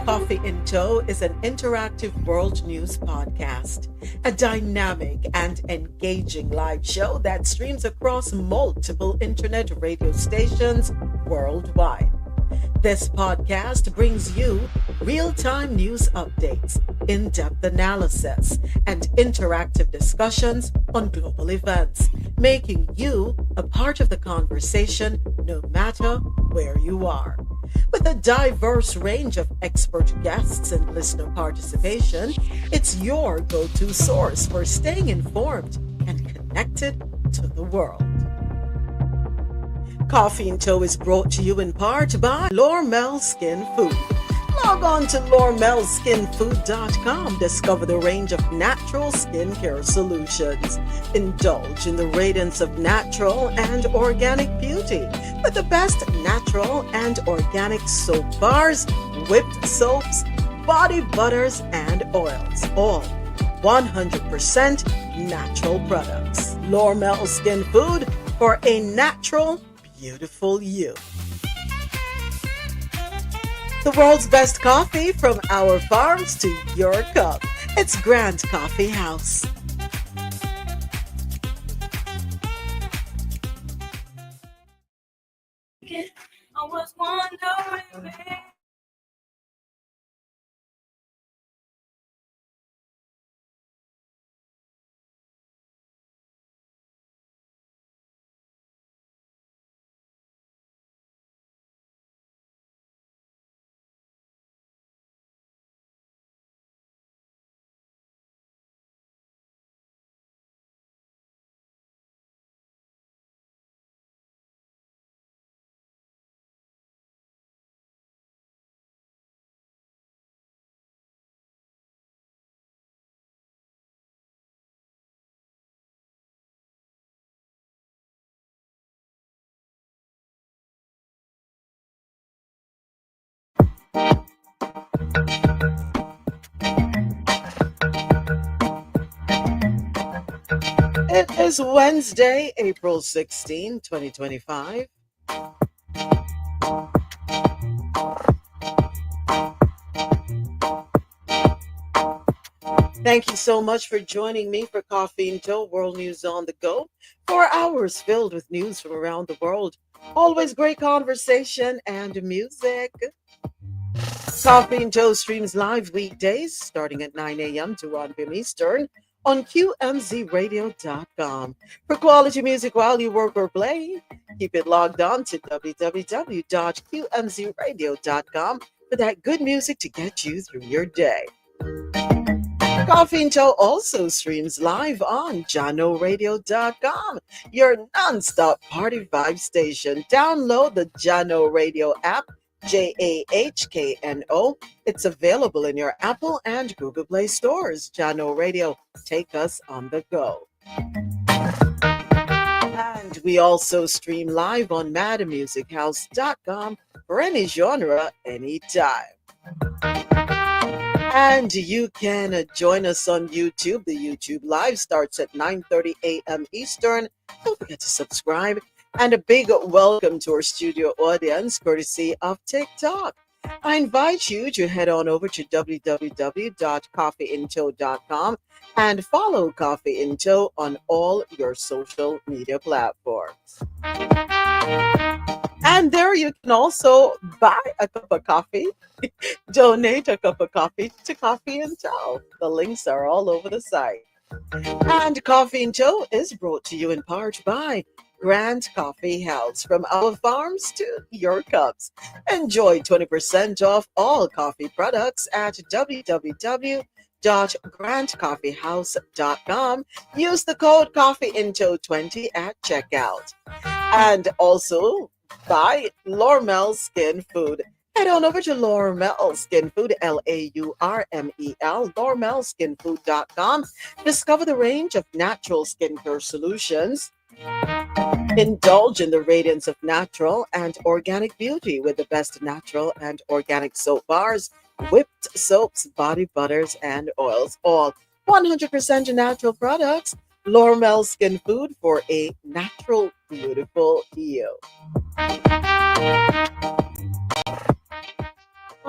Coffee in Tow is an interactive world news podcast, a dynamic and engaging live show that streams across multiple internet radio stations worldwide. This podcast brings you real-time news updates, in-depth analysis, and interactive discussions on global events, making you a part of the conversation no matter where you are. With a diverse range of expert guests and listener participation, it's your go-to source for staying informed and connected to the world. Coffee in Tow is brought to you in part by Lormel Skin Food. Log on to lormelskinfood.com. Discover the range of natural skincare solutions. Indulge in the radiance of natural and organic beauty with the best natural and organic soap bars, whipped soaps, body butters, and oils. All 100% natural products. Lormel Skin Food for a natural, beautiful you. The world's best coffee from our farms to your cup. It's Grant Coffee House. I was wondering. It is Wednesday, April 16, 2025. Thank you so much for joining me for Coffee in Tow, World News on the Go. 4 hours filled with news from around the world. Always great conversation and music. Coffee in Tow streams live weekdays starting at 9 a.m. to 1 p.m. Eastern on QMZRadio.com. For quality music while you work or play, keep it logged on to www.qmzradio.com for that good music to get you through your day. Coffee in Tow also streams live on JanoRadio.com, your non-stop party vibe station. Download the Jano Radio app, JAHKNO. It's available in your Apple and Google Play stores. Jano Radio, take us on the go. And we also stream live on MadMusicHouse.com for any genre, anytime. And you can join us on YouTube. The YouTube Live starts at 9:30 a.m. Eastern. Don't forget to subscribe. And a big welcome to our studio audience, courtesy of TikTok. I invite you to head on over to www.coffeeintow.com and follow Coffee in Tow on all your social media platforms. And there you can also buy a cup of coffee, donate a cup of coffee to Coffee in Tow. The links are all over the site. And Coffee in Tow is brought to you in part by Grant Coffee House. From our farms to your cups. Enjoy 20% off all coffee products at www.grantcoffeehouse.com. Use the code CoffeeInTow20 at checkout. And also buy Lormel Skin Food. Head on over to Lormel Skin Food, LAURMEL, lormelskinfood.com. Discover the range of natural skincare solutions. Indulge in the radiance of natural and organic beauty with the best natural and organic soap bars, whipped soaps, body butters, and oils. All 100% natural products. Lormel Skin Food for a natural, beautiful you.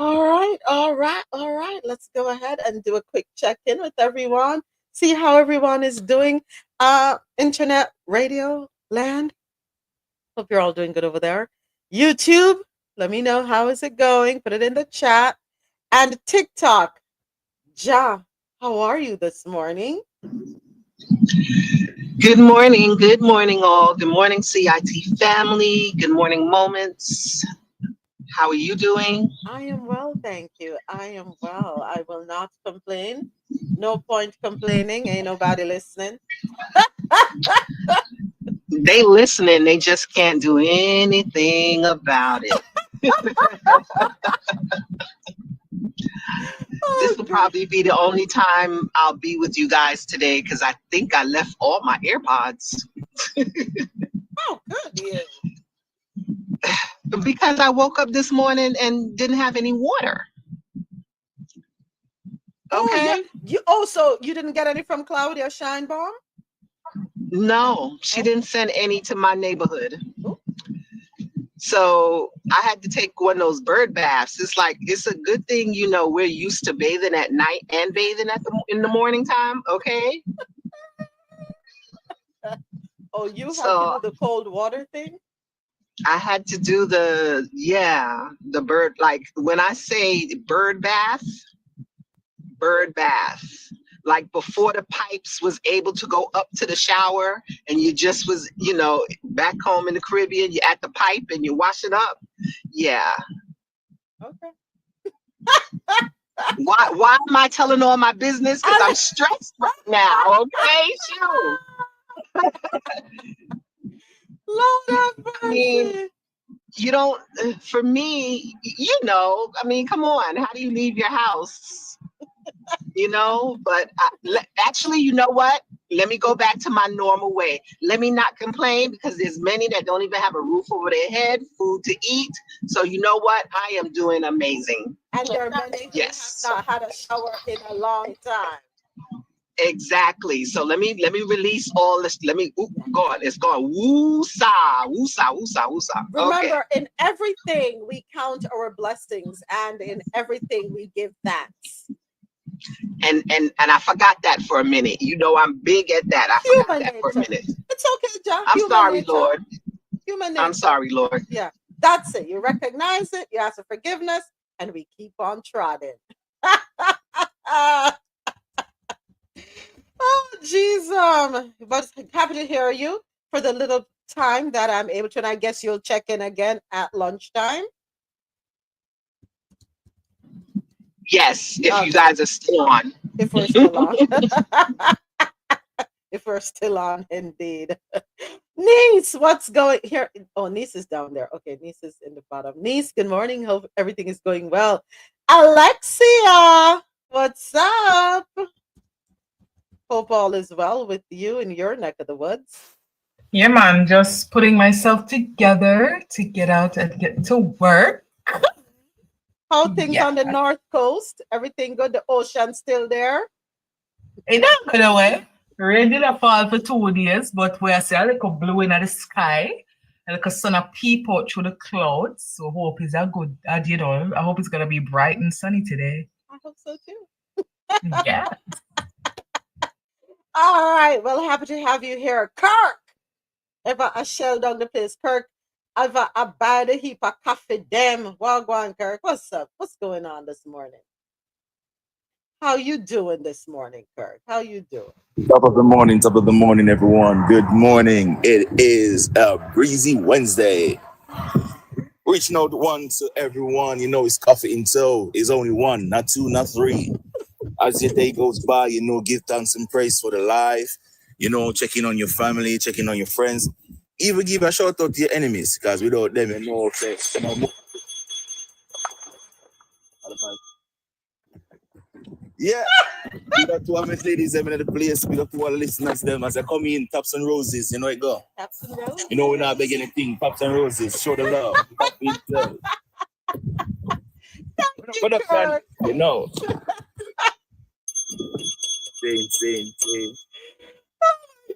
All right, all right, all right. Let's go ahead and do a quick check-in with everyone. See how everyone is doing. Internet radio land. Hope you're all doing good over there. YouTube, let me know how is it going. Put it in the chat. And TikTok, Ja, how are you this morning? Good morning, all. Good morning, C.I.T family. Good morning, Moments. How are you doing? I am well, thank you. I am well. I will not complain. No point complaining. Ain't nobody listening. They listening, they just can't do anything about it. This Oh, will good. probably be the only time I'll be with you guys today because I think I left all my AirPods Oh, good. You. because I woke up this morning and didn't have any water. Oh, yeah. Okay? You also you didn't get any from Claudia Scheinbaum? No, she Oh, didn't send any to my neighborhood. oh, So I had to take one of those bird baths. It's like it's a good thing, we're used to bathing at night and bathing in the morning time. Okay, oh, you had to so do the cold water thing? I had to do the bird, like when I say bird bath, like before the pipes was able to go up to the shower and you just was, back home in the Caribbean, you're at the pipe and you're washing up. Yeah. Okay. Why am I telling all my business? Because I'm stressed right now. Okay, shoot. Lord have I mean, mercy. you don't. For me, I mean, come on. How do you leave your house? But actually, you know what? Let me go back to my normal way. Let me not complain because there's many that don't even have a roof over their head, food to eat. So you know what? I am doing amazing. And there are many who Yes. have not had a shower in a long time. Exactly. So let me release all this. God, it's gone. Woo-sa, woo-sa, woo-sa, woo-sa. Okay. Remember, in everything we count our blessings, and in everything we give thanks. And I forgot that for a minute. I'm big at that. I forgot Human that for a nature. minute. It's okay, John. I'm Human sorry, nature. Lord. Human nature. I'm sorry, Lord. Yeah, that's it. You recognize it, you ask for forgiveness, and we keep on trotting. Oh, jeez. But happy to hear you for the little time that I'm able to. And I guess you'll check in again at lunchtime. Yes, if Okay. you guys are still on. If we're still on. If we're still on, indeed. Niece, what's going here? Oh, Niece is down there. Okay, Niece is in the bottom. Niece, good morning. Hope everything is going well. Alexia, what's up? Hope all is well with you in your neck of the woods. Yeah, man, just putting myself together to get out and get to work. How things Yeah. on the North Coast? Everything good? The ocean still there? It don't go away. Rain didn't fall for 2 days, but we are seeing a little blue in the sky. A little sun a peep out through the clouds. So hope is a good I hope it's gonna be bright and sunny today. I hope so too. Yeah. All right. Well, happy to have you here. Kirk! If I shell down the place, Kirk, I've a buy the heap of coffee them. Wagwan, Kirk. What's up? What's going on this morning? How you doing this morning, Kirk? How you doing? Top of the morning, everyone. Good morning. It is a breezy Wednesday. Reaching out one to everyone. It's coffee in tow. It's only one, not two, not three. As your day goes by, give thanks and praise for the life. Checking on your family, checking on your friends. Even give a shout out to your enemies, because without them, yeah. We got two of my ladies them in the place. We got two of listeners them as they come in, taps and roses. You know it go. Taps and roses. We're not begging anything. Taps and roses. Show the love. Production. Same.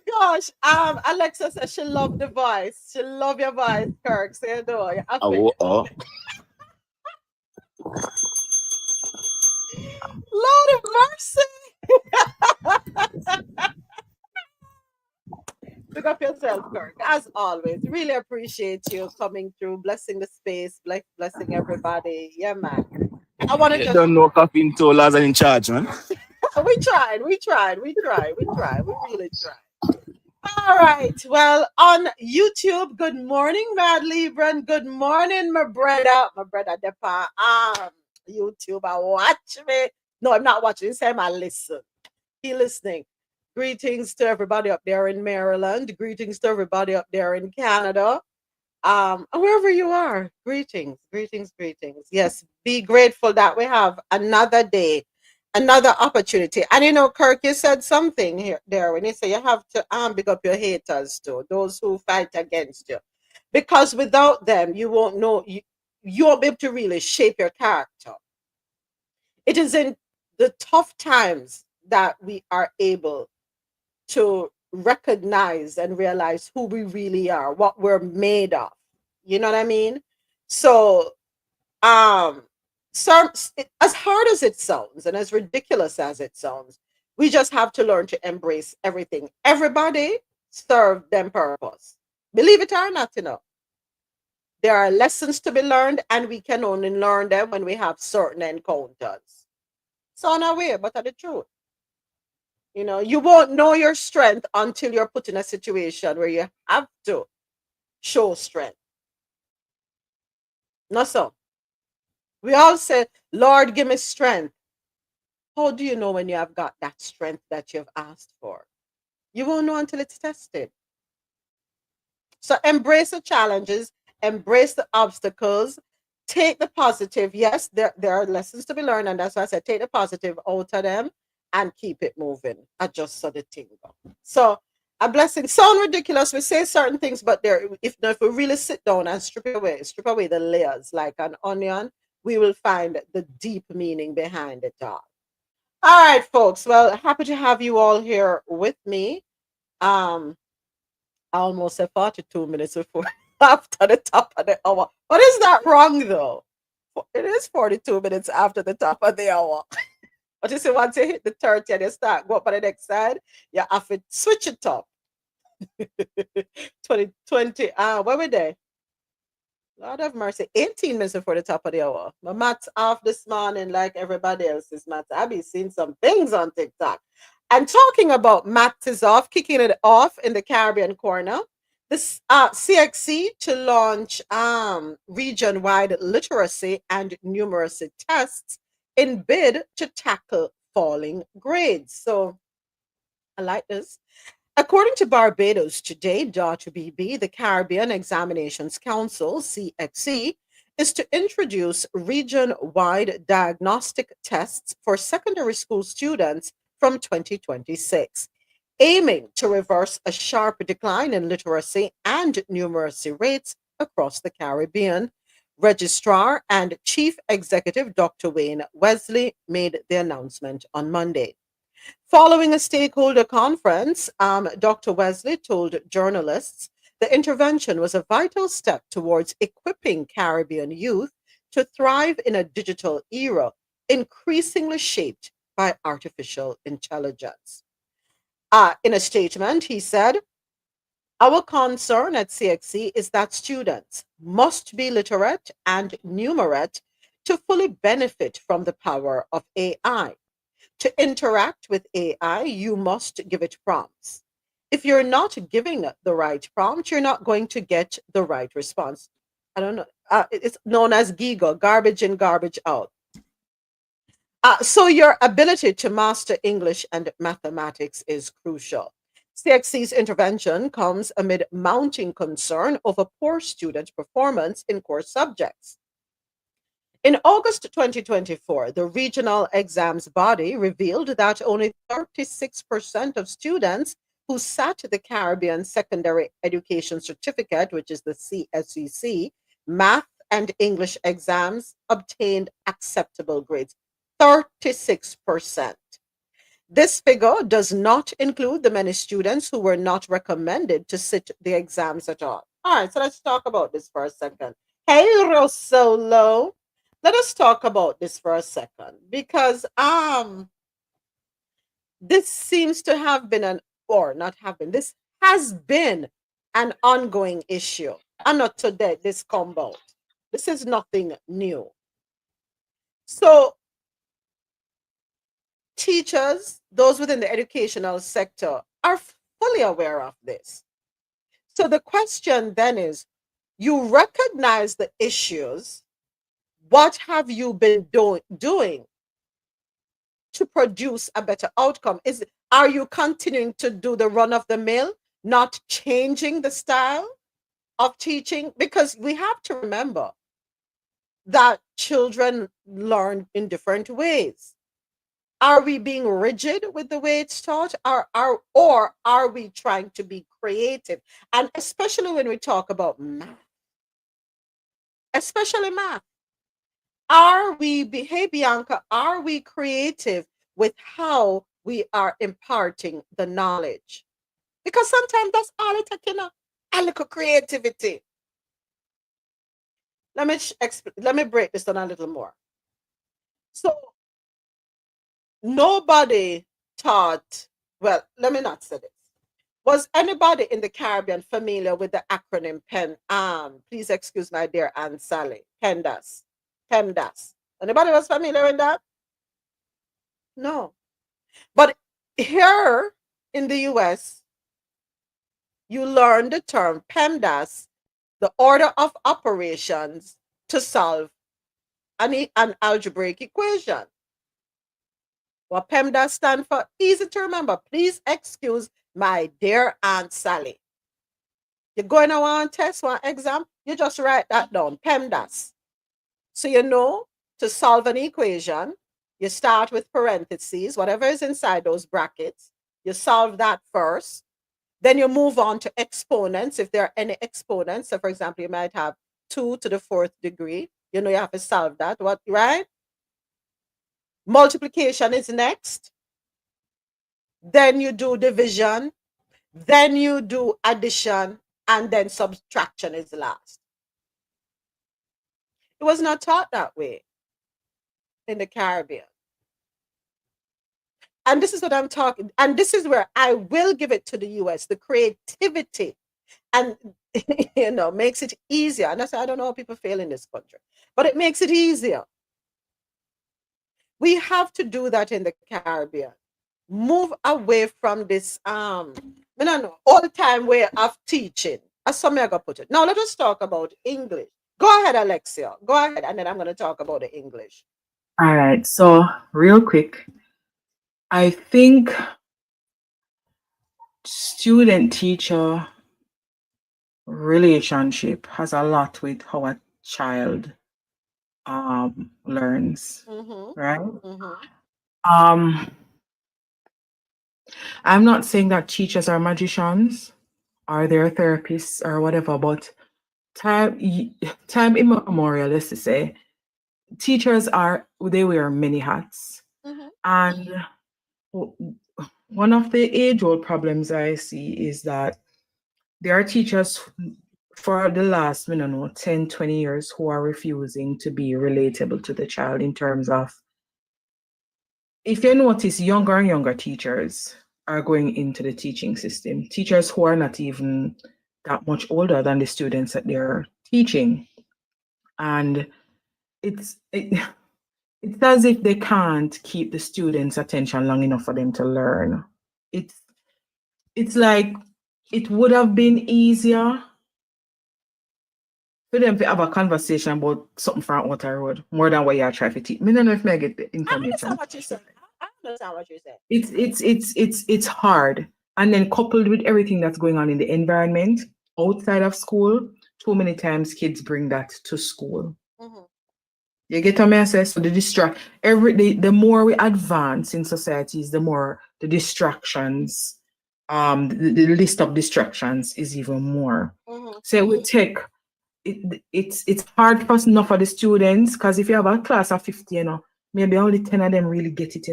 Gosh, Alexa says she love the voice. She love your voice, Kirk. Say no. big up yourself, Kirk. As always, really appreciate you coming through, blessing the space, blessing everybody. Yeah, man. I want to You just don't know coffee in tollers are in charge, man. we really tried. All right. Well, on YouTube, good morning, Mad Libra, and good morning, my brother Depa. YouTube, I watch me. No, I'm not watching. This time I listen. He listening. Greetings to everybody up there in Maryland. Greetings to everybody up there in Canada. Wherever you are, greetings, greetings, greetings. Yes, be grateful that we have another day, another opportunity. And you know, Kirk, you said something here there when you say you have to big up your haters too, those who fight against you. Because without them, you won't know you won't be able to really shape your character. It is in the tough times that we are able to recognize and realize who we really are, what we're made of. You know what I mean? So, um, as hard as it sounds and as ridiculous as it sounds, we just have to learn to embrace everything. Everybody serve them purpose. Believe it or not, you know, there are lessons to be learned, and we can only learn them when we have certain encounters. So, on our way, but are the truth. You know, you won't know your strength until you're put in a situation where you have to show strength. Not so. We all say, Lord, give me strength. How do you know when you have got that strength that you've asked for? You won't know until it's tested. So embrace the challenges, embrace the obstacles, take the positive. Yes, there are lessons to be learned, and that's why I said take the positive out of them and keep it moving. I just saw the thing go. So a blessing. Sound ridiculous. We say certain things, but there if we really sit down and strip away the layers like an onion, we will find the deep meaning behind it all. All right, folks. Well, happy to have you all here with me. Um, I almost said 42 minutes before after the top of the hour. But is that wrong though? It is 42 minutes after the top of the hour. But you see, once you hit the 30 and you start go up on the next side, you have to switch it up. 2020. Where were they? Lord have mercy. 18 minutes before the top of the hour. My math's off this morning, like everybody else's maths. I be seeing some things on TikTok. And talking about maths is off, kicking it off in the Caribbean corner. This CXC to launch region-wide literacy and numeracy tests in bid to tackle falling grades. So I like this. According to Barbados Today.BB, the Caribbean Examinations Council, CXC, is to introduce region wide diagnostic tests for secondary school students from 2026, aiming to reverse a sharp decline in literacy and numeracy rates across the Caribbean. Registrar and Chief Executive Dr. Wayne Wesley made the announcement on Monday. Following a stakeholder conference, Dr. Wesley told journalists the intervention was a vital step towards equipping Caribbean youth to thrive in a digital era increasingly shaped by artificial intelligence. In a statement, he said, our concern at CXC is that students must be literate and numerate to fully benefit from the power of AI. To interact with AI, you must give it prompts. If you're not giving the right prompt, you're not going to get the right response. I don't know. It's known as GIGA, garbage in, garbage out. So your ability to master English and mathematics is crucial. CXC's intervention comes amid mounting concern over poor student performance in core subjects. In August 2024, the regional exams body revealed that only 36% of students who sat the Caribbean Secondary Education Certificate, which is the CSEC, math and English exams obtained acceptable grades. 36%. This figure does not include the many students who were not recommended to sit the exams at all. All right, so let's talk about this for a second. Hey, Rosolo. Let us talk about this for a second because this seems to have been an or not have been this has been an ongoing issue, and not today, this combo. This is nothing new. So teachers, those within the educational sector, are fully aware of this. So the question then is, you recognize the issues. What have you been doing to produce a better outcome? Are you continuing to do the run of the mill, not changing the style of teaching? Because we have to remember that children learn in different ways. Are we being rigid with the way it's taught? Or are we trying to be creative? And especially when we talk about math, especially math. Hey Bianca, are we creative with how we are imparting the knowledge? Because sometimes that's all it takes, a little creativity. Let me break this down a little more. So nobody taught, well, let me not say this. Was anybody in the Caribbean familiar with the acronym PEN? Please excuse my dear Aunt Sally. PEMDAS. PEMDAS. Anybody was familiar with that? No. But here in the US, you learn the term PEMDAS, the order of operations to solve an algebraic equation. What PEMDAS stands for, easy to remember. Please excuse my dear Aunt Sally. You're going to want to test one exam, you just write that down, PEMDAS. So you know, to solve an equation, you start with parentheses, whatever is inside those brackets, you solve that first. Then you move on to exponents, if there are any exponents. So for example, you might have 2 to the 4th degree. You know, you have to solve that, right? Multiplication is next. Then you do division. Then you do addition. And then subtraction is last. It was not taught that way in the Caribbean. And this is what I'm talking, and this is where I will give it to the US, the creativity, and makes it easier. And I don't know how people fail in this country, but it makes it easier. We have to do that in the Caribbean. Move away from this all the time way of teaching. As some are gonna put it. Now let us talk about English. Go ahead, Alexia. Go ahead, and then I'm going to talk about the English. All right. So real quick, I think student-teacher relationship has a lot with how a child learns, right? I'm not saying that teachers are magicians or they're therapists or whatever, but time immemorial, let's just say, teachers they wear many hats. And one of the age-old problems I see is that there are teachers for the last, 10, 20 years who are refusing to be relatable to the child in terms of, if you notice, younger and younger teachers are going into the teaching system. Teachers who are not even that much older than the students that they're teaching. And it's as if they can't keep the students' attention long enough for them to learn. It's like it would have been easier for them to have a conversation about something from Outer Road more than what you are trying to teach. I don't know if I get the information. I understand what you said. It's hard. And then coupled with everything that's going on in the environment outside of school, too many times kids bring that to school. You get what I say? So the more we advance in societies, the more the distractions, the list of distractions is even more. So we take it's hard for enough for the students, because if you have a class of 50, maybe only 10 of them really get it,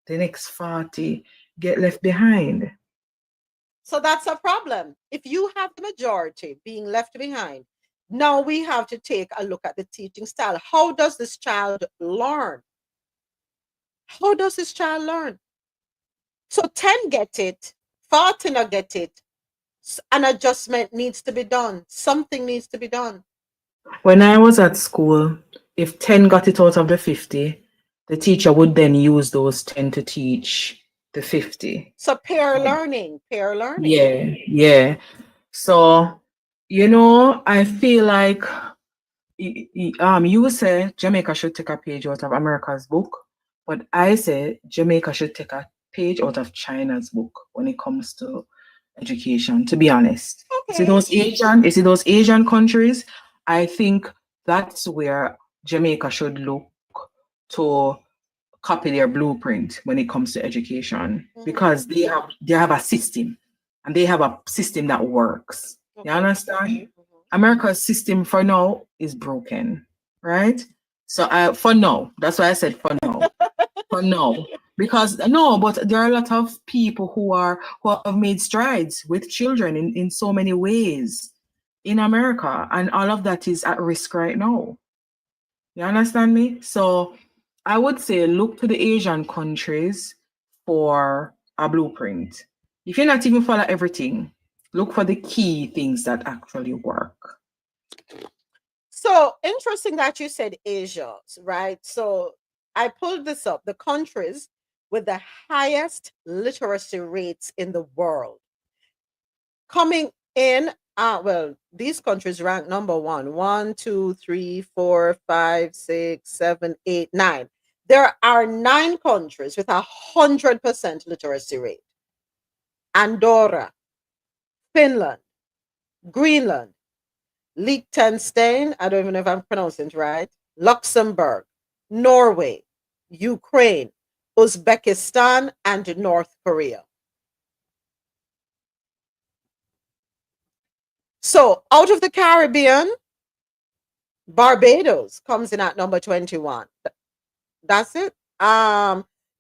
the next 40 get left behind. So that's a problem. If you have the majority being left behind, now we have to take a look at the teaching style. How does this child learn? How does this child learn? So 10 get it, 40 not get it, An adjustment needs to be done. Something needs to be done. When I was at school, if 10 got it out of the 50, the teacher would then use those 10 to teach the 50. So pair learning. Yeah. So, I feel like you say Jamaica should take a page out of America's book, but I say Jamaica should take a page out of China's book when it comes to education, to be honest. Okay. You see those Asian countries, I think that's where Jamaica should look to copy their blueprint when it comes to education, because they have a system, and they have a system that works. You understand? America's system for now is broken, right? So for now, that's why I said for now. For now. Because but there are a lot of people who have made strides with children in so many ways in America, and all of that is at risk right now. You understand me? So I would say look to the Asian countries for a blueprint. If you're not even follow everything, look for the key things that actually work. So interesting that you said Asia, right? So I pulled this up. The countries with the highest literacy rates in the world. Coming in, these countries rank number 1. 1, 2, 3, 4, 5, 6, 7, 8, 9. There are 9 countries with 100% literacy rate. Andorra, Finland, Greenland, Liechtenstein, I don't even know if I'm pronouncing it right, Luxembourg, Norway, Ukraine, Uzbekistan, and North Korea. So out of the Caribbean, Barbados comes in at number 21. That's it.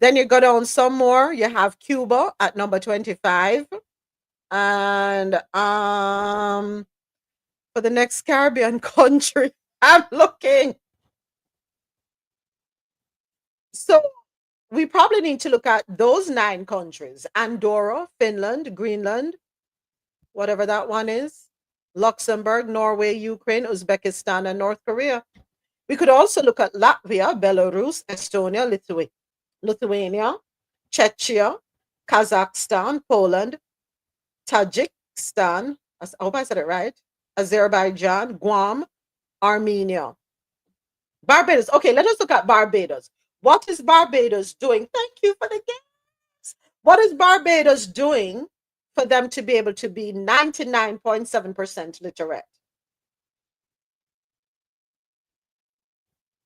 Then you go down some more. You have Cuba at number 25. And for the next Caribbean country, I'm looking. So we probably need to look at those 9 countries: Andorra, Finland, Greenland, whatever that one is, Luxembourg, Norway, Ukraine, Uzbekistan, and North Korea. We could also look at Latvia, Belarus, Estonia, Lithuania, Czechia, Kazakhstan, Poland, Tajikistan, I hope I said it right, Azerbaijan, Guam, Armenia. Barbados. Okay, let us look at Barbados. What is Barbados doing? Thank you for the games. What is Barbados doing for them to be able to be 99.7% literate?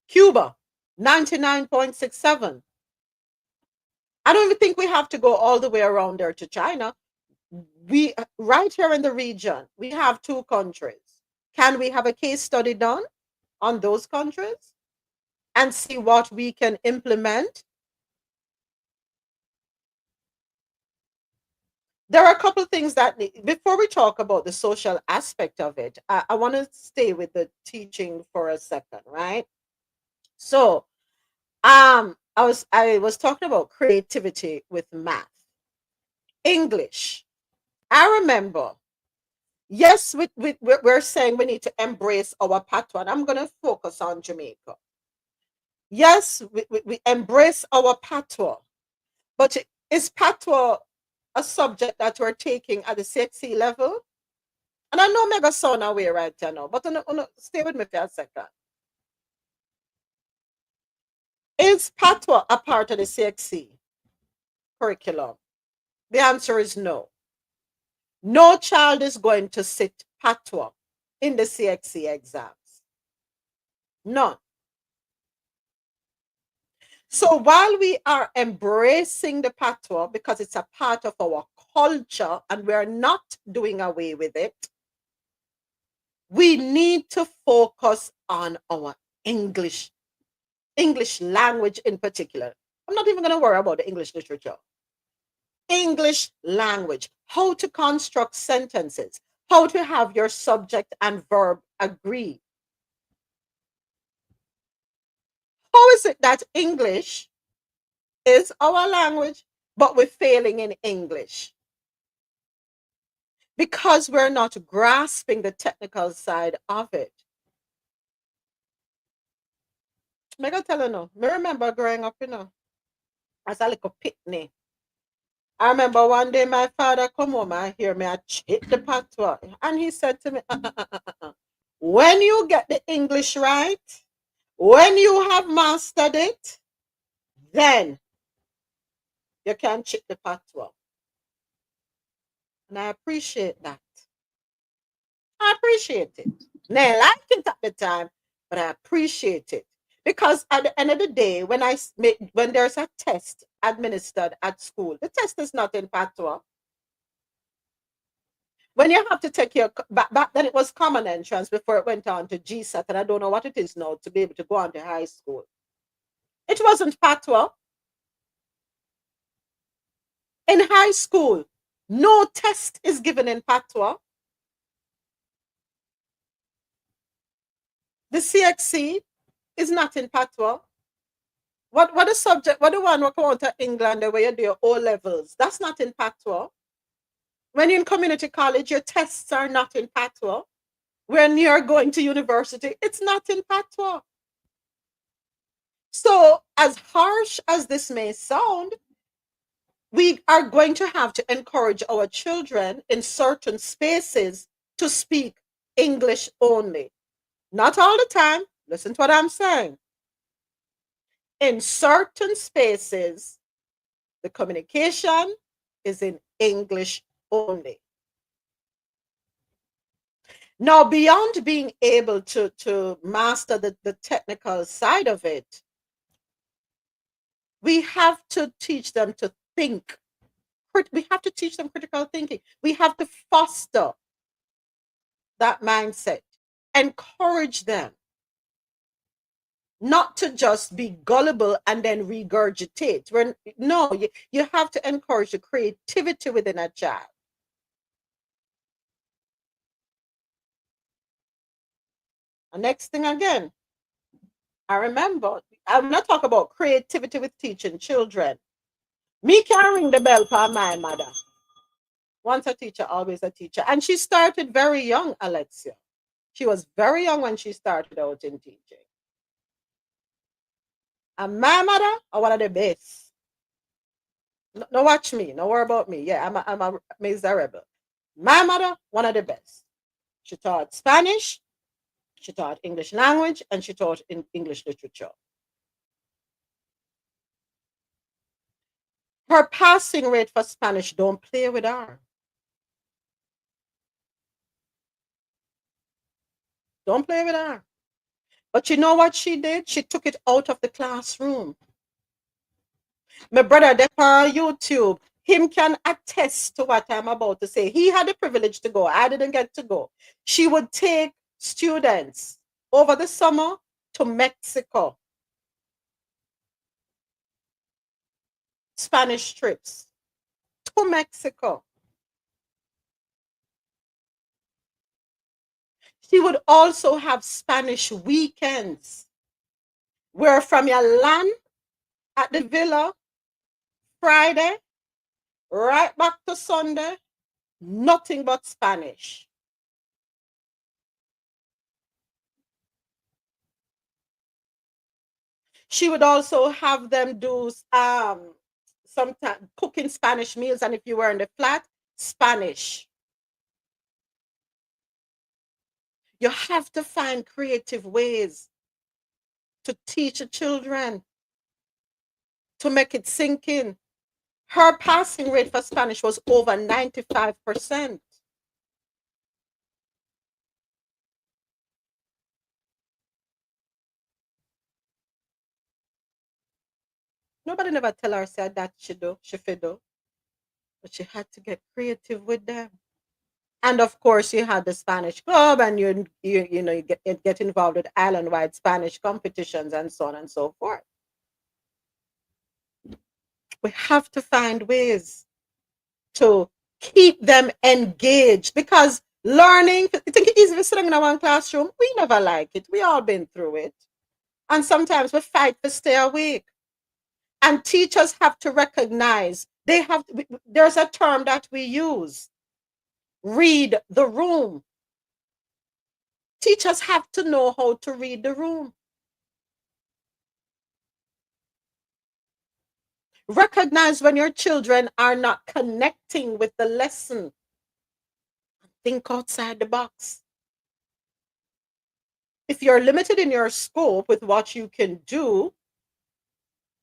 Cuba, 99.67. I don't even think we have to go all the way around there to China. We right here in the region, we have 2 countries. Can we have a case study done on those countries and see what we can implement? There are a couple of things that before we talk about the social aspect of it, I want to stay with the teaching for a second, right? So I was talking about creativity with math. English. I remember, yes, we're saying we need to embrace our patois, and I'm going to focus on Jamaica. Yes, we embrace our patois, but is patois a subject that we're taking at the CXC level? And I know mega sound away right now, but stay with me for a second. Is patois a part of the CXC curriculum? The answer is no. No child is going to sit patois in the CXC exams. None. So while we are embracing the patois because it's a part of our culture and we're not doing away with it, we need to focus on our English language in particular. I'm not even going to worry about the English literature. English language, how to construct sentences, how to have your subject and verb agree. How is it that English is our language, but we're failing in English? because we're not grasping the technical side of it. I gotta tell you no. I remember growing up, as a little pitney. I remember one day my father come home and hear me I hit the patois. And he said to me, when you get the English right, when you have mastered it, then you can chip the patois. And I appreciate that. I appreciate it. Now, I like it at the time, but I appreciate it. Because at the end of the day, when there's a test administered at school, the test is not in patois. When you have to take your back then it was common entrance before it went on to C.I.T, and I don't know what it is now to be able to go on to high school. It wasn't patois. In high school, no test is given in patois. The CXC is not in patois. What the subject, what the one we come out to England where you do your O levels, that's not in patois. When you're in community college, your tests are not in patois. When you're going to university, it's not in patois. So, as harsh as this may sound, we are going to have to encourage our children in certain spaces to speak English only. Not all the time. Listen to what I'm saying. In certain spaces, the communication is in English only. Now, beyond being able to master the technical side of it, we have to teach them to think. We have to teach them critical thinking. We have to foster that mindset, encourage them not to just be gullible and then regurgitate. No, you have to encourage the creativity within a child. And next thing again, I remember, I'm not talking about creativity with teaching children. Me can ring the bell for my mother. Once a teacher, always a teacher. And she started very young, Alexia. She was very young when she started out in teaching. And my mother are one of the best. No, watch me. No worry about me. Yeah, I'm a miserable. My mother, one of the best. She taught Spanish, she taught English language, and she taught English literature. Her passing rate for Spanish, don't play with her. Don't play with her. But you know what she did? She took it out of the classroom. My brother, there on YouTube, him can attest to what I'm about to say. He had the privilege to go. I didn't get to go. She would take students over the summer to Mexico. Spanish trips to Mexico. She would also have Spanish weekends where from your land at the villa Friday, right back to Sunday, nothing but Spanish. She would also have them do sometimes cooking Spanish meals, and if you were in the flat, Spanish. You have to find creative ways to teach the children, to make it sink in. Her passing rate for Spanish was over 95%. Nobody never tell her said that she fit do, but she had to get creative with them. And of course, you had the Spanish club, and you get involved with island-wide Spanish competitions and so on and so forth. We have to find ways to keep them engaged, because learning, I think it's easy sitting in one classroom. We never like it. We all been through it. And sometimes we fight to stay awake. And teachers have to recognize there's a term that we use. Read the room. Teachers have to know how to read the room. Recognize when your children are not connecting with the lesson. Think outside the box. If you're limited in your scope with what you can do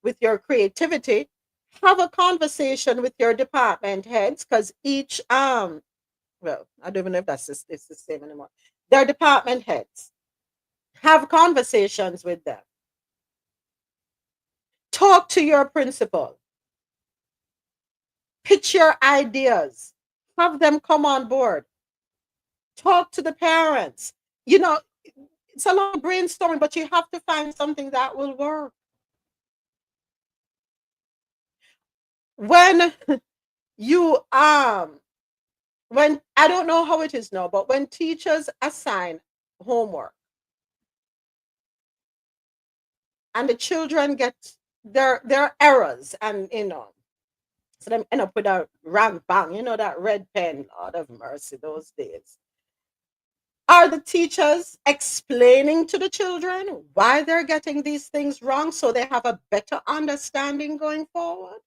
with your creativity, have a conversation with your department heads, because each well, I don't even know if it's the same anymore. Their department heads. Have conversations with them. Talk to your principal. Pitch your ideas. Have them come on board. Talk to the parents. You know, it's a lot of brainstorming, but you have to find something that will work. When you when I don't know how it is now, but when teachers assign homework and the children get their errors, and so them end up with a rank bang, that red pen, Lord of mercy, those days. Are the teachers explaining to the children why they're getting these things wrong so they have a better understanding going forward?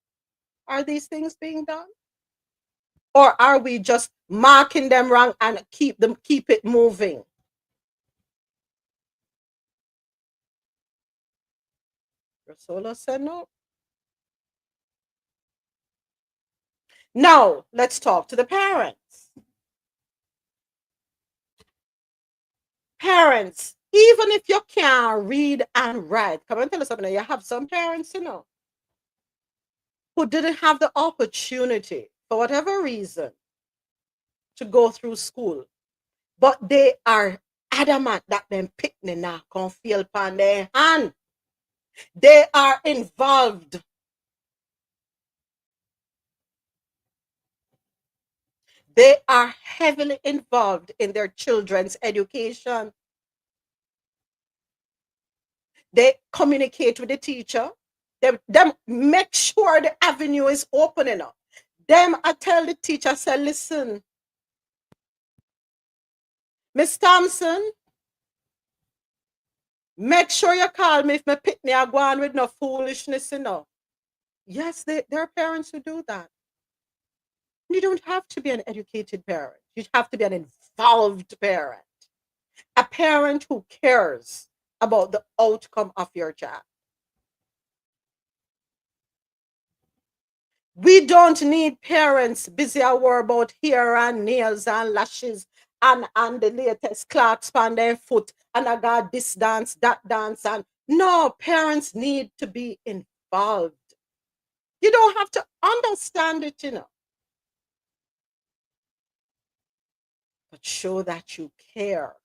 Are these things being done? Or are we just marking them wrong and keep it moving? Rasola said no. Now, let's talk to the parents. Parents, even if you can't read and write, come and tell us something. You have some parents, who didn't have the opportunity, for whatever reason, to go through school, but they are adamant that them picnic now can feel upon their hand. They are involved. They are heavily involved in their children's education. They communicate with the teacher. Them make sure the avenue is opening up. Them I tell the teacher, say, listen, Miss Thompson, make sure you call me if my pitney are going with no foolishness, Yes, there are parents who do that. You don't have to be an educated parent. You have to be an involved parent. A parent who cares about the outcome of your child. We don't need parents busy worry about hair and nails and lashes and the latest clocks on their foot and I got this dance, that dance. And no, parents need to be involved. You don't have to understand it, but show that you care.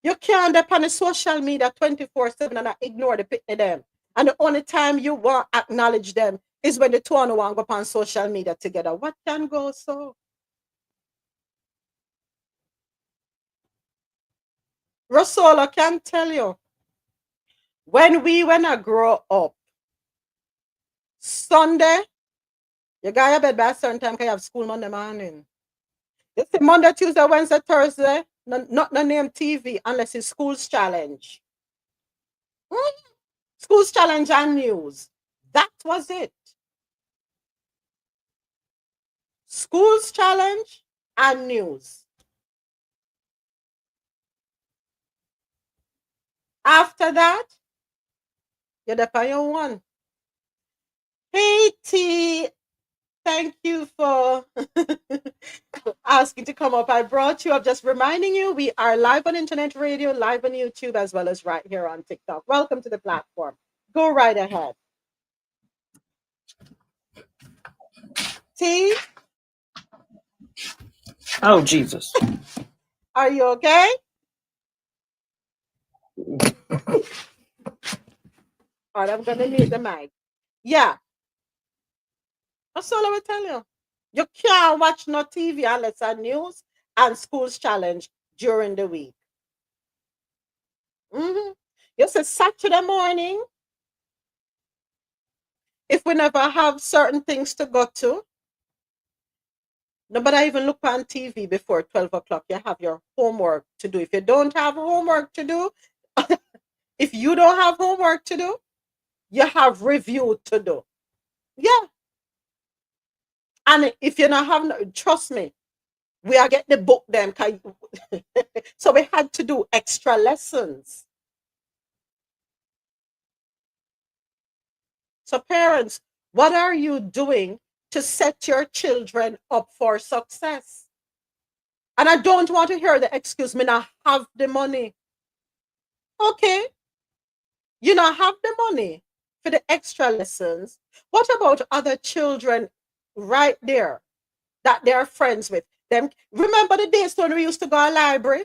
You can't depend on social media 24/7 and ignore the picture them. And the only time you want to acknowledge them is when the two on one go on social media together. What can go so? Rosola can tell you. When I grow up, Sunday, you got your bed by a certain time because you have school Monday morning. You see Monday, Tuesday, Wednesday, Thursday, not the name TV unless it's school's challenge. School's challenge and news. That was it. School's challenge and news. After that, you're the on one. Hey T, thank you for asking to come up. I brought you up just reminding you we are live on internet radio, live on YouTube, as well as right here on TikTok. Welcome to the platform. Go right ahead. T, Oh, Jesus. are you okay? All right, I'm going to mute the mic. Yeah, that's all I will tell you. You can't watch no TV unless it's news and school's challenge during the week. You say Saturday morning, if we never have certain things to go to, Nobody even look on TV before 12 o'clock. You have your homework to do. If you don't have homework to do, if you don't have homework to do, you have review to do. Yeah. And if you don't have, trust me, we are getting the book them. So we had to do extra lessons. So parents, what are you doing to set your children up for success? And I don't want to hear the excuse, me not have the money. Okay, you not have the money for the extra lessons. What about other children right there that they're friends with? Them remember the days when we used to go to library?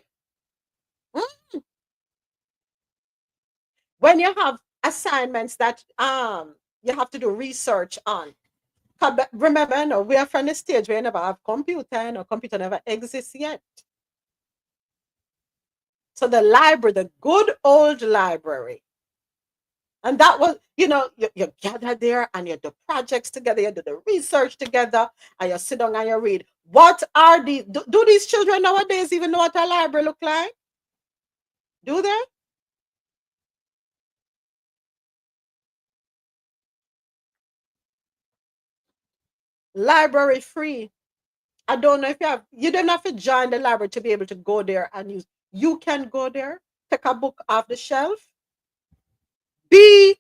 When you have assignments that you have to do research on. Remember, no, we are from the stage where you never have computer, and no computer never exists yet. So the library, the good old library. And that was, you gather there and you do projects together, you do the research together, and you sit down and you read. What are do these children nowadays even know what a library look like? Do they? Library free. I don't know if you don't have to join the library to be able to go there and use. You can go there, take a book off the shelf, be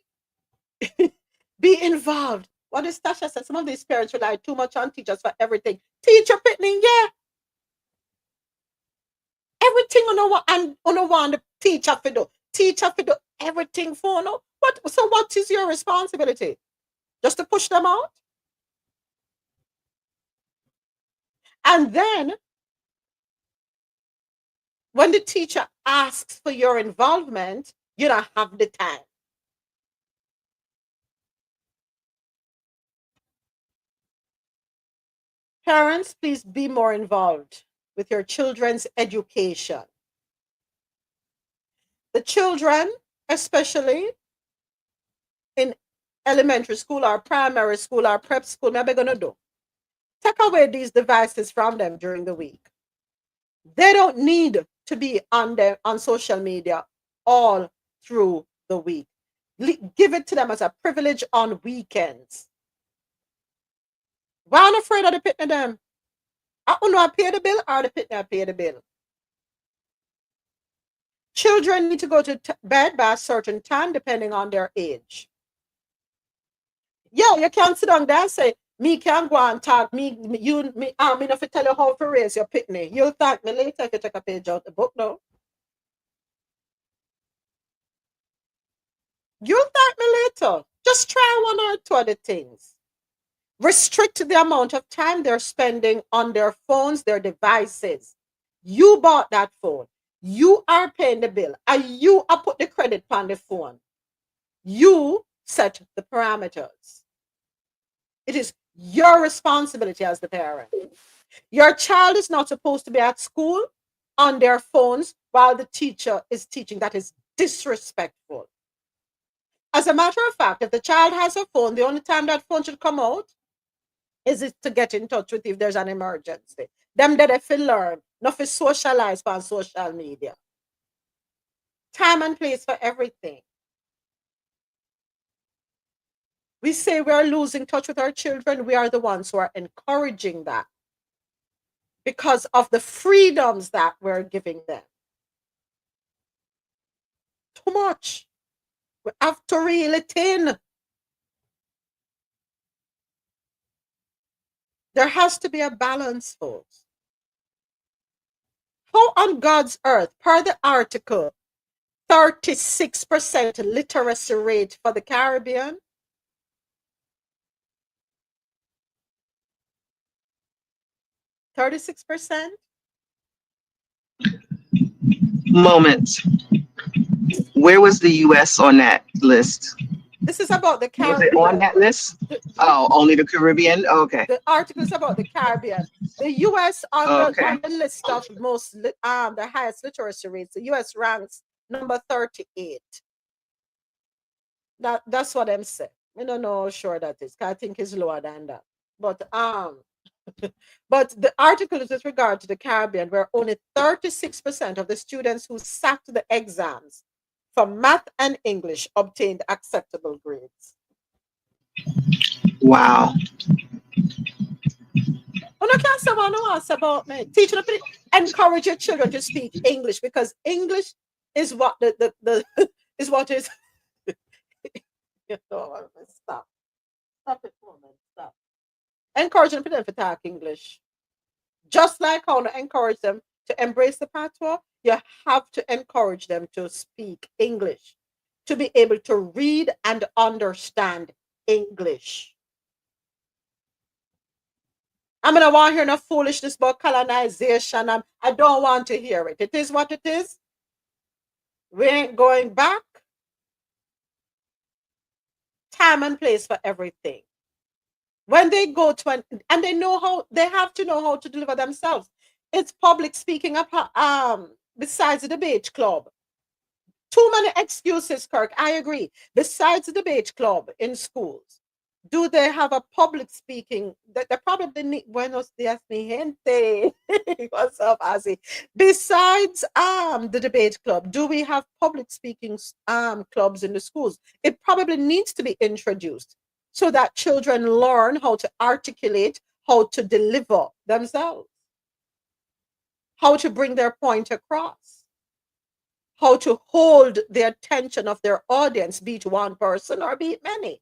be involved. What is Tasha said? Some of these parents rely too much on teachers for everything. Teacher pitting, yeah. Everything on the one the teacher for do. Teacher for do everything for no. What is your responsibility? Just to push them out? And then when the teacher asks for your involvement, you don't have the time. Parents, please be more involved with your children's education. The children, especially in elementary school or primary school or prep school, what are they going to do? Take away these devices from them during the week. They don't need to be on social media all through the week. Give it to them as a privilege on weekends. Why am I afraid of the pitting them? I don't know I pay the bill or the pitting I pay the bill. Children need to go to bed by a certain time depending on their age. Yeah, you can't sit down there and say, me can go and talk, me if I tell you how to raise your pitney. You'll thank me later if you take a page out the book now. You'll thank me later. Just try one or two other things. Restrict the amount of time they're spending on their phones, their devices. You bought that phone. You are paying the bill. And you are put the credit on the phone. You set the parameters. It is your responsibility as the parent. Your child is not supposed to be at school on their phones while the teacher is teaching. That is disrespectful. As a matter of fact, if the child has a phone, the only time that phone should come out is it to get in touch with if there's an emergency. Them that if learn, not for socialize on social media. Time and place for everything. We say we are losing touch with our children. We are the ones who are encouraging that because of the freedoms that we're giving them. Too much. We have to reel it in. There has to be a balance, folks. How on God's earth, per the article, 36% literacy rate for the Caribbean? %36? Moment. Where was the US on that list? This is about the Was Caribbean. it on that list? Oh, only the Caribbean? Okay. The article is about the Caribbean. The US on the list of most the highest literacy rates. The US ranks number 38. That's what I'm saying. I don't know how sure that is. I think it's lower than that. But But the article is with regard to the Caribbean, where only 36% of the students who sat the exams for math and English obtained acceptable grades. Wow. Well, I can't say what I ask about me. Teaching, encourage your children to speak English, because English is what the is what is. You know, stop. Stop it, woman. Stop. Encouraging them to talk English. Just like how to encourage them to embrace the patois, you have to encourage them to speak English, to be able to read and understand English. I mean, I want to hear no foolishness about colonization. I don't want to hear it. It is what it is. We ain't going back. Time and place for everything. When they go to and they know how, they have to know how to deliver themselves. It's public speaking up besides the debate club. Too many excuses, Kirk. I agree. Besides the debate club in schools, do they have a public speaking? They probably need buenos dias, mi gente. What's up, Ozzy? Besides the debate club, do we have public speaking clubs in the schools? It probably needs to be introduced so that children learn how to articulate, how to deliver themselves, how to bring their point across, how to hold the attention of their audience, be it one person or be it many.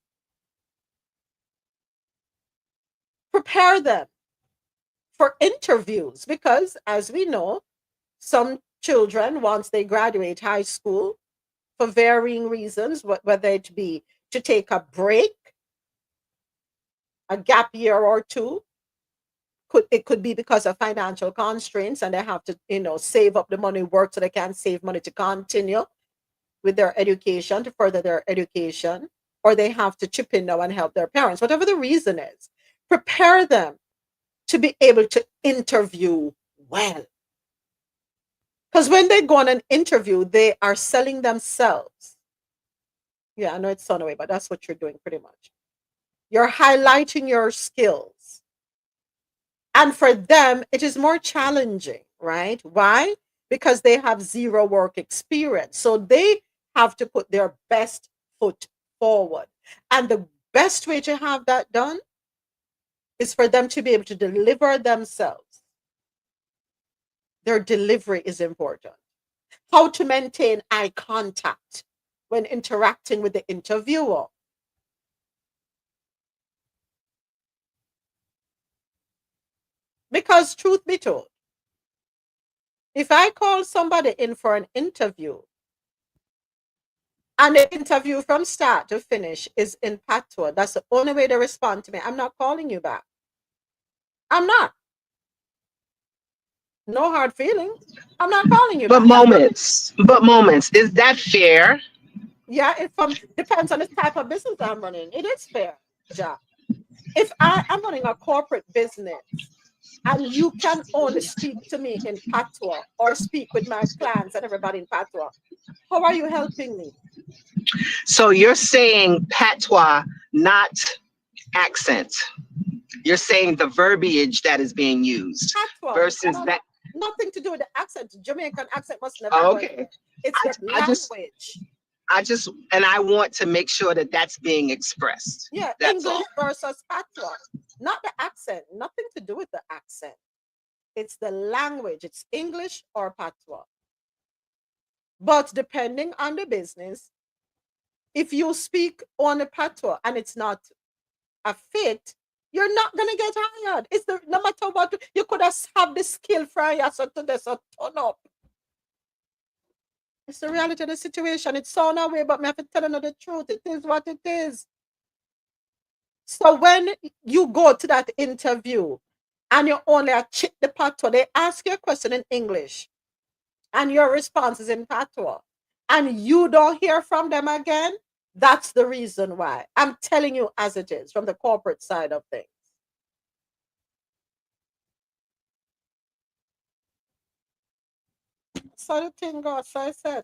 Prepare them for interviews, because as we know, some children, once they graduate high school, for varying reasons, whether it be to take a break, a gap year or two, it could be because of financial constraints, and they have to, save up the money, work so they can save money to continue with their education, to further their education, or they have to chip in now and help their parents. Whatever the reason is, prepare them to be able to interview well. Because when they go on an interview, they are selling themselves. Yeah, I know it's on away, but that's what you're doing pretty much. You're highlighting your skills. And for them, it is more challenging, right? Why? Because they have zero work experience. So they have to put their best foot forward. And the best way to have that done is for them to be able to deliver themselves. Their delivery is important. How to maintain eye contact when interacting with the interviewer. Because truth be told, if I call somebody in for an interview and the interview from start to finish is in patois, that's the only way they respond to me, I'm not calling you back. I'm not. No hard feelings. I'm not calling you But back. moments, is that fair? Yeah, it depends on the type of business I'm running. It is fair, ja. If I'm running a corporate business and you can only speak to me in patois or speak with my clients and everybody in patois, how are you helping me? So you're saying patois, not accent. You're saying the verbiage that is being used Patois versus that. nothing to do with the accent. Jamaican accent must never go Okay. anywhere. It's the language. And I want to make sure that that's being expressed. Yeah, That's English all. versus patois, not the accent. Nothing to do with the accent. It's the language. It's English or patois. But depending on the business, if you speak on a patois and it's not a fit, you're not gonna get hired. It's no matter what you could have the skill for you so to this or turn up. It's the reality of the situation. It's so no way, but me have to tell you the truth. It is what it is. So when you go to that interview and you only a chip the patois, they ask you a question in English and your response is in patois, and you don't hear from them again, that's the reason why. I'm telling you as it is from the corporate side of things. So the thing goes, so I said,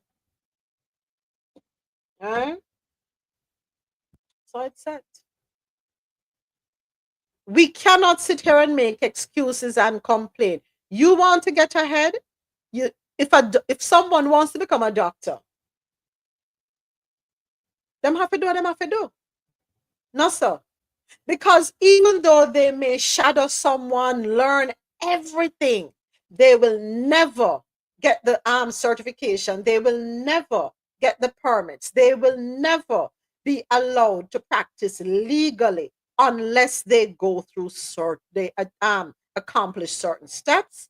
all right? So it's set. We cannot sit here and make excuses and complain. You want to get ahead? If someone wants to become a doctor, them have to do what them have to do. No, sir. Because even though they may shadow someone, learn everything, they will never get the certification. They will never get the permits. They will never be allowed to practice legally unless they go through they accomplish certain steps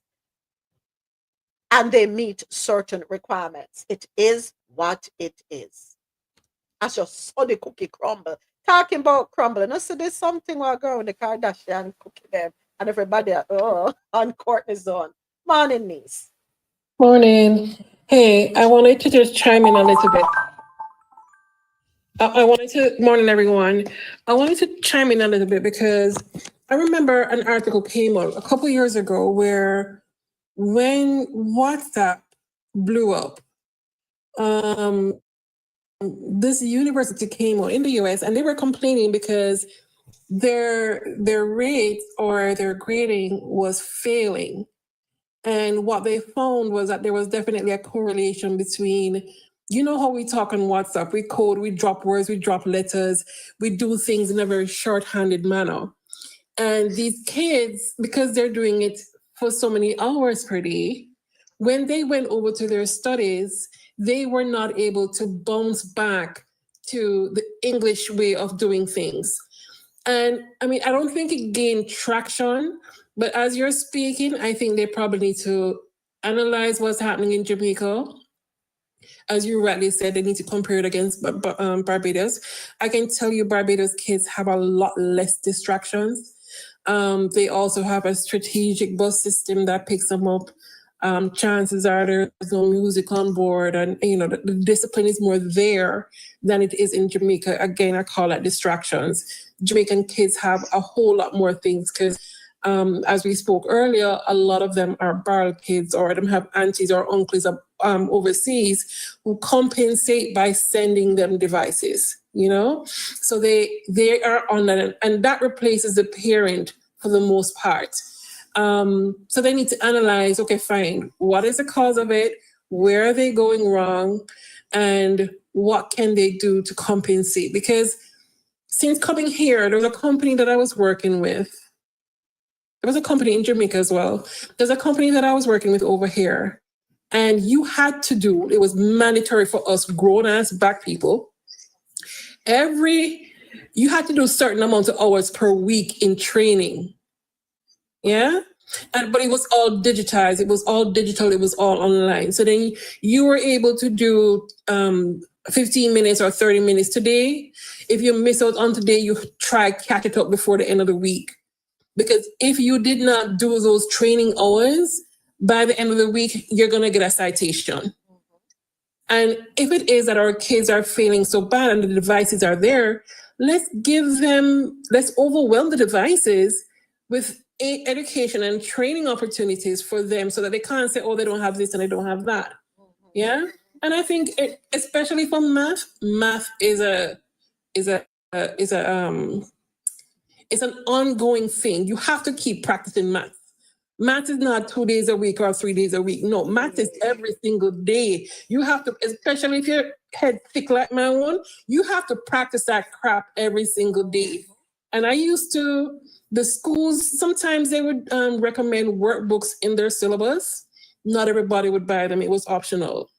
and they meet certain requirements. It is what it is. I just saw the cookie crumble. Talking about crumbling. I said there's something while going the Kardashian cookie them and everybody on Courtney's zone. Morning, niece. Morning. Hey, I wanted to just chime in a little bit. Morning everyone. I wanted to chime in a little bit because I remember an article came out a couple years ago where when WhatsApp blew up, this university came out in the US and they were complaining because their rate or their grading was failing. And what they found was that there was definitely a correlation between, you know how we talk on WhatsApp, we code, we drop words, we drop letters, we do things in a very short-handed manner. And these kids, because they're doing it for so many hours per day, when they went over to their studies, they were not able to bounce back to the English way of doing things. And I mean, I don't think it gained traction, but as you're speaking, I think they probably need to analyze what's happening in Jamaica. As you rightly said, they need to compare it against Barbados. I can tell you Barbados kids have a lot less distractions. They also have a strategic bus system that picks them up. Chances are there's no music on board, and the discipline is more there than it is in Jamaica. Again, I call that distractions. Jamaican kids have a whole lot more things because as we spoke earlier, a lot of them are barrel kids or them have aunties or uncles overseas who compensate by sending them devices, So they are on that, and that replaces the parent for the most part. So they need to analyze, okay, fine, what is the cause of it? Where are they going wrong? And what can they do to compensate? Because since coming here, there was a company that I was working with. There was a company in Jamaica as well. There's a company that I was working with over here. And it was mandatory for us grown-ass Black people. You had to do a certain amount of hours per week in training. Yeah? But it was all digitized. It was all digital. It was all online. So then you were able to do 15 minutes or 30 minutes today. If you miss out on today, you try catch it up before the end of the week. Because if you did not do those training hours, by the end of the week, you're going to get a citation. And if it is that our kids are failing so bad and the devices are there, let's overwhelm the devices with education and training opportunities for them so that they can't say, oh, they don't have this and they don't have that. Yeah. And I think especially for math is it's an ongoing thing. You have to keep practicing math. Math is not 2 days a week or 3 days a week. No, math is every single day. You have to, especially if your head thick like my one, you have to practice that crap every single day. And the schools, sometimes they would recommend workbooks in their syllabus. Not everybody would buy them. It was optional.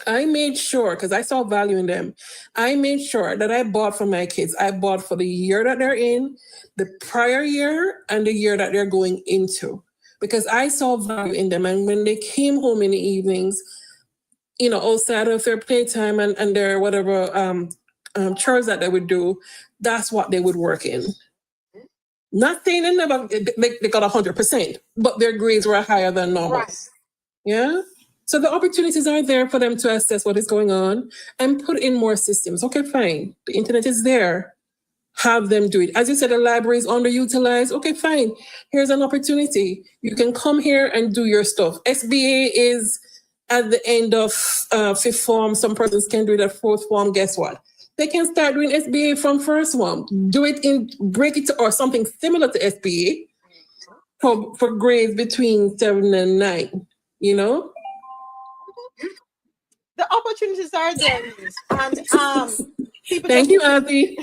I made sure, because I saw value in them, I made sure that I bought for my kids. I bought for the year that they're in, the prior year, and the year that they're going into. Because I saw value in them. And when they came home in the evenings, outside of their playtime and their whatever chores that they would do, that's what they would work in. Not saying they got 100%, but their grades were higher than normal. Right. Yeah? So the opportunities are there for them to assess what is going on and put in more systems. Okay, fine. The internet is there. Have them do it. As you said, the library is underutilized. Okay, fine. Here's an opportunity. You can come here and do your stuff. SBA is at the end of fifth form. Some persons can do it at fourth form. Guess what? they can start doing SBA from first one. Do it break it or something similar to SBA for grades between 7 and 9, you know? The opportunities are there, Liz. And people Thank just you, Auntie.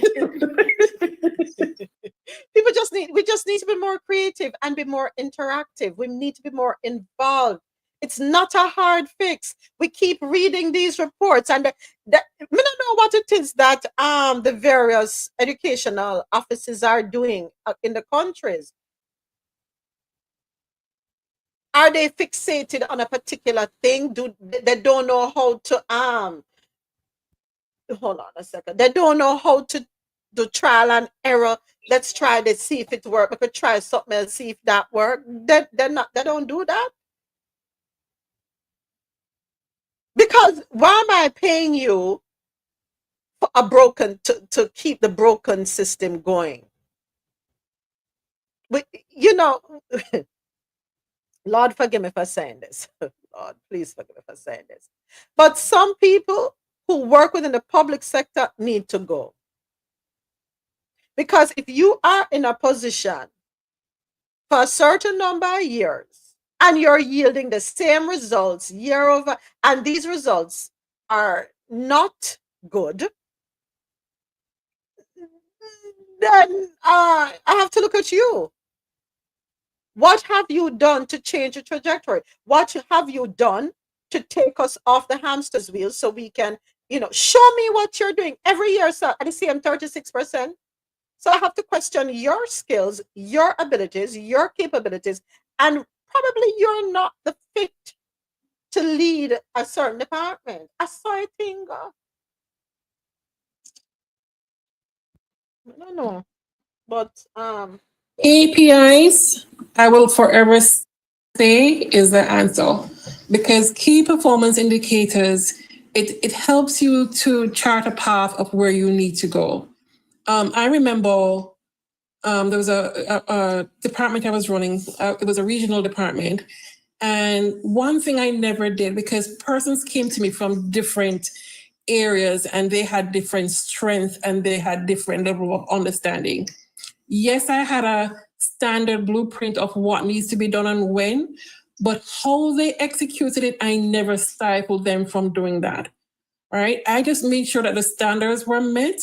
we just need to be more creative and be more interactive. We need to be more involved. It's not a hard fix. We keep reading these reports, and we don't know what it is that the various educational offices are doing in the countries. Are they fixated on a particular thing? They don't know how to hold on a second. They don't know how to do trial and error. Let's try this, see if it works. We could try something else, see if that works. They don't do that. Because why am I paying you for to keep the broken system going? But Lord forgive me for saying this. Lord, please forgive me for saying this. But some people who work within the public sector need to go. Because if you are in a position for a certain number of years and you're yielding the same results year over, and these results are not good, then I have to look at you. What have you done to change the trajectory? What have you done to take us off the hamster's wheel so we can, show me what you're doing every year? So at the same 36%. So I have to question your skills, your abilities, your capabilities, and probably you're not the fit to lead a certain department. I saw a thing. I don't know, but APIs, I will forever say, is the answer, because key performance indicators, it helps you to chart a path of where you need to go. I remember there was a department I was running. It was a regional department. And one thing I never did, because persons came to me from different areas and they had different strengths and they had different level of understanding. Yes, I had a standard blueprint of what needs to be done and when, but how they executed it, I never stifled them from doing that. Right? I just made sure that the standards were met.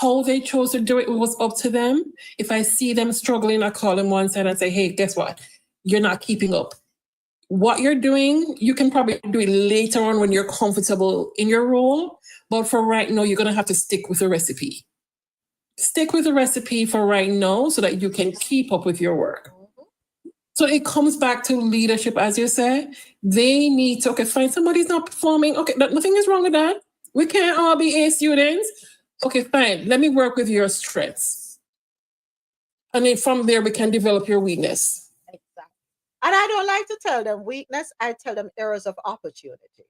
How they chose to do it was up to them. If I see them struggling, I call them one side and say, hey, guess what? You're not keeping up. What you're doing, you can probably do it later on when you're comfortable in your role. But for right now, you're going to have to stick with the recipe. Stick with the recipe for right now so that you can keep up with your work. So it comes back to leadership, as you say. They need to, fine, somebody's not performing. Okay, nothing is wrong with that. We can't all be A students. Okay, fine. Let me work with your strengths. And then from there, we can develop your weakness. Exactly. And I don't like to tell them weakness. I tell them areas of opportunity.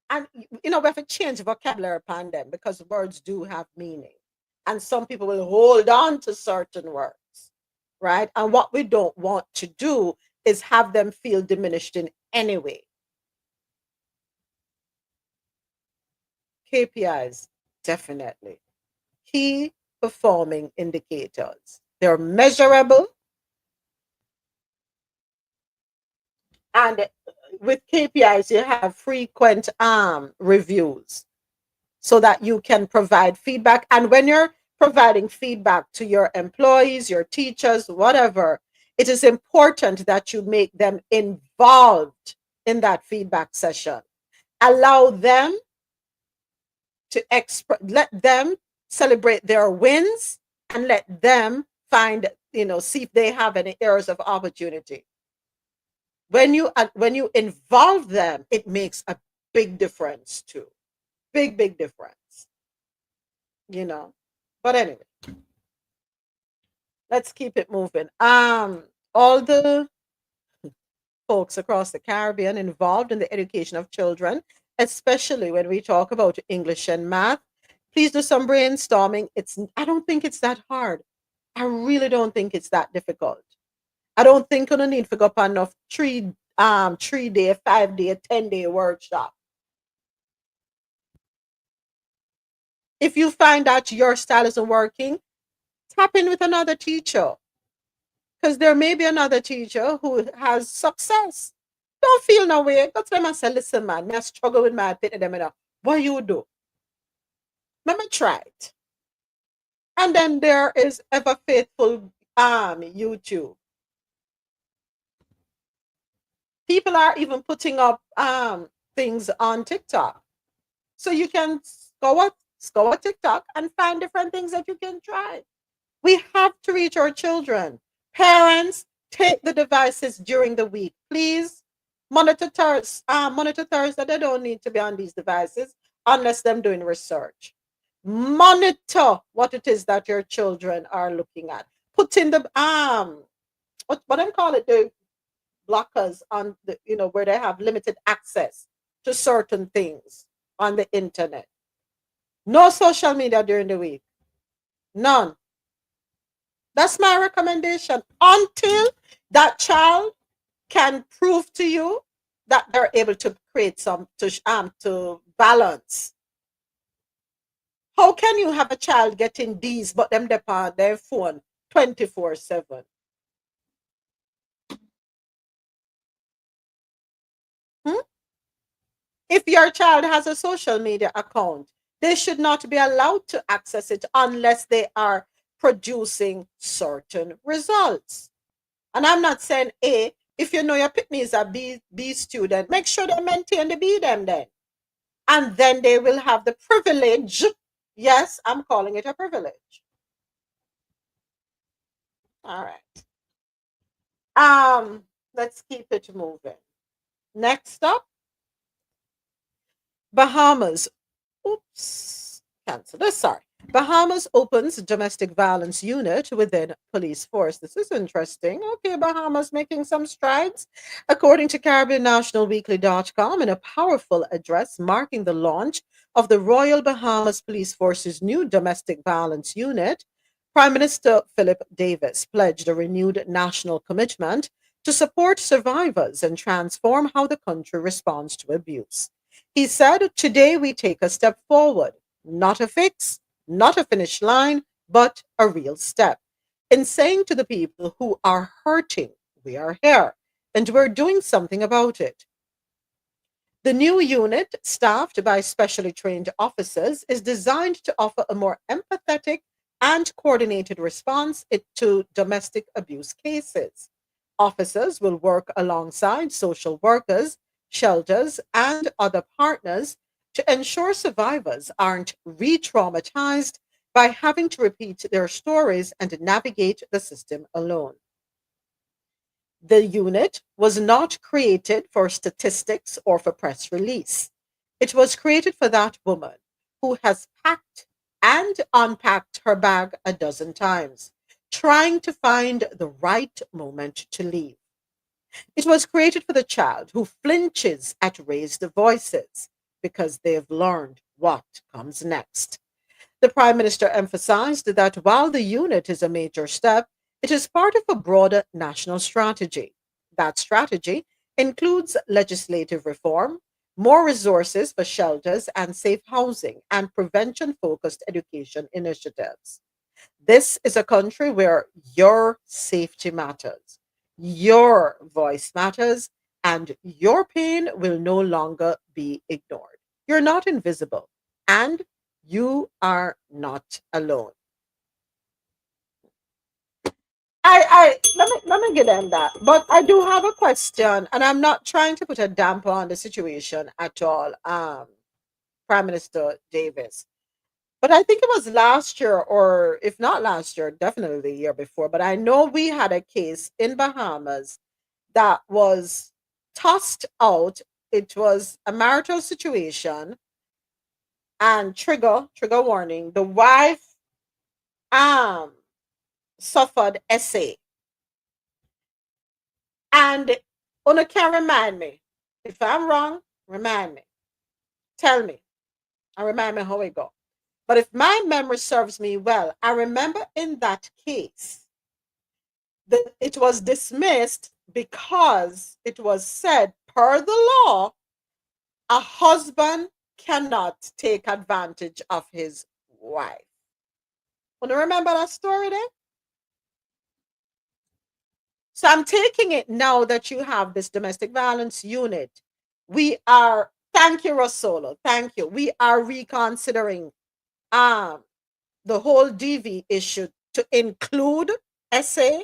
And, we have to change vocabulary upon them because words do have meaning. And some people will hold on to certain words, right? And what we don't want to do is have them feel diminished in any way. KPIs, definitely. Key performing indicators. They're measurable. And with KPIs, you have frequent reviews so that you can provide feedback. And when you're providing feedback to your employees, your teachers, whatever, it is important that you make them involved in that feedback session. Allow them to let them celebrate their wins and let them find, see if they have any areas of opportunity. When you involve them, it makes a big difference too. Big difference. But anyway, let's keep it moving. All the folks across the Caribbean involved in the education of children, especially when we talk about English and math, please do some brainstorming. I don't think it's that hard. I really don't think it's that difficult. I don't think you need to go up enough 3-day, 5-day, 10-day workshop. If you find that your style isn't working, tap in with another teacher, because there may be another teacher who has success. Don't feel no way. Go to them and say, listen, man, me I struggle with my pit them. What you do? Let me try it. And then there is Ever Faithful YouTube. People are even putting up things on TikTok. So you can score TikTok and find different things that you can try. We have to reach our children. Parents, take the devices during the week, please. Monitor Thursday. They don't need to be on these devices unless them doing research. Monitor what it is that your children are looking at. Put in the what them call it, the blockers on the where they have limited access to certain things on the internet. No social media during the week. None. That's my recommendation. Until that child can prove to you that they're able to create some to balance. How can you have a child getting these but them depend their phone 24/7? If your child has a social media account, they should not be allowed to access it unless they are producing certain results. And I'm not saying A, if you know your pitney is a B student, make sure they maintain the B them then. And then they will have the privilege. Yes, I'm calling it a privilege. All right. Let's keep it moving. Next up, Bahamas. Oops, cancel this. Sorry. Bahamas opens domestic violence unit within police force. This is interesting. Okay, Bahamas making some strides. According to CaribbeanNationalWeekly.com, in a powerful address marking the launch of the Royal Bahamas Police Force's new domestic violence unit, Prime Minister Philip Davis pledged a renewed national commitment to support survivors and transform how the country responds to abuse. He said, today we take a step forward, not a fix, not a finish line, but a real step. In saying to the people who are hurting, we are here and we're doing something about it. The new unit, staffed by specially trained officers, is designed to offer a more empathetic and coordinated response to domestic abuse cases. Officers will work alongside social workers, shelters, and other partners to ensure survivors aren't re traumatized by having to repeat their stories and navigate the system alone. The unit was not created for statistics or for press release. It was created for that woman who has packed and unpacked her bag a dozen times, trying to find the right moment to leave. It was created for the child who flinches at raised voices because they've learned what comes next. The Prime Minister emphasized that while the unit is a major step, it is part of a broader national strategy. That strategy includes legislative reform, more resources for shelters and safe housing, and prevention focused education initiatives. This is a country where your safety matters, your voice matters, and your pain will no longer be ignored. You're not invisible, and you are not alone. Let me get in that. But I do have a question, and I'm not trying to put a damper on the situation at all, Prime Minister Davis. But I think it was last year, or if not last year, definitely the year before. But I know we had a case in Bahamas that was tossed out. It was a marital situation, and trigger warning. The wife um suffered essay, and Una can remind me if I'm wrong. Remind me, tell me, and remind me how it go. But if my memory serves me well, I remember in that case that it was dismissed because it was said, per the law, a husband cannot take advantage of his wife. Want to remember that story then? So I'm taking it now that you have this domestic violence unit. Thank you, Rosolo. Thank you. We are reconsidering the whole DV issue to include SA.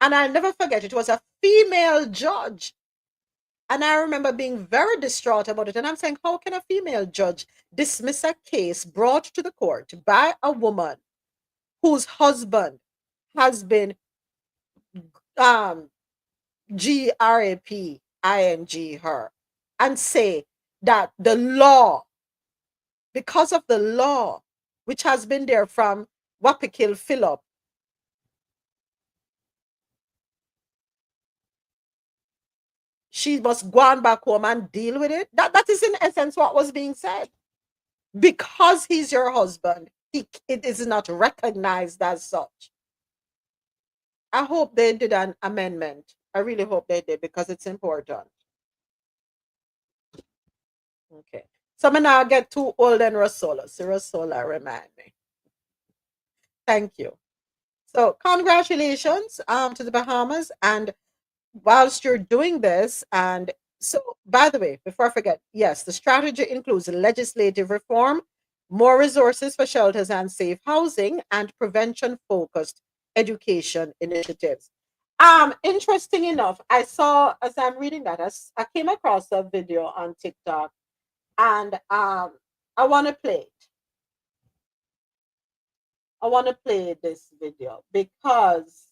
And I'll never forget, it was a female judge. And I remember being very distraught about it. And I'm saying, how can a female judge dismiss a case brought to the court by a woman whose husband has been GRAPing her, and say that the law, because of the law, which has been there from Wapikil Philip, she must go on back home and deal with it. That is in essence what was being said. Because he's your husband, it is not recognized as such. I hope they did an amendment. I really hope they did, because it's important. Okay. So I'm now get too old and Rasola. So Rasola remind me. Thank you. So congratulations to the Bahamas. And whilst you're doing this, and so by the way, before I forget, yes, the strategy includes legislative reform, more resources for shelters and safe housing, and prevention focused education initiatives. Interesting enough, I saw, as I'm reading that, I came across a video on TikTok, and I want to play it. I want to play this video because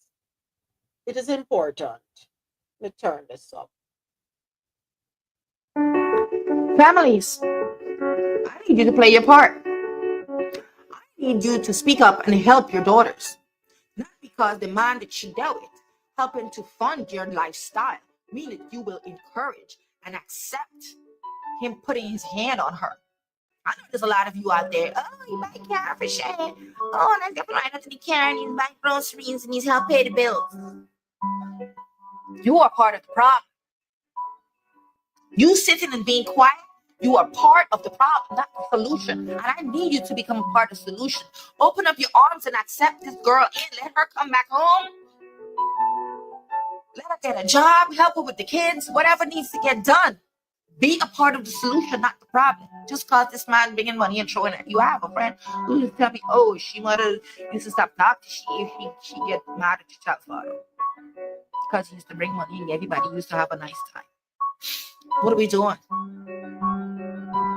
it is important. Let me turn this up. Families, I need you to play your part. I need you to speak up and help your daughters. Not because the man that she dealt with, helping to fund your lifestyle, mean that you will encourage and accept him putting his hand on her. I know there's a lot of you out there. Oh, you buy car for Shane. Oh, let's get right into the car and he's buying groceries and he's help pay the bills. You are part of the problem. You sitting and being quiet, you are part of the problem, not the solution. And I need you to become a part of the solution. Open up your arms and accept this girl in. Let her come back home. Let her get a job, help her with the kids, whatever needs to get done. Be a part of the solution, not the problem. Just cause this man bringing money and throwing it. You have a friend who used to tell me, oh, she mother used to stop talking. She get mad at your stepfather. Because he used to bring money and everybody used to have a nice time. What are we doing?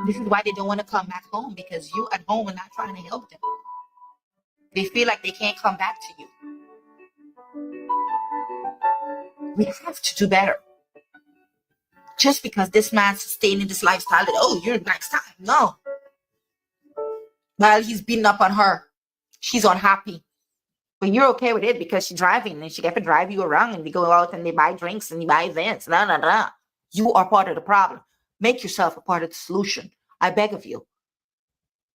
This is why they don't want to come back home, because you at home are not trying to help them. They feel like they can't come back to you. We have to do better. Just because this man's sustaining this lifestyle, that, oh, you're next time. No. While he's beating up on her, she's unhappy. But you're okay with it because she's driving and she get to drive you around and they go out and they buy drinks and they buy events. Blah, blah, blah. You are part of the problem. Make yourself a part of the solution. I beg of you.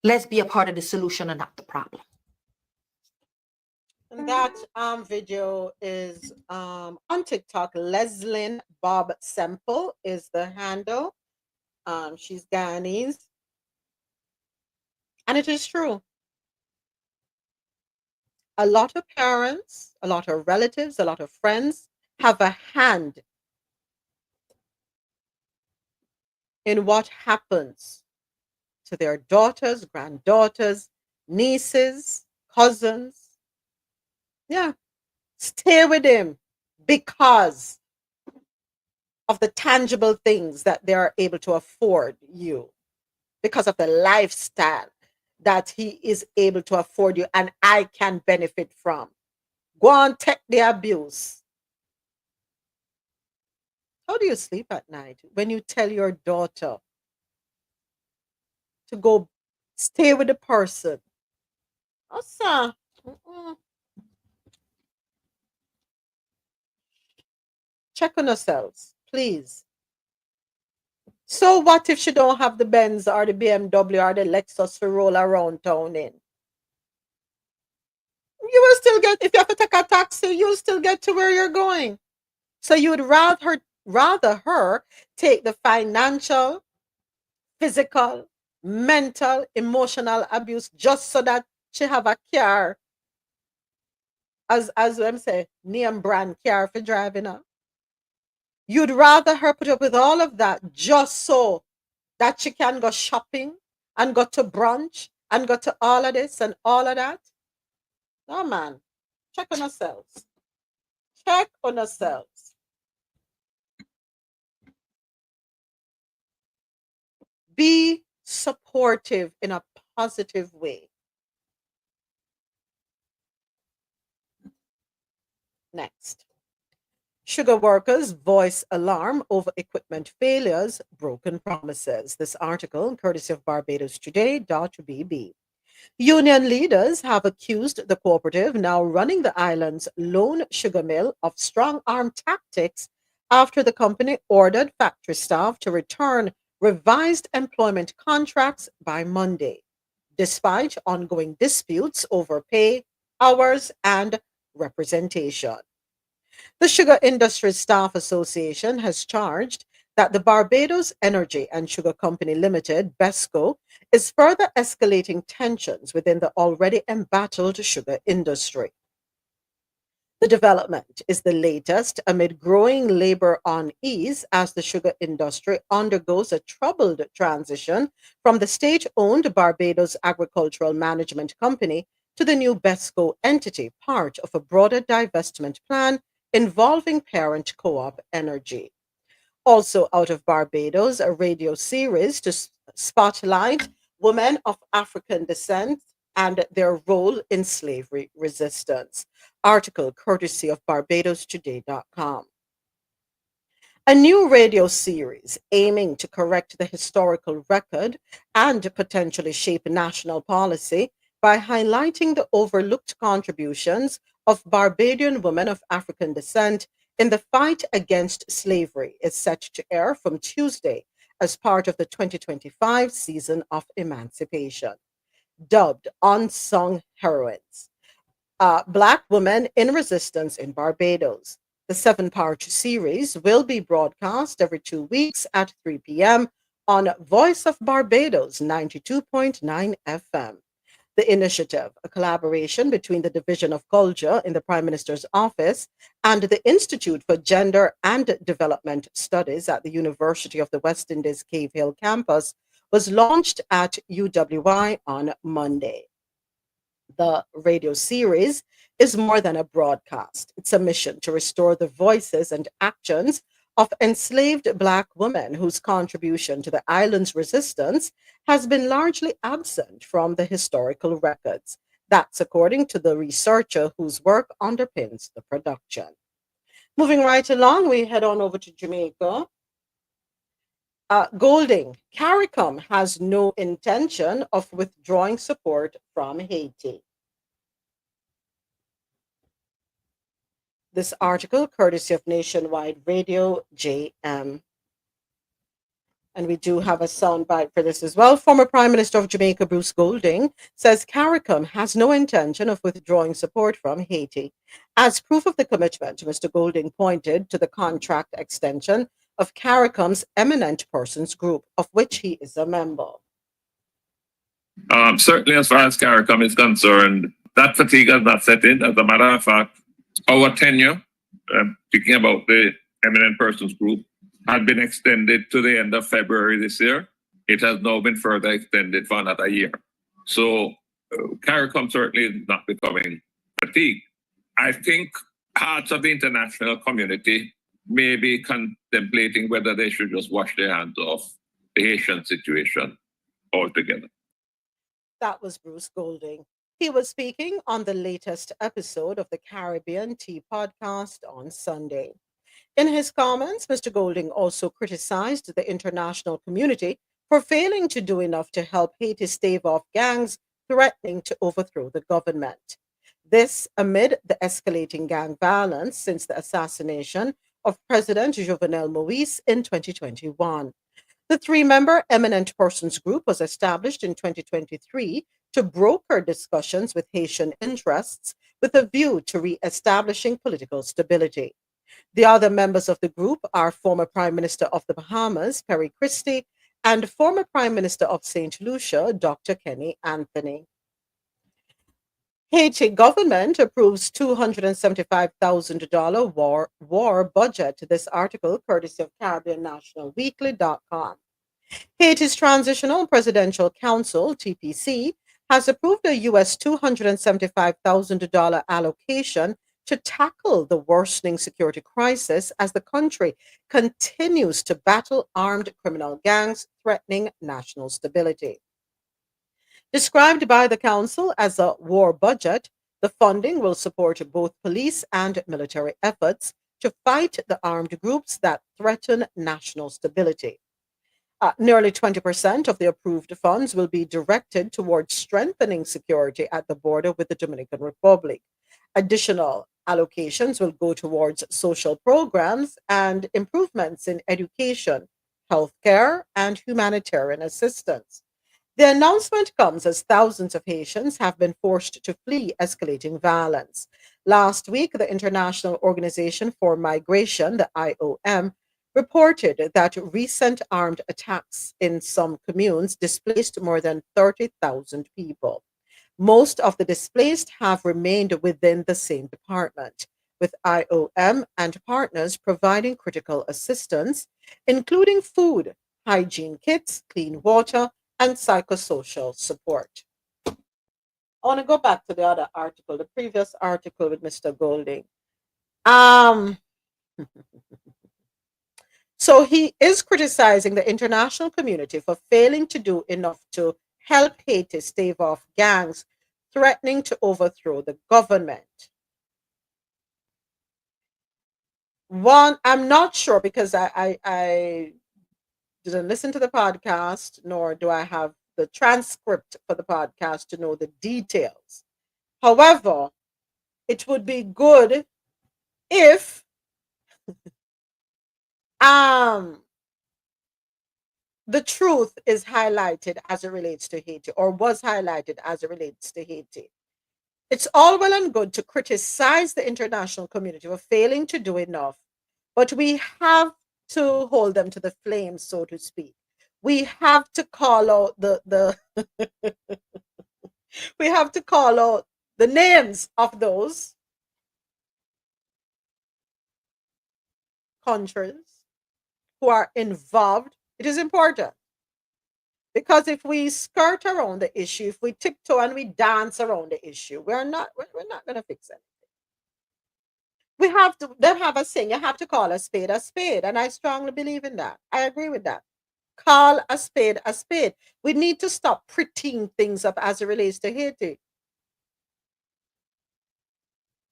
Let's be a part of the solution and not the problem. And that video is on TikTok. Leslyn Bob Semple is the handle. She's Guyanese. And it is true. A lot of parents, a lot of relatives, a lot of friends have a hand in what happens to their daughters, granddaughters, nieces, cousins. Yeah. Stay with him because of the tangible things that they are able to afford you, because of the lifestyle that he is able to afford you and I can benefit from. Go on, take the abuse. How do you sleep at night when you tell your daughter to go stay with the person? Oh, sir. Check on yourselves, please. So what if she don't have the Benz or the BMW or the Lexus to roll around town in? You will still get, if you have to take a taxi, you'll still get to where you're going. So you would rather her take the financial physical, mental, emotional abuse just so that she have a car, as them say, name brand car for driving her. You'd rather her put up with all of that just so that she can go shopping and go to brunch and go to all of this and all of that? No, man. Check on ourselves. Check on ourselves. Be supportive in a positive way. Next. Sugar workers voice alarm over equipment failures, broken promises. This article, courtesy of BarbadosToday.bb. Union leaders have accused the cooperative now running the island's lone sugar mill of strong arm tactics after the company ordered factory staff to return revised employment contracts by Monday, despite ongoing disputes over pay, hours, and representation. The Sugar Industry Staff Association has charged that the Barbados Energy and Sugar Company Limited, BESCO, is further escalating tensions within the already embattled sugar industry. The development is the latest amid growing labor unease as the sugar industry undergoes a troubled transition from the state owned Barbados Agricultural Management Company to the new BESCO entity, part of a broader divestment plan involving parent co op Energy. Also out of Barbados, a radio series to spotlight women of African descent and their role in slavery resistance. Article courtesy of BarbadosToday.com. A new radio series aiming to correct the historical record and potentially shape national policy by highlighting the overlooked contributions of Barbadian women of African descent in the fight against slavery is set to air from Tuesday as part of the 2025 season of Emancipation. Dubbed Unsung Heroines, Black Women in Resistance in Barbados. The seven-part series will be broadcast every 2 weeks at 3 p.m. on Voice of Barbados 92.9 FM. The initiative, a collaboration between the Division of Culture in the Prime Minister's Office and the Institute for Gender and Development Studies at the University of the West Indies Cave Hill campus, was launched at UWI on Monday. The radio series is more than a broadcast. It's a mission to restore the voices and actions of enslaved Black women whose contribution to the island's resistance has been largely absent from the historical records. That's according to the researcher whose work underpins the production. Moving right along, we head on over to Jamaica. Golding, CARICOM has no intention of withdrawing support from Haiti. This article, courtesy of Nationwide Radio, JM. And we do have a soundbite for this as well. Former Prime Minister of Jamaica, Bruce Golding, says CARICOM has no intention of withdrawing support from Haiti. As proof of the commitment, Mr. Golding pointed to the contract extension of CARICOM's Eminent Persons Group, of which he is a member. Certainly, as far as CARICOM is concerned, that fatigue has not set in. As a matter of fact, our tenure, speaking about the Eminent Persons Group, had been extended to the end of February this year. It has now been further extended for another year. So CARICOM certainly is not becoming fatigued. I think parts of the international community may be contemplating whether they should just wash their hands off the Haitian situation altogether. That was Bruce Golding. He was speaking on the latest episode of the Caribbean Tea podcast on Sunday. In his comments, Mr. Golding also criticized the international community for failing to do enough to help Haiti stave off gangs threatening to overthrow the government. This amid the escalating gang violence since the assassination of President Jovenel Moïse in 2021. The three-member Eminent Persons Group was established in 2023 to broker discussions with Haitian interests with a view to re-establishing political stability. The other members of the group are former Prime Minister of the Bahamas, Perry Christie, and former Prime Minister of St. Lucia, Dr. Kenny Anthony. Haiti government approves $275,000 war budget. This article, courtesy of CaribbeanNationalWeekly.com. Haiti's Transitional Presidential Council, TPC, has approved a U.S. $275,000 allocation to tackle the worsening security crisis as the country continues to battle armed criminal gangs threatening national stability. Described by the Council as a war budget, the funding will support both police and military efforts to fight the armed groups that threaten national stability. Nearly 20% of the approved funds will be directed towards strengthening security at the border with the Dominican Republic. Additional allocations will go towards social programs and improvements in education, healthcare, and humanitarian assistance. The announcement comes as thousands of Haitians have been forced to flee escalating violence. Last week, the International Organization for Migration, the IOM, reported that recent armed attacks in some communes displaced more than 30,000 people. Most of the displaced have remained within the same department, with IOM and partners providing critical assistance, including food, hygiene kits, clean water, and psychosocial support. I want to go back to the other article, the previous article with Mr. Golding. So he is criticizing the international community for failing to do enough to help Haiti stave off gangs threatening to overthrow the government. One, I'm not sure because I didn't listen to the podcast, nor do I have the transcript for the podcast to know the details. However, it would be good if the truth is highlighted as it relates to Haiti, or was highlighted as it relates to Haiti. It's all well and good to criticize the international community for failing to do enough, but we have to hold them to the flames, so to speak. We have to call out the we have to call out the names of those countries who are involved. It is important because if we skirt around the issue, if we tiptoe and we dance around the issue, we're not going to fix it. We have to then have a saying, you have to call a spade, and I strongly believe in that. I agree with that. Call a spade a spade. We need to stop prettying things up as it relates to Haiti.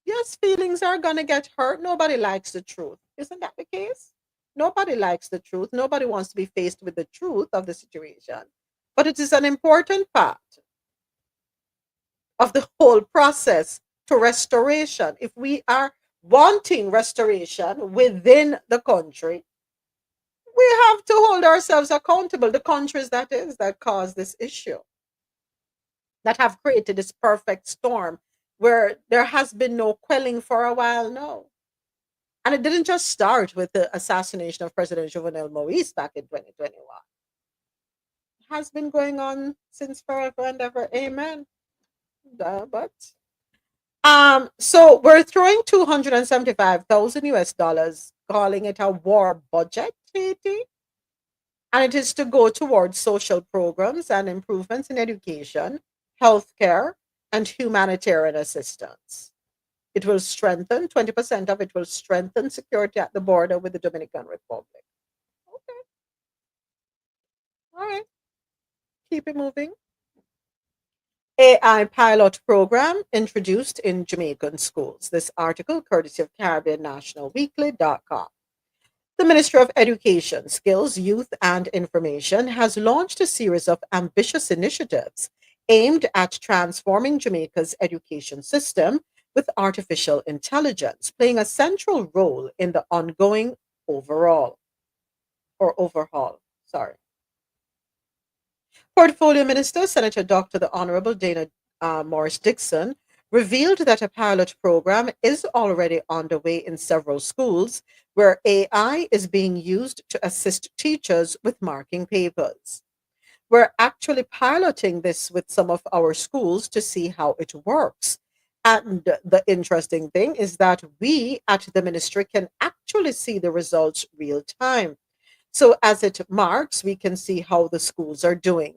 Yes, feelings are going to get hurt. Nobody likes the truth. Isn't that the case? Nobody likes the truth. Nobody wants to be faced with the truth of the situation. But it is an important part of the whole process to restoration. If we are wanting restoration within the country, we have to hold ourselves accountable. The countries that cause this issue, that have created this perfect storm where there has been no quelling for a while now. And it didn't just start with the assassination of President Jovenel Moise back in 2021. It has been going on since forever and ever. Amen. So we're throwing 275,000 US dollars, calling it a war budget, Haiti. And it is to go towards social programs and improvements in education, healthcare, and humanitarian assistance. It will strengthen, 20% of it will strengthen security at the border with the Dominican Republic. Okay. All right. Keep it moving. AI pilot program introduced in Jamaican schools. This article, courtesy of CaribbeanNationalWeekly.com. The Ministry of Education, Skills, Youth and Information has launched a series of ambitious initiatives aimed at transforming Jamaica's education system with artificial intelligence, playing a central role in the ongoing overhaul. Portfolio Minister, Senator Dr. the Honorable Dana Morris Dixon, revealed that a pilot program is already underway in several schools where AI is being used to assist teachers with marking papers. We're actually piloting this with some of our schools to see how it works. And the interesting thing is that we at the ministry can actually see the results real time. So as it marks, we can see how the schools are doing.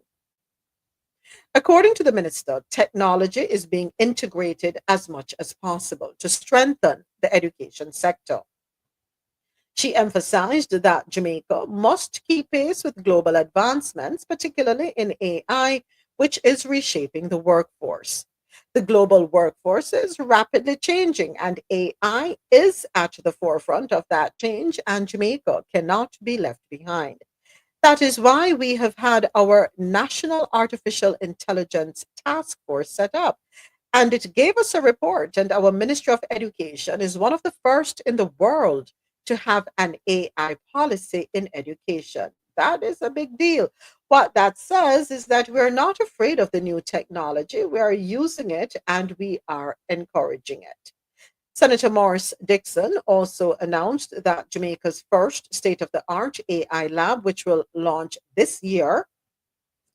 According to the minister, technology is being integrated as much as possible to strengthen the education sector. She emphasized that Jamaica must keep pace with global advancements, particularly in AI, which is reshaping the workforce. The global workforce is rapidly changing, and AI is at the forefront of that change, and Jamaica cannot be left behind. That is why we have had our National Artificial Intelligence Task Force set up. And it gave us a report, and our Ministry of Education is one of the first in the world to have an AI policy in education. That is a big deal. What that says is that we're not afraid of the new technology, we are using it and we are encouraging it. Senator Morris Dixon also announced that Jamaica's first state of the art AI lab, which will launch this year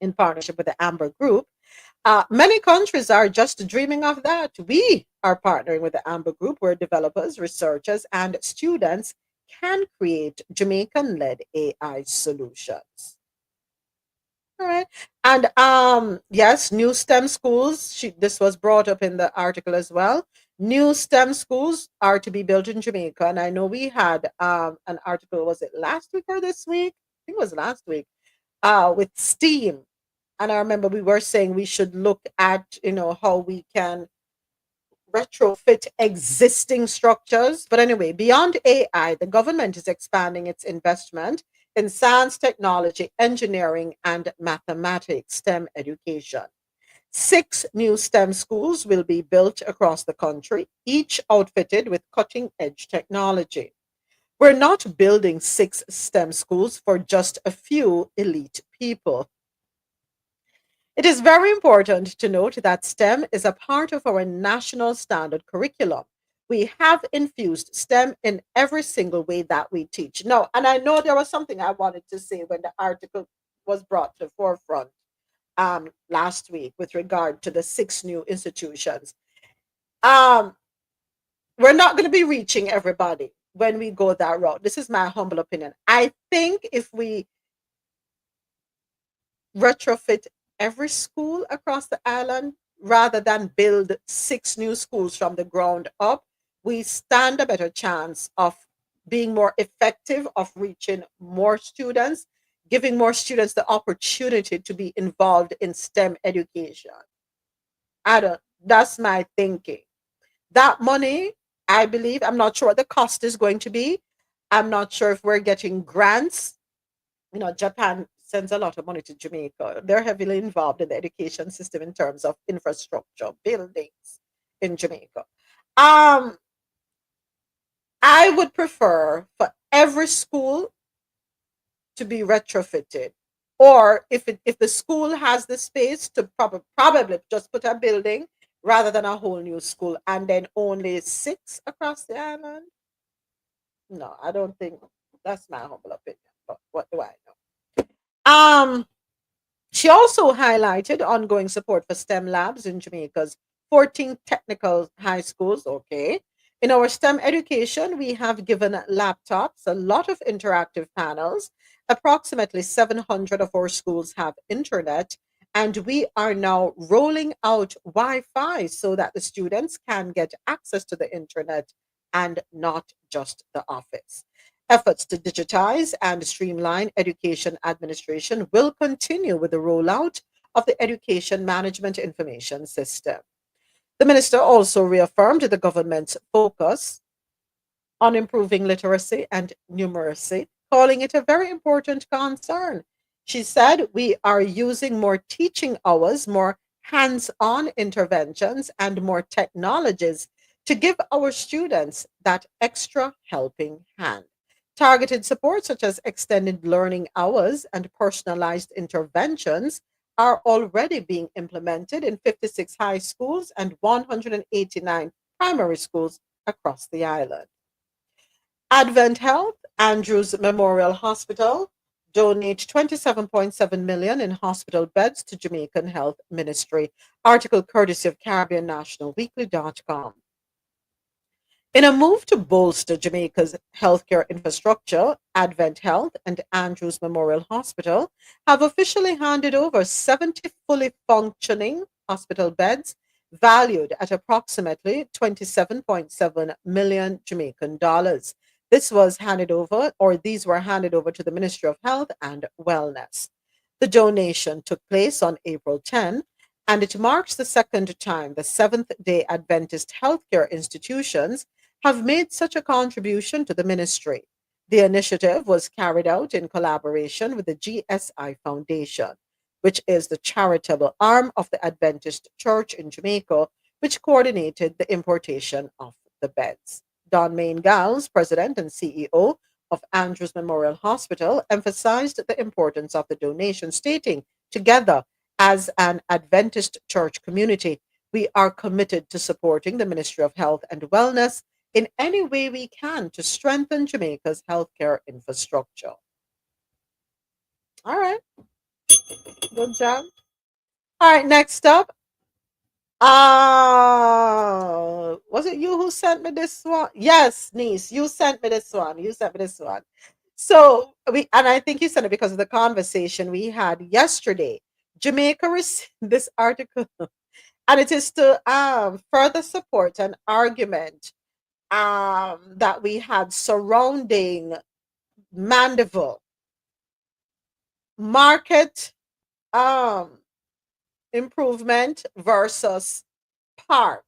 in partnership with the Amber Group. Many countries are just dreaming of that. We are partnering with the Amber Group, where developers, researchers, and students can create Jamaican led AI solutions. All right. And yes, new STEM schools. This was brought up in the article as well. New STEM schools are to be built in Jamaica. And I know we had an article, was it last week or this week? I think it was last week, with STEAM. And I remember we were saying we should look at, how we can retrofit existing structures. But anyway, beyond AI, the government is expanding its investment in science, technology, engineering, and mathematics STEM education. 6 new STEM schools will be built across the country, each outfitted with cutting edge technology. We're not building 6 STEM schools for just a few elite people. It is very important to note that STEM is a part of our national standard curriculum. We have infused STEM in every single way that we teach. Now, and I know there was something I wanted to say when the article was brought to the forefront last week with regard to the 6 new institutions. Um, we're not going to be reaching everybody when we go that route. This is my humble opinion. I think if we retrofit every school across the island rather than build 6 new schools from the ground up, we stand a better chance of being more effective, of reaching more students, giving more students the opportunity to be involved in STEM education. That's my thinking. That money, I believe, I'm not sure what the cost is going to be. I'm not sure if we're getting grants. Japan sends a lot of money to Jamaica. They're heavily involved in the education system in terms of infrastructure, buildings in Jamaica. I would prefer for every school to be retrofitted, or if the school has the space to probably just put a building rather than a whole new school, and then only 6 across the island. No, I don't think that's my humble opinion. But what do I know? She also highlighted ongoing support for STEM labs in Jamaica's 14 technical high schools. Okay. In our STEM education, we have given laptops, a lot of interactive panels. Approximately 700 of our schools have internet, and we are now rolling out Wi Fi so that the students can get access to the internet and not just the office. Efforts to digitize and streamline education administration will continue with the rollout of the Education Management Information System. The minister also reaffirmed the government's focus on improving literacy and numeracy, calling it a very important concern. She said, we are using more teaching hours, more hands on interventions, and more technologies to give our students that extra helping hand. Targeted support, such as extended learning hours and personalized interventions, are already being implemented in 56 high schools and 189 primary schools across the island. Advent Health, Andrews Memorial Hospital, donate 27.7 million in hospital beds to Jamaican Health Ministry. Article courtesy of Caribbean National Weekly.com. In a move to bolster Jamaica's healthcare infrastructure, Advent Health and Andrews Memorial Hospital have officially handed over 70 fully functioning hospital beds valued at approximately 27.7 million Jamaican dollars. This was handed over, or these were handed over to the Ministry of Health and Wellness. The donation took place on April 10, and it marks the second time the Seventh day Adventist healthcare institutions have made such a contribution to the ministry. The initiative was carried out in collaboration with the GSI Foundation, which is the charitable arm of the Adventist Church in Jamaica, which coordinated the importation of the beds. Don Main Gals, president and CEO of Andrews Memorial Hospital, emphasized the importance of the donation, stating, "Together as an Adventist church community, we are committed to supporting the Ministry of Health and Wellness in any way we can to strengthen Jamaica's healthcare infrastructure." All right, good job. All right, next up. Was it you who sent me this one? Yes, niece, you sent me this one. You sent me this one. So and I think you sent it because of the conversation we had yesterday. Jamaica received this article, and it is to further support an argument that we had surrounding Mandeville market improvement versus park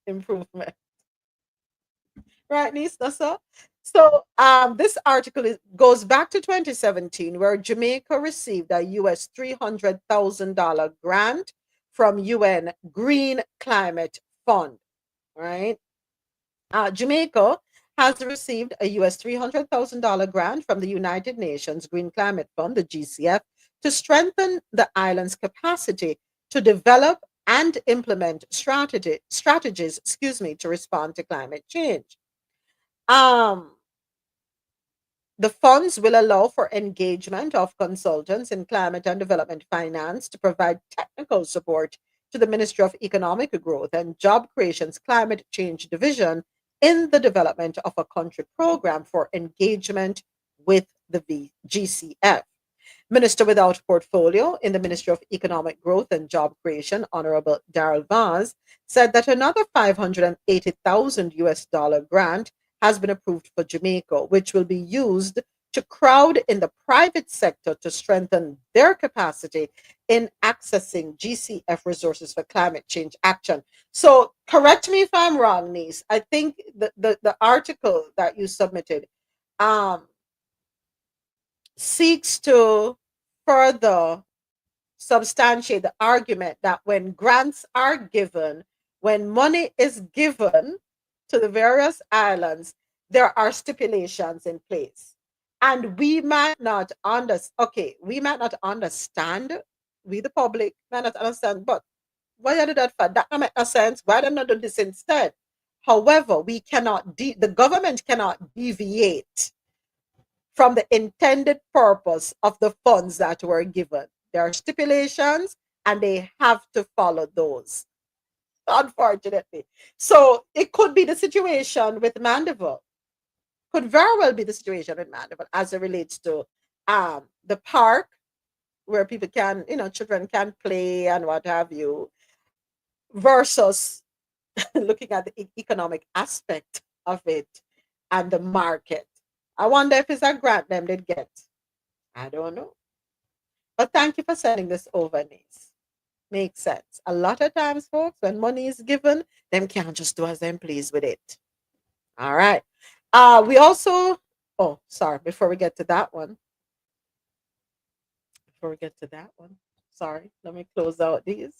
improvement. Right, niece, so this article goes back to 2017, where Jamaica received a US $300,000 grant from UN Green Climate Fund. Right, Jamaica has received a US $300,000 grant from the United Nations Green Climate Fund, the GCF, to strengthen the island's capacity to develop and implement strategies, to respond to climate change. The funds will allow for engagement of consultants in climate and development finance to provide technical support to the Ministry of Economic Growth and Job Creation's Climate Change Division in the development of a country program for engagement with the GCF. Minister without portfolio in the Ministry of Economic Growth and Job Creation, Honorable Darrell Vaz, said that another $580,000 US grant has been approved for Jamaica, which will be used to crowd in the private sector to strengthen their capacity in accessing GCF resources for climate change action. So correct me if I'm wrong, niece. I think the article that you submitted seeks to further substantiate the argument that when grants are given, when money is given to the various islands, there are stipulations in place. And we might not understand, we the public might not understand, but why you do that for? That don't make no sense. Why them not do this instead? However, we cannot, the government cannot deviate from the intended purpose of the funds that were given. There are stipulations and they have to follow those, unfortunately. So it could be the situation with Mandeville. Could very well be the situation with Mandeville as it relates to the park where people can, children can play and what have you, versus looking at the economic aspect of it and the market. I wonder if it's a grant them they'd get. I don't know. But thank you for sending this over, niece. Makes sense. A lot of times, folks, when money is given, them can't just do as them please with it. All right. We also, before we get to that one. Sorry, let me close out these.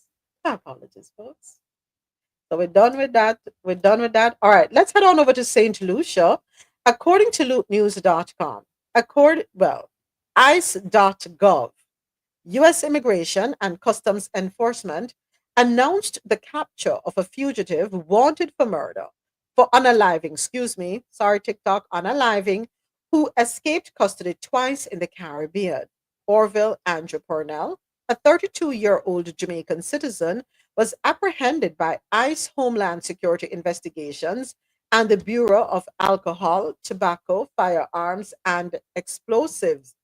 My apologies, folks. So we're done with that. All right, let's head on over to St. Lucia. According to loopnews.com, ICE.gov, U.S. Immigration and Customs Enforcement announced the capture of a fugitive wanted for murder, for unaliving, sorry, TikTok, unaliving, who escaped custody twice in the Caribbean. Orville Andrew Purnell, a 32-year-old Jamaican citizen, was apprehended by ICE Homeland Security Investigations and the Bureau of Alcohol, Tobacco, Firearms, and Explosives.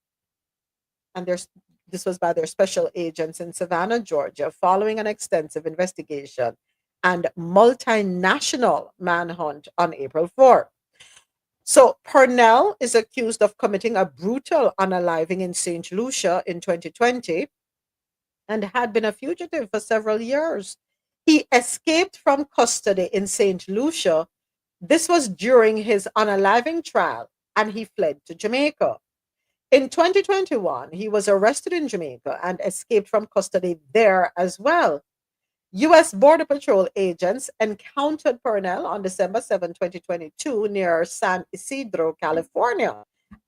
And this was by their special agents in Savannah, Georgia, following an extensive investigation and multinational manhunt on April 4. So Purnell is accused of committing a brutal unaliving in St. Lucia in 2020 and had been a fugitive for several years. He escaped from custody in St. Lucia. This was during his unaliving trial, and he fled to Jamaica. In 2021, he was arrested in Jamaica and escaped from custody there as well. U.S. Border Patrol agents encountered Purnell on December 7, 2022, near San Isidro, California,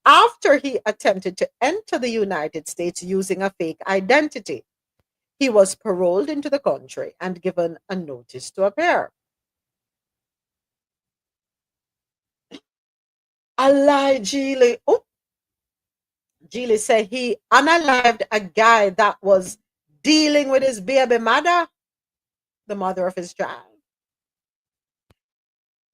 after he attempted to enter the United States using a fake identity. He was paroled into the country and given a notice to appear. A lie, Geely. Oh, Geely said he unalived a guy that was dealing with his baby mother, the mother of his child.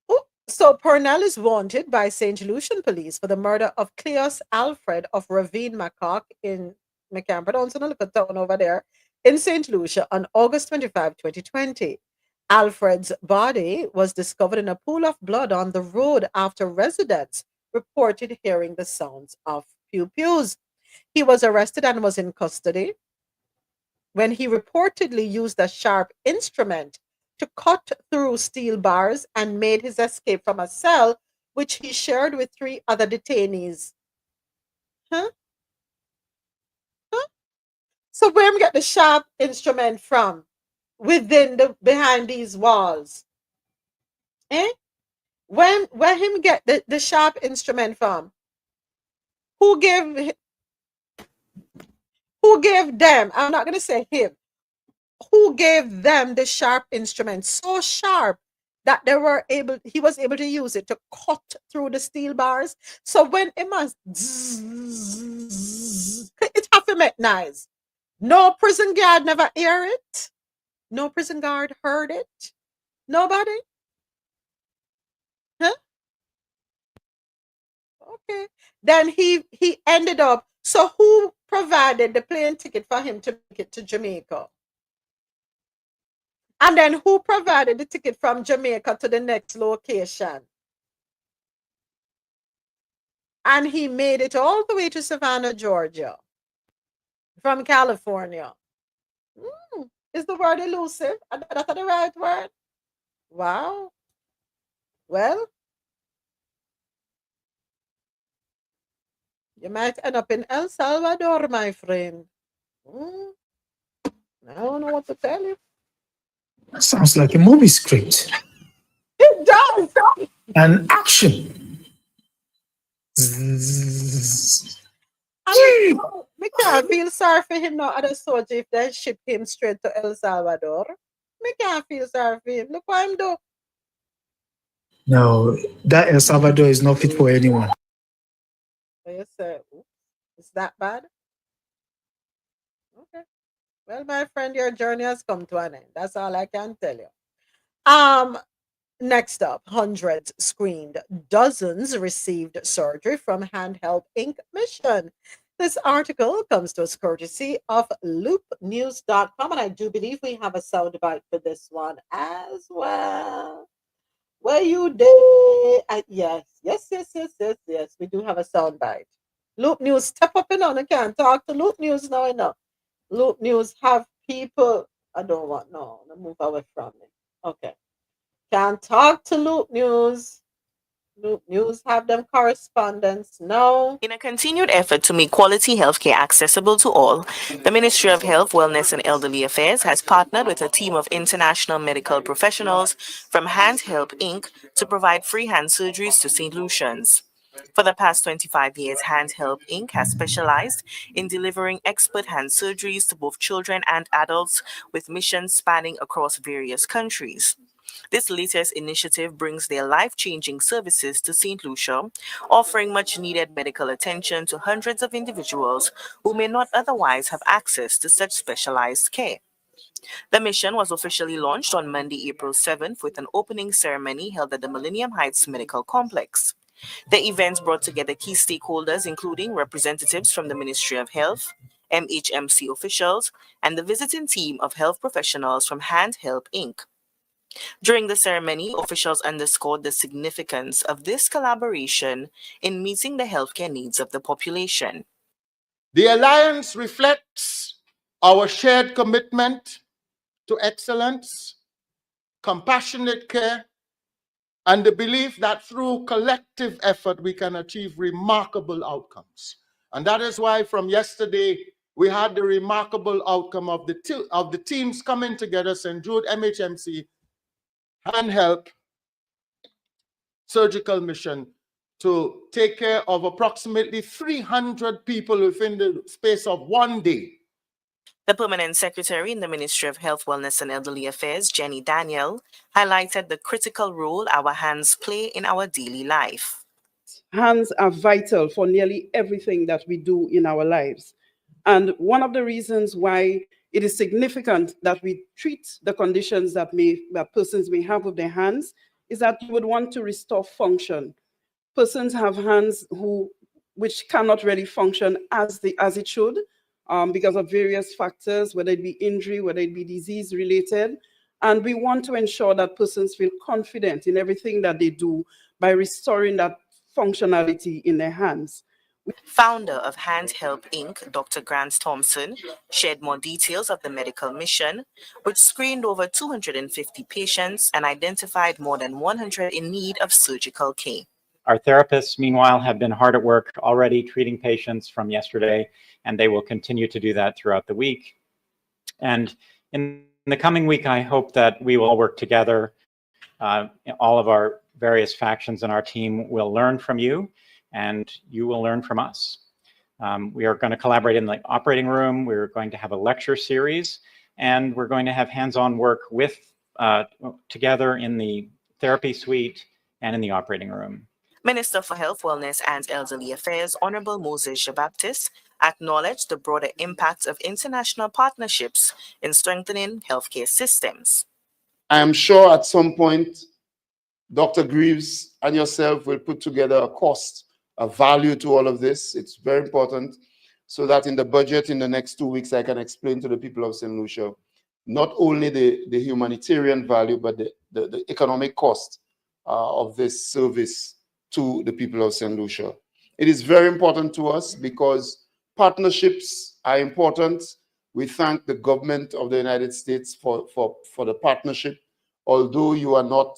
Oh, so Purnell is wanted by St. Lucian police for the murder of Cleos Alfred of Ravine Macaque in McCann pronouncing a little town over there in St. Lucia on August 25, 2020. Alfred's body was discovered in a pool of blood on the road after residents reported hearing the sounds of pew-pews. He was arrested and was in custody when he reportedly used a sharp instrument to cut through steel bars and made his escape from a cell which he shared with 3 other detainees. Huh? Huh? So where we get the sharp instrument from? Behind these walls. Eh? Where him get the sharp instrument from? Who gave them? I'm not gonna say him. Who gave them the sharp instrument so sharp that he was able to use it to cut through the steel bars? So when it must it have to make noise. No prison guard never hear it. No prison guard heard it. Nobody? Huh? Okay. Then he ended up. So who provided the plane ticket for him to make it to Jamaica? And then who provided the ticket from Jamaica to the next location? And he made it all the way to Savannah, Georgia from California. Is the word elusive? That's the right word? Wow. Well, you might end up in El Salvador, my friend. I don't know what to tell you. Sounds like a movie script. It does. An action. Me can't feel sorry for him now. I just told you if they ship him straight to El Salvador. Me can't feel sorry for him. Look what I'm doing. No, that El Salvador is not fit for anyone. So you say, it's that bad? Okay. Well, my friend, your journey has come to an end. That's all I can tell you. Next up, hundreds screened, dozens received surgery from Handhelp Inc. mission. This article comes to us courtesy of loopnews.com, and I do believe we have a soundbite for this one as well. Where you did? Yes. We do have a soundbite. Loop News, step up and on. I can't talk to Loop News now. Enough. Loop News have people. I don't want move away from me. Okay. Can't talk to Loop News. Loop News have them correspondents. No. In a continued effort to make quality healthcare accessible to all, the Ministry of Health, Wellness and Elderly Affairs has partnered with a team of international medical professionals from Handhelp Inc. to provide free hand surgeries to St. Lucians. For the past 25 years, Hand Help Inc. has specialized in delivering expert hand surgeries to both children and adults with missions spanning across various countries. This latest initiative brings their life-changing services to St. Lucia, offering much-needed medical attention to hundreds of individuals who may not otherwise have access to such specialized care. The mission was officially launched on Monday, April 7th, with an opening ceremony held at the Millennium Heights Medical Complex. The event brought together key stakeholders, including representatives from the Ministry of Health, MHMC officials, and the visiting team of health professionals from Hand Help Inc. During the ceremony, officials underscored the significance of this collaboration in meeting the healthcare needs of the population. The Alliance reflects our shared commitment to excellence, compassionate care, and the belief that through collective effort we can achieve remarkable outcomes. And that is why from yesterday we had the remarkable outcome of the teams coming together, St. Jude, MHMC, Hand Help, Surgical Mission, to take care of approximately 300 people within the space of one day. The Permanent Secretary in the Ministry of Health, Wellness and Elderly Affairs, Jenny Daniel, highlighted the critical role our hands play in our daily life. Hands are vital for nearly everything that we do in our lives. And one of the reasons why it is significant that we treat the conditions that persons may have with their hands is that you would want to restore function. Persons have hands which cannot really function as it should because of various factors, whether it be injury, whether it be disease related. And we want to ensure that persons feel confident in everything that they do by restoring that functionality in their hands. Founder of Hand Help Inc., Dr. Grant Thompson, shared more details of the medical mission, which screened over 250 patients and identified more than 100 in need of surgical care. Our therapists, meanwhile, have been hard at work already treating patients from yesterday, and they will continue to do that throughout the week. And in the coming week, I hope that we will work together. All of our various factions in our team will learn from you, and you will learn from us. We are going to collaborate in the operating room. We're going to have a lecture series, and we're going to have hands-on work together in the therapy suite and in the operating room. Minister for Health, Wellness and Elderly Affairs, Honorable Moses Baptist, acknowledged the broader impacts of international partnerships in strengthening healthcare systems. I am sure at some point, Dr. Greaves and yourself will put together a cost, a value to all of this. It's very important so that in the budget in the next 2 weeks, I can explain to the people of St. Lucia, not only the humanitarian value, but the economic cost of this service to the people of St. Lucia. It is very important to us because partnerships are important. We thank the government of the United States for the partnership. Although you are not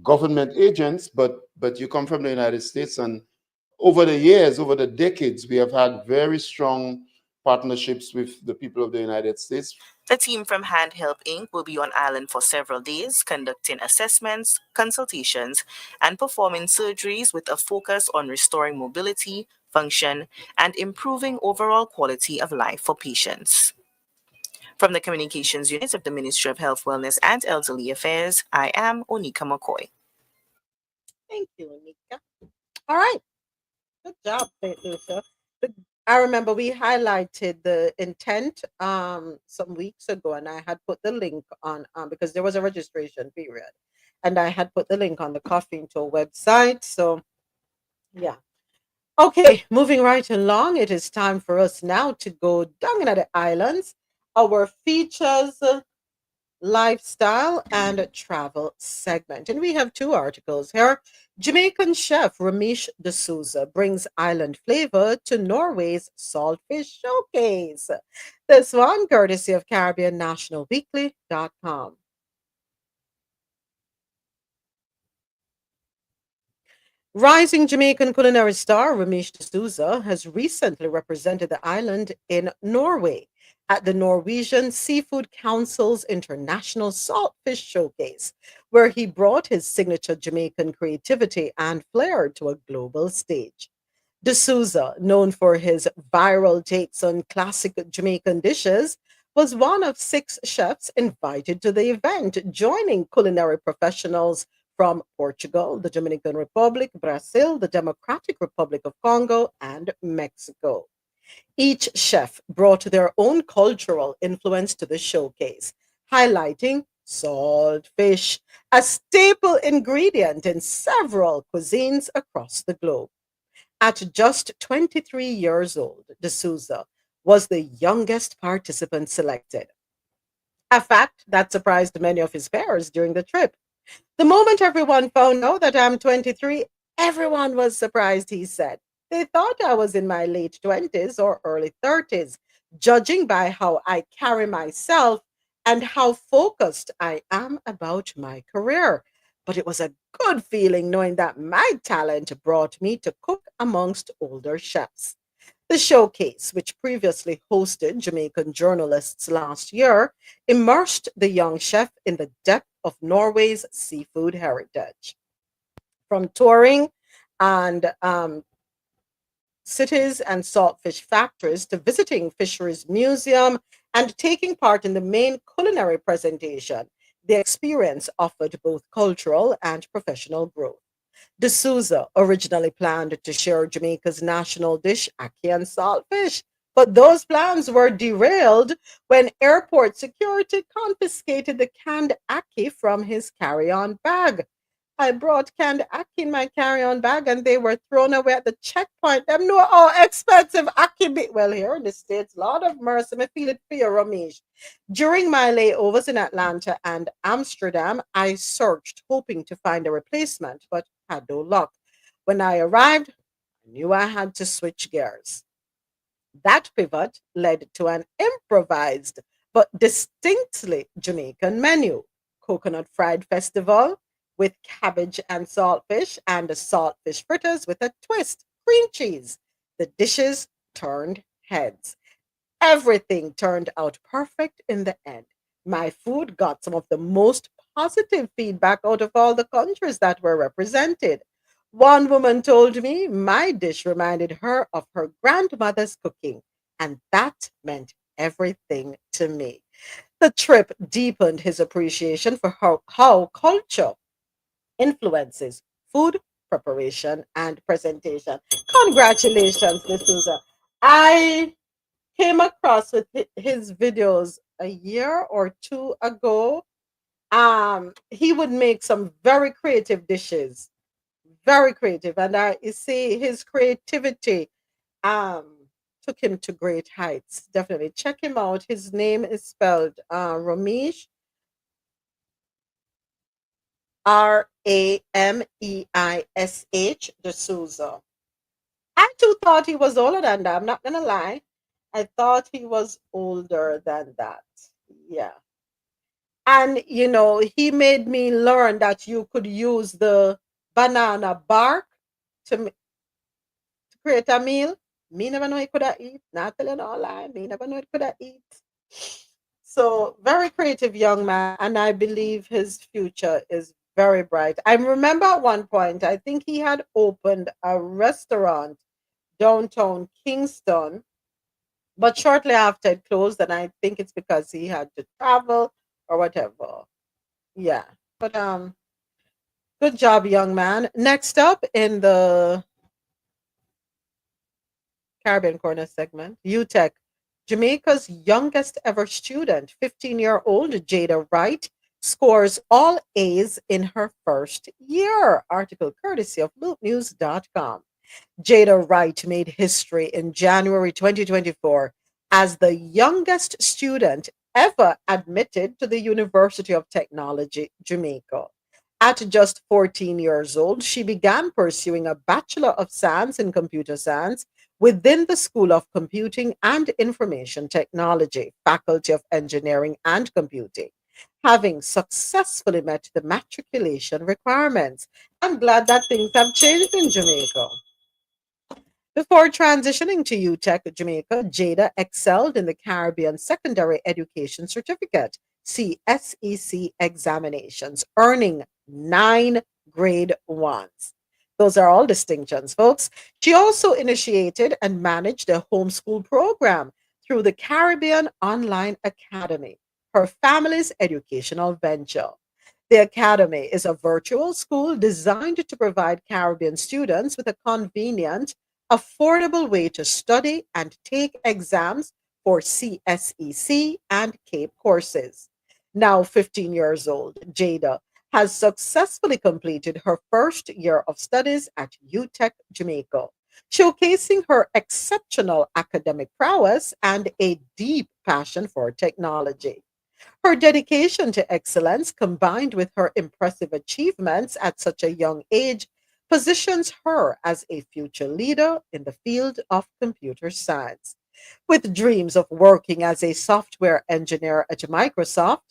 government agents, but you come from the United States, and over the years, over the decades, we have had very strong partnerships with the people of the United States. The team from Hand Help Inc. will be on island for several days, conducting assessments, consultations, and performing surgeries with a focus on restoring mobility, function, and improving overall quality of life for patients. From the Communications Unit of the Ministry of Health, Wellness and Elderly Affairs, I am Onika McCoy. Thank you, Onika. All right. Good job, Lucia. I remember we highlighted the intent some weeks ago, and I had put the link on because there was a registration period, and I had put the link on the Coffee and Toe website. So, yeah. Okay, moving right along, it is time for us now to go down into the islands. Our features, lifestyle, and travel segment. And we have two articles here. Jamaican chef Ramesh D'Souza brings island flavor to Norway's Saltfish Showcase. This one courtesy of CaribbeanNationalWeekly.com. Rising Jamaican culinary star Ramesh D'Souza has recently represented the island in Norway at the Norwegian Seafood Council's International Saltfish Showcase, where he brought his signature Jamaican creativity and flair to a global stage. D'Souza, known for his viral takes on classic Jamaican dishes, was one of 6 chefs invited to the event, joining culinary professionals from Portugal, the Dominican Republic, Brazil, the Democratic Republic of Congo, and Mexico. Each chef brought their own cultural influence to the showcase, highlighting salt fish, a staple ingredient in several cuisines across the globe. At just 23 years old, D'Souza was the youngest participant selected, a fact that surprised many of his peers during the trip. The moment everyone found out that I'm 23, everyone was surprised, he said. They thought I was in my late 20s or early 30s, judging by how I carry myself and how focused I am about my career. But it was a good feeling knowing that my talent brought me to cook amongst older chefs. The showcase, which previously hosted Jamaican journalists last year, immersed the young chef in the depth of Norway's seafood heritage. From touring and cities and saltfish factories to visiting fisheries museum and taking part in the main culinary presentation, the experience offered both cultural and professional growth. D'Souza originally planned to share Jamaica's national dish, ackee and saltfish, but those plans were derailed when airport security confiscated the canned ackee from his carry-on bag. I brought canned ackee in my carry-on bag and they were thrown away at the checkpoint. Them know how expensive ackee be. Well, here in the States, Lord of mercy, me feel it for you, Ramesh. During my layovers in Atlanta and Amsterdam, I searched, hoping to find a replacement, but had no luck. When I arrived, I knew I had to switch gears. That pivot led to an improvised but distinctly Jamaican menu: coconut fried festival with cabbage and saltfish, and a saltfish fritters with a twist, cream cheese. The dishes turned heads. Everything turned out perfect in the end. My food got some of the most positive feedback out of all the countries that were represented. One woman told me my dish reminded her of her grandmother's cooking, and that meant everything to me. The trip deepened his appreciation for how culture influences food preparation and presentation. Congratulations, D'Souza. I came across with his videos a year or two ago. He would make some very creative dishes, very creative, and I you see his creativity um took him to great heights. Definitely check him out. His name is spelled Ramesh, Rameish D'Souza. I too thought he was older than that. I'm not gonna lie. I thought he was older than that. Yeah. And he made me learn that you could use the banana bark to create a meal. Me never know he could have eat. Not telling no lie. Me never know he could have eat. So very creative young man, and I believe his future is very bright. I remember at one point, I think he had opened a restaurant downtown Kingston, but shortly after it closed, and I think it's because he had to travel or whatever. Yeah. But good job, young man. Next up in the Caribbean Corner segment, UTech. Jamaica's youngest ever student, 15-year-old Jada Wright, scores all A's in her first year. Article courtesy of loopnews.com. Jada Wright made history in January 2024 as the youngest student ever admitted to the University of Technology, Jamaica. At just 14 years old, she began pursuing a Bachelor of Science in Computer Science within the School of Computing and Information Technology, Faculty of Engineering and Computing. having successfully met the matriculation requirements. I'm glad that things have changed in Jamaica. Before transitioning to UTech Jamaica, Jada excelled in the Caribbean Secondary Education Certificate (CSEC) examinations, earning 9 grade 1s. Those are all distinctions, folks. She also initiated and managed a homeschool program through the Caribbean Online Academy, her family's educational venture. The Academy is a virtual school designed to provide Caribbean students with a convenient, affordable way to study and take exams for CSEC and CAPE courses. Now 15 years old, Jada has successfully completed her first year of studies at UTech Jamaica, showcasing her exceptional academic prowess and a deep passion for technology. Her dedication to excellence, combined with her impressive achievements at such a young age, positions her as a future leader in the field of computer science. With dreams of working as a software engineer at Microsoft,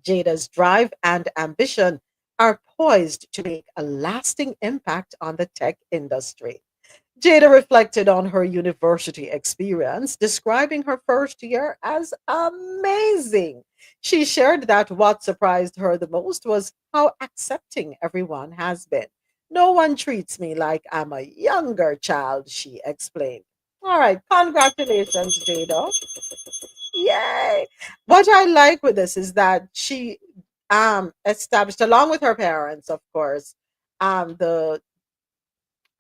Jada's drive and ambition are poised to make a lasting impact on the tech industry. Jada reflected on her university experience, describing her first year as amazing. She shared that what surprised her the most was how accepting everyone has been. No one treats me like I'm a younger child, she explained. All right, congratulations, Jada. Yay. What I like with this is that she established, along with her parents, of course, the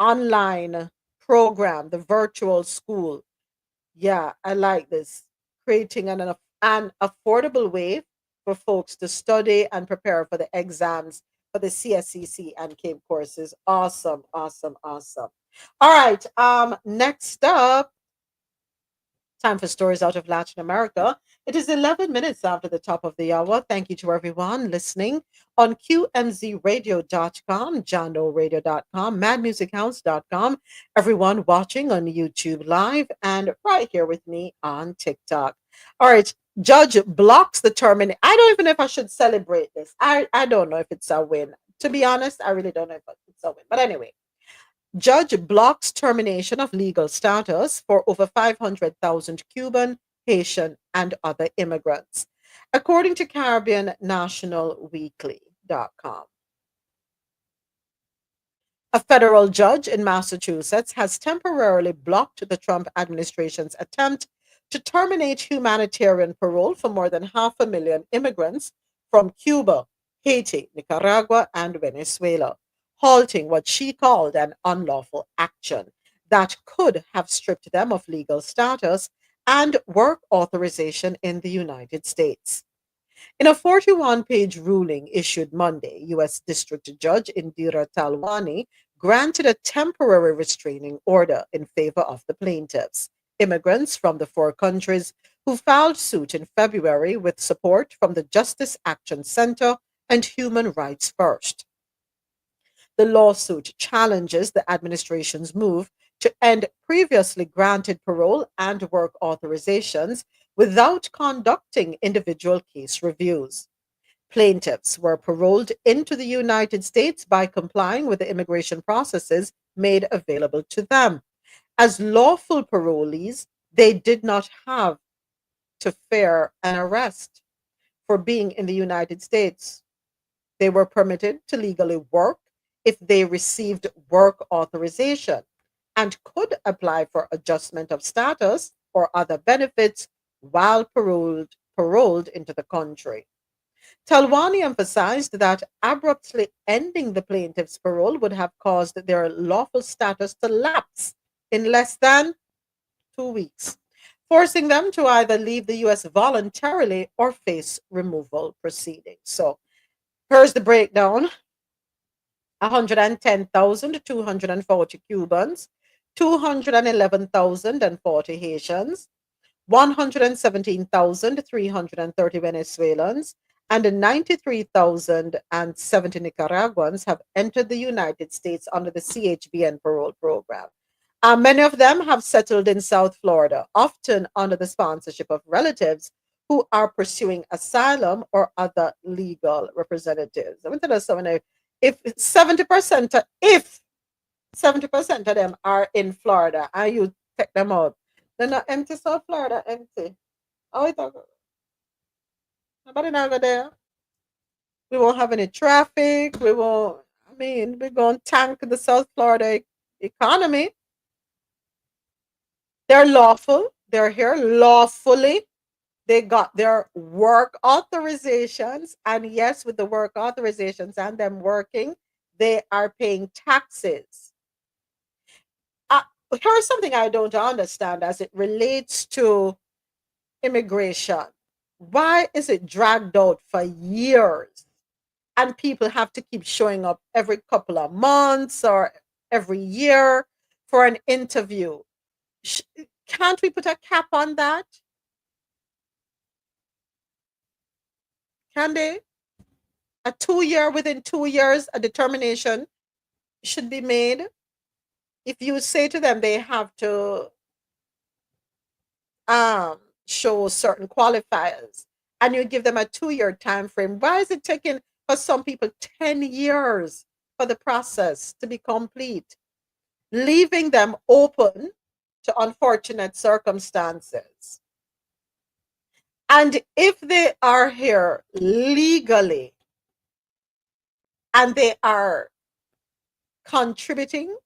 online program, the virtual school. Yeah, I like this. Creating an affordable way for folks to study and prepare for the exams for the CSCC and CAPE courses. Awesome, awesome, awesome. All right, next up, time for stories out of Latin America. It is 11 minutes after the top of the hour. Thank you to everyone listening on QMZRadio.com, JohnDoeRadio.com, MadMusicHouse.com, everyone watching on YouTube Live, and right here with me on TikTok. All right, Judge blocks the termination. I don't even know if I should celebrate this. I don't know if it's a win. To be honest, I really don't know if it's a win. But anyway, Judge blocks termination of legal status for over 500,000 Cuban, Haitian, and other immigrants, according to Caribbean National Weekly.com. A federal judge in Massachusetts has temporarily blocked the Trump administration's attempt to terminate humanitarian parole for more than 500,000 immigrants from Cuba, Haiti, Nicaragua, and Venezuela, halting what she called an unlawful action that could have stripped them of legal status and work authorization in the United States. In a 41-page ruling issued Monday, U.S. District Judge Indira Talwani granted a temporary restraining order in favor of the plaintiffs, immigrants from the 4 countries who filed suit in February with support from the Justice Action Center and Human Rights First. The lawsuit challenges the administration's move to end previously granted parole and work authorizations without conducting individual case reviews. Plaintiffs were paroled into the United States by complying with the immigration processes made available to them. As lawful parolees, they did not have to fear an arrest for being in the United States. They were permitted to legally work if they received work authorization and could apply for adjustment of status or other benefits while paroled into the country. Talwani emphasized that abruptly ending the plaintiff's parole would have caused their lawful status to lapse in less than 2 weeks, forcing them to either leave the U.S. voluntarily or face removal proceedings. So here's the breakdown. 110,240 Cubans, 211,040 Haitians, 117,330 Venezuelans, and 93,070 Nicaraguans have entered the United States under the CHBN parole program. Many of them have settled in South Florida, often under the sponsorship of relatives who are pursuing asylum or other legal representatives. I'm going to tell you something. If 70%, if 70% of them are in Florida and you take them out, they're not empty. So Florida empty. Oh, it's nobody not go there. We won't have any traffic. We won't. I mean, we're going to tank the South Florida economy. They're lawful. They're here lawfully. They got their work authorizations. And yes, with the work authorizations and them working, they are paying taxes. Here's something I don't understand as it relates to immigration. Why is it dragged out for years? And people have to keep showing up every couple of months or every year for an interview. Can't we put a cap on that? Can they? A 2 year, within 2 years, a determination should be made. If you say to them they have to show certain qualifiers and you give them a 2 year time frame, why is it taking for some people 10 years for the process to be complete, leaving them open to unfortunate circumstances? And if they are here legally and they are contributing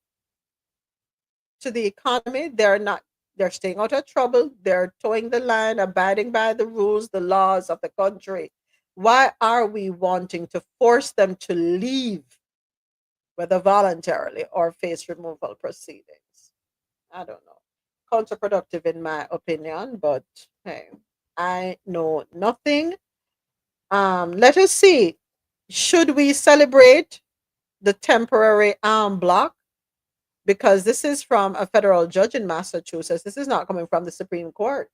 to the economy, they're staying out of trouble, they're towing the line, abiding by the rules, the laws of the country. Why are we wanting to force them to leave, whether voluntarily or face removal proceedings? I don't know. Counterproductive in my opinion, but hey, I know nothing. Let us see. Should we celebrate the temporary arm block? Because this is from a federal judge in Massachusetts. This is not coming from the Supreme Court.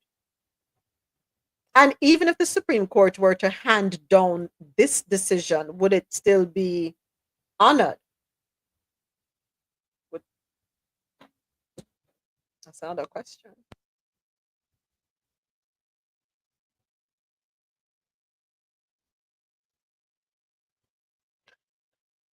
And even if the Supreme Court were to hand down this decision, would it still be honored? That's another question.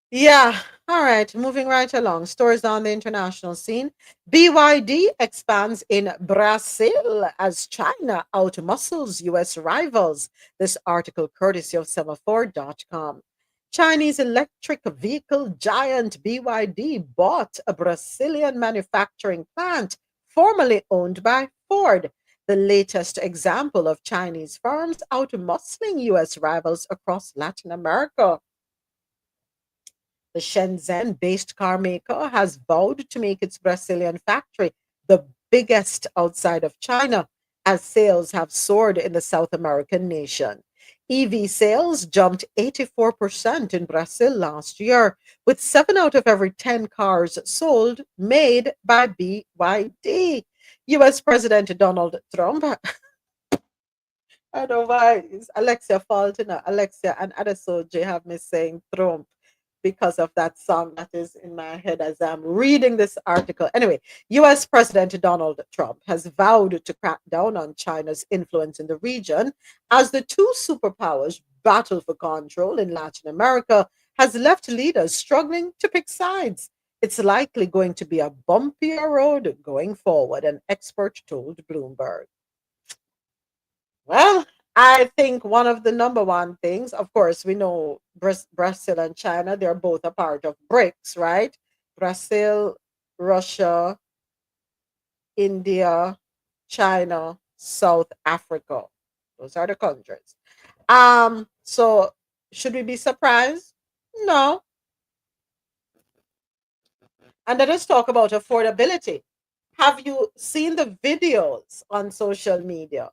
Yeah. All right. Moving right along. Stories on the international scene. BYD expands in Brazil as China outmuscles US rivals. This article courtesy of semaphore.com. Chinese electric vehicle giant BYD bought a Brazilian manufacturing plant formerly owned by Ford, the latest example of Chinese firms outmuscling US rivals across Latin America. The Shenzhen based car maker has vowed to make its Brazilian factory the biggest outside of China, as sales have soared in the South American nation. EV sales jumped 84% in Brazil last year, with 7 out of every 10 cars sold made by BYD. US President Donald Trump, I don't know why, it's Alexia Faltina, Alexia and Adesoji have me saying Trump because of that song that is in my head as I'm reading this article. Anyway, US President Donald Trump has vowed to crack down on China's influence in the region as the two superpowers battle for control in Latin America has left leaders struggling to pick sides. It's likely going to be a bumpier road going forward, an expert told Bloomberg. Well, I think one of the number one things, of course, we know Brazil and China, they're both a part of BRICS, right? Brazil, Russia, India, China, South Africa. Those are the countries. So should we be surprised? No. And let us talk about affordability. Have you seen the videos on social media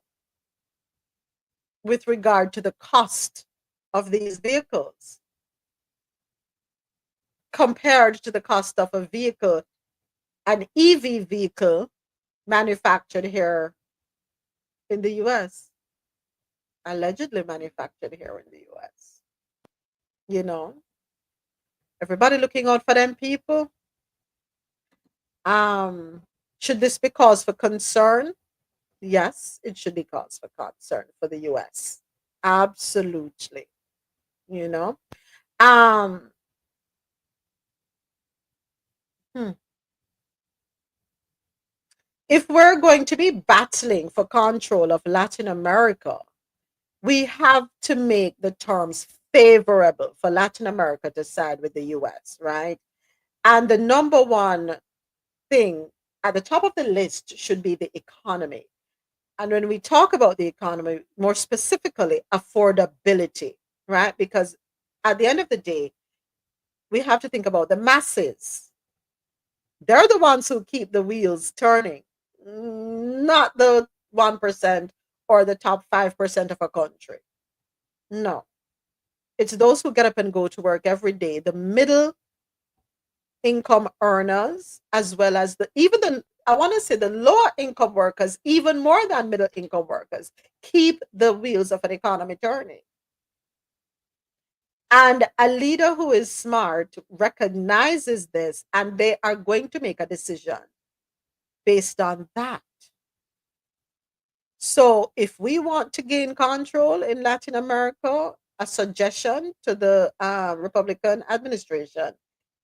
with regard to the cost of these vehicles compared to the cost of a vehicle, an EV vehicle manufactured here in the US, allegedly manufactured here in the US? You know, everybody looking out for them people. Should this be cause for concern? yes, it should be cause for concern for the US. Absolutely. You know? Um, hmm. If we're going to be battling for control of Latin America, we have to make the terms favorable for Latin America to side with the US, right? And the number one thing at the top of the list should be the economy. And when we talk about the economy, more specifically, affordability, right? Because at the end of the day, we have to think about the masses. They're the ones who keep the wheels turning, not the 1% or the top 5% of a country. No, it's those who get up and go to work every day, the middle income earners, as well as I want to say the lower income workers, even more than middle income workers, keep the wheels of an economy turning. And a leader who is smart recognizes this, and they are going to make a decision based on that. So, if we want to gain control in Latin America, a suggestion to the Republican administration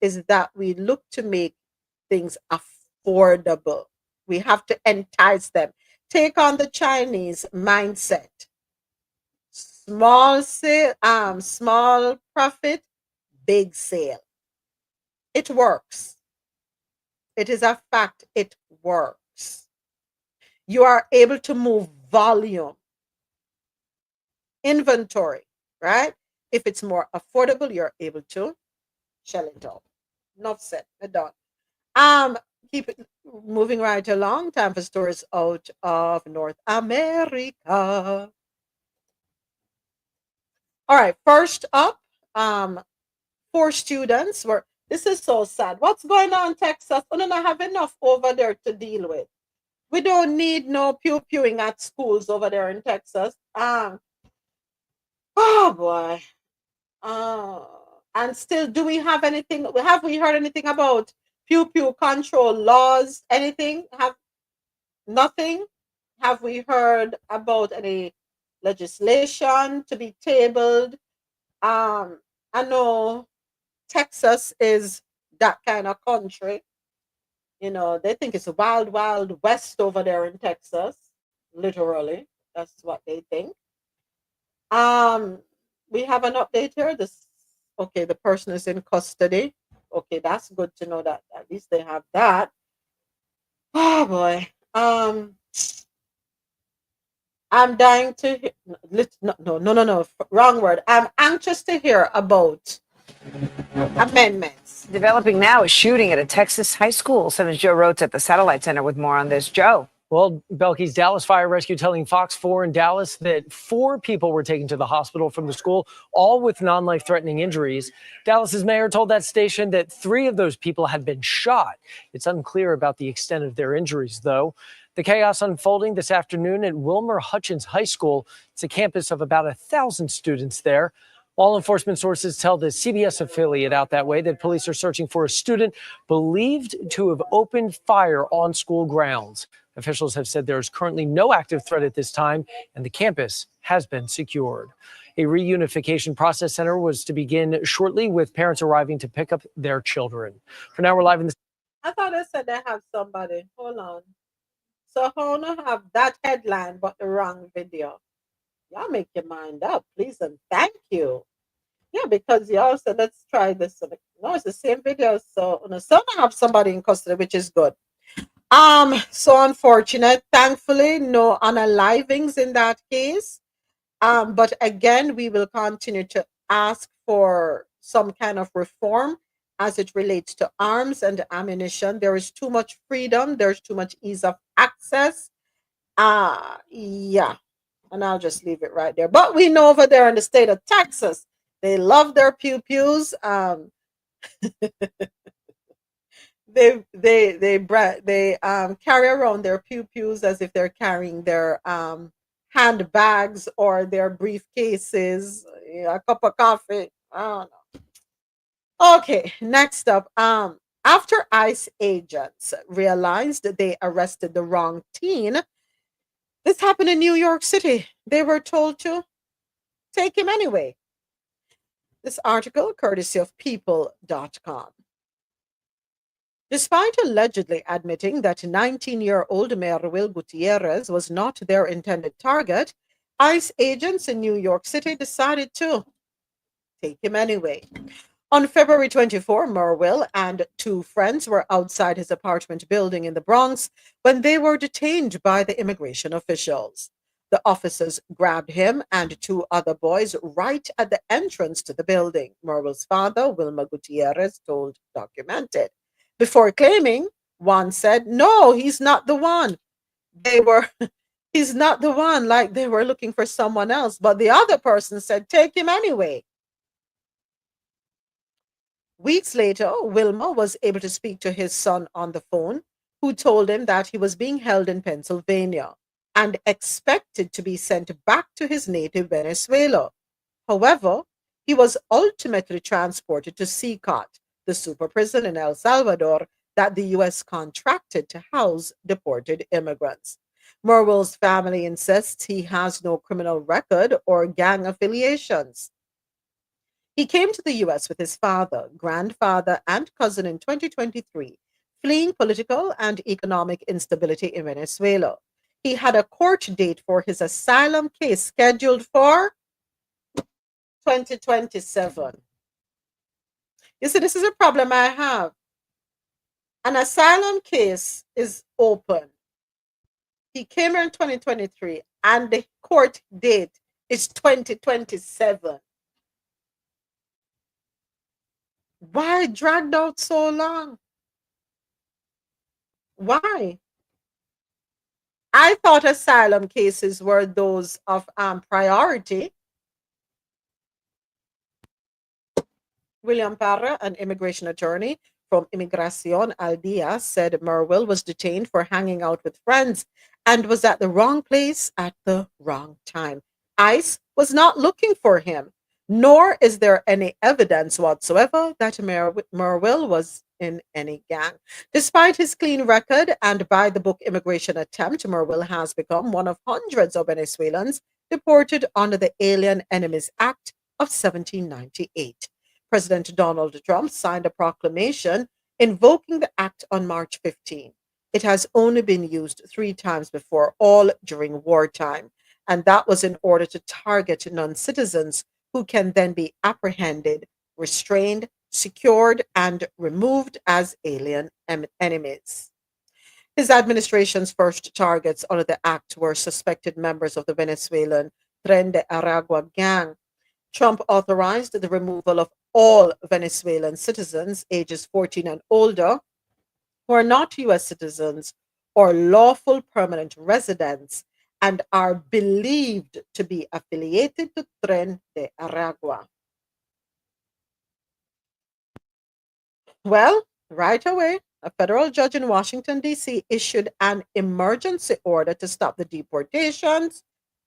is that we look to make things affordable. We have to entice them. Take on the Chinese mindset. Small profit, big sale. It works. It is a fact. It works. You are able to move volume, inventory, right? If it's more affordable, you're able to shell it out. Enough said. We're done. Keep it moving right along. Time for stories out of North America. All right, first up, 4 students were. This is so sad. What's going on, Texas? We don't have enough over there to deal with. We don't need no pew-pewing at schools over there in Texas. Oh boy. And still, do we have anything? Have we heard anything about pew-pew control laws? Anything? Have nothing? Have we heard about any legislation to be tabled? I know Texas is that kind of country. You know, they think it's a wild, wild west over there in Texas. Literally, that's what they think. We have an update here. Okay, the person is in custody. Okay, that's good to know that at least they have that. Oh boy. I'm dying to hear. No. Wrong word. I'm anxious to hear about amendments. Developing now a shooting at a Texas high school. 7's Joe Rotes at the Satellite Center with more on this. Joe. Well, Belky's Dallas Fire Rescue telling Fox 4 in Dallas that 4 people were taken to the hospital from the school, all with non-life-threatening injuries. Dallas's mayor told that station that 3 of those people had been shot. It's unclear about the extent of their injuries, though. The chaos unfolding this afternoon at Wilmer Hutchins High School. It's a campus of about 1,000 students there. Law enforcement sources tell the CBS affiliate out that way that police are searching for a student believed to have opened fire on school grounds. Officials have said there is currently no active threat at this time, and the campus has been secured. A reunification process center was to begin shortly, with parents arriving to pick up their children. For now, we're live in the... I thought I said they have somebody. Hold on. So how do have that headline but the wrong video? Y'all make your mind up, please and thank you. Yeah, because y'all said let's try this. No, it's the same video. So I have somebody in custody, which is good. So unfortunate. Thankfully, no unalivings in that case. But again, we will continue to ask for some kind of reform as it relates to arms and ammunition. There is too much freedom. There's too much ease of access. Yeah. And I'll just leave it right there. But we know over there in the state of Texas, they love their pew-pews. They carry around their pew-pews as if they're carrying their handbags or their briefcases, a cup of coffee. I don't know. Okay, next up. After ICE agents realized that they arrested the wrong teen, This happened in New York City. They were told to take him anyway. This article, courtesy of people.com. Despite allegedly admitting that 19-year-old Merwil Gutierrez was not their intended target, ICE agents in New York City decided to take him anyway. On February 24, Merwil and two friends were outside his apartment building in the Bronx when they were detained by the immigration officials. The officers grabbed him and two other boys right at the entrance to the building, Merwil's father, Wilma Gutierrez, told Documented. Before claiming, one said, "No, he's not the one." He's not the one, like they were looking for someone else. But the other person said, "Take him anyway." Weeks later, Wilma was able to speak to his son on the phone, who told him that he was being held in Pennsylvania and expected to be sent back to his native Venezuela. However, he was ultimately transported to C.I.T, the super prison in El Salvador that the U.S. contracted to house deported immigrants. Merwil's family insists he has no criminal record or gang affiliations. He came to the U.S. with his father, grandfather, and cousin in 2023, fleeing political and economic instability in Venezuela. He had a court date for his asylum case scheduled for 2027. You see, this is a problem I have. An asylum case is open. He came here in 2023, and the court date is 2027. Why dragged out so long? Why? I thought asylum cases were those of priority. William Parra, an immigration attorney from Imigración al Día, said Merwil was detained for hanging out with friends and was at the wrong place at the wrong time. ICE was not looking for him, nor is there any evidence whatsoever that Merwil was in any gang. Despite his clean record and by-the-book immigration attempt, Merwil has become one of hundreds of Venezuelans deported under the Alien Enemies Act of 1798. President Donald Trump signed a proclamation invoking the act on March 15. It has only been used 3 times before, all during wartime, and that was in order to target non-citizens who can then be apprehended, restrained, secured, and removed as alien enemies. His administration's first targets under the act were suspected members of the Venezuelan Tren de Aragua gang. Trump authorized the removal of all Venezuelan citizens ages 14 and older who are not U.S. citizens or lawful permanent residents and are believed to be affiliated to Tren de Aragua. Well, right away, a federal judge in Washington, D.C. issued an emergency order to stop the deportations.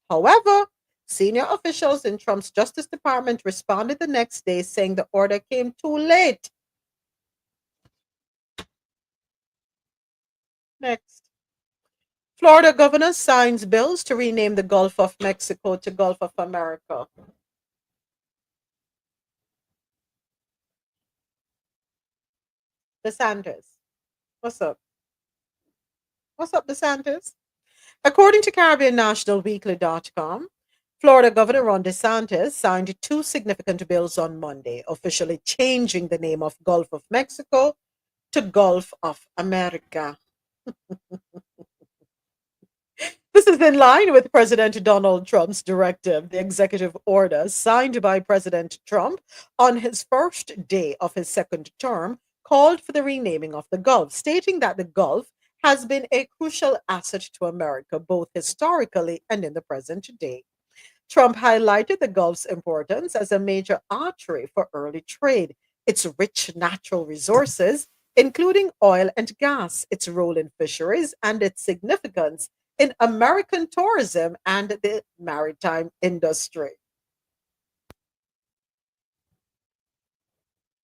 However, senior officials in Trump's Justice Department responded the next day saying the order came too late. Next. Florida governor signs bills to rename the Gulf of Mexico to Gulf of America. DeSantis. What's up? What's up, DeSantis? According to CaribbeanNationalWeekly.com, Florida Governor Ron DeSantis signed 2 significant bills on Monday, officially changing the name of Gulf of Mexico to Gulf of America. This is in line with President Donald Trump's directive. The executive order signed by President Trump on his first day of his second term called for the renaming of the Gulf, stating that the Gulf has been a crucial asset to America, both historically and in the present day. Trump highlighted the Gulf's importance as a major artery for early trade, its rich natural resources, including oil and gas, its role in fisheries, and its significance in American tourism and the maritime industry.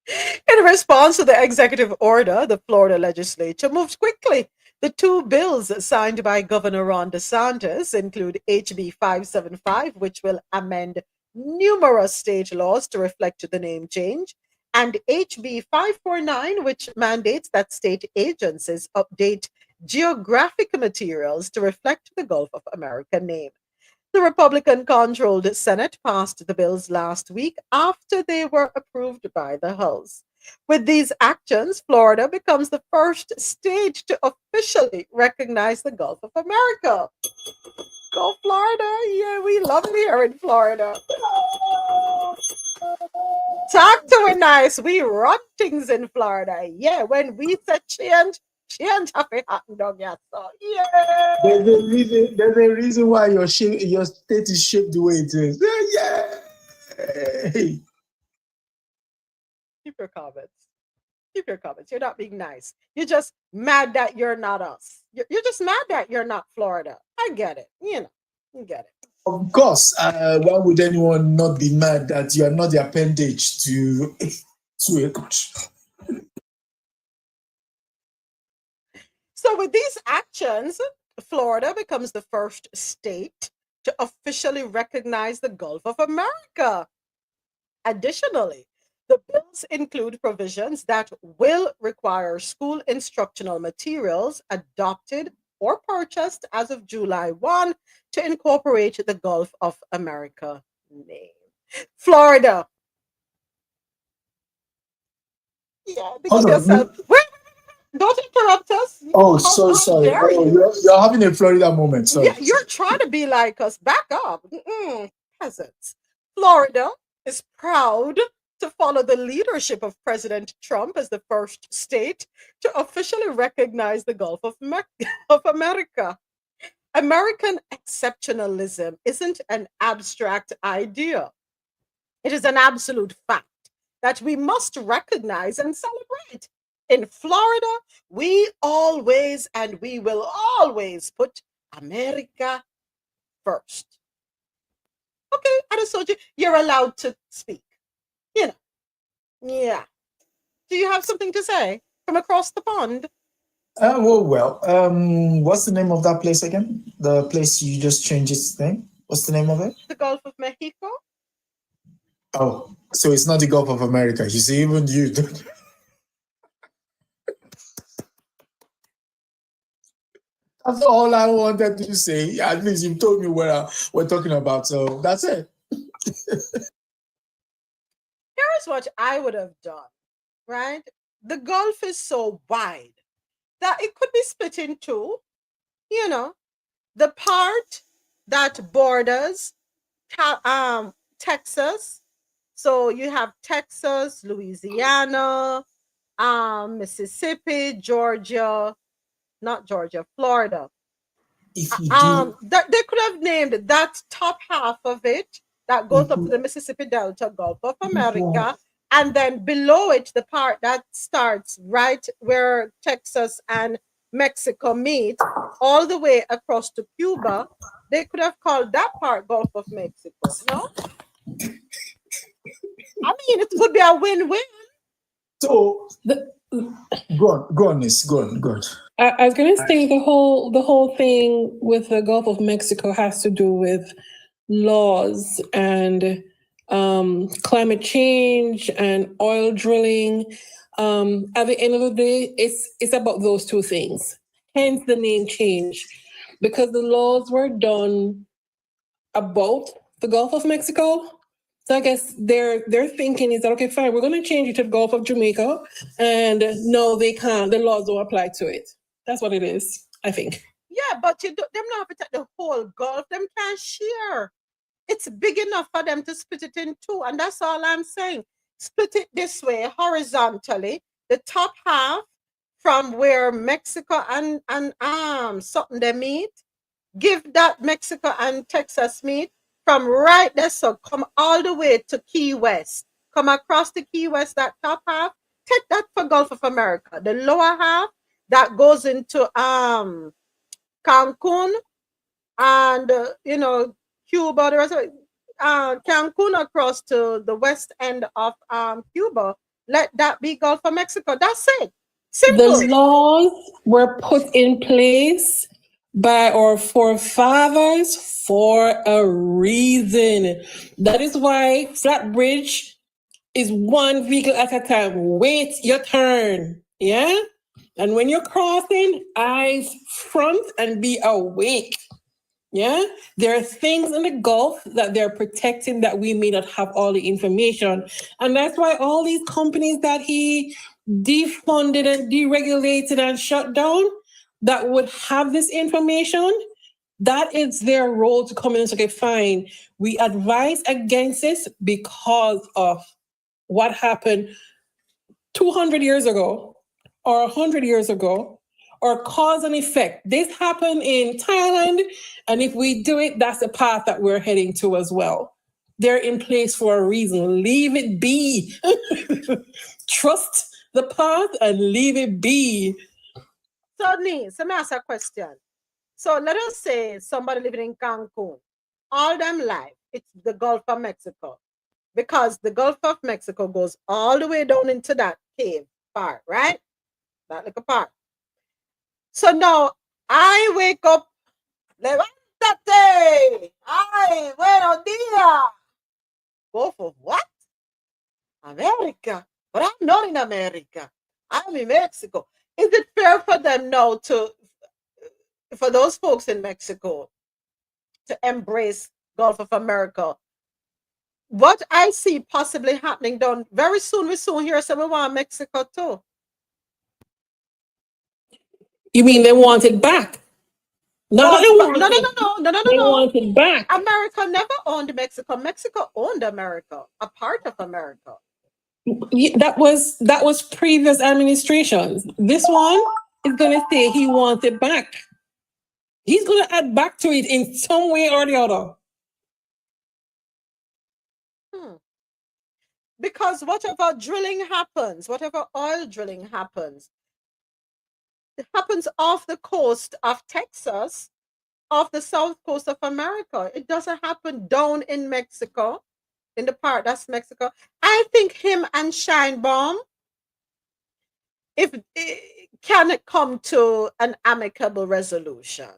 In response to the executive order, the Florida legislature moved quickly. The two bills signed by Governor Ron DeSantis include HB 575, which will amend numerous state laws to reflect the name change, and HB 549, which mandates that state agencies update geographic materials to reflect the Gulf of America name. The Republican controlled Senate passed the bills last week after they were approved by the House. With these actions, Florida becomes the first state to officially recognize the Gulf of America. Go Florida! Yeah, we love it here in Florida. Talk to it nice. We run things in Florida. Yeah, when we say change, change have to happen down here. So yeah. There's a reason why your state is shaped the way it is. Yeah. Hey. Keep your comments. Keep your comments. You're not being nice. You're just mad that you're not us. You're just mad that you're not Florida. I get it. You get it. Of course. Why would anyone not be mad that you are not the appendage to a country? So with these actions, Florida becomes the first state to officially recognize the Gulf of America. Additionally, the bills include provisions that will require school instructional materials adopted or purchased as of July 1 to incorporate the Gulf of America name. Florida. Yeah, because yourself. Wait, don't interrupt us. Oh, so sorry. Oh, you're having a Florida moment. Sorry. Yeah, you're trying to be like us. Back up. Peasants. Florida is proud to follow the leadership of President Trump as the first state to officially recognize the Gulf of America. American exceptionalism isn't an abstract idea. It is an absolute fact that we must recognize and celebrate. In Florida, we always and we will always put America first. Okay, I just told you, you're allowed to speak. Yeah. Do you have something to say from across the pond? What's the name of that place again? The place you just changed its name? What's the name of it? The Gulf of Mexico. Oh, so it's not the Gulf of America. You see, even you don't. That's all I wanted to say. At least you told me what we're talking about. So that's it. Here's what I would have done, right? The Gulf is so wide that it could be split in two. The part that borders Texas. So you have Texas, Louisiana, Mississippi, Georgia, not Georgia, Florida. They could have named that top half of it that goes up to the Mississippi Delta, Gulf of America, and then below it, the part that starts right where Texas and Mexico meet, all the way across to Cuba. They could have called that part Gulf of Mexico, no? I mean, it could be a win-win. So, go on, Miss. Go on. I was going to say the whole thing with the Gulf of Mexico has to do with laws and climate change and oil drilling. At the end of the day, it's about those two things. Hence the name change, because the laws were done about the Gulf of Mexico. So I guess their thinking is that, okay, fine, we're going to change it to the Gulf of Jamaica, and no, they can't. The laws don't apply to it. That's what it is, I think. Yeah, but them not have to take the whole Gulf. Them can't share. It's big enough for them to split it in two, and that's all I'm saying. Split it this way, horizontally. The top half from where Mexico and something they meet. Give that Mexico and Texas meet. From right there, so come all the way to Key West. Come across the Key West, that top half. Take that for Gulf of America. The lower half that goes into Cancun and Cuba. The rest of it, Cancun across to the west end of Cuba. Let that be Gulf of Mexico. That's it. Simple. The laws were put in place by our forefathers for a reason. That is why flat bridge is one vehicle at a time. Wait your turn. Yeah? And when you're crossing, eyes front and be awake. Yeah? There are things in the Gulf that they're protecting that we may not have all the information. And that's why all these companies that he defunded and deregulated and shut down that would have this information, that is their role to come in and say, okay, fine, we advise against this because of what happened 200 years ago or 100 years ago, or cause and effect. This happened in Thailand, and if we do it, that's the path that we're heading to as well. They're in place for a reason. Leave it be. Trust the path and leave it be. So, Niece, let me ask a question. So, let us say somebody living in Cancun, all them life, it's the Gulf of Mexico, because the Gulf of Mexico goes all the way down into that cave part, right? That little part. So now I wake up, levántate, ay, buenos días. Go for what? America. But I'm not in America. I'm in Mexico. Is it fair for them now for those folks in Mexico to embrace Gulf of America? What I see possibly happening down very soon, we soon hear some want Mexico too. You mean they want it back? No, they want no, it. no. They want it back. America never owned Mexico. Mexico owned America, a part of America. That was previous administrations. This one is gonna say he wants it back. He's gonna add back to it in some way or the other. Because whatever drilling happens, whatever oil drilling happens, it happens off the coast of Texas, off the south coast of America. It doesn't happen down in Mexico, in the part that's Mexico. I think him and Scheinbaum, if it can come to an amicable resolution,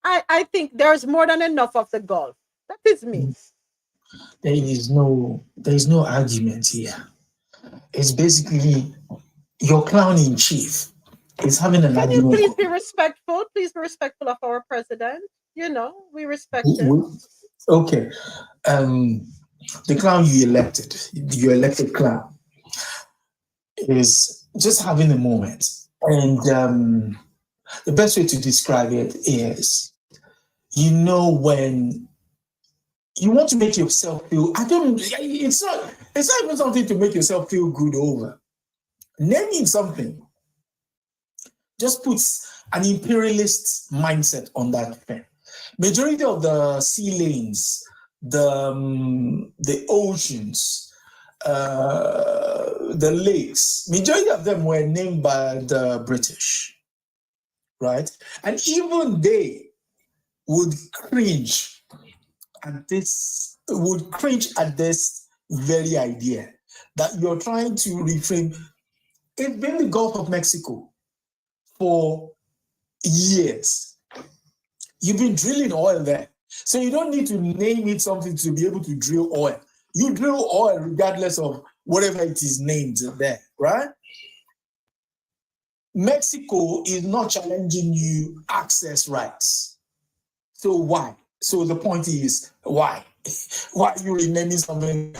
I think there's more than enough of the Gulf. That is me. There is no argument here. It's basically your clown in chief is having an Can you argument. please be respectful? Please be respectful of our president. You know, we respect him. Okay. The clown you elected, your elected clown, is just having a moment. And the best way to describe it is, when you want to make yourself feel, it's not even something to make yourself feel good over. Naming something just puts an imperialist mindset on that thing. Majority of the sea lanes, the oceans, the lakes, majority of them were named by the British, right? And even they would cringe at this very idea that you're trying to reframe. It's been the Gulf of Mexico for years. You've been drilling oil there. So you don't need to name it something to be able to drill oil. You drill oil regardless of whatever it is named there, right? Mexico is not challenging you access rights. So why? So the point is, why? Why are you renaming something?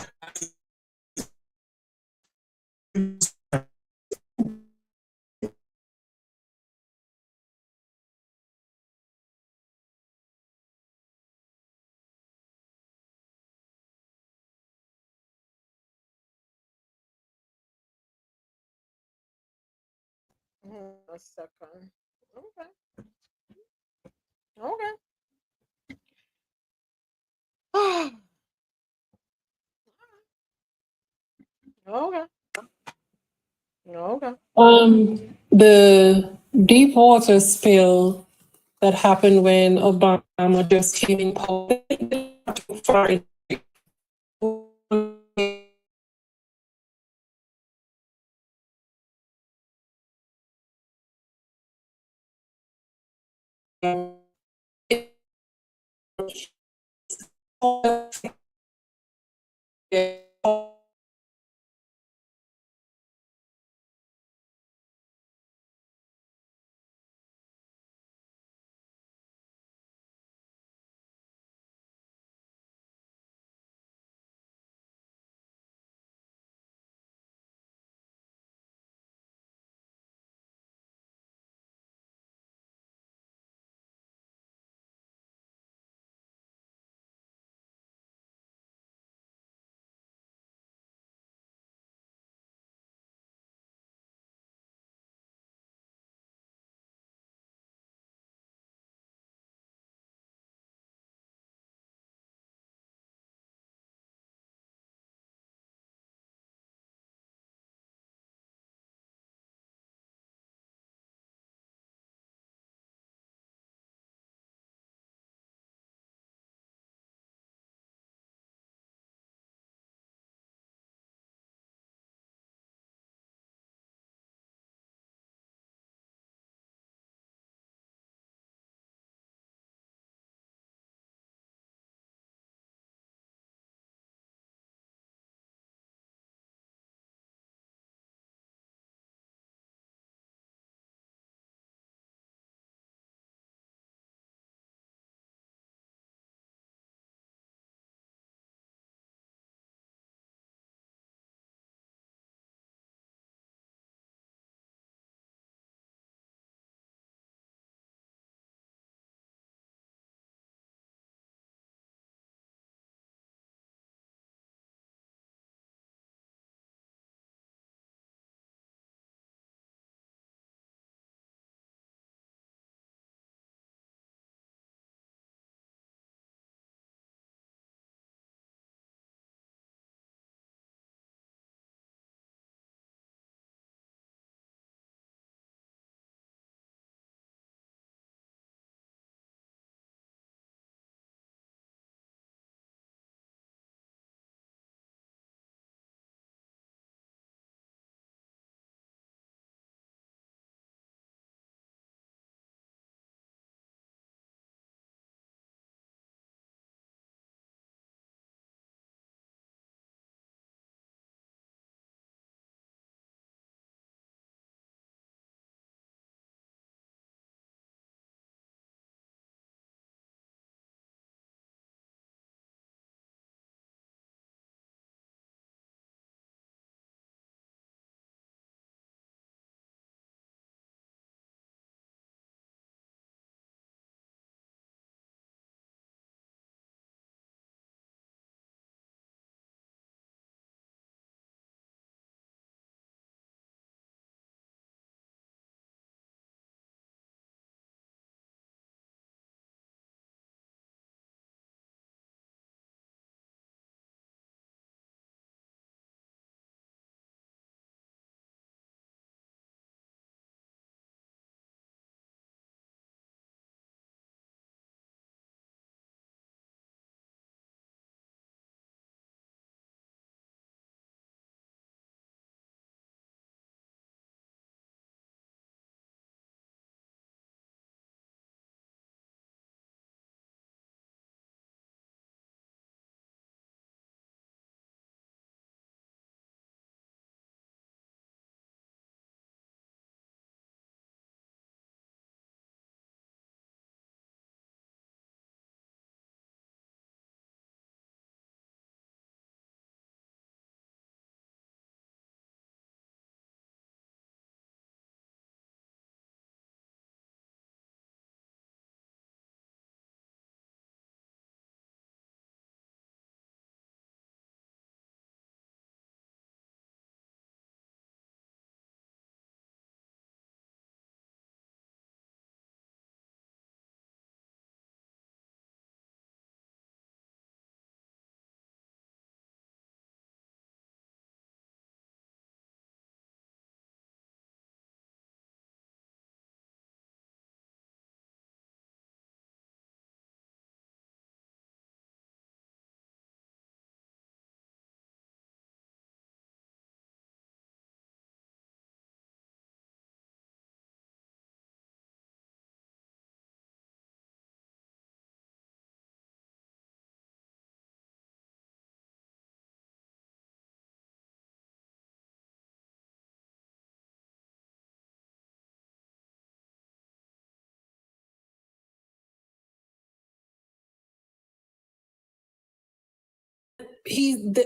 A second. Okay. Okay. The deep water spill that happened when Obama just came in power.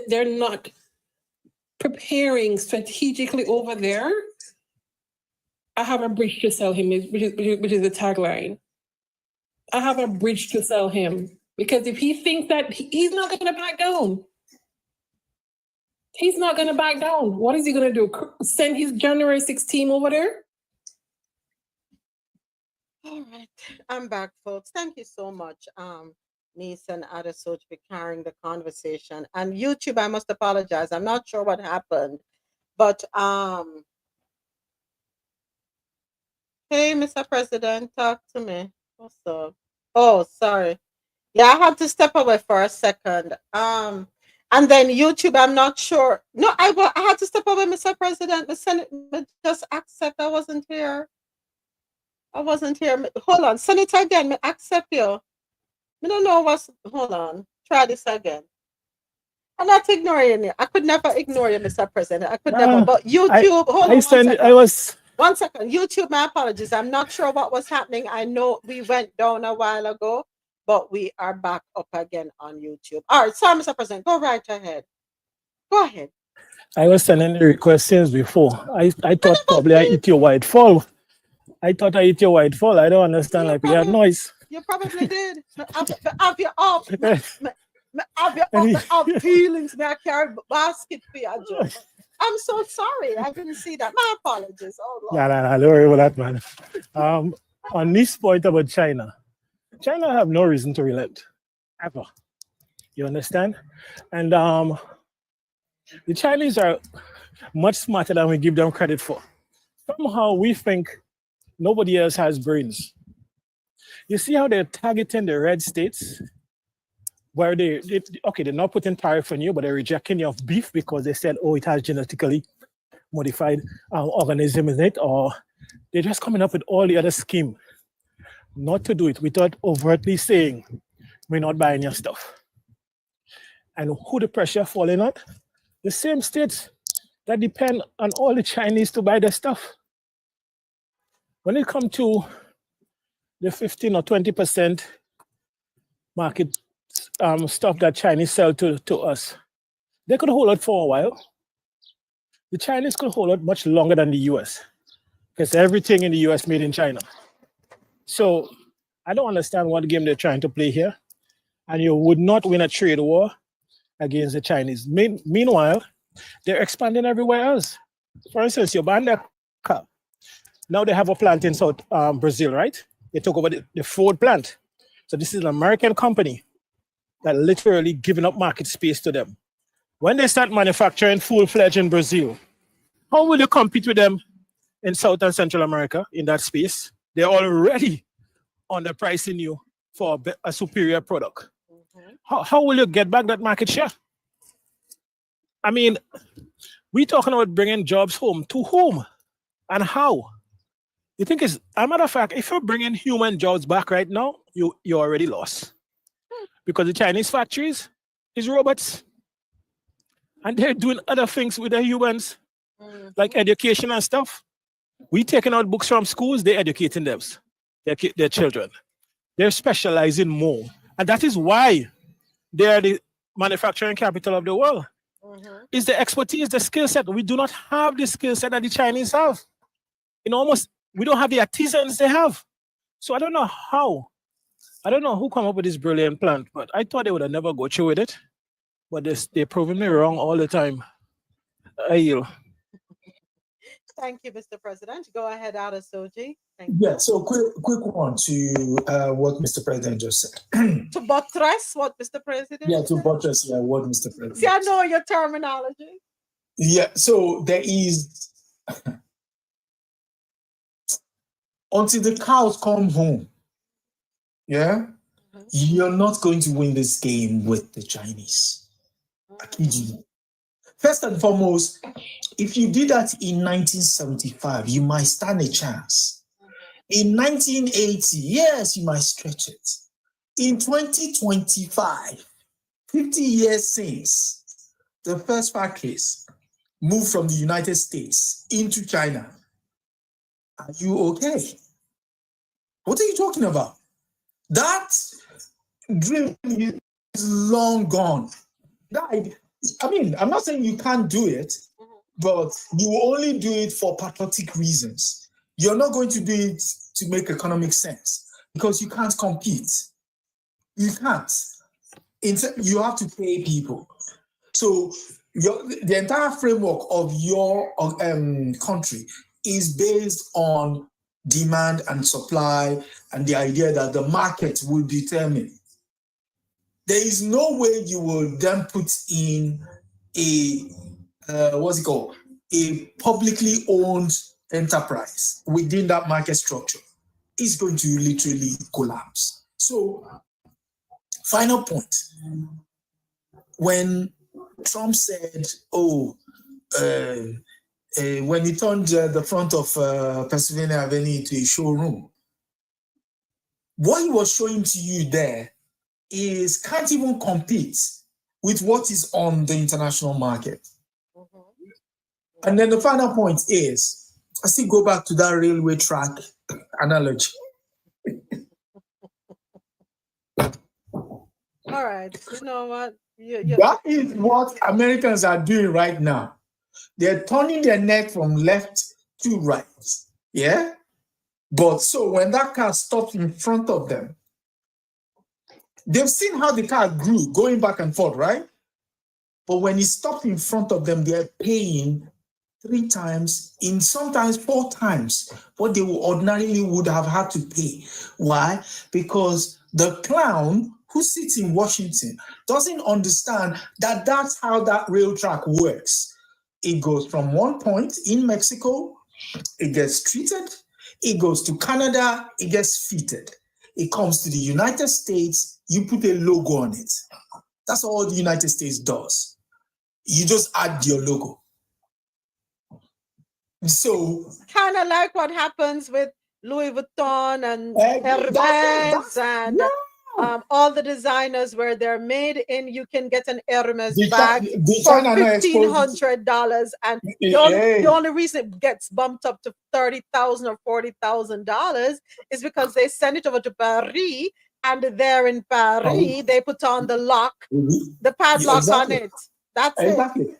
they're not preparing strategically over there, I have a bridge to sell him, which is the tagline. I have a bridge to sell him. Because if he thinks that he's not going to back down, he's not going to back down. What is he going to do? Send his January 6th team over there? All right, I'm back, folks. Thank you so much, Niece and Adesoch, for carrying the conversation. And YouTube, I must apologize. I'm not sure what happened, but hey, Mr. President, talk to me. What's up? Oh, sorry. Yeah, I had to step away for a second. And then YouTube, I'm not sure. No, I had to step away, Mr. President. Just accept. I wasn't here. Hold on, send it again. Me accept you. I don't know what's. Hold on. Try this again. I'm not ignoring you. I could never ignore you, Mr. President. I could never. But YouTube, hold on. One second. YouTube, my apologies. I'm not sure what was happening. I know we went down a while ago, but we are back up again on YouTube. All right, sorry, Mr. President. Go right ahead. Go ahead. I was sending the request since before. I thought probably I hit your white fall. I thought I hit your white fall. I don't understand. Like we had noise. You probably did. Have you up? Have feelings? May I carry basket for your job? I'm so sorry. I didn't see that. My apologies. Oh, Lord. Nah, don't worry about that, man. On this point about China have no reason to relent, ever. You understand? And the Chinese are much smarter than we give them credit for. Somehow we think nobody else has brains. You see how they're targeting the red states? Where they're not putting tariff on you, but they're rejecting you of beef because they said, oh, it has genetically modified organism in it, or they're just coming up with all the other scheme not to do it without overtly saying, we're not buying your stuff. And who the pressure falling on? The same states that depend on all the Chinese to buy their stuff. When it comes to the 15 or 20% market stuff that Chinese sell to us, they could hold it for a while. The Chinese could hold it much longer than the US because everything in the US made in China. So I don't understand what game they're trying to play here. And you would not win a trade war against the Chinese. Meanwhile, they're expanding everywhere else. For instance, you ban their car. Now they have a plant in South Brazil, right? They took over the Ford plant. So this is an American company that literally giving up market space to them. When they start manufacturing full-fledged in Brazil, how will you compete with them in South and Central America in that space? They're already underpricing you for a superior product. How will you get back that market share? I mean, we're talking about bringing jobs home. To whom and how? You think it's, as a matter of fact, if you're bringing human jobs back right now, you already lost. Because the Chinese factories is robots. And they're doing other things with the humans, like education and stuff. We taking out books from schools, they're educating them, their children. They're specializing more. And that is why they are the manufacturing capital of the world. It's the expertise, the skill set. We do not have the skill set that the Chinese have. We don't have the artisans they have. So I don't know how. I don't know who come up with this brilliant plan, but I thought they would have never go through with it. But they're proving me wrong all the time. I yield. Thank you, Mr. President. Go ahead, Adesoji. Thank you. Yeah, so quick one to what Mr. President just said. To buttress what Mr. President Yeah, to buttress what Mr. President See, I know your terminology. Yeah, so there is, until the cows come home, yeah, you're not going to win this game with the Chinese. I kid you. First and foremost, if you did that in 1975, you might stand a chance. In 1980, yes, you might stretch it. In 2025, 50 years since the first factories moved from the United States into China, are you okay? What are you talking about? That dream is long gone. I mean, I'm not saying you can't do it, but you will only do it for patriotic reasons. You're not going to do it to make economic sense because you can't compete. You can't. You have to pay people. So the entire framework of your country is based on demand and supply and the idea that the market will determine. There is no way you will then put in a a publicly owned enterprise within that market structure. It's going to literally collapse. So, final point. When Trump said, when he turned the front of Pennsylvania Avenue into a showroom, what he was showing to you there is can't even compete with what is on the international market. And then the final point is, I still go back to that railway track analogy. All right, you know what? That is what Americans are doing right now. They're turning their neck from left to right. Yeah? But so when that car stops in front of them, they've seen how the car grew going back and forth, right? But when it stopped in front of them, they're paying 3 times, in sometimes 4 times what they ordinarily would have had to pay. Why? Because the clown who sits in Washington doesn't understand that that's how that rail track works. It goes from one point in Mexico, it gets treated, it goes to Canada, it gets fitted. It comes to the United States, you put a logo on it. That's all the United States does. You just add your logo. So kind of like what happens with Louis Vuitton and Hermes and all the designers where they're made in, you can get an Hermes bag for $1,500, and the only reason it gets bumped up to $30,000 or $40,000 is because they send it over to Paris, and there in Paris they put on the lock, the padlock on it. That's it.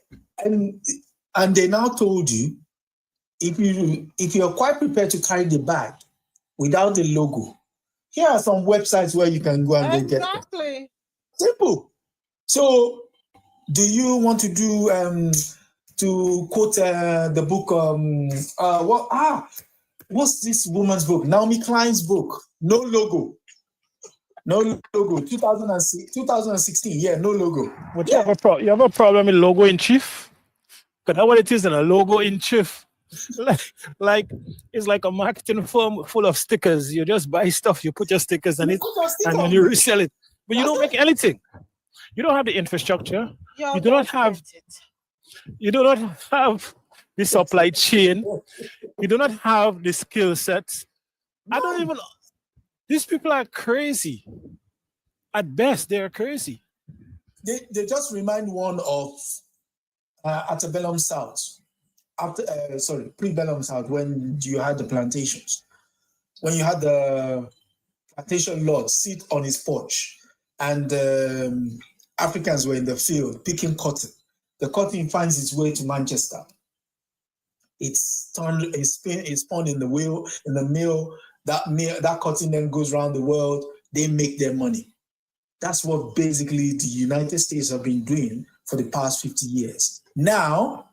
And they now told you, if you're quite prepared to carry the bag without the logo, here are some websites where you can go and get it. Exactly. Simple. So, do you want to do to quote the book? What's this woman's book? Naomi Klein's book. No logo. No logo. 2016. Yeah, no logo. But you have a problem with logo in chief? Because that's what it is, in a logo in chief. Like it's like a marketing firm full of stickers. You just buy stuff, you put your stickers on it, and then you resell it. But you don't make anything. You don't have the infrastructure. You do not have the supply chain. You do not have the skill sets. These people are crazy. At best, they are crazy. They just remind one of Antebellum South. Pre-Bellum South, when you had the plantations, when you had the plantation lord sit on his porch, and Africans were in the field picking cotton. The cotton finds its way to Manchester. It's spun in the mill. That cotton then goes around the world. They make their money. That's what basically the United States have been doing for the past 50 years. Now,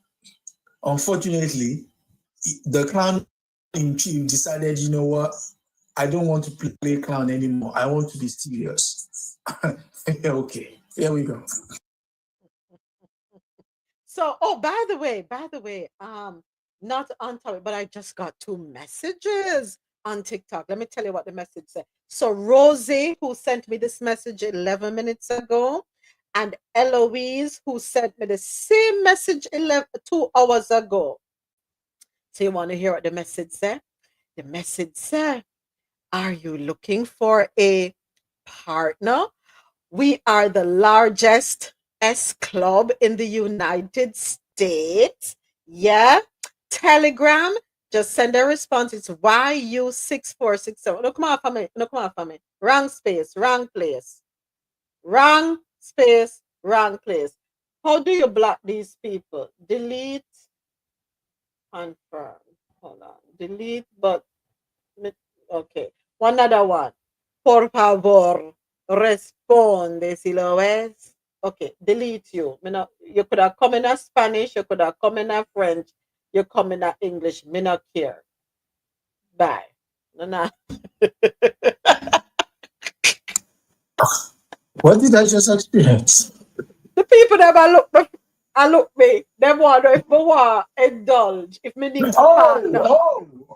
unfortunately, the clown in chief decided, you know what? I don't want to play clown anymore. I want to be serious. Okay, here we go. So, by the way, not on topic, but I just got 2 messages on TikTok. Let me tell you what the message said. So Rosie, who sent me this message 11 minutes ago, and Eloise, who sent me the same message 2 hours ago. So you want to hear what the message said? The message said, are you looking for a partner? We are the largest S club in the United States. Yeah. Telegram, just send a response. It's YU6467. No, come on for me. Wrong space, wrong place. Wrong space, wrong place. How do you block these people? Delete, confirm. Hold on. Delete, but okay. One other one. Por favor, responde si lo ves. Okay, delete you. You could have come in a Spanish, you could have come in a French, you come in a English. Me not care. Bye. No. What did I just experience? The people that I look me, them wonder if me want indulge, if me need a partner. And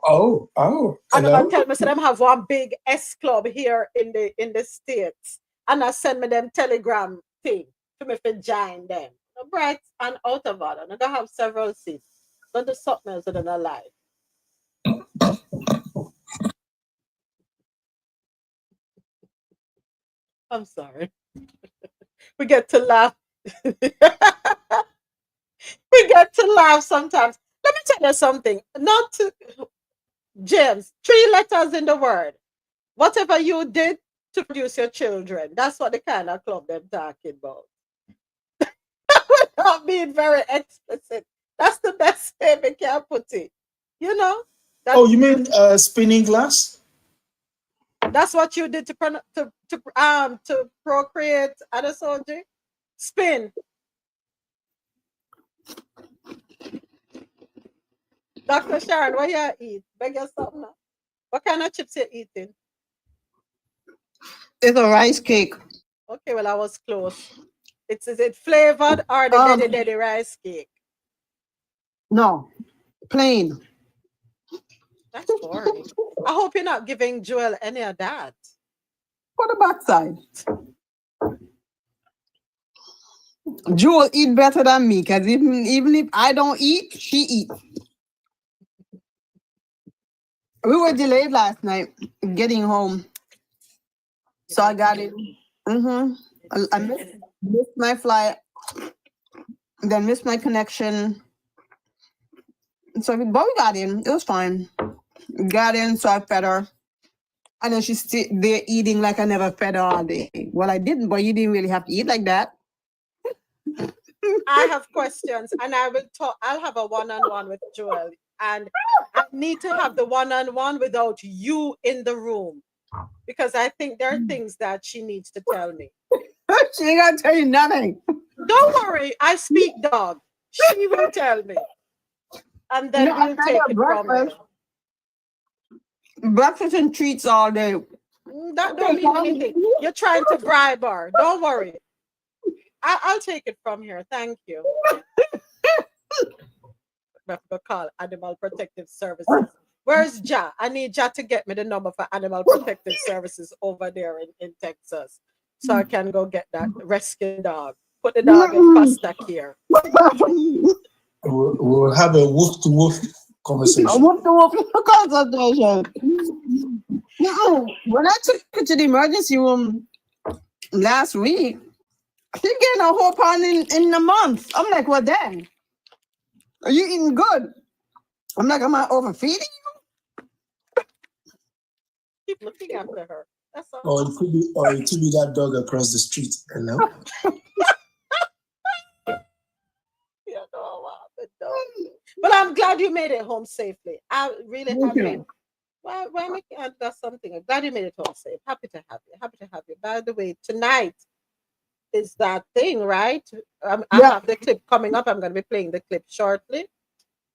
Hello? I tell me, so them have one big S club here in the States. And I send me them telegram thing to me to join them. Bright and out of order. And I have several seats. Don't do something else than a life. I'm sorry. We get to laugh. We get to laugh sometimes. Let me tell you something. Not to James, 3 letters in the word. Whatever you did to produce your children, that's what the kind of club them talking about. Without being very explicit. That's the best way we can put it. You know? Oh, you mean spinning glass? That's what you did to procreate other soldier? Spin. Dr. Sharon, what you eat? Beg you something now. What kind of chips you eating? It's a rice cake. Okay, well I was close. Is it flavored or the daddy rice cake? No, plain. That's boring. I hope you're not giving Joel any of that. For the backside. Jewel eat better than me, because even if I don't eat, she eats. We were delayed last night getting home. So I got it. I missed my flight, then missed my connection. So but we got in. It was fine. Got in, so I fed her. And then she's still there eating like I never fed her all day. Well, I didn't, but you didn't really have to eat like that. I have questions, and I will talk. I'll have a one-on-one with Joel, and I need to have the one-on-one without you in the room, because I think there are things that she needs to tell me. She ain't gonna tell you nothing. Don't worry, I speak dog. She will tell me, and then we'll take it from there. Breakfast and treats all day. That don't mean anything. You're trying to bribe her. Don't worry. I'll take it from here. Thank you. I call Animal Protective Services. Where's Ja? I need Ja to get me the number for Animal Protective Services over there in Texas, so I can go get that rescue dog. Put the dog in foster care. We'll have a wolf-to-wolf conversation. A wolf-to-wolf consultation. When I took her to the emergency room last week, she getting a whole pound in a month. I'm like, well, then, are you eating good? I'm like, am I overfeeding you? Keep looking after her. That's all. Or it could be that dog across the street. Hello? Yeah, no, but I'm glad you made it home safely. I really happy. Why make you add something? I'm glad you made it home safe. Happy to have you. Happy to have you. By the way, tonight is that thing, right? I have the clip coming up. I'm going to be playing the clip shortly.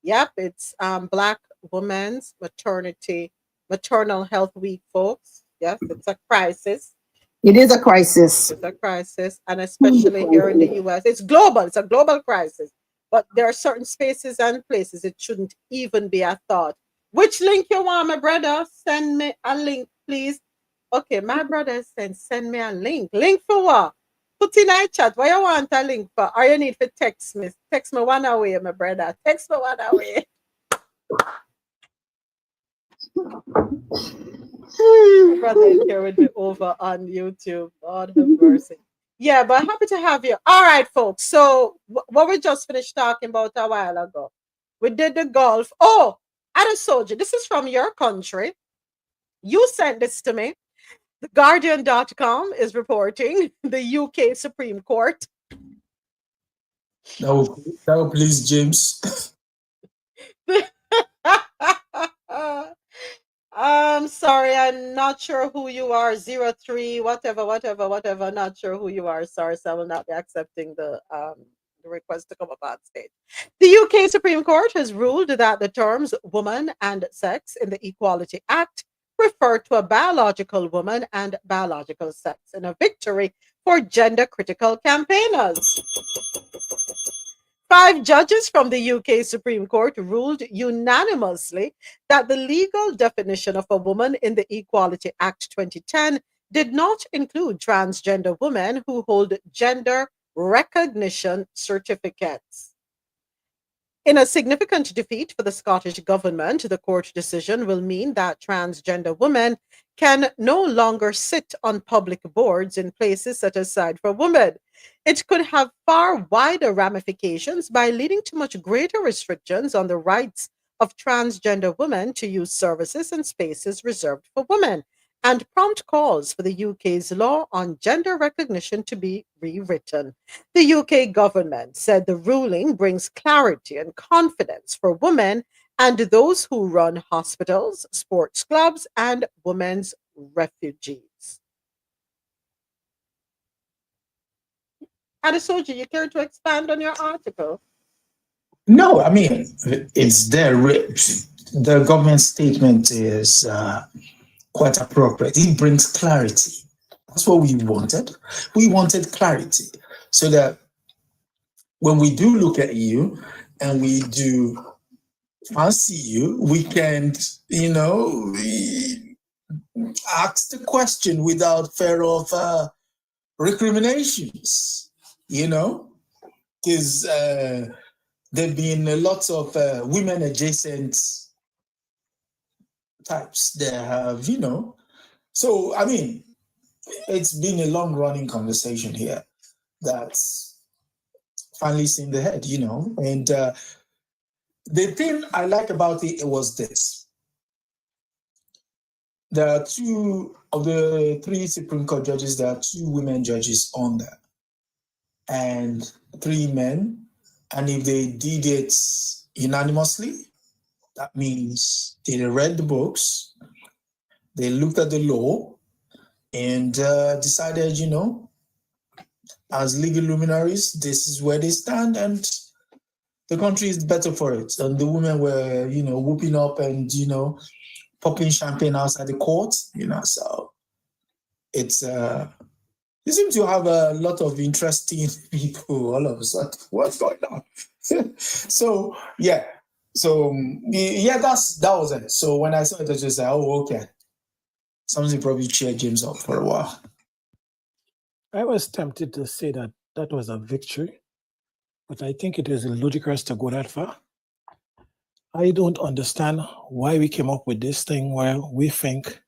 Yep, it's Black Women's Maternal Health Week, folks. Yes, it's a crisis. It is a crisis. It's a crisis, and especially here in the US. It's global. It's a global crisis. But there are certain spaces and places it shouldn't even be a thought. Which link you want, my brother? Send me a link, please. Okay, my brother said send me a link. Link for what? Put in a chat. What you want a link for? Or you need to text me. Text me one away, my brother. Text me one away. My brother is here with me over on YouTube. Lord have mercy. Yeah, but happy to have you. All right, folks. So what we just finished talking about a while ago. We did the golf. Oh, Ada Soldier, this is from your country. You sent this to me. TheGuardian.com is reporting the UK Supreme Court That will please James. I'm sorry, I'm not sure who you are. 03, whatever. Not sure who you are. Sorry, so I will not be accepting the request to come up on stage. The UK Supreme Court has ruled that the terms woman and sex in the Equality Act refer to a biological woman and biological sex, in a victory for gender critical campaigners. 5 judges from the UK Supreme Court ruled unanimously that the legal definition of a woman in the Equality Act 2010 did not include transgender women who hold gender recognition certificates. In a significant defeat for the Scottish Government, the court decision will mean that transgender women can no longer sit on public boards in places set aside for women. It could have far wider ramifications by leading to much greater restrictions on the rights of transgender women to use services and spaces reserved for women, and prompt calls for the UK's law on gender recognition to be rewritten. The UK government said the ruling brings clarity and confidence for women and those who run hospitals, sports clubs, and women's refugees. Adesoji, you care to expand on your article? No, I mean, it's there. The government statement is quite appropriate. It brings clarity. That's what we wanted. We wanted clarity so that when we do look at you and we do fancy you, we can, ask the question without fear of recriminations, because there have been lots of women adjacent types that have, So, I mean, it's been a long running conversation here that's finally seen the head, And the thing I like about it was this. There are 2 of the 3 Supreme Court judges, there are 2 women judges on there and 3 men. And if they did it unanimously, that means they read the books, they looked at the law, and decided, as legal luminaries, this is where they stand, and the country is better for it. And the women were, whooping up and, popping champagne outside the court, So it's, you seem to have a lot of interesting people all of a sudden. What's going on? So, yeah. So, yeah, that was it. So when I saw it, I just said, oh, okay. Something probably cheered James up for a while. I was tempted to say that that was a victory, but I think it is ludicrous to go that far. I don't understand why we came up with this thing where we think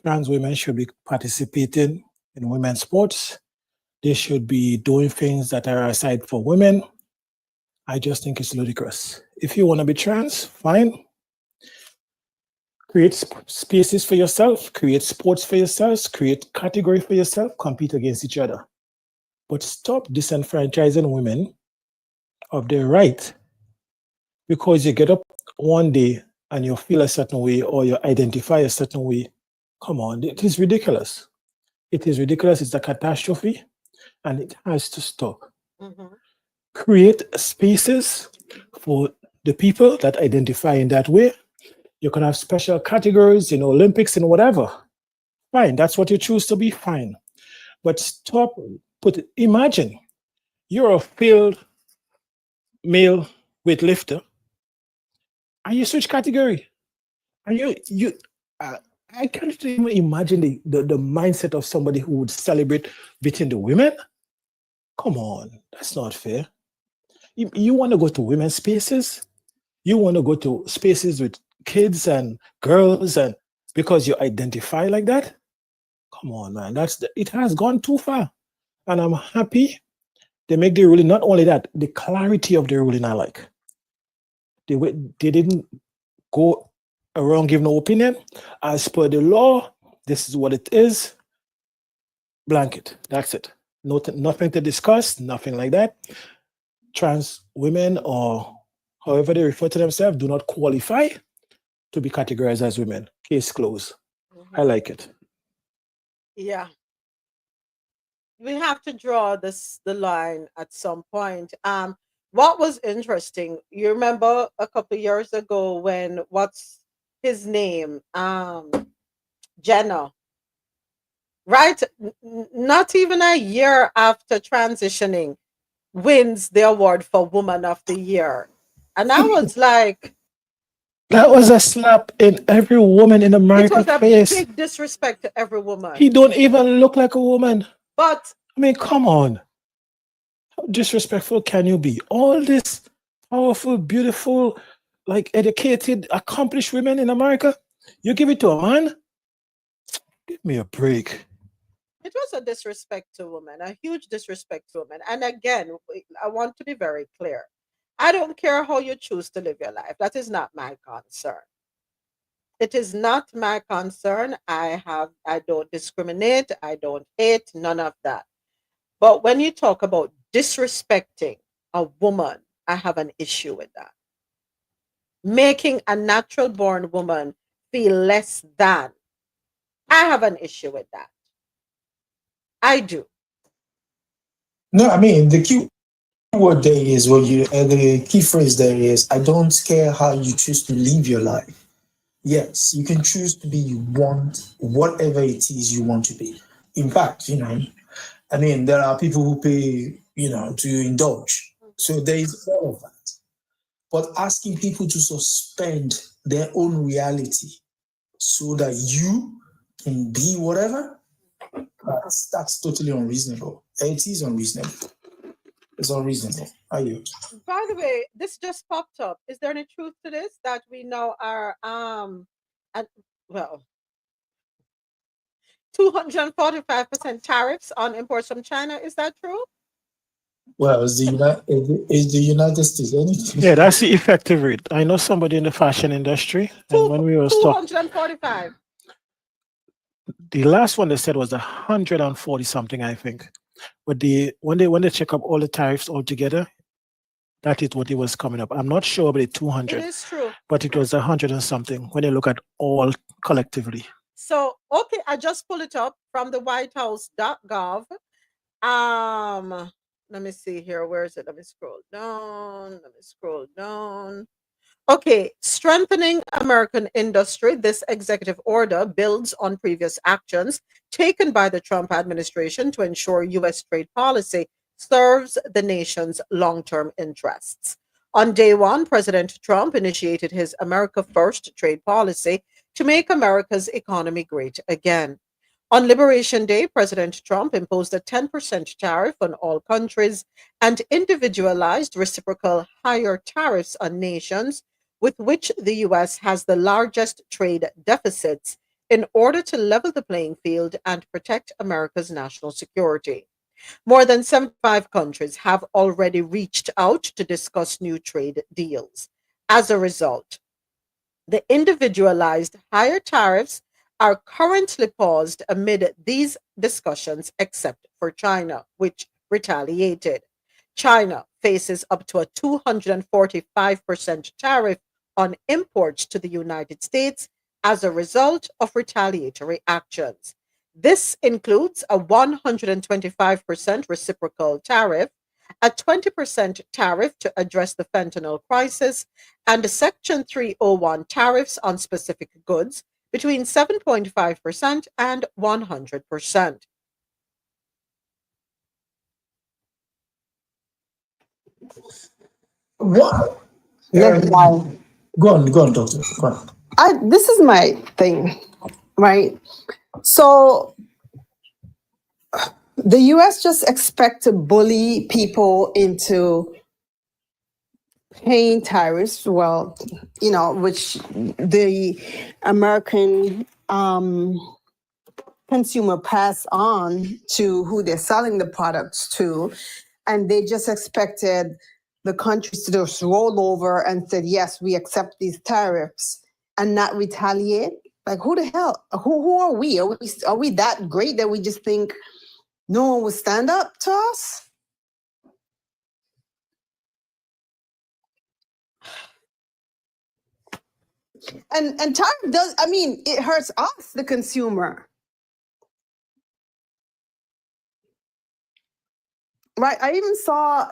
trans women should be participating in women's sports. They should be doing things that are aside for women. I just think it's ludicrous. If you want to be trans, fine. Create spaces for yourself, create sports for yourselves, create category for yourself, compete against each other. But stop disenfranchising women of their right because you get up one day and you feel a certain way or you identify a certain way. Come on, it is ridiculous. It is ridiculous. It's a catastrophe and it has to stop. Mm-hmm. Create spaces for the people that identify in that way. You can have special categories in Olympics and whatever. Fine, that's what you choose to be, fine. But stop, imagine you're a failed male weightlifter and you switch category. And I can't even imagine the mindset of somebody who would celebrate beating the women. Come on, that's not fair. You want to go to women's spaces? You want to go to spaces with kids and girls and because you identify like that? Come on, man, it has gone too far. And I'm happy they make the ruling. Not only that, the clarity of the ruling I like. They didn't go around give no opinion. As per the law, this is what it is. Blanket. That's it. Nothing to discuss, nothing like that. trans women, or however they refer to themselves, do not qualify to be categorized as women. Case closed. I like it. Yeah. We have to draw the line at some point. What was interesting, you remember a couple years ago when what's his name? Jenna, right? Not even a year after transitioning, wins the award for Woman of the Year. And I was like, That was a slap in every woman in it America's was a face. big disrespect to every woman. He don't even look like a woman. But I mean, come on. How disrespectful can you be? All this powerful, beautiful, like educated, accomplished women in America, you give it to a man? Give me a break. it was a disrespect to women, a huge disrespect to women. And again, I want to be very clear. I don't care how you choose to live your life. That is not my concern. It is not my concern. I don't discriminate. I don't hate, none of that. But when you talk about disrespecting a woman, I have an issue with that. Making a natural born woman feel less than, I have an issue with that. I do. No, I mean the key word there is the key phrase there is I don't care how you choose to live your life. Yes, you can choose to be you want whatever it is you want to be. In fact, I mean there are people who pay, to indulge. So there is all of that. But asking people to suspend their own reality so that you can be whatever, that's totally unreasonable. It is unreasonable. It's unreasonable. Are you? By the way, this just popped up. Is there any truth to this that we know are and well 245% tariffs on imports from China? Is that true? Well, is the United States anything? Yeah, that's the effective rate. I know somebody in the fashion industry, and when we were talking, 245. the last one they said was 140 something, I think. But when they check up all the tariffs altogether, that is what it was coming up. I'm not sure about the 200. It is true. But it was 100 and something when you look at all collectively. So, okay, I just pull it up from the whitehouse.gov. Let me see here. Where is it? Let me scroll down. Okay, strengthening American industry. This executive order builds on previous actions taken by the Trump administration to ensure U.S. trade policy serves the nation's long-term interests. On day one, President Trump initiated his America First trade policy to make America's economy great again. On Liberation Day, President Trump imposed a 10% tariff on all countries and individualized reciprocal higher tariffs on nations with which the U.S. has the largest trade deficits in order to level the playing field and protect America's national security. More than 75 countries have already reached out to discuss new trade deals. As a result, the individualized higher tariffs are currently paused amid these discussions, except for China, which retaliated. China faces up to a 245% tariff on imports to the United States as a result of retaliatory actions. This includes a 125% reciprocal tariff, a 20% tariff to address the fentanyl crisis, and a Section 301 tariffs on specific goods between 7.5% and 100%. What? Yes, Go on, doctor. Go on. this is my thing, right? So the US just expect to bully people into paying tariffs, well, which the American consumer pass on to who they're selling the products to. And they just expected the countries to just roll over and said, yes, we accept these tariffs and not retaliate. Like, who the hell? Who are we? Are we that great that we just think no one will stand up to us? And tariff does, I mean, it hurts us, the consumer. Right. I even saw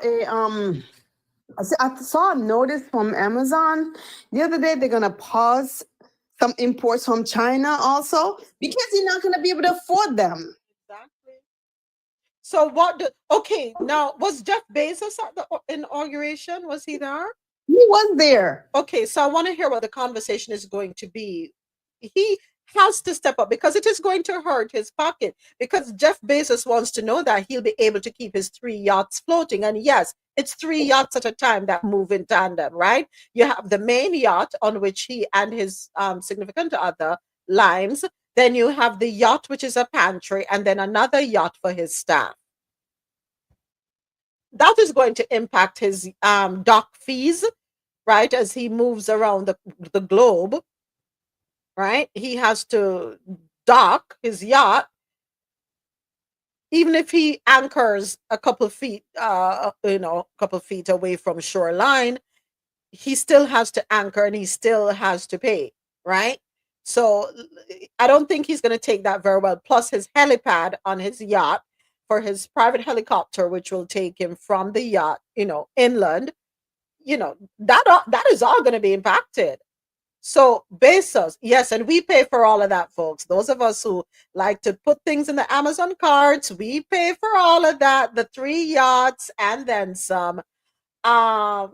I saw a notice from Amazon the other day. They're gonna pause some imports from China also because you're not gonna be able to afford them. Exactly. So okay, now was Jeff Bezos at the inauguration? Was he there? He was there. Okay, so I want to hear what the conversation is going to be. He has to step up because it is going to hurt his pocket, because Jeff Bezos wants to know that he'll be able to keep his 3 yachts floating. And yes, it's 3 yachts at a time that move in tandem, right? You have the main yacht on which he and his significant other limes. Then you have the yacht, which is a pantry, and then another yacht for his staff. That is going to impact his dock fees, right? As he moves around the globe, right? He has to dock his yacht. Even if he anchors a couple of feet, a couple of feet away from shoreline, he still has to anchor and he still has to pay, right? So I don't think he's going to take that very well. Plus his helipad on his yacht for his private helicopter, which will take him from the yacht, inland, that is all going to be impacted. So Bezos, yes, and we pay for all of that, folks. Those of us who like to put things in the Amazon carts, we pay for all of that, the 3 yachts and then some. Yeah,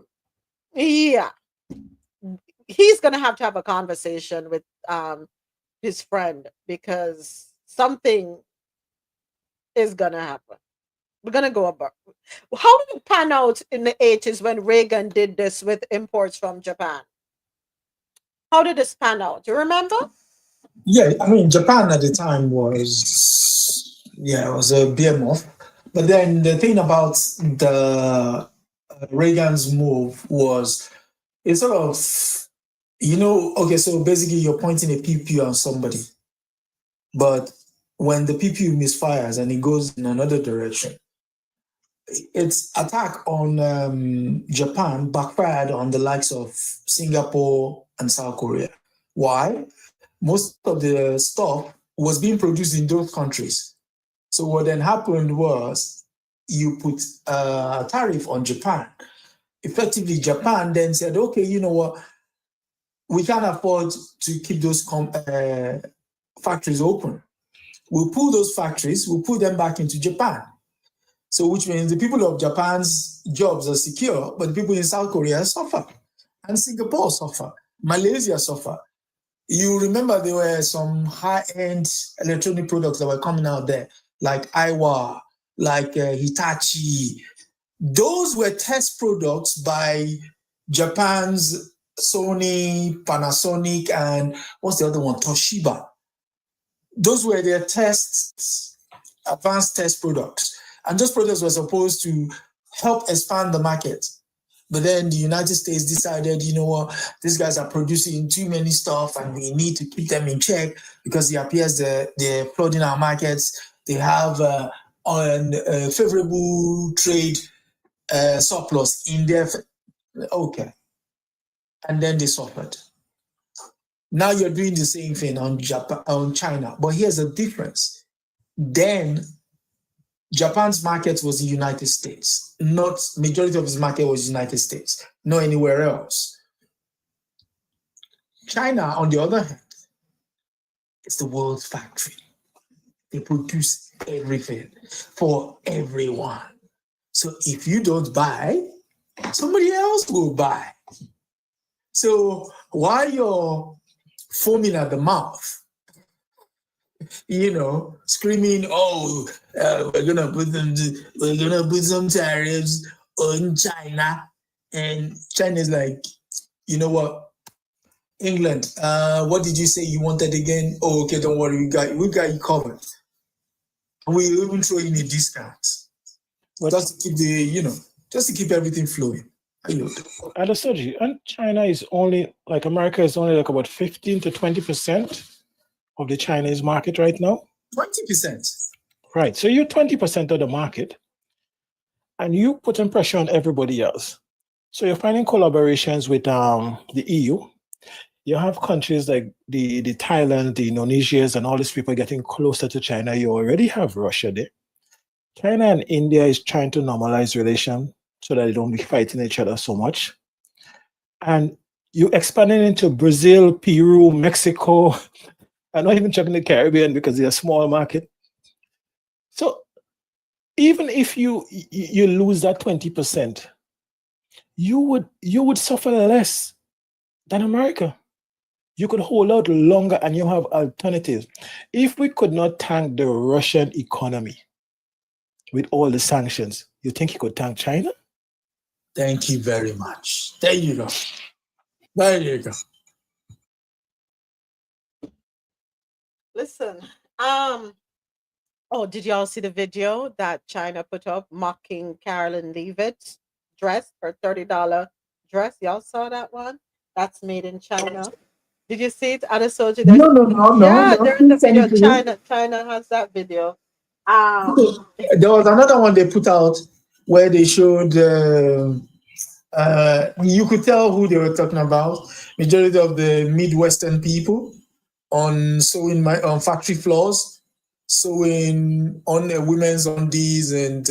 he's gonna have to have a conversation with his friend, because something is gonna happen. We're gonna go about. How did it pan out in the 80s when Reagan did this with imports from Japan? How did this pan out? Do you remember? Yeah, I mean, Japan at the time was a behemoth. But then the thing about the Reagan's move was it's sort of, okay, so basically you're pointing a pew on somebody. But when the pew misfires and it goes in another direction, its attack on Japan backfired on the likes of Singapore and South Korea. Why? Most of the stuff was being produced in those countries. So what then happened was you put a tariff on Japan. Effectively, Japan then said, okay, you know what? We can't afford to keep those factories open. We'll pull those factories, we'll put them back into Japan. So which means the people of Japan's jobs are secure, but the people in South Korea suffer. And Singapore suffer. Malaysia suffer. You remember there were some high-end electronic products that were coming out there, like Aiwa, like Hitachi. Those were test products by Japan's Sony, Panasonic, and what's the other one? Toshiba. Those were their advanced test products. And those products were supposed to help expand the market. But then the United States decided, you know what, these guys are producing too many stuff and we need to keep them in check because it appears they're flooding our markets. They have favorable trade surplus in their... Okay. And then they suffered. Now you're doing the same thing on China. But here's the difference. Then Japan's market was the United States. Not majority of his market was United States, not anywhere else. China, on the other hand, is the world's factory. They produce everything for everyone. So if you don't buy, somebody else will buy. So while you're foaming at the mouth, screaming, we're gonna put some tariffs on China, and China's like, you know what, England, what did you say you wanted again? Oh, okay, don't worry, we got you covered. We even throw in a discount, just to keep just to keep everything flowing. Understood you. And China is only America is only about 15 to 20% of the Chinese market right now. 20%. Right. So you're 20% of the market, and you putting pressure on everybody else. So you're finding collaborations with the EU. you have countries like the Thailand, the Indonesians, and all these people getting closer to China. You already have Russia there. China and India is trying to normalize relations so that they don't be fighting each other so much. And you expanding into Brazil, Peru, Mexico. I'm not even checking the Caribbean because they're a small market. So even if you lose that 20%, you would suffer less than America. You could hold out longer and you have alternatives. If we could not tank the Russian economy with all the sanctions, you think you could tank China? Thank you very much. There you go. There you go. Listen, oh, did y'all see the video that China put up mocking Carolyn Leavitt's dress, her $30 dress? Y'all saw that one? That's made in China. Did you see it? Other soldier? No. Yeah, there's the Please send video. it to me. China has that video. There was another one they put out where they showed. You could tell who they were talking about. Majority of the Midwestern people on factory floors, sewing on their women's undies and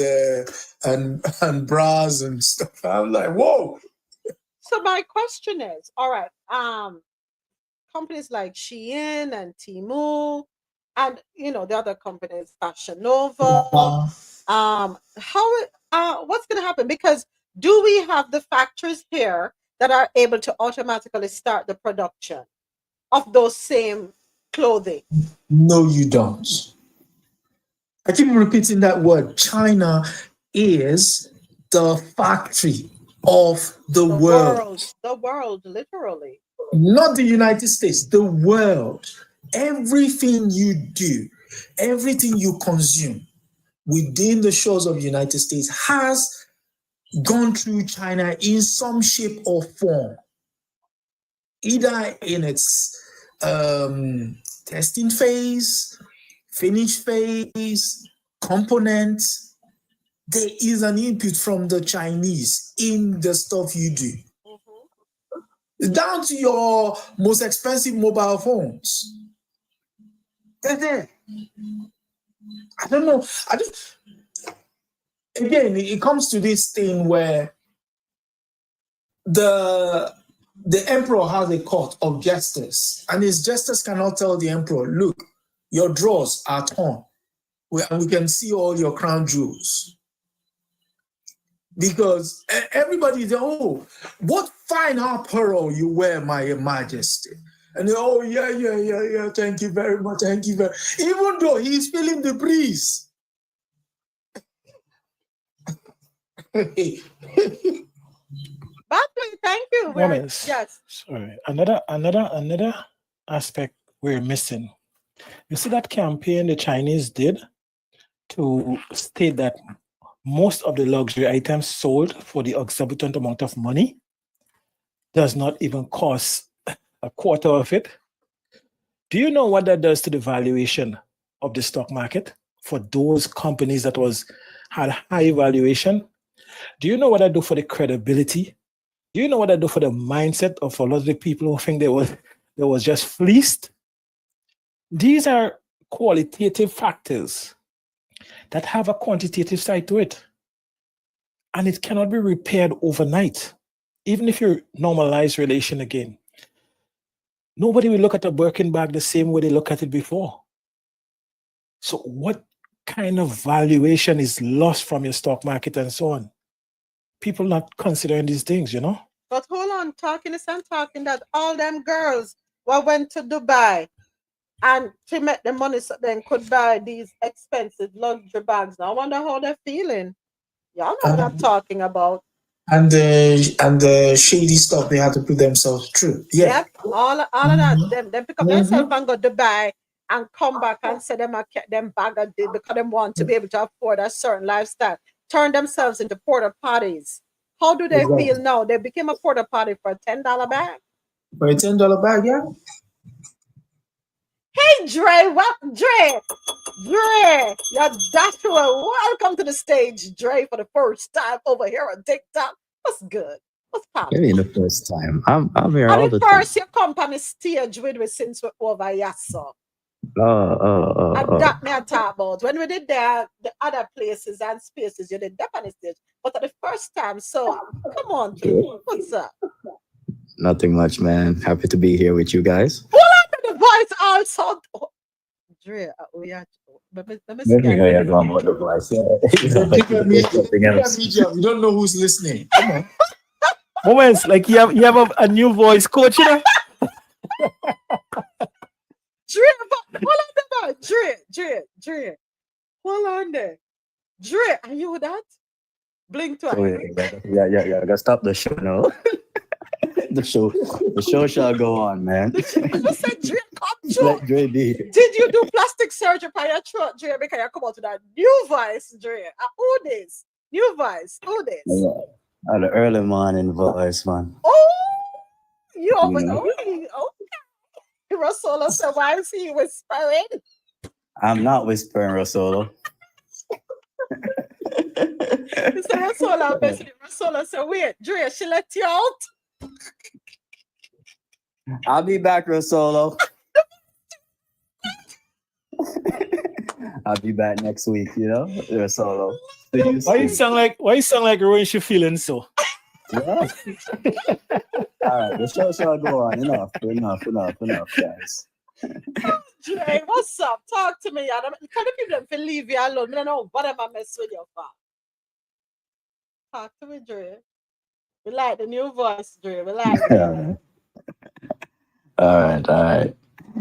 bras and stuff. I'm like, whoa. So my question is, all right, companies like Shein and Temu, and the other companies, Fashion Nova. What's going to happen? Because do we have the factories here that are able to automatically start the production of those same clothing? No, you don't. I keep repeating that word. China is the factory of the world. The world, literally. Not the United States, the world. Everything you do, everything you consume within the shores of the United States has gone through China in some shape or form, either in its testing phase, finish phase, components. There is an input from the Chinese in the stuff you do. Down to your most expensive mobile phones. They're there. I don't know. Again, it comes to this thing where the emperor has a court of jesters, and his jesters cannot tell the emperor, look, your drawers are torn, and we can see all your crown jewels. Because everybody is, oh, what fine apparel you wear, my majesty. And they, oh, yeah, thank you very much, even though he's feeling the breeze. Thank you. Yes. Sorry. Another aspect we're missing. You see that campaign the Chinese did to state that most of the luxury items sold for the exorbitant amount of money does not even cost a quarter of it. Do you know what that does to the valuation of the stock market for those companies that had high valuation? Do you know what that do for the credibility? Do you know what that do for the mindset of a lot of the people who think they was just fleeced? These are qualitative factors that have a quantitative side to it. And it cannot be repaired overnight. Even if you normalize relation again, nobody will look at a Birkin bag the same way they look at it before. So what kind of valuation is lost from your stock market and so on? People not considering these things, But hold on, talking that all them girls went to Dubai and to make the money so they could buy these expensive luxury bags. Now I wonder how they're feeling. Y'all know what I'm talking about. And the shady stuff they have to put themselves through. Yeah. Yep, all of that. Them pick up themselves and go to Dubai and come back and say them bag of deal because they want to be able to afford a certain lifestyle. Turn themselves into porta potties. How do they feel now? They became a porta potty for a $10 bag. For a $10 bag, yeah. Hey Dre, Dre, you're Joshua. Welcome to the stage, Dre, for the first time over here on TikTok. What's good? What's up? Maybe the first time. I'm here all And the the time. first you come on the stage with me since we're over here, so. And Oh. that me I talk about. When we did the other places and spaces, you did that on the stage. But at the first time, so come on, through. What's up? Nothing much, man. Happy to be here with you guys. Well, I the voice also. Oh, Dre, we are. Let me Maybe scan. you're going about the voice. Different medium. Something else. You don't know who's listening. Come on. Moments like you have a new voice coach, you know? Dre, hold on there. Dre. Hold on there. Dre, are you with that? Blink twice. So yeah. Gotta stop the show now. the show shall go on, man. I said, Dre, come through. Let Dre be. Did you do plastic surgery for your throat, Dre? Because you come out with that new voice, Dre. Who this? New voice. Who this? Yeah. The early morning voice, man. Oh, you over. You know? Okay. Rosolo said, why is he whispering? I'm not whispering, Rosolo. He said, Rosolo, basically, Rosolo said, wait, Dre, she let you out? I'll be back, Rosolo. I'll be back next week, you know? Rosolo. Why you sound like when she feeling so? Yeah. All right, the show shall go on. Enough, guys. Dre, what's up? Talk to me. Can the people can leave you alone? I don't know what am I mess with you for. Talk to me, Dre. We like the new voice, Dre. We like it. All right.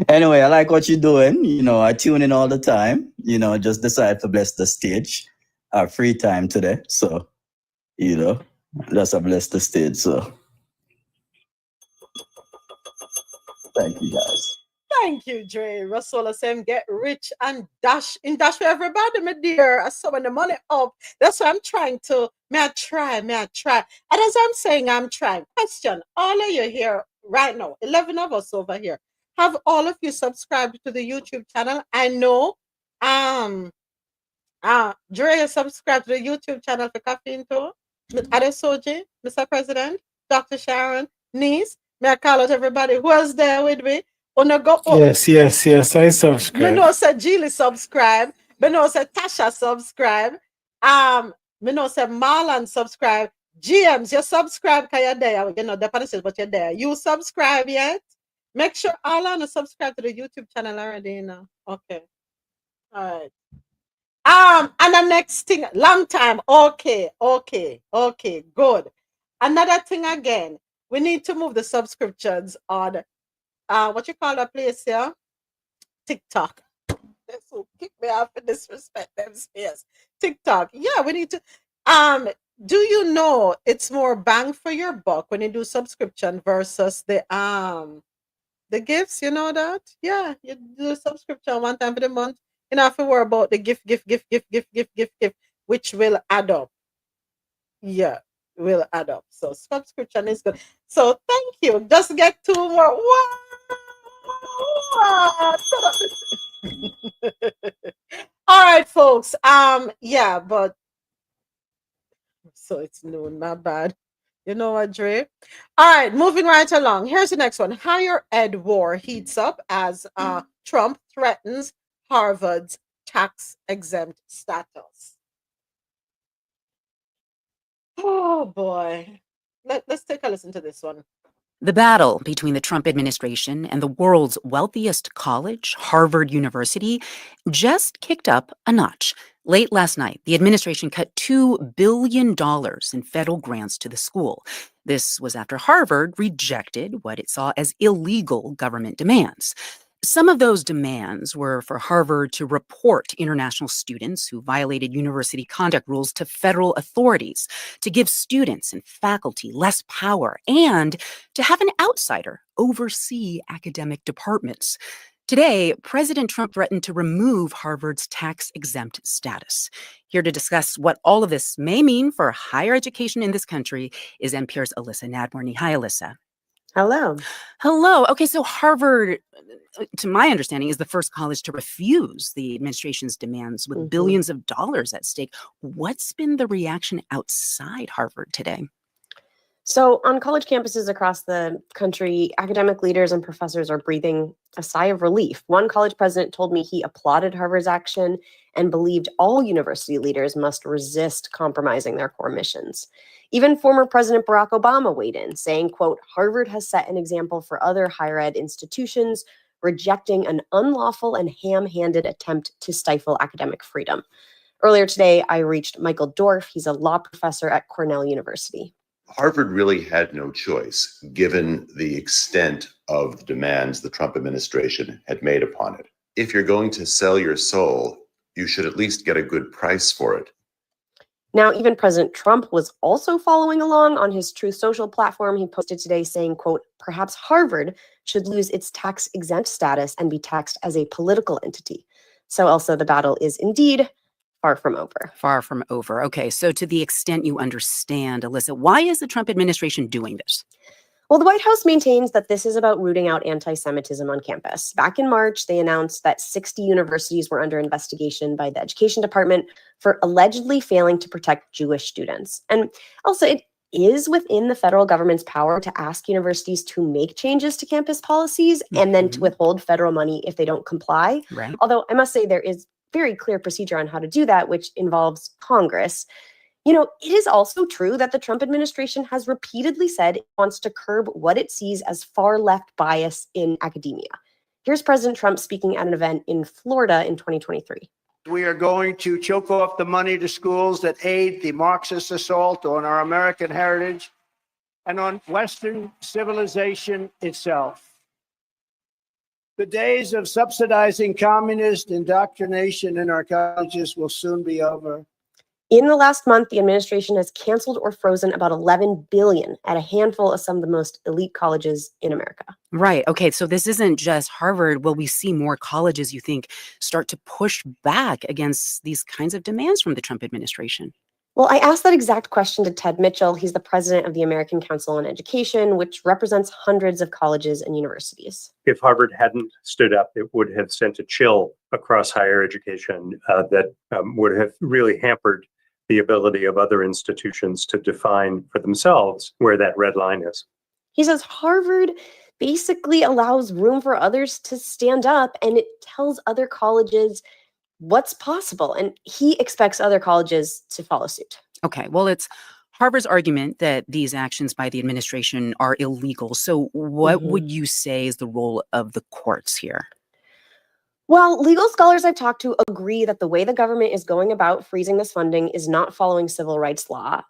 Anyway, I like what you're doing. You know, I tune in all the time. You know, just decide to bless the stage. Our free time today. So, you know, just a bless the stage. So, thank you guys. Thank you, Dre. Russell saying get rich and dash for everybody, my dear. I saw when the money up. That's what I'm trying to. May I try? And as I'm saying, I'm trying. Question: all of you here right now, 11 of us over here, have all of you subscribed to the YouTube channel? I know. Dre is subscribed to the YouTube channel for Caffeine Tour. Adesoji, Mr. President, Dr. Sharon, Niece. May I call out everybody who was there with me? Yes, I subscribe. Me know say Geely subscribe. Me know say Tasha subscribe. Me know say Marlon subscribe. GMs, you subscribe because you're there. You know, the policies, but you're there. You subscribe yet? Make sure all on subscribe to the YouTube channel already, you know. Okay. All right. And the next thing, long time. Okay, good. Another thing again, we need to move the subscriptions on what you call that place here? TikTok. That's who kick me off and disrespect them space. TikTok. Yeah, we need to do you know it's more bang for your buck when you do subscription versus the gifts, you know that? Yeah, you do a subscription one time for the month. You don't have to worry about the gift, which will add up. Yeah, will add up. So subscription is good. So thank you. Just get 2 more. All right, folks. Yeah, but so it's noon, my bad. You know what, Dre? All right, moving right along. Here's the next one. Higher ed war heats up as Trump threatens Harvard's tax-exempt status. Oh, boy. Let's take a listen to this one. The battle between the Trump administration and the world's wealthiest college, Harvard University, just kicked up a notch. Late last night, the administration cut $2 billion in federal grants to the school. This was after Harvard rejected what it saw as illegal government demands. Some of those demands were for Harvard to report international students who violated university conduct rules to federal authorities, to give students and faculty less power, and to have an outsider oversee academic departments. Today, President Trump threatened to remove Harvard's tax-exempt status. Here to discuss what all of this may mean for higher education in this country is NPR's Alyssa Nadworny. Hi, Alyssa. Hello. Okay, so Harvard, to my understanding, is the first college to refuse the administration's demands with billions of dollars at stake. What's been the reaction outside Harvard today? So, on college campuses across the country, academic leaders and professors are breathing a sigh of relief. One college president told me he applauded Harvard's action and believed all university leaders must resist compromising their core missions. Even former President Barack Obama weighed in, saying, quote, Harvard has set an example for other higher ed institutions, rejecting an unlawful and ham-handed attempt to stifle academic freedom. Earlier today, I reached Michael Dorf. He's a law professor at Cornell University. Harvard really had no choice, given the extent of the demands the Trump administration had made upon it. If you're going to sell your soul, you should at least get a good price for it. Now, even President Trump was also following along. On his Truth Social platform, he posted today saying, quote, perhaps Harvard should lose its tax-exempt status and be taxed as a political entity. So also the battle is indeed far from over. Far from over. Okay, so to the extent you understand, Alyssa, why is the Trump administration doing this? Well, the White House maintains that this is about rooting out anti-Semitism on campus. Back in March, they announced that 60 universities were under investigation by the Education Department for allegedly failing to protect Jewish students. And also, it is within the federal government's power to ask universities to make changes to campus policies and then to withhold federal money if they don't comply. Right. Although I must say there is very clear procedure on how to do that, which involves Congress. You know, it is also true that the Trump administration has repeatedly said it wants to curb what it sees as far left bias in academia. Here's President Trump speaking at an event in Florida in 2023. We are going to choke off the money to schools that aid the Marxist assault on our American heritage and on Western civilization itself. The days of subsidizing communist indoctrination in our colleges will soon be over. In the last month, the administration has canceled or frozen about $11 billion at a handful of some of the most elite colleges in America. Right. Okay, so this isn't just Harvard. Will we see more colleges, you think, start to push back against these kinds of demands from the Trump administration? Well, I asked that exact question to Ted Mitchell. He's the president of the American Council on Education, which represents hundreds of colleges and universities. If Harvard hadn't stood up, it would have sent a chill across higher education that would have really hampered the ability of other institutions to define for themselves where that red line is. He says Harvard basically allows room for others to stand up, and it tells other colleges what's possible. And he expects other colleges to follow suit. Okay, well, it's Harvard's argument that these actions by the administration are illegal. So what would you say is the role of the courts here? Well, legal scholars I've talked to agree that the way the government is going about freezing this funding is not following civil rights law.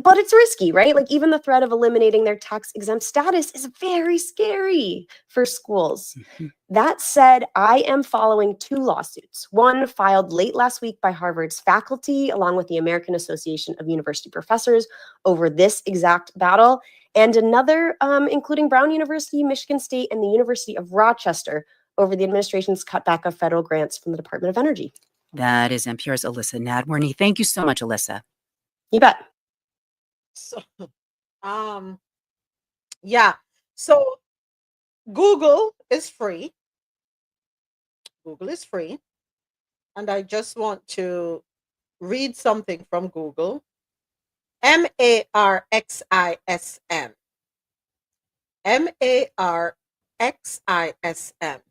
But it's risky, right? Like even the threat of eliminating their tax-exempt status is very scary for schools. That said, I am following two lawsuits. One filed late last week by Harvard's faculty, along with the American Association of University Professors, over this exact battle, and another, including Brown University, Michigan State, and the University of Rochester, over the administration's cutback of federal grants from the Department of Energy. That is NPR's Alyssa Nadworny. Thank you so much, Alyssa. You bet. So, yeah. So Google is free. Google is free. And I just want to read something from Google. MARXISM. MARXISM.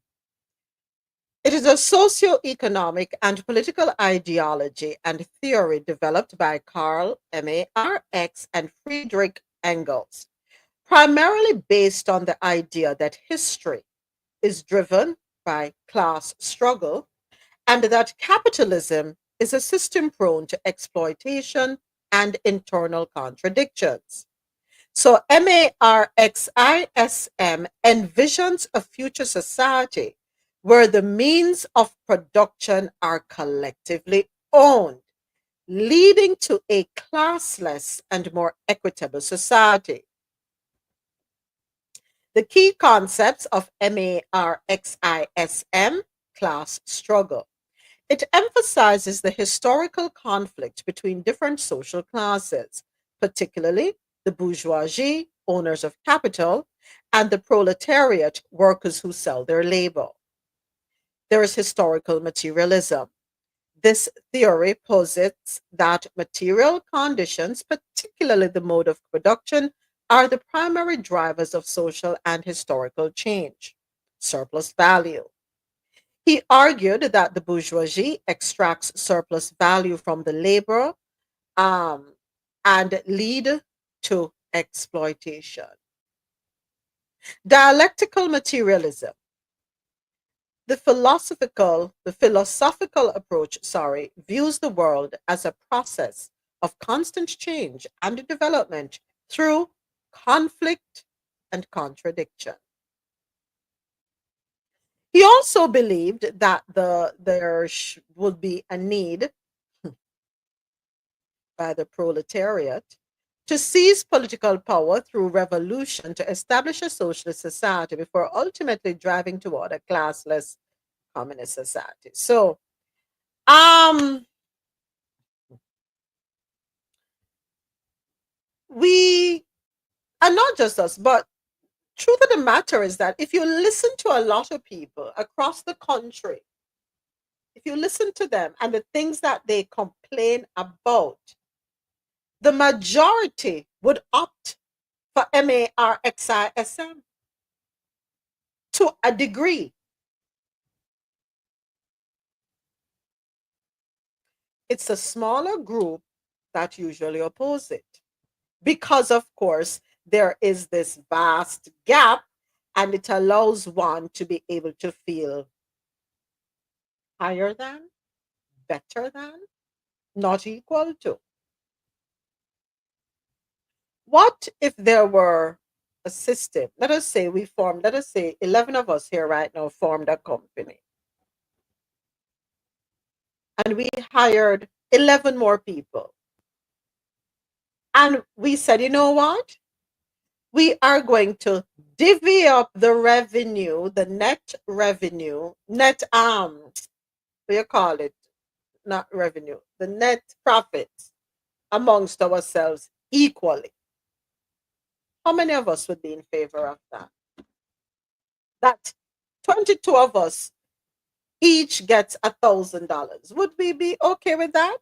It is a socio-economic and political ideology and theory developed by Karl Marx and Friedrich Engels, primarily based on the idea that history is driven by class struggle and that capitalism is a system prone to exploitation and internal contradictions. So MARXISM envisions a future society where the means of production are collectively owned, leading to a classless and more equitable society. The key concepts of MARXISM: class struggle. It emphasizes the historical conflict between different social classes, particularly the bourgeoisie, owners of capital, and the proletariat, workers who sell their labor. There is historical materialism. This theory posits that material conditions, particularly the mode of production, are the primary drivers of social and historical change. Surplus value. He argued that the bourgeoisie extracts surplus value from the labor and lead to exploitation. Dialectical materialism. The philosophical approach, views the world as a process of constant change and development through conflict and contradiction. He also believed that there would be a need by the proletariat to seize political power through revolution to establish a socialist society before ultimately driving toward a classless communist society. So, we, and not just us, but truth of the matter is that if you listen to a lot of people across the country, if you listen to them and the things that they complain about, the majority would opt for MARXISM to a degree. It's a smaller group that usually oppose it because, of course, there is this vast gap and it allows one to be able to feel higher than, better than, not equal to. What if there were a system? Let us say 11 of us here right now formed a company. And we hired 11 more people. And we said, you know what? We are going to divvy up the revenue, the net revenue, what do you call it? Not revenue, the net profits amongst ourselves equally. How many of us would be in favor of that? That 22 of us each gets $1,000. Would we be okay with that?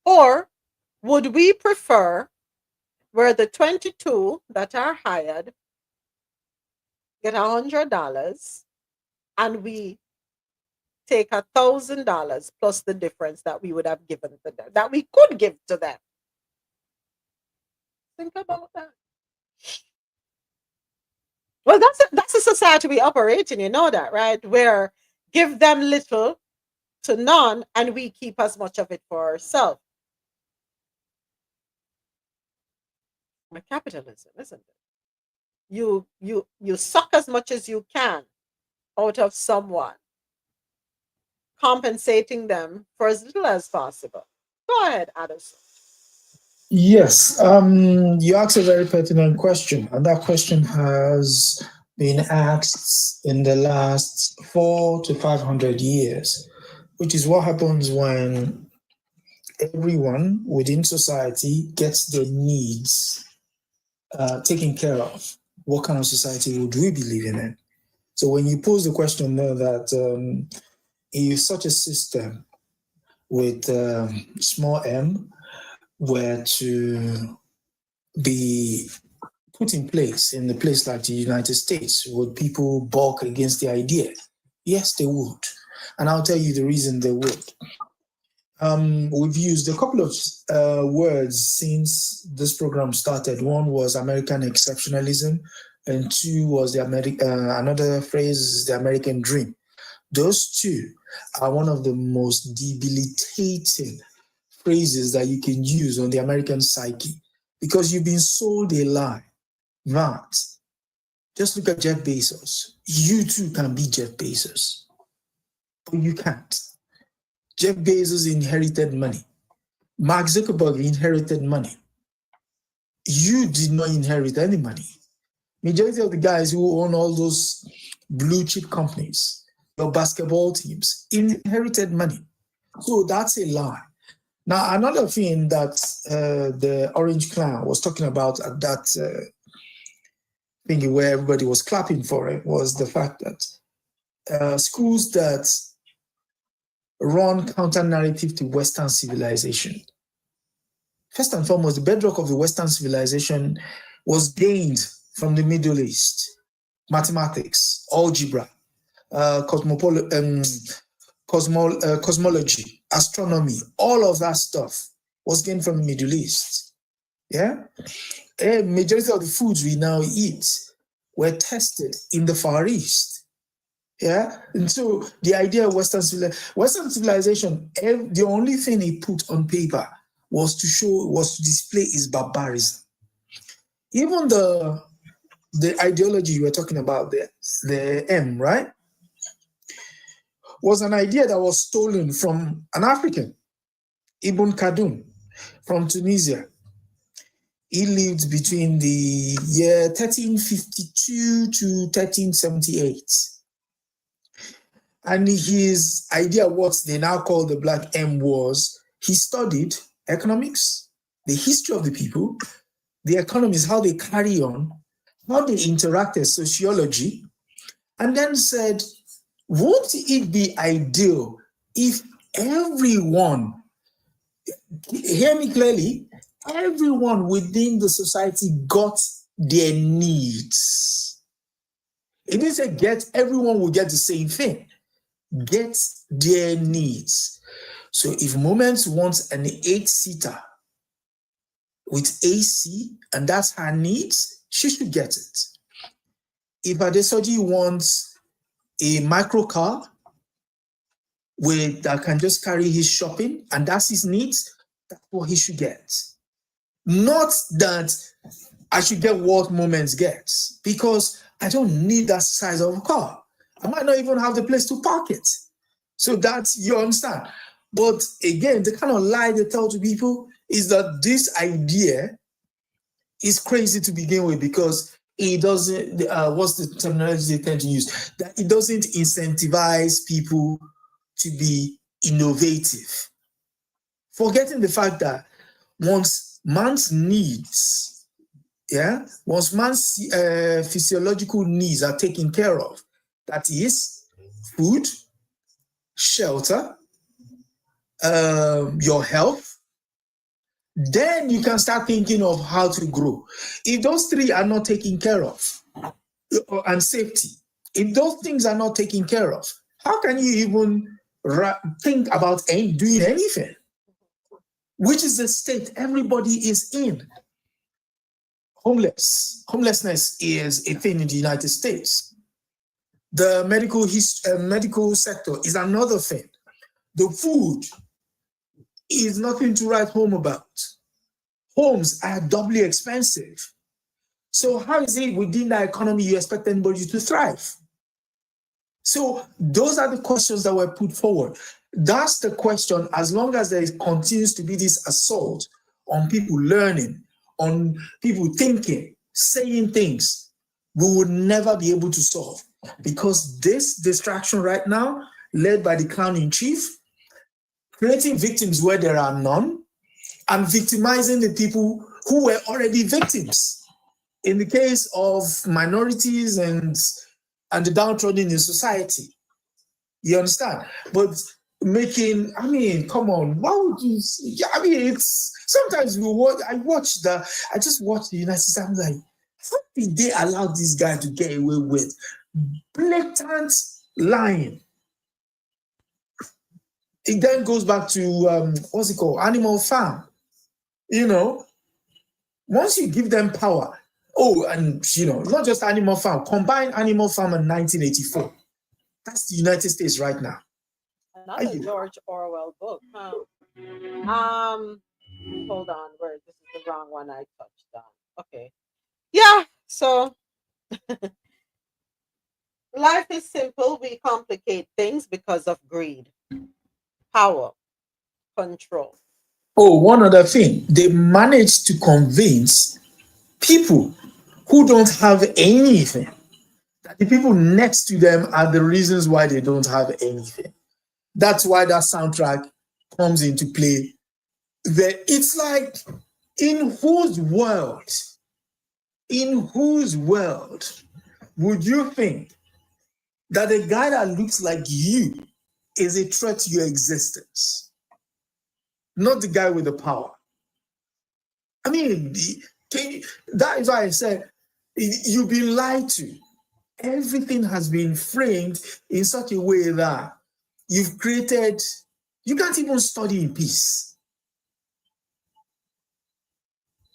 Or would we prefer where the 22 that are hired get $100 and we take $1,000 plus the difference that we would have given to them, that we could give to them? Think about that. Well, that's a society we operate in, you know that, right? Where give them little to none and we keep as much of it for ourselves. Capitalism, isn't it? You suck as much as you can out of someone, compensating them for as little as possible. Go ahead, Addison. Yes, you asked a very pertinent question, and that question has been asked in the last 400 to 500 years, which is what happens when everyone within society gets their needs taken care of. What kind of society would we be living in? So when you pose the question there that if such a system with small m were to be put in place in a place like the United States, would people balk against the idea? Yes, they would. And I'll tell you the reason they would. We've used a couple of words since this program started. One was American exceptionalism, and two was another phrase is the American dream. Those two are one of the most debilitating phrases that you can use on the American psyche, because you've been sold a lie that just look at Jeff Bezos. You too can be Jeff Bezos, but you can't. Jeff Bezos inherited money. Mark Zuckerberg inherited money. You did not inherit any money. Majority of the guys who own all those blue chip companies, your basketball teams, inherited money. So that's a lie. Now, another thing that the Orange Clan was talking about at that thing where everybody was clapping for it was the fact that schools that run counter-narrative to Western civilization. First and foremost, the bedrock of the Western civilization was gained from the Middle East. Mathematics, algebra, cosmology, astronomy, all of that stuff was gained from the Middle East. Yeah? A majority of the foods we now eat were tested in the Far East. Yeah? And so the idea of Western civilization, the only thing it put on paper was to display its barbarism. Even the ideology you were talking about, the M, right, was an idea that was stolen from an African, Ibn Khaldun, from Tunisia. He lived between the year 1352 to 1378. And his idea, what they now call the Black M, was he studied economics, the history of the people, the economies, how they carry on, how they interacted, sociology, and then said, won't it be ideal if everyone, hear me clearly, everyone within the society got their needs. It didn't say everyone will get the same thing. Get their needs. So if Moments wants an 8-seater with AC, and that's her needs, she should get it. If Adesoji wants a micro car that can just carry his shopping, and that's his needs, that's what he should get. Not that I should get what Moments gets, because I don't need that size of a car. I might not even have the place to park it. So that's, you understand. But again, the kind of lie they tell to people is that this idea is crazy to begin with, because it doesn't, what's the terminology they tend to use? That it doesn't incentivize people to be innovative. Forgetting the fact that once man's needs, once man's physiological needs are taken care of, that is food, shelter, your health, then you can start thinking of how to grow. If those three are not taken care of, and safety, if those things are not taken care of, how can you even think about doing anything? Which is the state everybody is in. Homelessness is a thing in the United States. The medical sector is another thing. The food is nothing to write home about. Homes are doubly expensive. So how is it within that economy you expect anybody to thrive? So those are the questions that were put forward. That's the question. As long as there continues to be this assault on people learning, on people thinking, saying things, we will never be able to solve. Because this distraction right now, led by the clown in chief, creating victims where there are none, and victimizing the people who were already victims. In the case of minorities and the downtrodden in society. You understand? But come on, why would you, it's, sometimes I just watch the United States, I'm like, how did they allow this guy to get away with blatant lying? It then goes back to, what's it called? Animal Farm. Once you give them power, not just Animal Farm, combine Animal Farm in 1984. That's the United States right now. Another George Orwell book, huh? Hold on, this is the wrong one I touched on. Okay. Yeah, so life is simple. We complicate things because of greed, power, control. Oh, one other thing. They managed to convince people who don't have anything that the people next to them are the reasons why they don't have anything. That's why that soundtrack comes into play. It's like, in whose world would you think that a guy that looks like you is a threat to your existence, not the guy with the power. I mean, that is why I said you've been lied to. Everything has been framed in such a way that you can't even study in peace.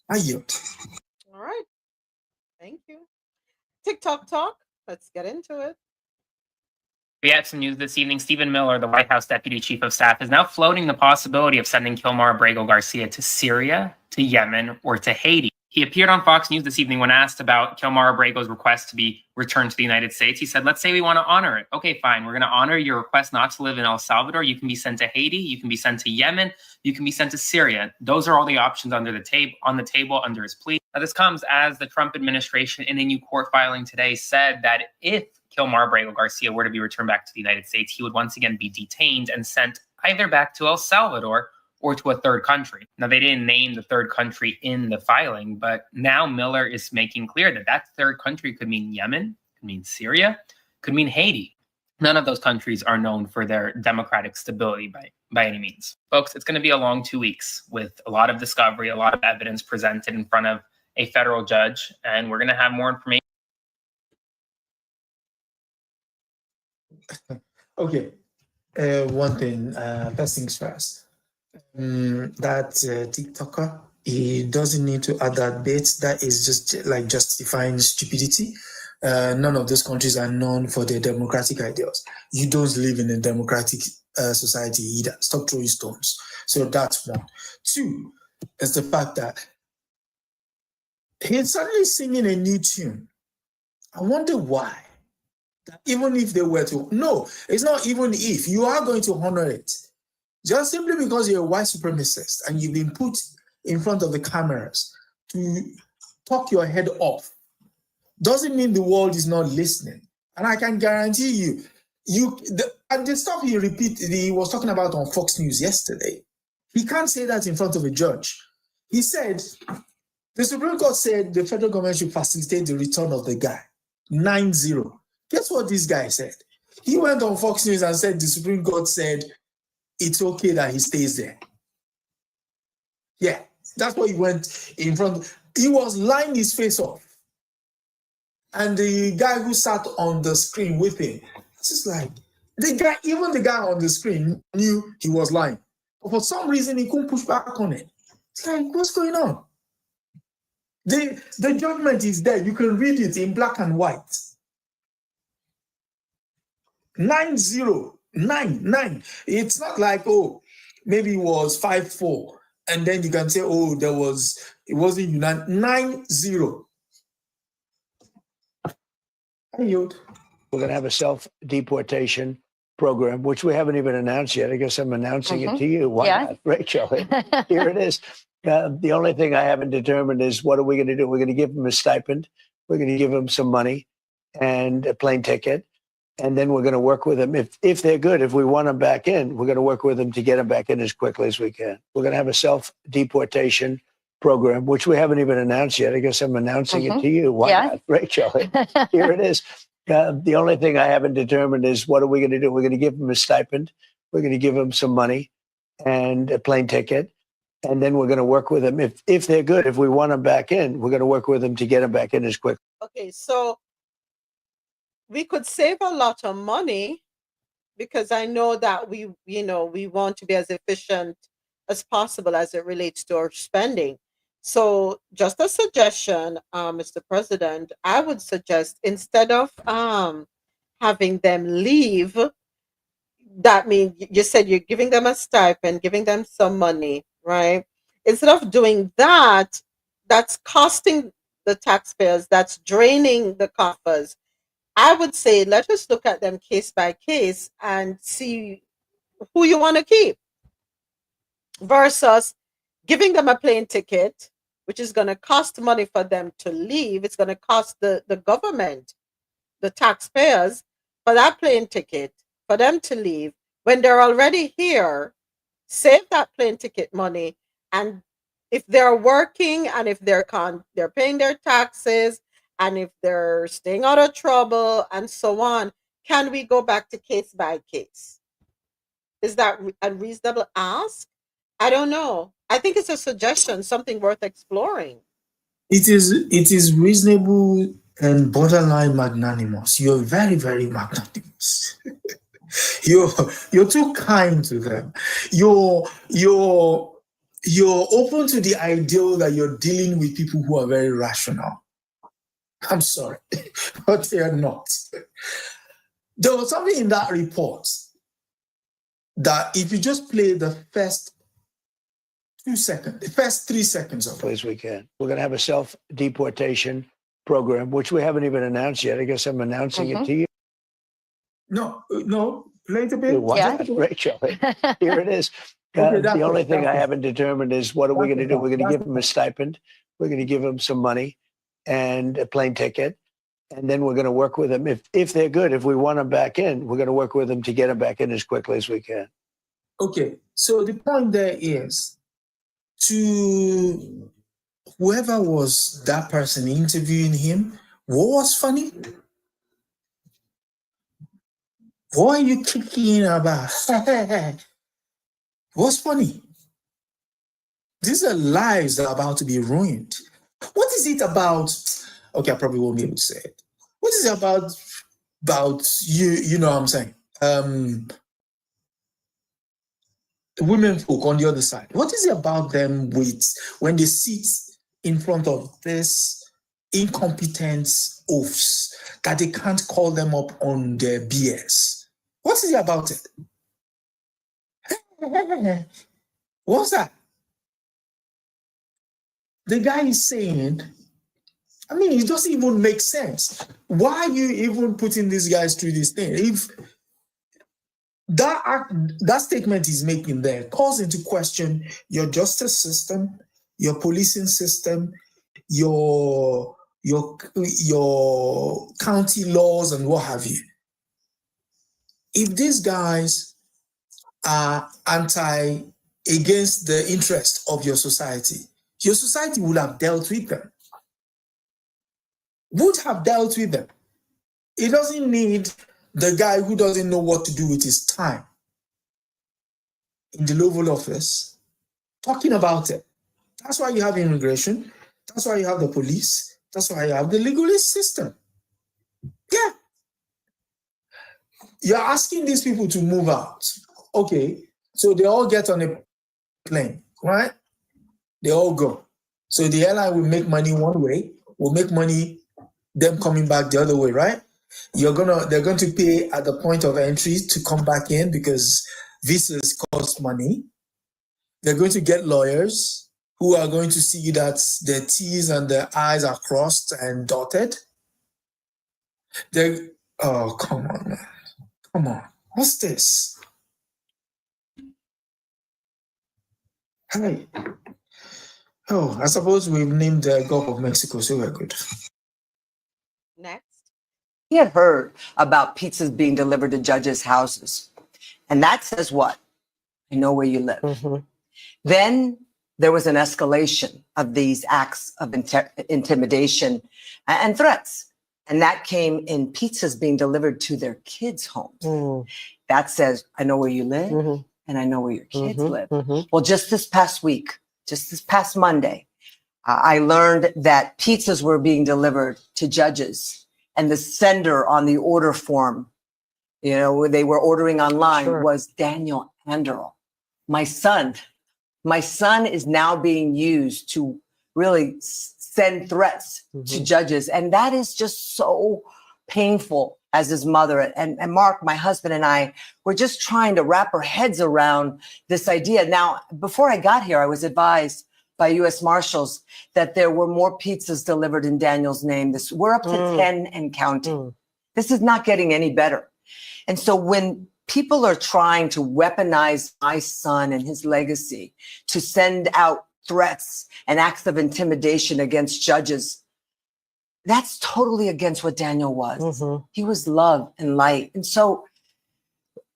I yield. All right. Thank you. TikTok talk. Let's get into it. We had some news this evening. Stephen Miller, the White House Deputy Chief of Staff, is now floating the possibility of sending Kilmar Abrego Garcia to Syria, to Yemen, or to Haiti. He appeared on Fox News this evening when asked about Kilmar Abrego's request to be returned to the United States. He said, let's say we want to honor it. Okay, fine. We're going to honor your request not to live in El Salvador. You can be sent to Haiti. You can be sent to Yemen. You can be sent to Syria. Those are all the options on the table under his plea. Now, this comes as the Trump administration in a new court filing today said that if Kilmar Abrego Garcia were to be returned back to the United States, he would once again be detained and sent either back to El Salvador or to a third country. Now, they didn't name the third country in the filing, but now Miller is making clear that that third country could mean Yemen, could mean Syria, could mean Haiti. None of those countries are known for their democratic stability by any means. Folks, it's going to be a long 2 weeks with a lot of discovery, a lot of evidence presented in front of a federal judge, and we're going to have more information. Okay. One thing, first things first. That TikToker, he doesn't need to add that bit. That is just like justifying stupidity. None of those countries are known for their democratic ideals. You don't live in a democratic society either. Stop throwing stones. So that's one. Two is the fact that he's suddenly singing a new tune. I wonder why. Even if they were to, no, it's not even if. You are going to honor it. Just simply because you're a white supremacist and you've been put in front of the cameras to talk your head off doesn't mean the world is not listening. And I can guarantee and the stuff he was talking about on Fox News yesterday, he can't say that in front of a judge. He said, the Supreme Court said the federal government should facilitate the return of the guy. 9-0. Guess what this guy said? He went on Fox News and said the Supreme Court said it's okay that he stays there. Yeah, that's what he went in front. He was lying his face off. And the guy who sat on the screen with him, it's just like, even the guy on the screen knew he was lying. But for some reason, he couldn't push back on it. It's like, what's going on? The judgment is there. You can read it in black and white. 9-0. 9. It's not like, oh, maybe it was 5-4. And then you can say, oh, it wasn't unanimous. 9-0. We're going to have a self-deportation program, which we haven't even announced yet. I guess I'm announcing it to you. Why not, Rachel? Here it is. The only thing I haven't determined is what are we going to do? We're going to give them a stipend. We're going to give them some money and a plane ticket. And then we're going to work with them. If they're good, if we want them back in, we're going to work with them to get them back in as quickly as we can. We're going to have a self-deportation program, which we haven't even announced yet. I guess I'm announcing it to you. Why not, Rachel? Here it is. The only thing I haven't determined is what are we going to do? We're going to give them a stipend. We're going to give them some money and a plane ticket. And then we're going to work with them. If they're good, if we want them back in, we're going to work with them to get them back in as quick. Okay, so we could save a lot of money because I know that we want to be as efficient as possible as it relates to our spending. So just a suggestion, Mr. President, I would suggest instead of having them leave, that means you said you're giving them a stipend, giving them some money, right? Instead of doing that, that's costing the taxpayers, that's draining the coffers. I would say let us look at them case by case and see who you want to keep versus giving them a plane ticket, which is going to cost money for them to leave. It's going to cost the government, the taxpayers, for that plane ticket, for them to leave. When they're already here, save that plane ticket money. And if they're working and if they're paying their taxes, and if they're staying out of trouble and so on, can we go back to case by case? Is that a reasonable ask? I don't know. I think it's a suggestion, something worth exploring. It is reasonable and borderline magnanimous. You're very, very magnanimous. You're too kind to them. You're open to the ideal that you're dealing with people who are very rational. I'm sorry, but they are not. There was something in that report that if you just play the first 2 seconds, the first 3 seconds of it. As we can. We're going to have a self-deportation program, which we haven't even announced yet. I guess I'm announcing it to you. No, play the bit. Yeah. Rachel, here it is. Okay, The only thing I that's it. haven't determined is what are we going to do? We're going to That's give them a stipend. We're going to give them some money and a plane ticket. And then we're going to work with them. If they're good, if we want them back in, we're going to work with them to get them back in as quickly as we can. Okay, so the point there is to whoever was that person interviewing him, what was funny? What are you kicking about? What's funny? These are lives that are about to be ruined. What is it about? Okay, I probably won't be able to say it. What is it about you? You know what I'm saying? Women folk on the other side. What is it about them with when they sit in front of this incompetent oafs that they can't call them up on their BS? What is it about it? What's that? The guy is saying, I mean, it doesn't even make sense. Why are you even putting these guys through this thing? If that statement he's making there calls into question your justice system, your policing system, your county laws and what have you. If these guys are against the interest of your society would have dealt with them. Would have dealt with them. It doesn't need the guy who doesn't know what to do with his time in the Oval Office talking about it. That's why you have immigration. That's why you have the police. That's why you have the legalist system. Yeah. You're asking these people to move out. Okay. So they all get on a plane, right? They all go. So the airline will make money one way, will make money them coming back the other way, right? They're going to pay at the point of entry to come back in because visas cost money. They're going to get lawyers who are going to see that their T's and their I's are crossed and dotted. Oh, come on, man. Come on. What's this? Hey. Oh, I suppose we've named the Gulf of Mexico, so we're good. Next. He had heard about pizzas being delivered to judges' houses. And that says what? I know where you live. Mm-hmm. Then there was an escalation of these acts of intimidation and threats. And that came in pizzas being delivered to their kids' homes. Mm. That says, I know where you live, mm-hmm. and I know where your kids mm-hmm. live. Mm-hmm. Well, just this past week, just this past Monday, I learned that pizzas were being delivered to judges, and the sender on the order form, they were ordering online, sure. was Daniel Anderl. My son is now being used to really send threats mm-hmm. to judges. And that is just so painful as his mother. And Mark, my husband, and I were just trying to wrap our heads around this idea. Now, before I got here, I was advised by U.S. Marshals that there were more pizzas delivered in Daniel's name. We're up to 10 and counting. This is not getting any better. And so when people are trying to weaponize my son and his legacy to send out threats and acts of intimidation against judges, that's totally against what Daniel was. Mm-hmm. He was love and light. And so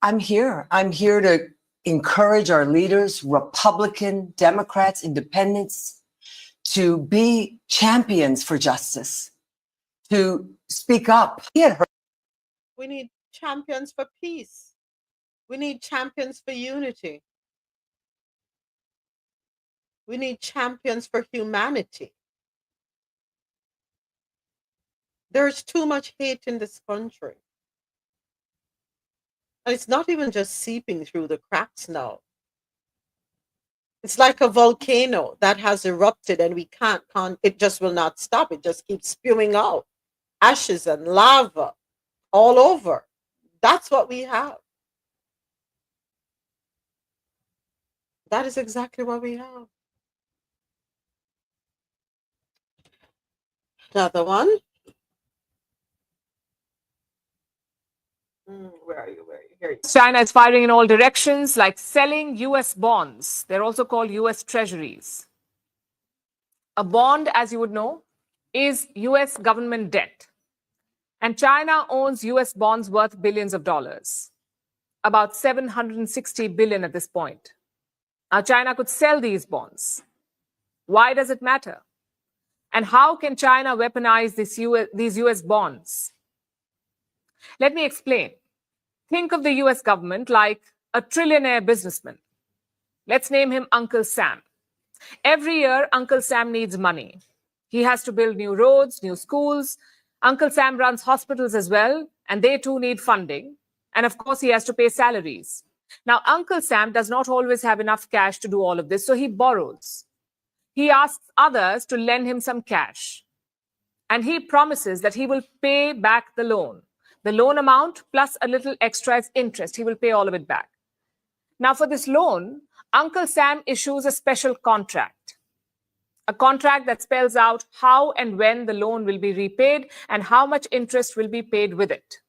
I'm here. I'm here to encourage our leaders, Republican, Democrats, Independents, to be champions for justice, to speak up. We need champions for peace. We need champions for unity. We need champions for humanity. There's too much hate in this country. And it's not even just seeping through the cracks now. It's like a volcano that has erupted and we can't, it just will not stop. It just keeps spewing out ashes and lava all over. That's what we have. That is exactly what we have. Another one. Where are you? Where are you? Here you go. China is firing in all directions, like selling US bonds. They're also called US treasuries. A bond, as you would know, is US government debt. And China owns US bonds worth billions of dollars, about 760 billion at this point. Now, China could sell these bonds. Why does it matter? And how can China weaponize these US bonds? Let me explain. Think of the US government like a trillionaire businessman. Let's name him Uncle Sam. Every year, Uncle Sam needs money. He has to build new roads, new schools. Uncle Sam runs hospitals as well, and they too need funding. And of course, he has to pay salaries. Now, Uncle Sam does not always have enough cash to do all of this, so he borrows. He asks others to lend him some cash. And he promises that he will pay back the loan. The loan amount plus a little extra as interest. He will pay all of it back. Now, for this loan, Uncle Sam issues a special contract. A contract that spells out how and when the loan will be repaid and how much interest will be paid with it.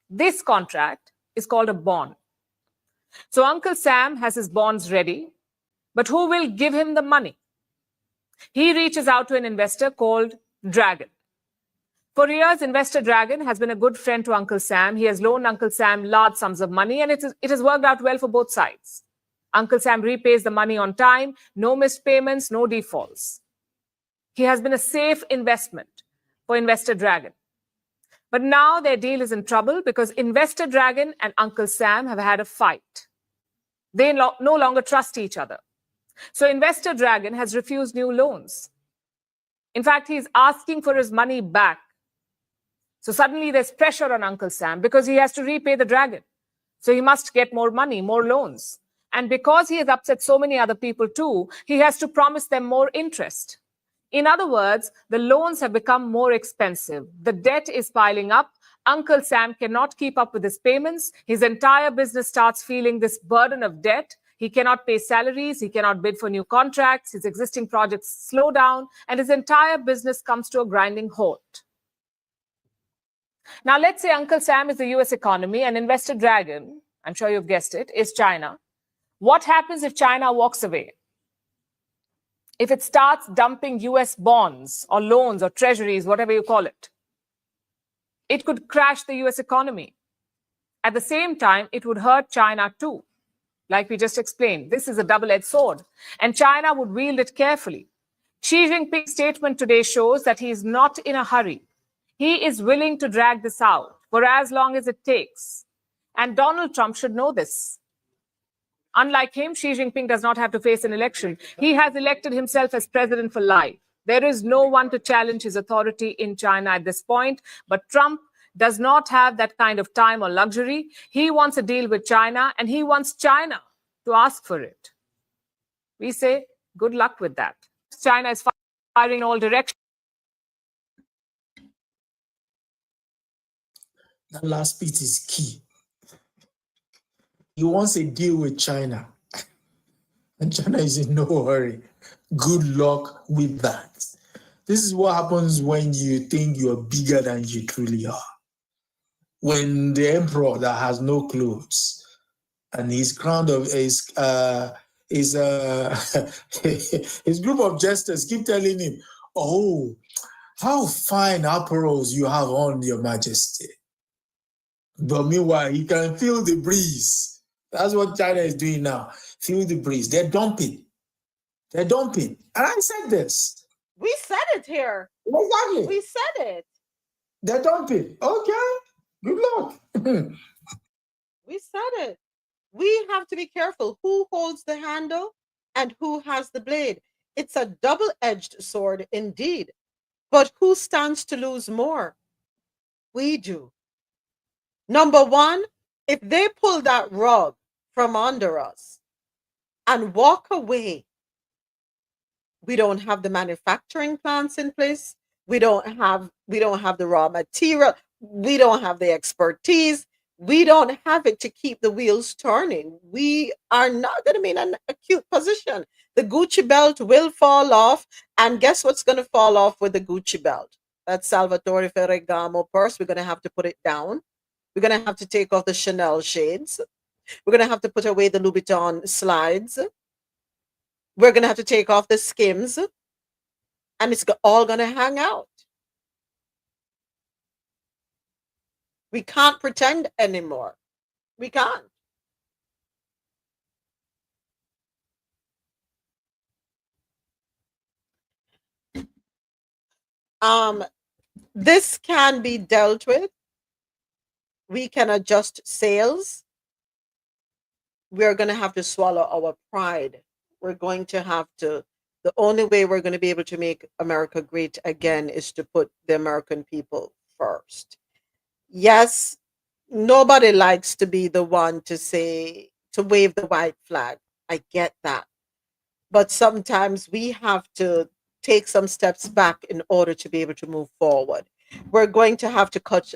This contract is called a bond. So Uncle Sam has his bonds ready, but who will give him the money? He reaches out to an investor called Dragon. For years, Investor Dragon has been a good friend to Uncle Sam. He has loaned Uncle Sam large sums of money, and it has worked out well for both sides. Uncle Sam repays the money on time, no missed payments, no defaults. He has been a safe investment for Investor Dragon. But now their deal is in trouble because Investor Dragon and Uncle Sam have had a fight. They no longer trust each other. So Investor Dragon has refused new loans. In fact, he's asking for his money back. So suddenly there's pressure on Uncle Sam because he has to repay the dragon. So he must get more money, more loans. And because he has upset so many other people too, he has to promise them more interest. In other words, the loans have become more expensive. The debt is piling up. Uncle Sam cannot keep up with his payments. His entire business starts feeling this burden of debt. He cannot pay salaries. He cannot bid for new contracts. His existing projects slow down, and his entire business comes to a grinding halt. Now, let's say Uncle Sam is the US economy and Investor Dragon, I'm sure you've guessed it, is China. What happens if China walks away? If it starts dumping US bonds or loans or treasuries, whatever you call it, it could crash the US economy. At the same time, it would hurt China too. Like we just explained, this is a double-edged sword, and China would wield it carefully. Xi Jinping's statement today shows that he is not in a hurry. He is willing to drag this out for as long as it takes. And Donald Trump should know this. Unlike him, Xi Jinping does not have to face an election. He has elected himself as president for life. There is no one to challenge his authority in China at this point. But Trump does not have that kind of time or luxury. He wants a deal with China, and he wants China to ask for it. We say, good luck with that. China is firing in all directions. That last bit is key. He wants a deal with China, and China is in no hurry. Good luck with that. This is what happens when you think you're bigger than you truly are. When the emperor that has no clothes and his crown of his group of jesters keep telling him, "Oh, how fine apparels you have on, Your Majesty." But meanwhile, he can feel the breeze. That's what China is doing now. Feel the breeze. They're dumping. They're dumping. And I said this. We said it here. Exactly. We said it. They're dumping. Okay. Good luck. We said it. We have to be careful who holds the handle and who has the blade. It's a double-edged sword indeed. But who stands to lose more? We do. Number one, if they pull that rug from under us and walk away, we don't have the manufacturing plants in place. We don't have the raw material. We don't have the expertise. We don't have it to keep the wheels turning. We are not going to be in an acute position. The Gucci belt will fall off, and guess what's going to fall off with the Gucci belt? That Salvatore Ferragamo purse. We're going to have to put it down. We're going to have to take off the Chanel shades. We're going to have to put away the Louis Vuitton slides. We're going to have to take off the Skims, and it's all going to hang out. We can't pretend anymore. We can't. This can be dealt with. We can adjust sails. We're going to have to swallow our pride. We're going to have to, the only way we're going to be able to make America great again is to put the American people first. Yes, nobody likes to be the one to say, to wave the white flag. I get that. But sometimes we have to take some steps back in order to be able to move forward. We're going to have to cut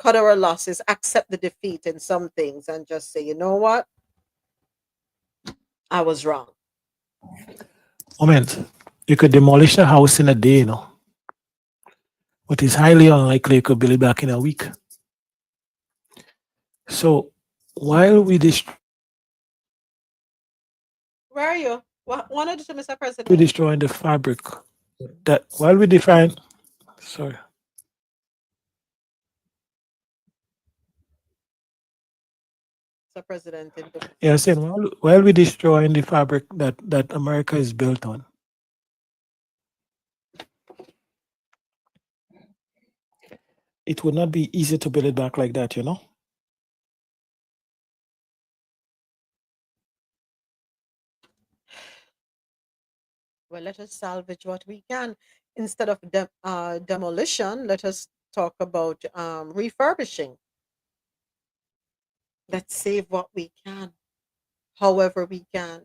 our losses, accept the defeat in some things, and just say, you know what? I was wrong. Moment. You could demolish a house in a day, but it's highly unlikely you could build it back in a week. So while we Where are you? One of the two, Mr. President. we're destroying the fabric, that while we define, sorry. Mr. President. Yeah, I'm saying while we're destroying the fabric that America is built on, it would not be easy to build it back like that, Well, let us salvage what we can. Instead of demolition, let us talk about refurbishing. Let's save what we can, however we can.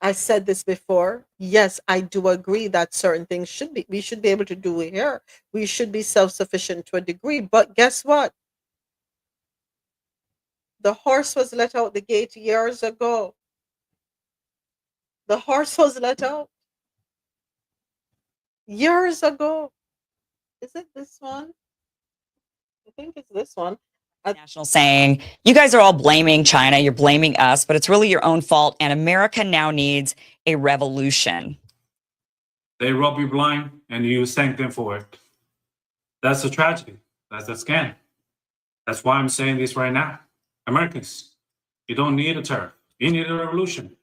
I said this before. Yes, I do agree that certain things we should be able to do it here. We should be self-sufficient to a degree. But guess what? The horse was let out the gate years ago. The horse was let out years ago. Is it this one? I think it's this one. National saying, you guys are all blaming China, you're blaming us, but it's really your own fault, and America now needs a revolution. They rob you blind and you thank them for it. That's a tragedy. That's a scam. That's why I'm saying this right now. Americans, you don't need a tariff. You need a revolution.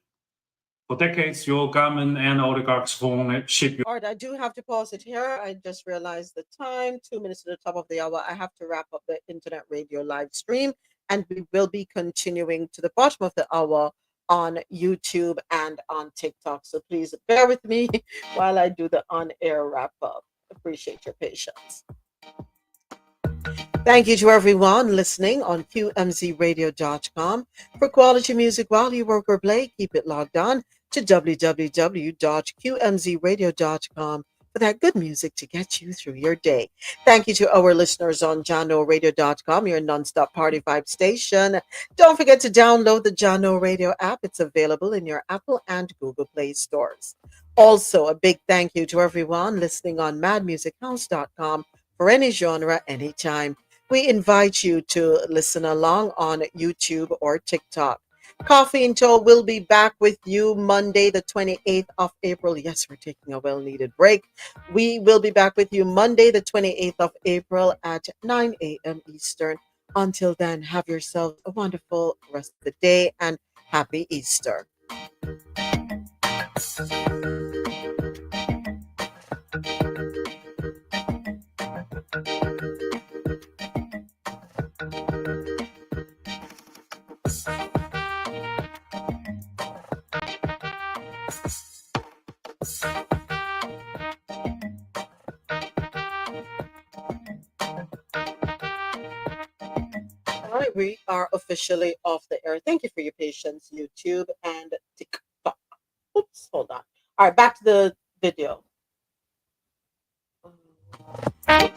For decades, your government and oligarchs won't ship you. All right, I do have to pause it here. I just realized the time, 2 minutes to the top of the hour. I have to wrap up the internet radio live stream, and we will be continuing to the bottom of the hour on YouTube and on TikTok. So please bear with me while I do the on-air wrap up. Appreciate your patience. Thank you to everyone listening on QMZRadio.com. For quality music while you work or play, keep it logged on to www.qmzradio.com for that good music to get you through your day. Thank you to our listeners on JanoRadio.com, your nonstop party vibe station. Don't forget to download the Jano Radio app. It's available in your Apple and Google Play stores. Also, a big thank you to everyone listening on madmusichouse.com for any genre, anytime. We invite you to listen along on YouTube or TikTok. Coffee and Toe will be back with you Monday, the 28th of April. Yes, we're taking a well-needed break. We will be back with you Monday, the 28th of April at 9 a.m. Eastern. Until then, have yourselves a wonderful rest of the day and happy Easter. We are officially off the air. Thank you for your patience, YouTube and TikTok. Oops, hold on. All right, back to the video. Not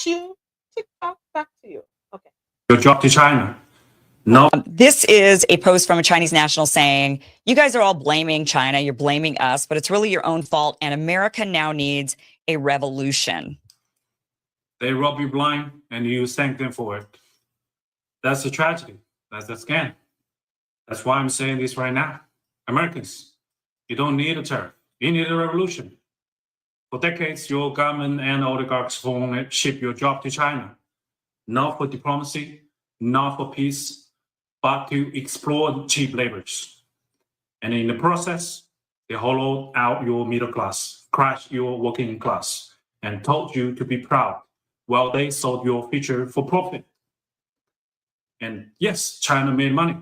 you. TikTok, back to you. Okay. Your job to China. No. This is a post from a Chinese national saying, you guys are all blaming China, you're blaming us, but it's really your own fault, and America now needs a revolution. They rob you blind and you thank them for it. That's a tragedy. That's a scam. That's why I'm saying this right now. Americans, you don't need a tariff. You need a revolution. For decades, your government and oligarchs won't ship your job to China. Not for diplomacy, not for peace, but to exploit cheap labors. And in the process, they hollowed out your middle class, crushed your working class, and told you to be proud while they sold your future for profit. And yes, China made money,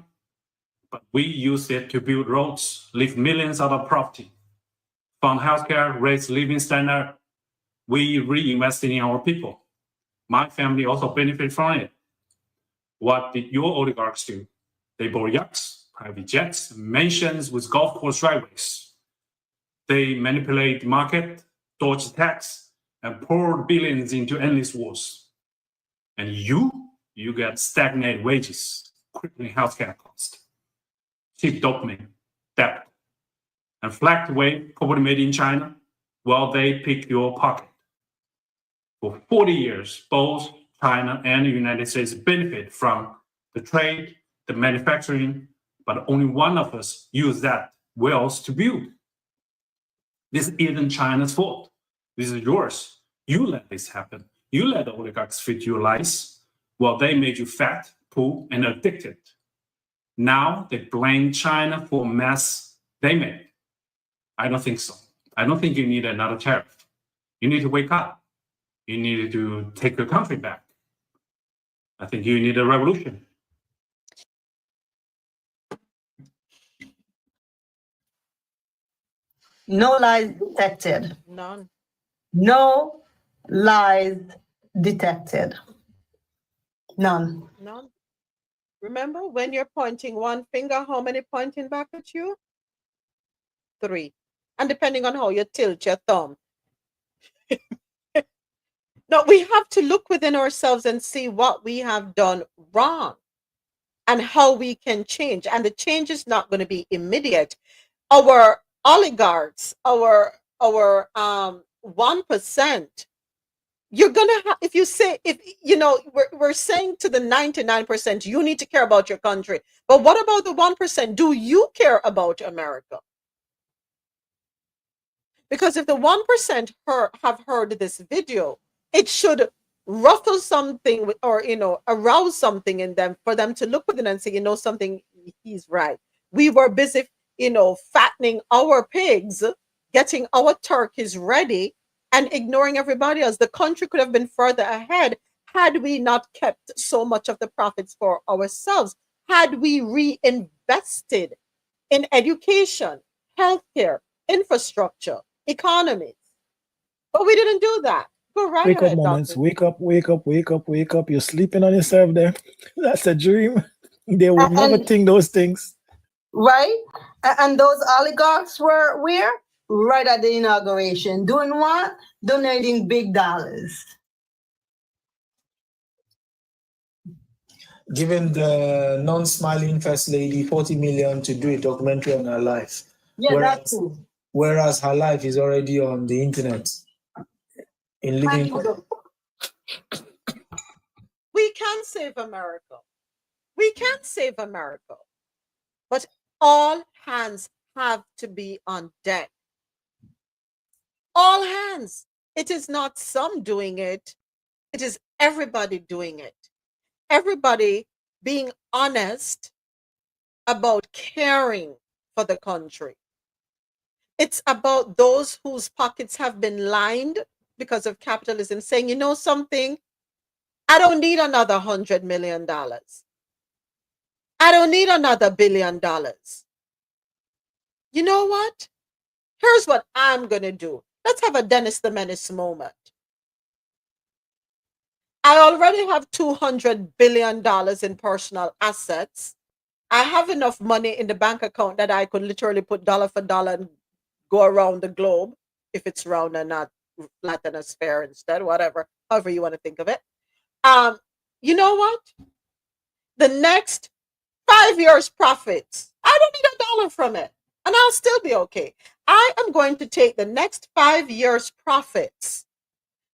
but we used it to build roads, lift millions out of poverty, fund healthcare, raise living standard. We reinvested in our people. My family also benefited from it. What did your oligarchs do? They bought yachts, private jets, mansions with golf course driveways. They manipulate the market, dodge tax, and poured billions into endless wars. And you get stagnant wages, crippling healthcare costs, cheap dopamine, debt, and flagged away property made in China while they pick your pocket. For 40 years, both China and the United States benefit from the trade, the manufacturing, but only one of us use that wealth to build. This isn't China's fault. This is yours. You let this happen. You let the oligarchs feed your lies while they made you fat, poor, and addicted. Now they blame China for a mess they made. I don't think so. I don't think you need another tariff. You need to wake up. You need to take your country back. I think you need a revolution. No lies detected. None. No lies detected. None. None. Remember, when you're pointing one finger, how many pointing back at you? 3. And depending on how you tilt your thumb. No, we have to look within ourselves and see what we have done wrong and how we can change. And the change is not going to be immediate. Our oligarchs, our 1%, you're gonna have, if you say, if you know, we're saying to the 99%, you need to care about your country. But what about the 1%? Do you care about America? Because if the 1% have heard this video, it should ruffle something or arouse something in them for them to look within and say, something, he's right. We were busy fattening our pigs, getting our turkeys ready, and ignoring everybody else. The country could have been further ahead had we not kept so much of the profits for ourselves, had we reinvested in education, healthcare, infrastructure, economies. But we didn't do that. Go right Wake up ahead, moments. Doctor. Wake up, wake up, wake up, wake up. You're sleeping on yourself there. That's a dream. They would never think those things. Right? And those oligarchs were where? Right at the inauguration. Doing what? Donating big dollars. Giving the non-smiling first lady 40 million to do a documentary on her life. Yeah, that's true. Whereas her life is already on the internet. In living. We can save America. We can save America. But all hands have to be on deck. All hands. It is not some doing it. It is everybody doing it. Everybody being honest about caring for the country. It's about those whose pockets have been lined because of capitalism saying, you know something? I don't need another $100 million. I don't need another $1 billion. You know what? Here's what I'm going to do. Let's have a Dennis the Menace moment. I already have $200 billion in personal assets. I have enough money in the bank account that I could literally put dollar for dollar and go around the globe, if it's round and not flat and a sphere instead, whatever, however you want to think of it. You know what? The next 5 years profits, I don't need a dollar from it, and I'll still be okay. I am going to take the next 5 years profits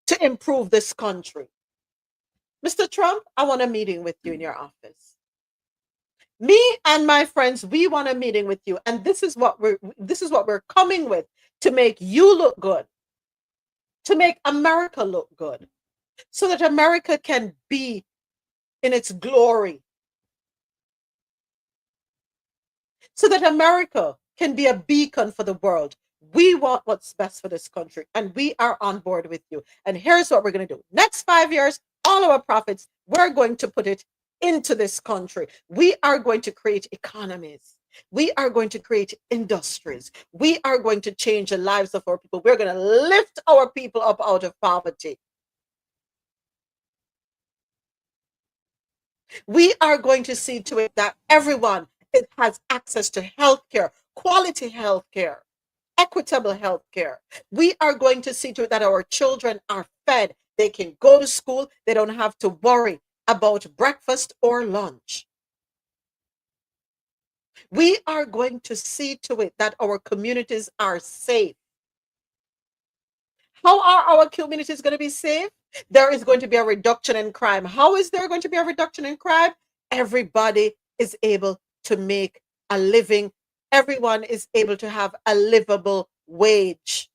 to improve this country. Mr. Trump, I want a meeting with you in your office. Me and my friends, we want a meeting with you, and this is what we're coming with to make you look good, to make America look good, so that America can be in its glory, so that America can be a beacon for the world. We want what's best for this country, and we are on board with you. And here's what we're going to do. Next 5 years, all our profits, we're going to put it into this country. We are going to create economies. We are going to create industries. We are going to change the lives of our people. We're going to lift our people up out of poverty. We are going to see to it that everyone has access to healthcare, quality healthcare, equitable healthcare. We are going to see to it that our children are fed. They can go to school. They don't have to worry about breakfast or lunch. We are going to see to it that our communities are safe. How are our communities going to be safe? There is going to be a reduction in crime. How is there going to be a reduction in crime? Everybody is able to make a living. Everyone is able to have a livable wage.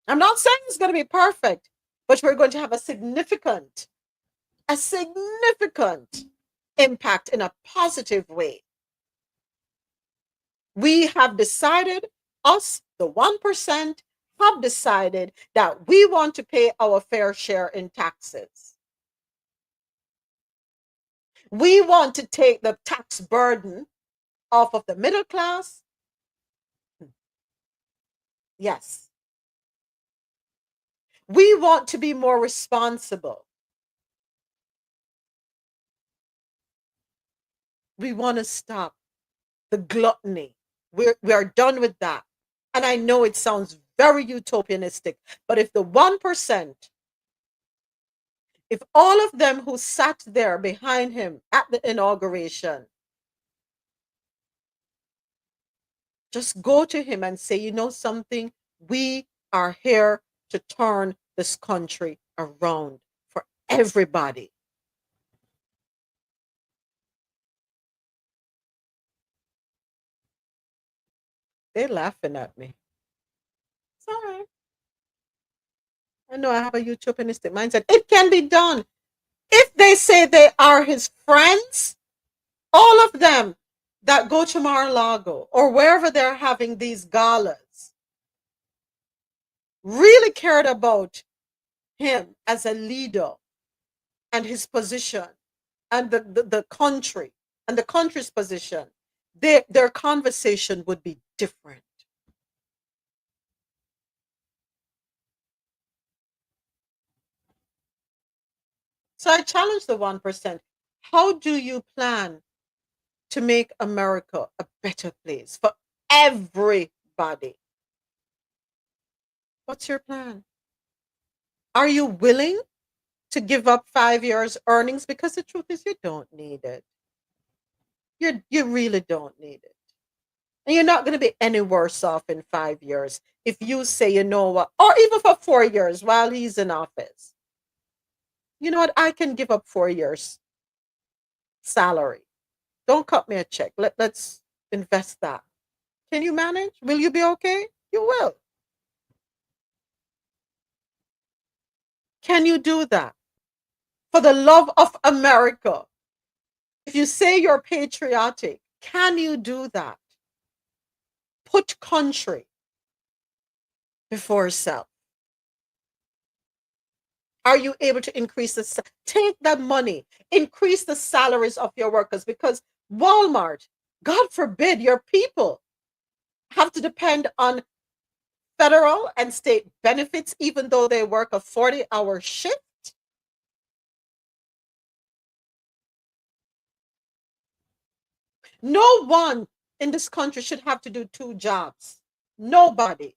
I'm not saying it's going to be perfect, but we're going to have a significant impact in a positive way. We have decided, us, the 1%, have decided that we want to pay our fair share in taxes. We want to take the tax burden off of the middle class. Yes. We want to be more responsible. We want to stop the gluttony. We are done with that. And I know it sounds very utopianistic, but if the 1%, if all of them who sat there behind him at the inauguration just go to him and say, you know something, we are here to turn this country around for everybody. They're laughing at me. It's all right. I know I have a utopianistic mindset. It can be done. If they say they are his friends, all of them that go to Mar-a-Lago or wherever they're having these galas really cared about him as a leader and his position and the country and the country's position, their conversation would be different. So I challenge the 1%. How do you plan to make America a better place for everybody? What's your plan? Are you willing to give up 5 years earnings? Because the truth is you don't need it. You really don't need it. And you're not going to be any worse off in 5 years if you say, you know what, or even for 4 years while he's in office. You know what, I can give up 4 years salary. Don't cut me a check. Let's invest that. Can you manage? Will you be okay? You will. Can you do that? For the love of America. If you say you're patriotic, can you do that? Put country before self. Are you able to increase take that money, increase the salaries of your workers? Because Walmart, God forbid, your people have to depend on federal and state benefits, even though they work a 40-hour shift. No one in this country should have to do 2 jobs. Nobody.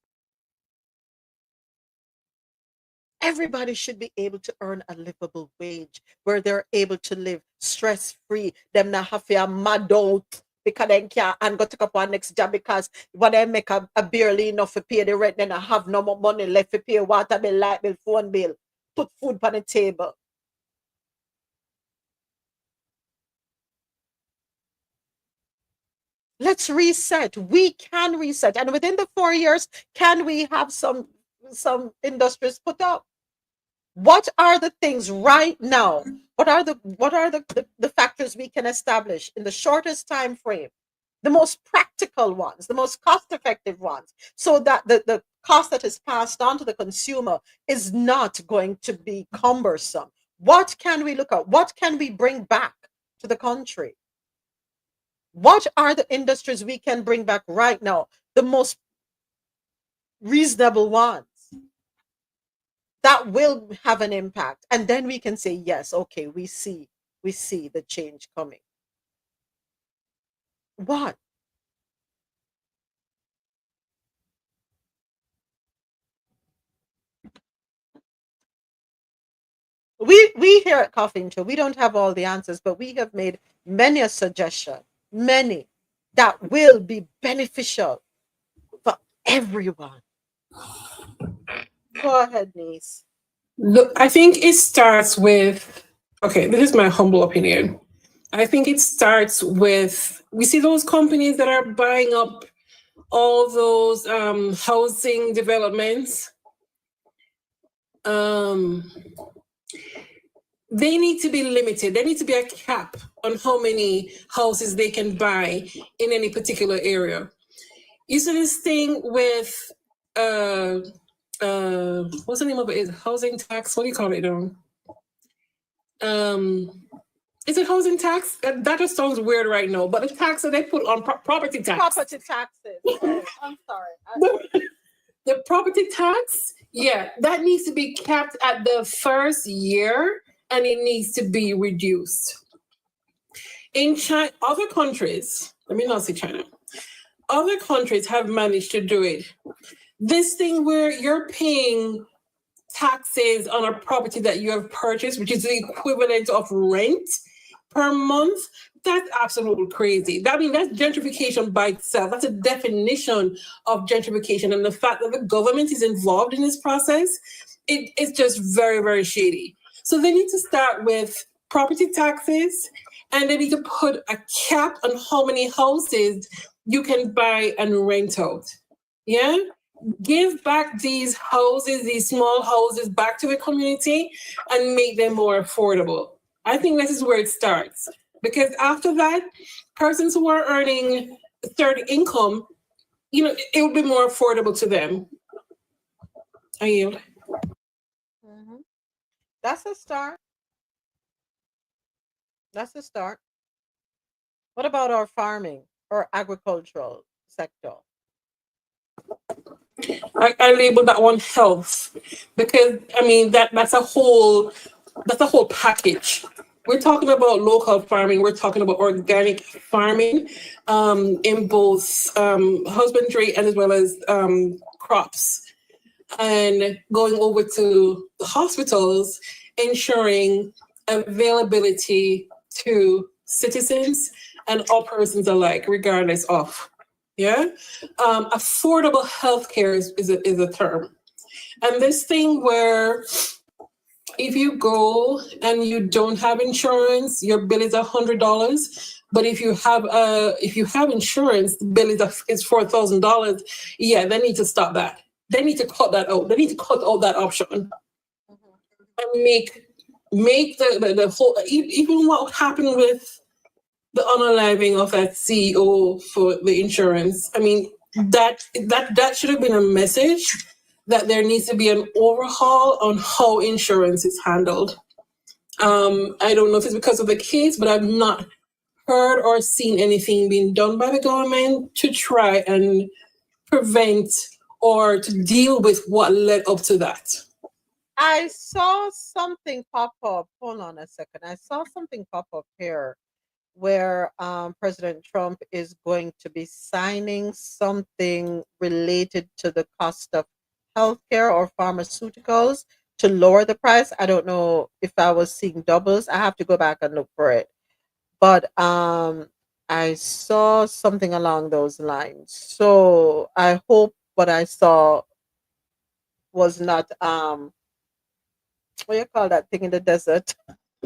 Everybody should be able to earn a livable wage where they're able to live stress-free. Them not have to mad out because they can't and go take up one next job because when they make a barely enough to pay the rent, then I have no more money left to pay water bill, light bill, phone bill, put food on the table. Let's reset. We can reset. And within the 4 years, can we have some industries put up? What are the things right now? What are the factors we can establish in the shortest time frame? The most practical ones, the most cost-effective ones, so that the cost that is passed on to the consumer is not going to be cumbersome. What can we look at? What can we bring back to the country? What are the industries we can bring back right now? The most reasonable ones that will have an impact. And then we can say, yes, okay, we see the change coming. What? We here at Coffee and Chill, we don't have all the answers, but we have made many a suggestion, many that will be beneficial for everyone. Go ahead, niece. Look, I think it starts with, okay, this is my humble opinion. I think it starts with, we see those companies that are buying up all those housing developments. They need to be limited. There needs to be a cap on how many houses they can buy in any particular area. You see this thing with, what's the name of it? Housing tax? What do you call it? Is it housing tax? That just sounds weird right now. But the tax that they put on property tax. Property taxes. I'm sorry. The property tax, yeah, that needs to be capped at the first year, and it needs to be reduced. In China, other countries, let me not say China, other countries have managed to do it. This thing where you're paying taxes on a property that you have purchased, which is the equivalent of rent per month, that's absolutely crazy. I mean, that's gentrification by itself. That's a definition of gentrification. And the fact that the government is involved in this process, it's just very, very shady. So they need to start with property taxes, and they need to put a cap on how many houses you can buy and rent out. Yeah? Give back these houses, these small houses, back to the community and make them more affordable. I think this is where it starts. Because after that, persons who are earning third income, it would be more affordable to them. I yield. Mm-hmm. That's a start. That's a start. What about our farming or agricultural sector? I label that one health, because I mean that's a whole package. We're talking about local farming. We're talking about organic farming in both husbandry and as well as crops. And going over to the hospitals, ensuring availability to citizens and all persons alike, regardless of. Yeah, affordable healthcare is a term, and this thing where if you go and you don't have insurance, your bill is $100. But if you have insurance, the bill is $4,000. Yeah, they need to stop that. They need to cut that out. They need to cut out that option and make the whole, even what happened with the unaliving of that CEO for the insurance. I mean, that should have been a message that there needs to be an overhaul on how insurance is handled. I don't know if it's because of the case, but I've not heard or seen anything being done by the government to try and prevent or to deal with what led up to that? I saw something pop up. Hold on a second. I saw something pop up here where President Trump is going to be signing something related to the cost of healthcare or pharmaceuticals to lower the price. I don't know if I was seeing doubles. I have to go back and look for it. But I saw something along those lines. So I hope what I saw was not what you call that thing in the desert?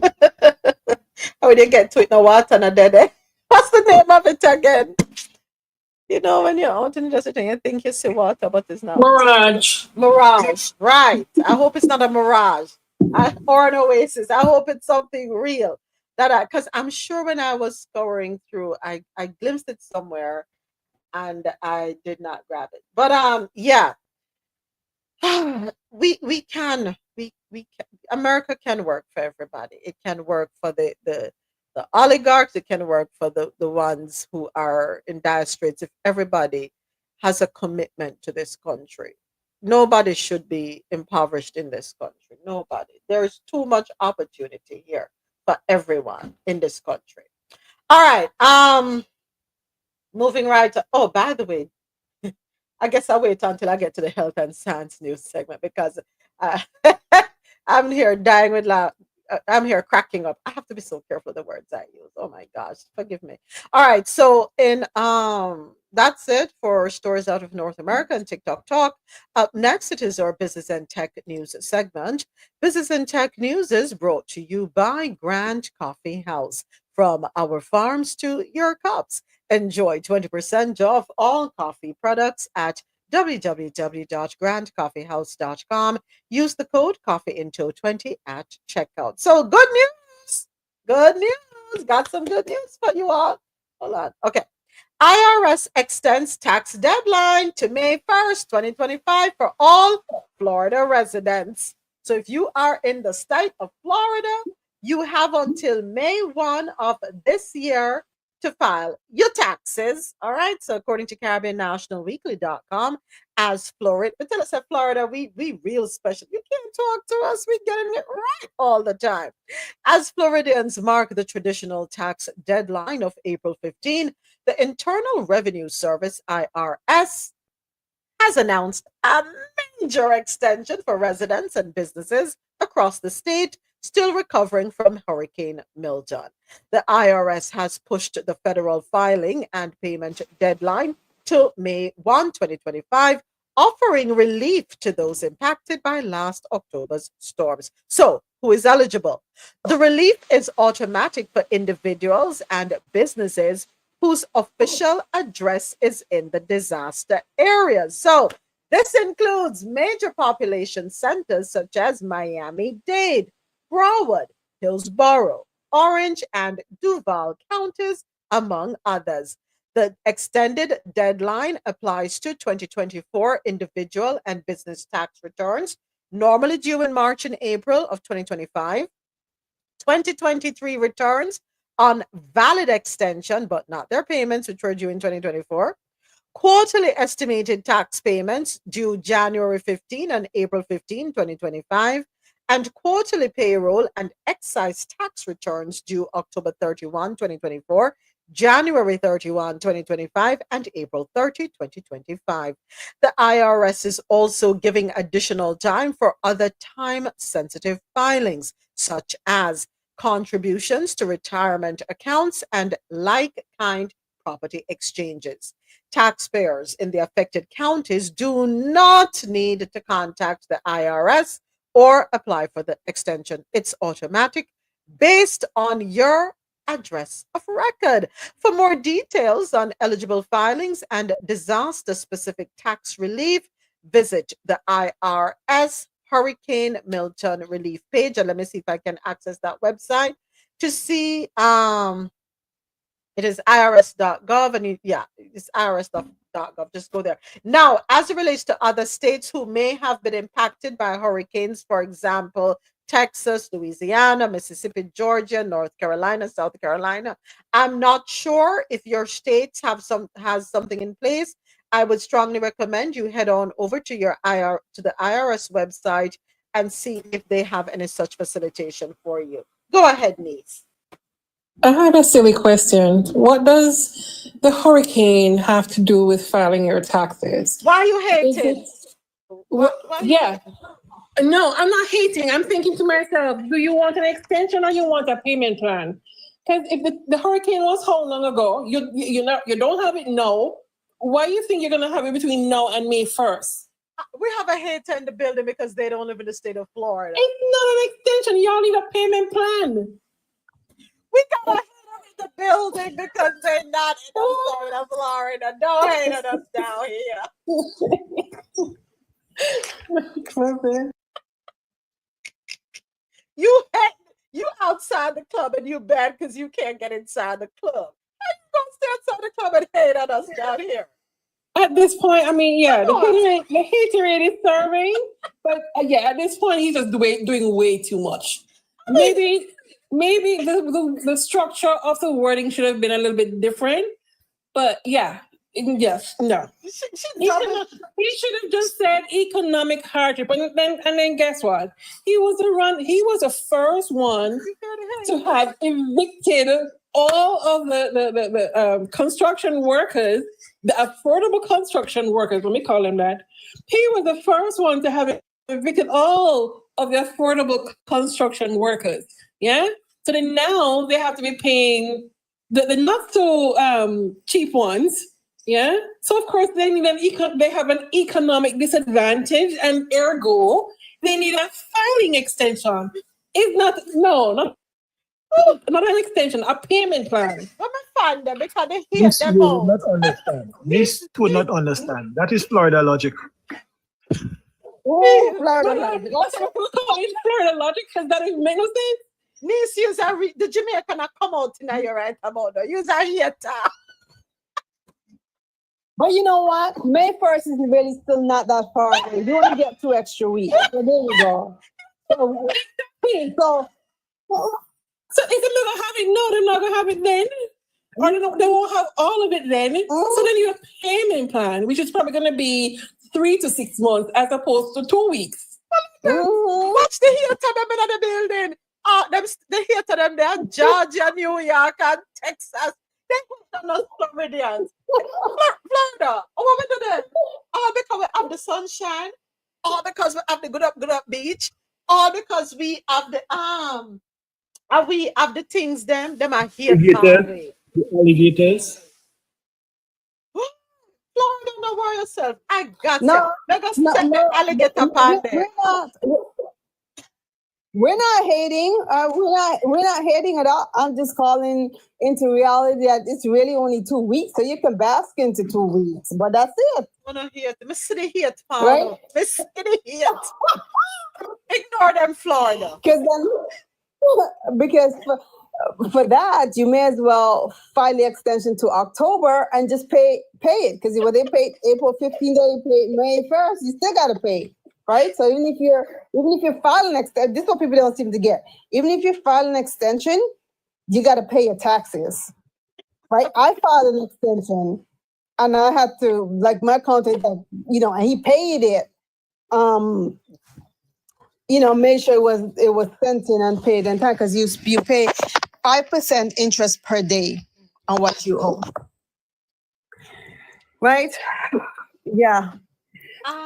How would you get to it in the water and a dead end? What's the name of it again? You know, when you're out in the desert and you think you see water, but it's not. Mirage. Mirage, right. I hope it's not a mirage or an oasis. I hope it's something real. Because I'm sure when I was scouring through, I glimpsed it somewhere and I did not grab it. But yeah, we can America can work for everybody. It can work for the oligarchs. It can work for the ones who are in dire straits. If everybody has a commitment to this country, nobody should be impoverished in this country. Nobody. There is too much opportunity here for everyone in this country. All right. Moving right to, oh, by the way, I guess I'll wait until I get to the health and science news segment because uh, I'm here dying with laugh. I'm here cracking up. I have to be so careful with the words I use. Oh my gosh, forgive me. All right, so in that's it for stories out of North America and TikTok Talk. Up next, it is our business and tech news segment. Business and tech news is brought to you by Grand Coffee House. From our farms to your cups. Enjoy 20% off all coffee products at www.grandcoffeehouse.com. Use the code CoffeeInto20 at checkout. So good news. Good news. Got some good news for you all. Hold on. Okay. IRS extends tax deadline to May 1st, 2025 for all Florida residents. So if you are in the state of Florida, you have until May 1 of this year to file your taxes. All right. So according to CaribbeanNationalWeekly.com, as Florida, but tell us at Florida, we real special. You can't talk to us. We're getting it right all the time. As Floridians mark the traditional tax deadline of April 15, the Internal Revenue Service, IRS, has announced a major extension for residents and businesses across the state still recovering from Hurricane Milton. The IRS has pushed the federal filing and payment deadline to May 1, 2025, offering relief to those impacted by last October's storms. So, who is eligible? The relief is automatic for individuals and businesses whose official address is in the disaster areas. So, this includes major population centers such as Miami-Dade, Broward, Hillsborough, Orange, and Duval counties, among others. The extended deadline applies to 2024 individual and business tax returns, normally due in March and April of 2025. 2023 returns on valid extension, but not their payments, which were due in 2024. Quarterly estimated tax payments due January 15 and April 15, 2025, and quarterly payroll and excise tax returns due October 31, 2024, January 31, 2025, and April 30, 2025. The IRS is also giving additional time for other time-sensitive filings, such as contributions to retirement accounts and like-kind property exchanges. Taxpayers in the affected counties do not need to contact the IRS or apply for the extension. It's automatic based on your address of record. For more details on eligible filings and disaster-specific tax relief, visit the IRS Hurricane Milton relief page. And let me see if I can access that website to see it is irs.gov, and it's irs.gov. Just go there. Now, as it relates to other states who may have been impacted by hurricanes, for example, Texas, Louisiana, Mississippi, Georgia, North Carolina, South Carolina, I'm not sure if your states has something in place. I would strongly recommend you head on over to the IRS website and see if they have any such facilitation for you. Go ahead, niece. I have a silly question. What does the hurricane have to do with filing your taxes? Why are you Is hating? it, yeah. No, I'm not hating. I'm thinking to myself, do you want an extension or you want a payment plan? Because if the hurricane was how long ago, you don't have it now. Why do you think you're gonna have it between now and May 1st? We have a hater in the building because they don't live in the state of Florida. It's not an extension. Y'all need a payment plan. We got a hater in the building because they're not in the state of Florida. Don't hate on us down here. You outside the club and you bad because you can't get inside the club. How you gonna stay outside the club and hate on us down here? At this point, I mean, yeah, the hater rate is serving, but yeah, at this point, he's just doing way too much. Maybe the structure of the wording should have been a little bit different, but yeah, yes, no. He should have just said economic hardship, and then guess what? He was the first one to have evicted all of the construction workers, the affordable construction workers, let me call them that. He was the first one to have evicted all of the affordable construction workers. Yeah. So then now they have to be paying the not so cheap ones. Yeah. So of course they have an economic disadvantage, and ergo they need a filing extension. It's not an extension, a payment plan. Let me find them because they hear This them you all. will not understand. This would not understand. That is Florida logic. Oh, Florida logic. Florida logic, because that doesn't make no sense. Niece, the Jamaican are come out in your right about it. Use a hater. But you know what? May 1st is really still not that far away. You only get 2 extra weeks. So there you go. So if they're not gonna have it, no, they're not gonna have it then. Or they won't have all of it then. So then you have payment plan, which is probably gonna be 3 to 6 months as opposed to 2 weeks. Watch the hater them in the building. The hater them there, Georgia, New York, and Texas. They put on us Floridians. Florida. What we do then? All because we have the sunshine, all because we have the good up beach, all because we have the we have the things them are here. The alligators. Florida, don't worry yourself. I got you. Let us set the alligator pan there. We're not hating. We're not hating at all. I'm just calling into reality that it's really only 2 weeks, so you can bask into 2 weeks. But that's it. I'm not here. I'm sitting here, Right? I'm sitting here. Ignore them, Florida. Because for that, you may as well file the extension to October and just pay it. Because when they paid April 15th, they paid May 1st, you still got to pay. Right? So even if you file an extension, this is what people don't seem to get. Even if you file an extension, you got to pay your taxes. Right? I filed an extension and I had to, like my accountant, and he paid it. Make sure it was sent in and paid in time, because you pay 5% interest per day on what you owe. Right? Yeah.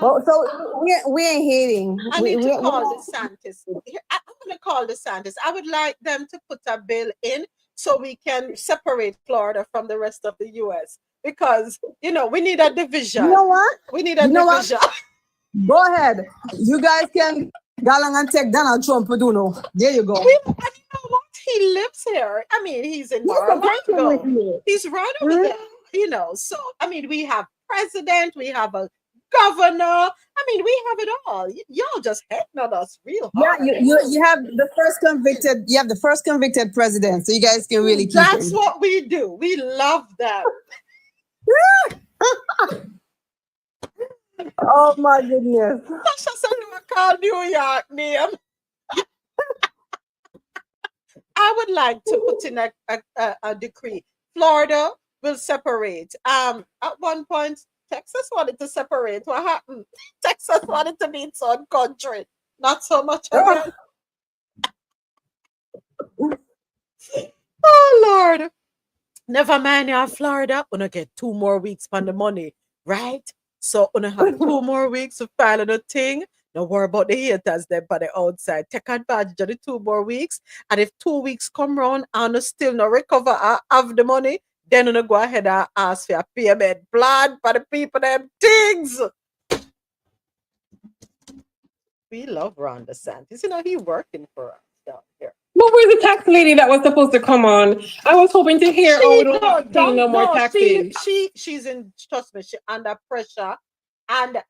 Well, so we ain't hating. I need to call DeSantis. I'm going to call DeSantis. I would like them to put a bill in so we can separate Florida from the rest of the U.S. Because, we need a division. You know what? We need a division. Go ahead. You guys can galang and take Donald Trump. There you go. And you know what? He lives here. I mean, he's in Mar-a-Lago. He's right over there. So, we have president, we have a governor. We have it all. Y'all just hating on us real hard. Yeah, you have the first convicted president, so you guys can really keep That's what we do. We love that. Oh my goodness. Sasha said you were called New York name. I would like to put in a decree. Florida will separate. At one point, Texas wanted to separate. What happened? Texas wanted to be its own country. Not so much again. Oh Lord. Never mind, you're Florida. Gonna get 2 more weeks on the money, right? So gonna have 2 more weeks to file on a thing. Don't worry about the haters them by the outside. Take advantage of the 2 more weeks. And if 2 weeks come round and still not recover or have the money, then gonna go ahead and ask for a payment plan for the people them things. We love Ron DeSantis. You know, he working for us down here. But where's the tax lady that was supposed to come on? I was hoping to hear, oh, we don't have to pay no more taxes. She's in, trust me, she under pressure. And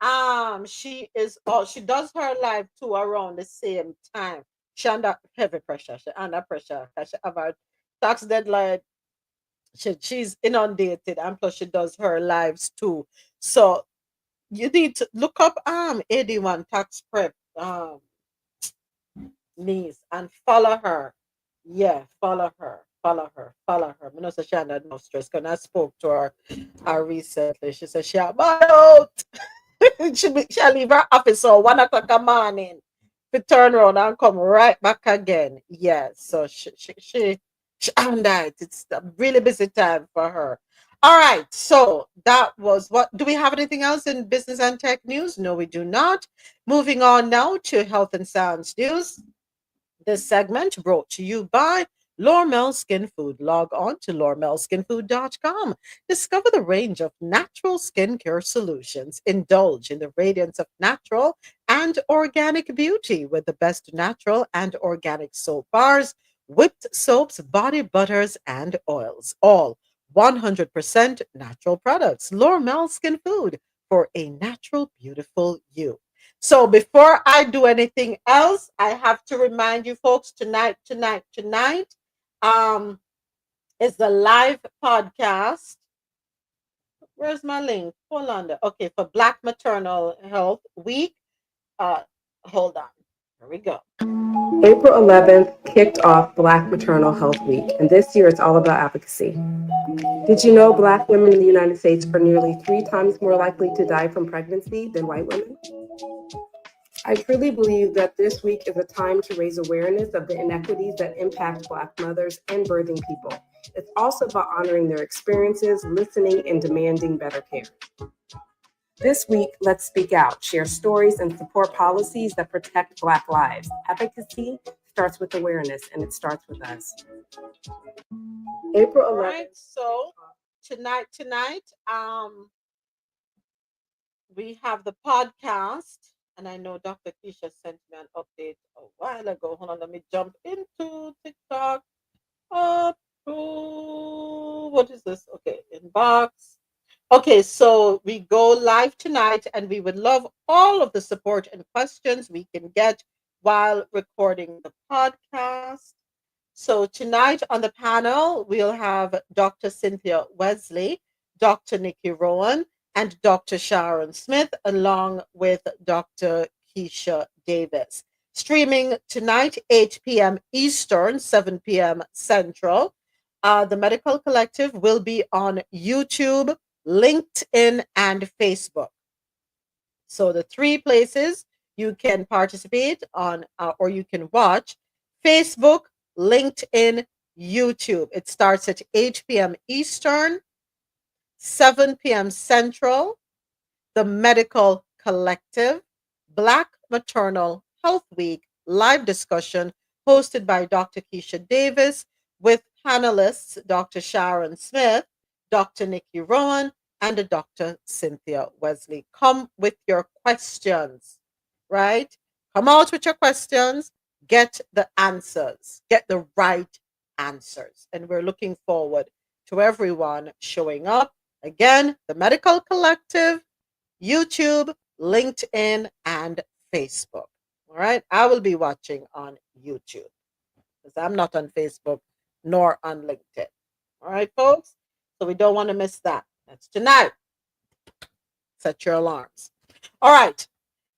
she does her live too around the same time. She under heavy pressure. She under pressure because she have her tax deadline. She's inundated, and plus she does her lives too. So you need to look up 81 tax prep niece and follow her. Yeah, follow her. Follow her. Follow her. I know she had no stress because I spoke to her recently. She said she had out. she'll leave her office at 1 o'clock in the morning to turn around and come right back again. Yeah, so she and that it's a really busy time for her. All right, so that was what. Do we have anything else in business and tech news? No, we do not. Moving on now to health and science news. This segment brought to you by Lormel Skin Food. Log on to lormelskinfood.com. Discover the range of natural skincare solutions. Indulge in the radiance of natural and organic beauty with the best natural and organic soap bars, whipped soaps, body butters, and oils. All 100% natural products. Lormel Skin Food for a natural, beautiful you. So before I do anything else, I have to remind you folks tonight is the live podcast. Where's my link? Hold on there. Okay, for Black Maternal Health Week. Hold on. Here we go. April 11th kicked off Black Maternal Health Week, and this year it's all about advocacy. Did you know Black women in the United States are nearly 3 times more likely to die from pregnancy than white women? I truly believe that this week is a time to raise awareness of the inequities that impact Black mothers and birthing people. It's also about honoring their experiences, listening, and demanding better care. This week, let's speak out, share stories, and support policies that protect Black lives. Advocacy starts with awareness, and it starts with us. April 11th. All right, so tonight, we have the podcast, and I know Dr. Keisha sent me an update a while ago. Hold on, let me jump into TikTok. What is this? Okay, inbox. Okay, so we go live tonight, and we would love all of the support and questions we can get while recording the podcast. So tonight on the panel, we'll have Dr. Cynthia Wesley, Dr. Nikki Rowan, and Dr. Sharon Smith, along with Dr. Keisha Davis. Streaming tonight, 8 p.m. Eastern, 7 p.m. Central. The Medical Collective will be on YouTube, LinkedIn, and Facebook. So the 3 places you can participate on or you can watch: Facebook, LinkedIn, YouTube. It starts at 8 p.m. Eastern, 7 p.m. Central. The Medical Collective, Black Maternal Health Week live discussion hosted by Dr. Keisha Davis with panelists Dr. Sharon Smith, Dr. Nikki Rowan, and Dr. Cynthia Wesley. Come with your questions, right? Come out with your questions. Get the answers. Get the right answers. And we're looking forward to everyone showing up. Again, the Medical Collective, YouTube, LinkedIn, and Facebook. All right. I will be watching on YouTube because I'm not on Facebook nor on LinkedIn. All right, folks. So we don't want to miss that. That's tonight. Set your alarms. All right.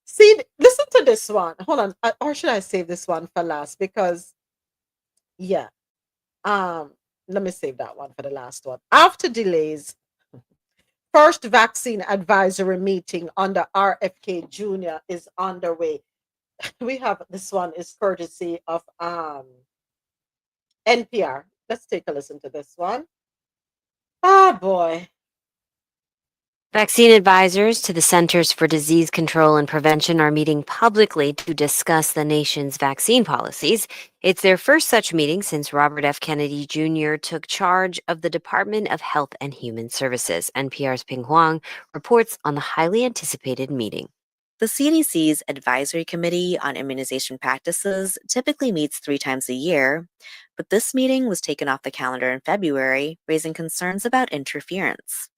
See, listen to this one. Hold on. Or should I save this one for last? Because, yeah. Let me save that one for the last one. After delays, First vaccine advisory meeting under RFK Jr. is underway. We have this one is courtesy of NPR. Let's take a listen to this one. Oh boy. Vaccine advisors to the Centers for Disease Control and Prevention are meeting publicly to discuss the nation's vaccine policies. It's their first such meeting since Robert F. Kennedy Jr. took charge of the Department of Health and Human Services. NPR's Ping Huang reports on the highly anticipated meeting. The CDC's Advisory Committee on Immunization Practices typically meets 3 times a year, but this meeting was taken off the calendar in February, raising concerns about interference.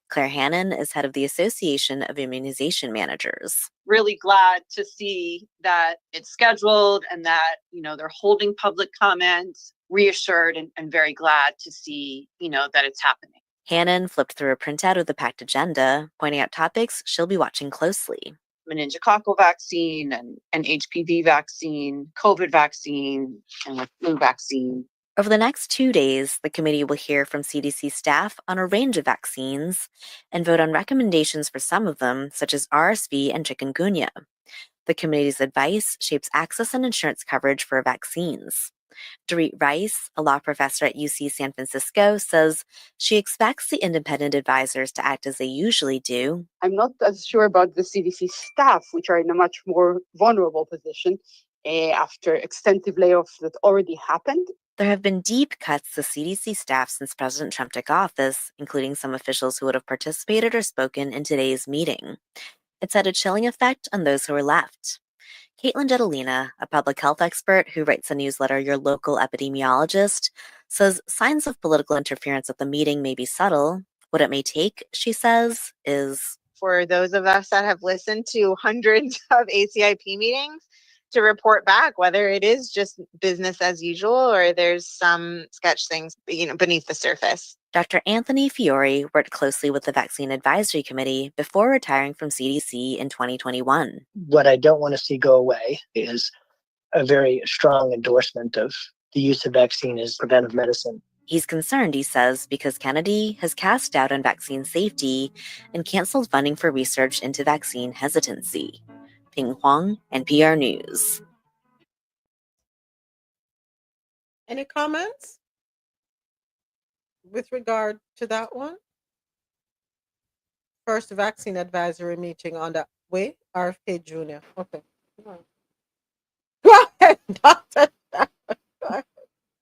Claire Hannon is head of the Association of Immunization Managers. Really glad to see that it's scheduled and that, they're holding public comments, reassured and very glad to see, that it's happening. Hannon flipped through a printout of the packed agenda, pointing out topics she'll be watching closely. Meningococcal vaccine and HPV vaccine, COVID vaccine, and flu vaccine. Over the next 2 days, the committee will hear from CDC staff on a range of vaccines and vote on recommendations for some of them, such as RSV and chikungunya. The committee's advice shapes access and insurance coverage for vaccines. Dorit Rice, a law professor at UC San Francisco, says she expects the independent advisors to act as they usually do. I'm not as sure about the CDC staff, which are in a much more vulnerable position after extensive layoffs that already happened. There have been deep cuts to CDC staff since President Trump took office, including some officials who would have participated or spoken in today's meeting. It's had a chilling effect on those who are left. Caitlin Jetelina, a public health expert who writes the newsletter Your Local Epidemiologist, says signs of political interference at the meeting may be subtle. What it may take, she says, is for those of us that have listened to hundreds of ACIP meetings to report back whether it is just business as usual or there's some sketch things, beneath the surface. Dr. Anthony Fiore worked closely with the Vaccine Advisory Committee before retiring from CDC in 2021. What I don't want to see go away is a very strong endorsement of the use of vaccine as preventive medicine. He's concerned, he says, because Kennedy has cast doubt on vaccine safety and canceled funding for research into vaccine hesitancy. Ping Huang, NPR News. Any comments with regard to that one? First vaccine advisory meeting on the way, RFK Jr. Okay. Go ahead, Dr.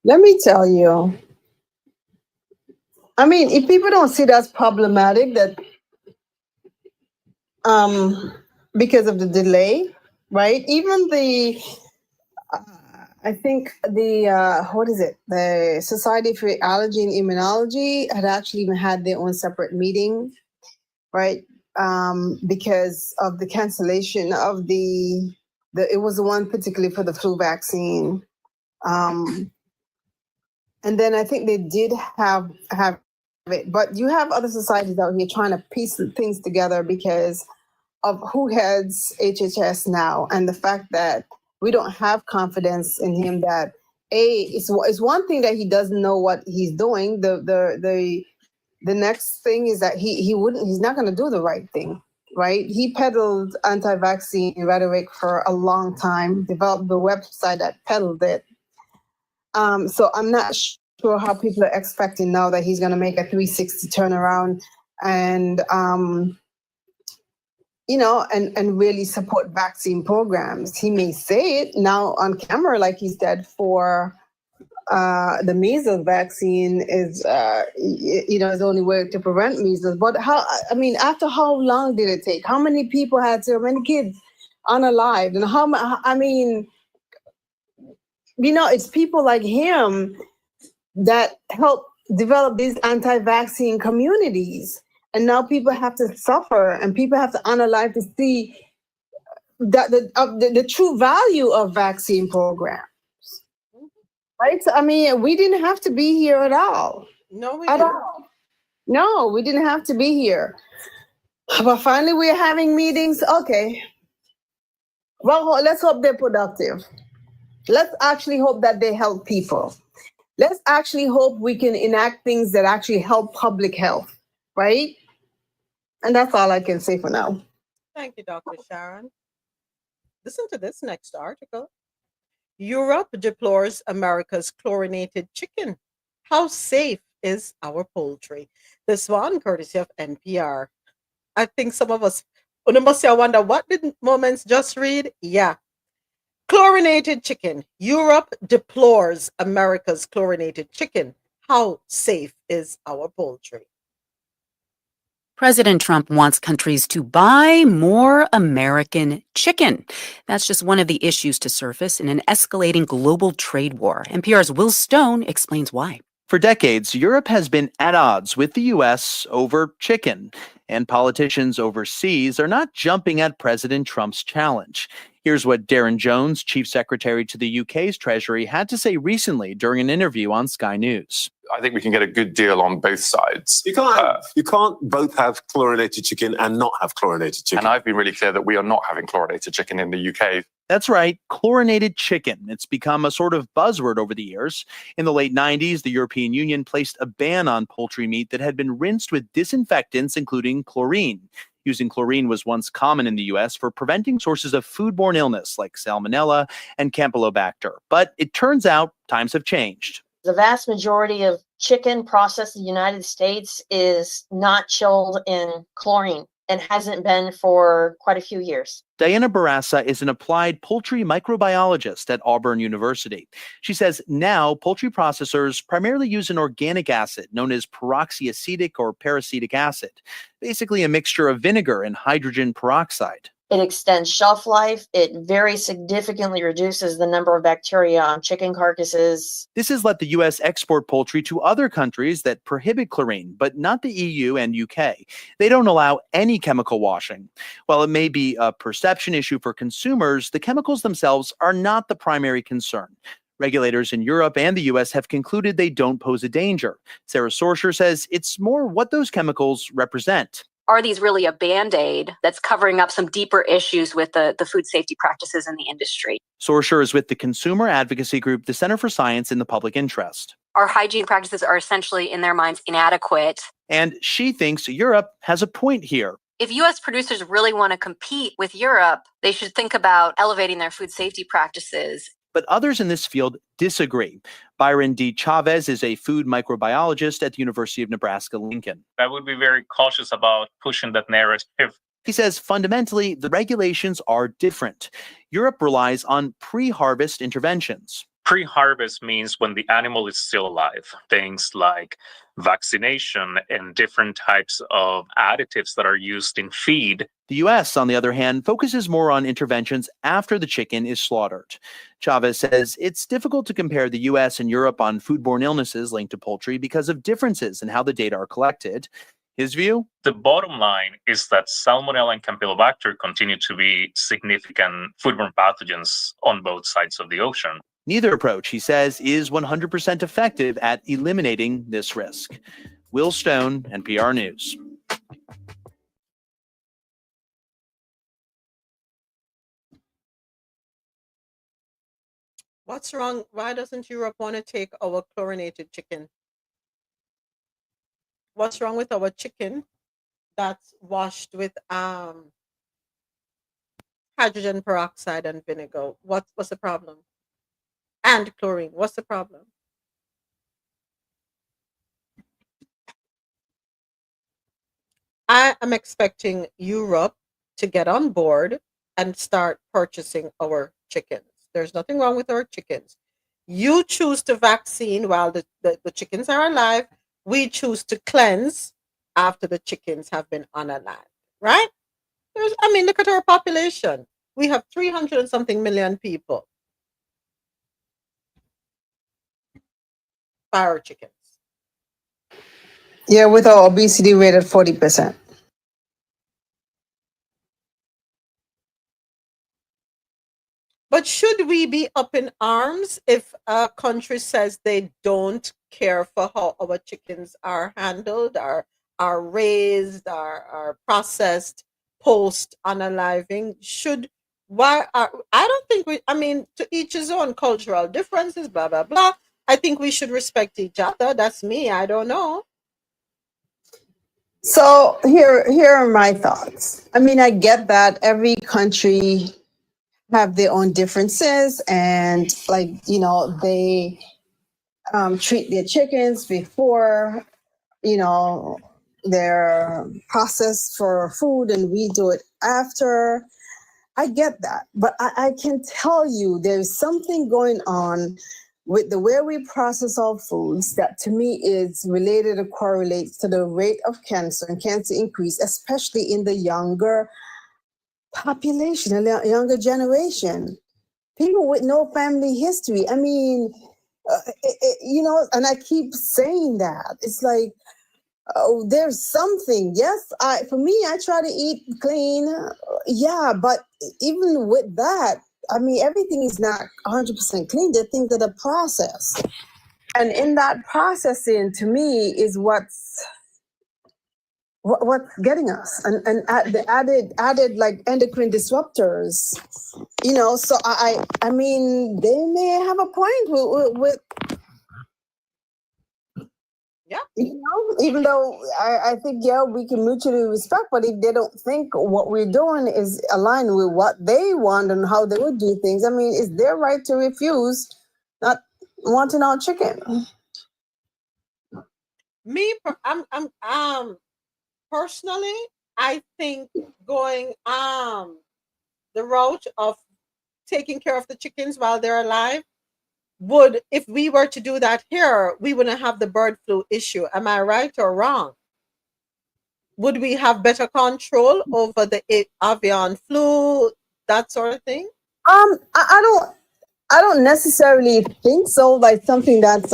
Let me tell you. I mean, if people don't see that's problematic, that because of the delay, right? Even the, I think the, the Society for Allergy and Immunology had actually even had their own separate meeting, right? Because of the cancellation of it was the one particularly for the flu vaccine. And then I think they did have it, but you have other societies out here trying to piece things together because of who heads HHS now and the fact that we don't have confidence in him that it's one thing that he doesn't know what he's doing. The next thing is that he's not going to do the right thing, right? He peddled anti-vaccine rhetoric for a long time, developed the website that peddled it. So I'm not sure how people are expecting now that he's going to make a 360 turnaround and and really support vaccine programs. He may say it now on camera, like he said, for the measles vaccine is, is the only way to prevent measles. But after how long did it take? How many people how many kids unalived? And it's people like him that help develop these anti-vaccine communities. And now people have to suffer and people have to unalive to see that the true value of vaccine programs. Right? So, we didn't have to be here at all. No, we didn't. No, we didn't have to be here. But finally, we're having meetings. Okay. Well, let's hope they're productive. Let's actually hope that they help people. Let's actually hope we can enact things that actually help public health, right? And that's all I can say for now. Thank you, Dr. Sharon. Listen to this next article. Europe deplores America's chlorinated chicken. How safe is our poultry? This one, courtesy of NPR. I think some of us, must say, I wonder, what did Moments just read? Yeah. Chlorinated chicken. Europe deplores America's chlorinated chicken. How safe is our poultry? President Trump wants countries to buy more American chicken. That's just one of the issues to surface in an escalating global trade war. NPR's Will Stone explains why. For decades, Europe has been at odds with the U.S. over chicken, and politicians overseas are not jumping at President Trump's challenge. Here's what Darren Jones, chief secretary to the UK's Treasury, had to say recently during an interview on Sky News. I think we can get a good deal on both sides. You can't both have chlorinated chicken and not have chlorinated chicken. And I've been really clear that we are not having chlorinated chicken in the UK. That's right, chlorinated chicken. It's become a sort of buzzword over the years. In the late 90s, the European Union placed a ban on poultry meat that had been rinsed with disinfectants, including chlorine. Using chlorine was once common in the U.S. for preventing sources of foodborne illness like salmonella and campylobacter. But it turns out times have changed. The vast majority of chicken processed in the United States is not chilled in chlorine and hasn't been for quite a few years. Diana Barassa is an applied poultry microbiologist at Auburn University. She says now poultry processors primarily use an organic acid known as peroxyacetic or peracetic acid, basically a mixture of vinegar and hydrogen peroxide. It extends shelf life. It very significantly reduces the number of bacteria on chicken carcasses. This has let the U.S. export poultry to other countries that prohibit chlorine, but not the EU and UK. They don't allow any chemical washing. While it may be a perception issue for consumers, the chemicals themselves are not the primary concern. Regulators in Europe and the U.S. have concluded they don't pose a danger. Sarah Sorsher says it's more what those chemicals represent. Are these really a Band-Aid that's covering up some deeper issues with the food safety practices in the industry? Sorsher is with the consumer advocacy group, the Center for Science in the Public Interest. Our hygiene practices are essentially, in their minds, inadequate. And she thinks Europe has a point here. If U.S. producers really want to compete with Europe, they should think about elevating their food safety practices. But others in this field disagree. Byron D. Chavez is a food microbiologist at the University of Nebraska-Lincoln. I would be very cautious about pushing that narrative. He says fundamentally, the regulations are different. Europe relies on pre-harvest interventions. Pre-harvest means when the animal is still alive. Things like vaccination and different types of additives that are used in feed. The U.S., on the other hand, focuses more on interventions after the chicken is slaughtered. Chavez says it's difficult to compare the U.S. and Europe on foodborne illnesses linked to poultry because of differences in how the data are collected. His view? The bottom line is that Salmonella and Campylobacter continue to be significant foodborne pathogens on both sides of the ocean. Neither approach, he says, is 100% effective at eliminating this risk. Will Stone, NPR News. What's wrong? Why doesn't Europe want to take our chlorinated chicken? What's wrong with our chicken that's washed with hydrogen peroxide and vinegar? What's the problem? And chlorine. What's the problem? I am expecting Europe to get on board and start purchasing our chickens. There's nothing wrong with our chickens. You choose to vaccine while the chickens are alive. We choose to cleanse after the chickens have been unalive, right? Look at our population. We have 300 and something million people. Our chickens. Yeah, with our obesity rate at 40%. But should we be up in arms if a country says they don't care for how our chickens are handled, are raised, are processed post unaliving? I don't think to each his own, cultural differences, blah, blah, blah. I think we should respect each other. That's me. I don't know. So here are my thoughts. I mean, I get that every country have their own differences, and like, you know, they treat their chickens before, you know, they're processed for food, and we do it after. I get that, but I can tell you there's something going on with the way we process our foods that to me is related or correlates to the rate of cancer and cancer increase, especially in the younger population, the younger generation. People with no family history. I mean, you know, and I keep saying that. It's like, oh, there's something. Yes, for me, I try to eat clean. Yeah, but even with that, I mean, everything is not 100% clean. There are things that are processed. And in that processing, to me, is what's getting us. And the added like endocrine disruptors, you know, so I mean, they may have a point with yeah, you know, even though I think, yeah, we can mutually respect, but if they don't think what we're doing is aligned with what they want and how they would do things, I mean, it's their right to refuse not wanting our chicken. Me, I'm personally, I think going the route of taking care of the chickens while they're alive would, if we were to do that here, we wouldn't have the bird flu issue. Am I right or wrong? Would we have better control over the avian flu, that sort of thing? I don't necessarily think so. Like something that's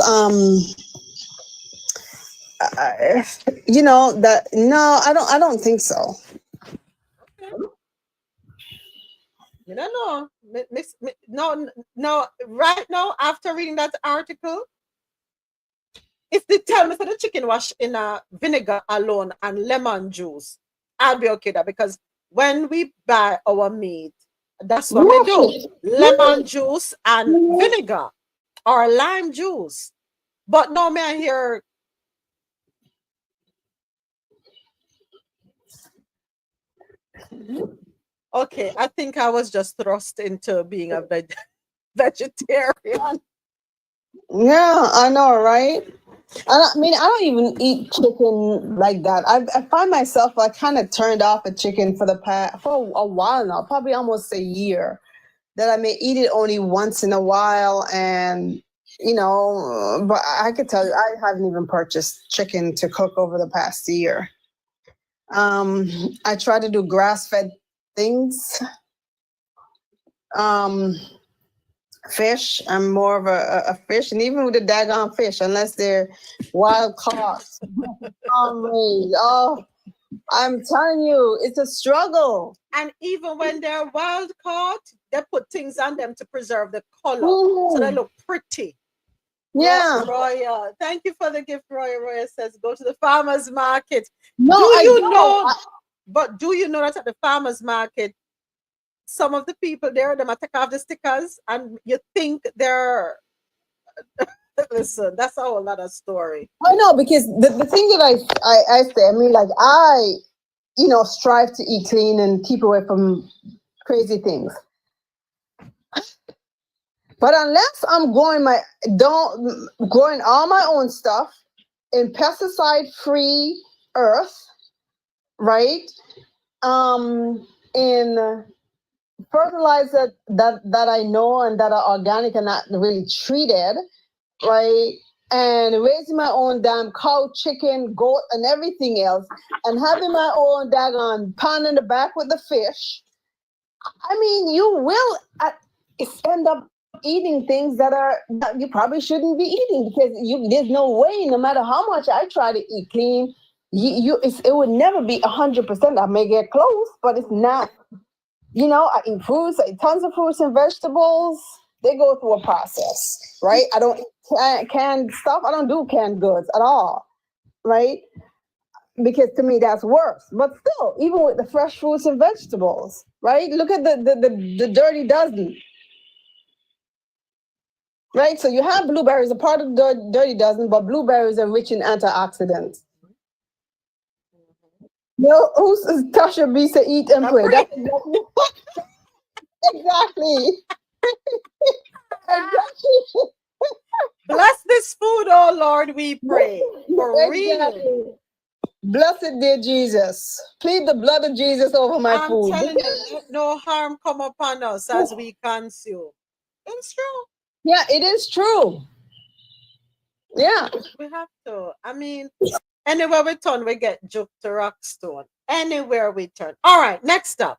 you know, that no, I don't think so. You don't know. No, right now, after reading that article, if they tell me for the chicken wash in a vinegar alone and lemon juice, I'll be okay that, because when we buy our meat, that's what we do. Lemon juice and vinegar or lime juice. But no, may I hear okay, I think I was just thrust into being a vegetarian. Yeah, I know, right? I mean, I don't even eat chicken like that. I find myself like kind of turned off of chicken for a while now, probably almost a year. That I may eat it only once in a while, and you know, but I could tell you, I haven't even purchased chicken to cook over the past year. I try to do grass-fed things. Fish, I'm more of a fish, and even with the daggone fish, unless they're wild caught, oh, I'm telling you, it's a struggle. And even when they're wild caught, they put things on them to preserve the color, so they look pretty. Yeah. Roya, thank you for the gift. Roya says, go to the farmer's market. No, do you know? But do you know that at the farmer's market, some of the people there, they might take off the stickers, and you think they're listen, that's a whole other story. I know, because the thing that I say, I mean, like, I, you know, strive to eat clean and keep away from crazy things. But unless I'm growing all my own stuff in pesticide-free earth, right? In fertilizer that I know and that are organic and not really treated, right? And raising my own damn cow, chicken, goat, and everything else, and having my own daggone pond in the back with the fish. I mean, you will end up eating things that you probably shouldn't be eating, because there's no way, no matter how much I try to eat clean, it would never be 100%. I may get close, but it's not. You know, I eat fruits, I eat tons of fruits and vegetables. They go through a process, right? I don't eat canned stuff. I don't do canned goods at all, right? Because to me, that's worse. But still, even with the fresh fruits and vegetables, right? Look at the dirty dozen, right? So you have blueberries, a part of the dirty dozen, but blueberries are rich in antioxidants. No, who's Tasha B say eat and pray? That's exactly. Exactly. Bless this food, oh Lord, we pray. For real. Exactly. Blessed dear Jesus. Plead the blood of Jesus over my I'm food. telling you, let no harm come upon us as we consume. It's true. Yeah, it is true. Yeah. We have to. I mean, anywhere we turn, we get juke to rock stone. Anywhere we turn. All right, next up.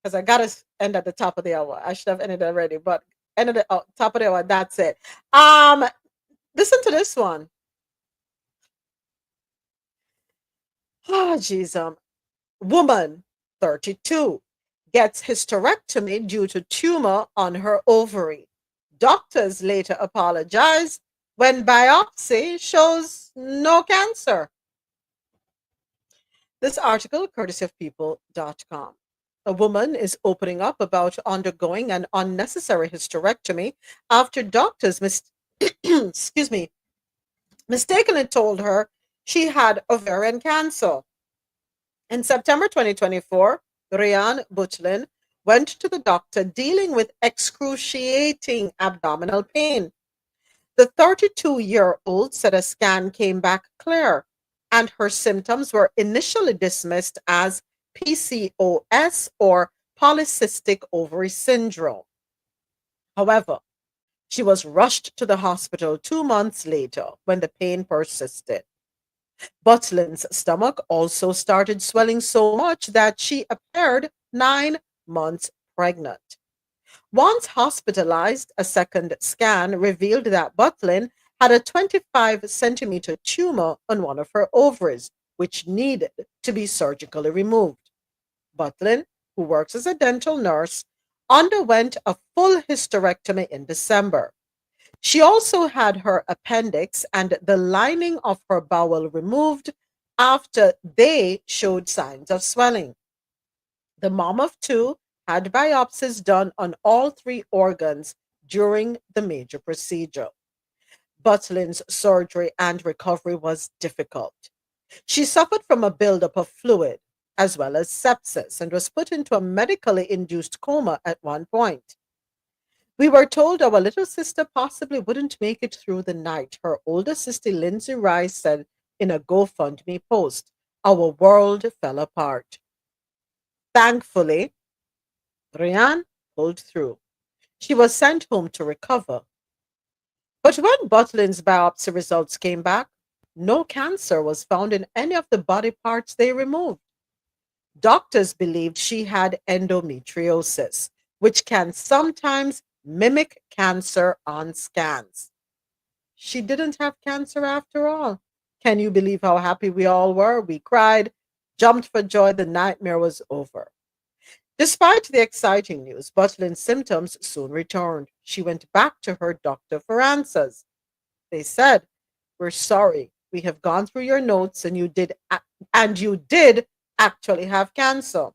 Because I got to end at the top of the hour. I should have ended already, but end at the top of the hour. That's it. Listen to this one. Oh, jeez. Woman, 32, gets hysterectomy due to tumor on her ovary. Doctors later apologize when biopsy shows no cancer. This article, courtesy of people.com. A woman is opening up about undergoing an unnecessary hysterectomy after doctors excuse me, mistakenly told her she had ovarian cancer. In September 2024, Ryan Butchlin went to the doctor dealing with excruciating abdominal pain. The 32-year-old said a scan came back clear, and her symptoms were initially dismissed as PCOS or polycystic ovary syndrome. However, she was rushed to the hospital 2 months later when the pain persisted. Butlin's stomach also started swelling so much that she appeared 9 months pregnant. Once hospitalized, a second scan revealed that Butlin had a 25-centimeter tumor on one of her ovaries, which needed to be surgically removed. Butlin, who works as a dental nurse, underwent a full hysterectomy in December. She also had her appendix and the lining of her bowel removed after they showed signs of swelling. The mom of two had biopsies done on all three organs during the major procedure. Butlin's surgery and recovery was difficult. She suffered from a buildup of fluid as well as sepsis and was put into a medically induced coma at one point. We were told our little sister possibly wouldn't make it through the night, her older sister Lindsay Rice said in a GoFundMe post. Our world fell apart. Thankfully, Ryan pulled through. She was sent home to recover. But when Butlin's biopsy results came back, no cancer was found in any of the body parts they removed. Doctors believed she had endometriosis, which can sometimes mimic cancer on scans. She didn't have cancer after all. Can you believe how happy we all were? We cried, jumped for joy. The nightmare was over. Despite the exciting news, Butlin's symptoms soon returned. She went back to her doctor for answers. They said, "We're sorry. We have gone through your notes and you did actually have cancer.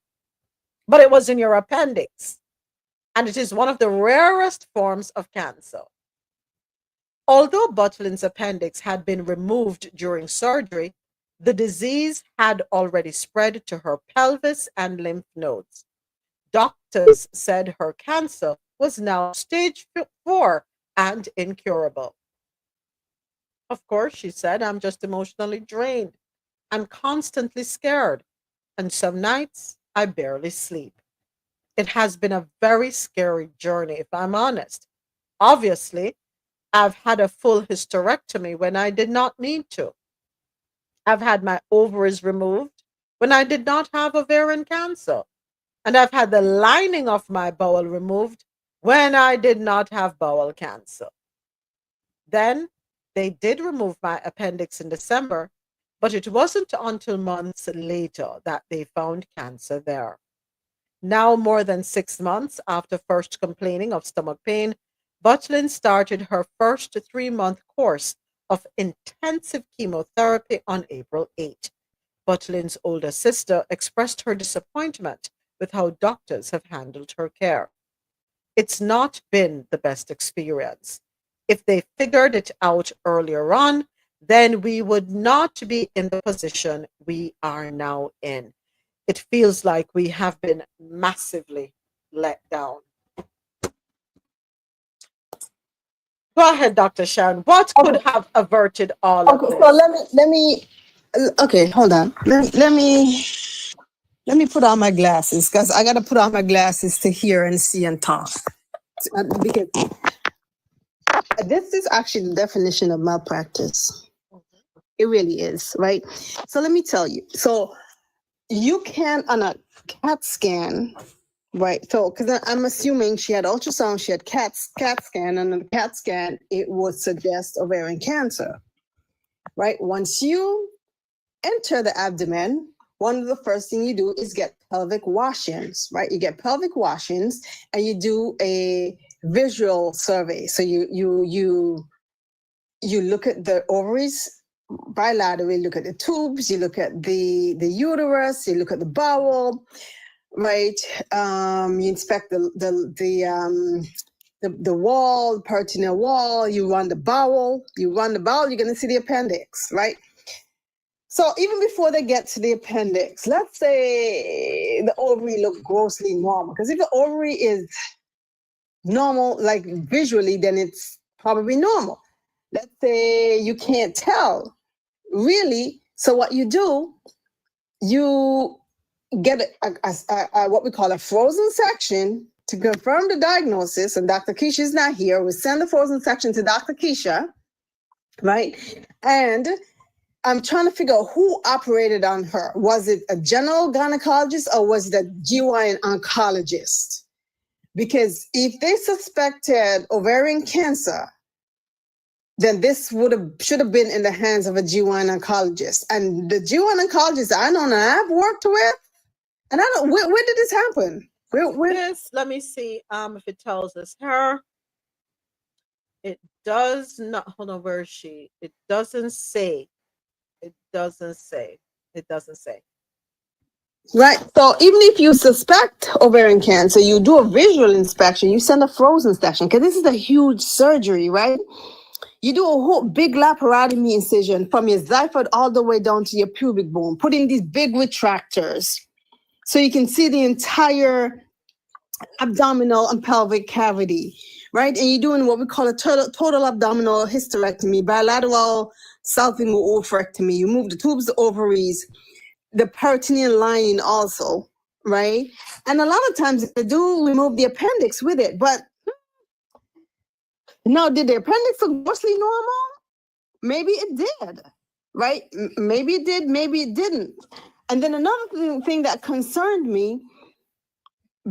But it was in your appendix. And it is one of the rarest forms of cancer." Although Butlin's appendix had been removed during surgery, the disease had already spread to her pelvis and lymph nodes. Doctors said her cancer was now stage 4 and incurable. Of course, she said, "I'm just emotionally drained. I'm constantly scared. And some nights I barely sleep. It has been a very scary journey, if I'm honest. Obviously, I've had a full hysterectomy when I did not need to. I've had my ovaries removed when I did not have ovarian cancer. And I've had the lining of my bowel removed when I did not have bowel cancer. Then they did remove my appendix in December, but it wasn't until months later that they found cancer there. Now, more than 6 months after first complaining of stomach pain, Butlin started her first 3-month course of intensive chemotherapy on April 8. Butlin's older sister expressed her disappointment with how doctors have handled her care. It's not been the best experience. If they figured it out earlier on, then we would not be in the position we are now in. It feels like we have been massively let down. Go ahead, Dr. Sharon. What could have averted all of this? So let me okay, hold on. Let me put on my glasses, because I got to put on my glasses to hear and see and talk. Because this is actually the definition of malpractice. It really is, right? So let me tell you. So you can, on a CAT scan, right? So, because I'm assuming she had ultrasound, she had CAT scan, and on the CAT scan, it would suggest ovarian cancer, right? Once you enter the abdomen, one of the first thing you do is get pelvic washings, right? You get pelvic washings and you do a visual survey. So you look at the ovaries bilaterally, look at the tubes, you look at the uterus, you look at the bowel, right? You inspect the wall, peritoneal wall, you run the bowel, you're gonna see the appendix, right? So even before they get to the appendix, let's say the ovary looks grossly normal, because if the ovary is normal, like visually, then it's probably normal. Let's say you can't tell, really. So what you do, you get what we call a frozen section to confirm the diagnosis, and Dr. Keisha is not here. We send the frozen section to Dr. Keisha, right? And I'm trying to figure out who operated on her. Was it a general gynecologist or was it a GYN oncologist? Because if they suspected ovarian cancer, then this should have been in the hands of a GYN oncologist. And the GYN oncologist I know and I've worked with, and I don't. Where did this happen? Where? This, let me see if it tells us her. It does not. Hold on, where is she? It doesn't say. It doesn't say. It doesn't say. Right. So even if you suspect ovarian cancer, you do a visual inspection, you send a frozen section, because this is a huge surgery, right? You do a whole big laparotomy incision from your xiphoid all the way down to your pubic bone, putting these big retractors so you can see the entire abdominal and pelvic cavity, right? And you're doing what we call a total abdominal hysterectomy, bilateral self-inguinal oophorectomy. You move the tubes, the ovaries, the peritoneal lining also, right? And a lot of times they do remove the appendix with it, but now, did the appendix look mostly normal? Maybe it did, right? Maybe it did, maybe it didn't. And then another thing that concerned me,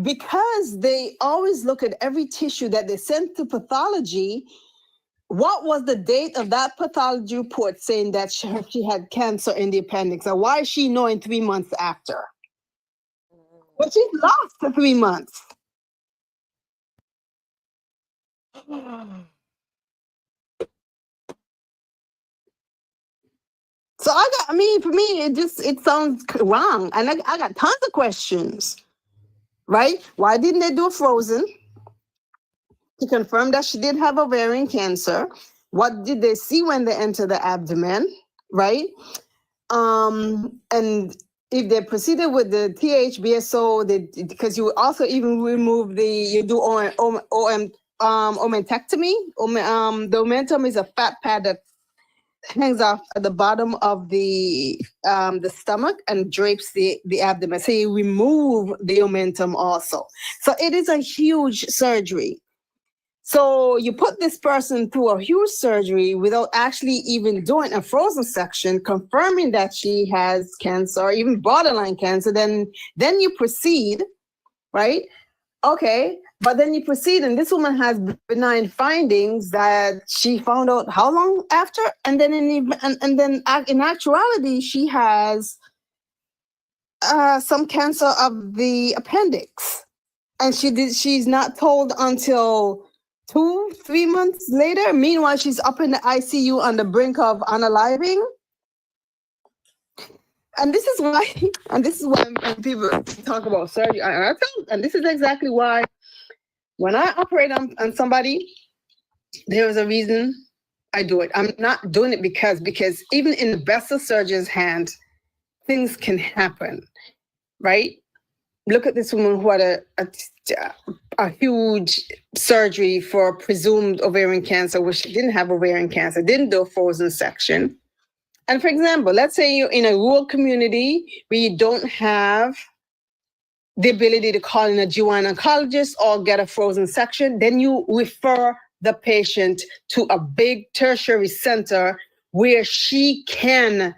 because they always look at every tissue that they send to pathology, what was the date of that pathology report saying that she had cancer in the appendix? Or why is she knowing 3 months after? But she lost for 3 months. So for me, it sounds wrong. And I got tons of questions, right? Why didn't they do a frozen to confirm that she did have ovarian cancer? What did they see when they enter the abdomen, right? And if they proceeded with the THBSO, because you also even remove you do omentectomy. The omentum is a fat pad that hangs off at the bottom of the stomach and drapes the abdomen. So you remove the omentum also. So it is a huge surgery. So you put this person through a huge surgery without actually even doing a frozen section, confirming that she has cancer or even borderline cancer, then you proceed, right? Okay, but then you proceed, and this woman has benign findings that she found out how long after, and then in actuality, she has some cancer of the appendix, and she's not told until 2-3 months later. Meanwhile, she's up in the ICU on the brink of unaliving. And this is why when people talk about surgery, and this is exactly why when I operate on somebody, there is a reason I do it. I'm not doing it because even in the best of surgeon's hand, things can happen, right? Look at this woman who had a huge surgery for presumed ovarian cancer, which she didn't have ovarian cancer, didn't do a frozen section. And for example, let's say you're in a rural community where you don't have the ability to call in a GYN oncologist or get a frozen section, then you refer the patient to a big tertiary center where she can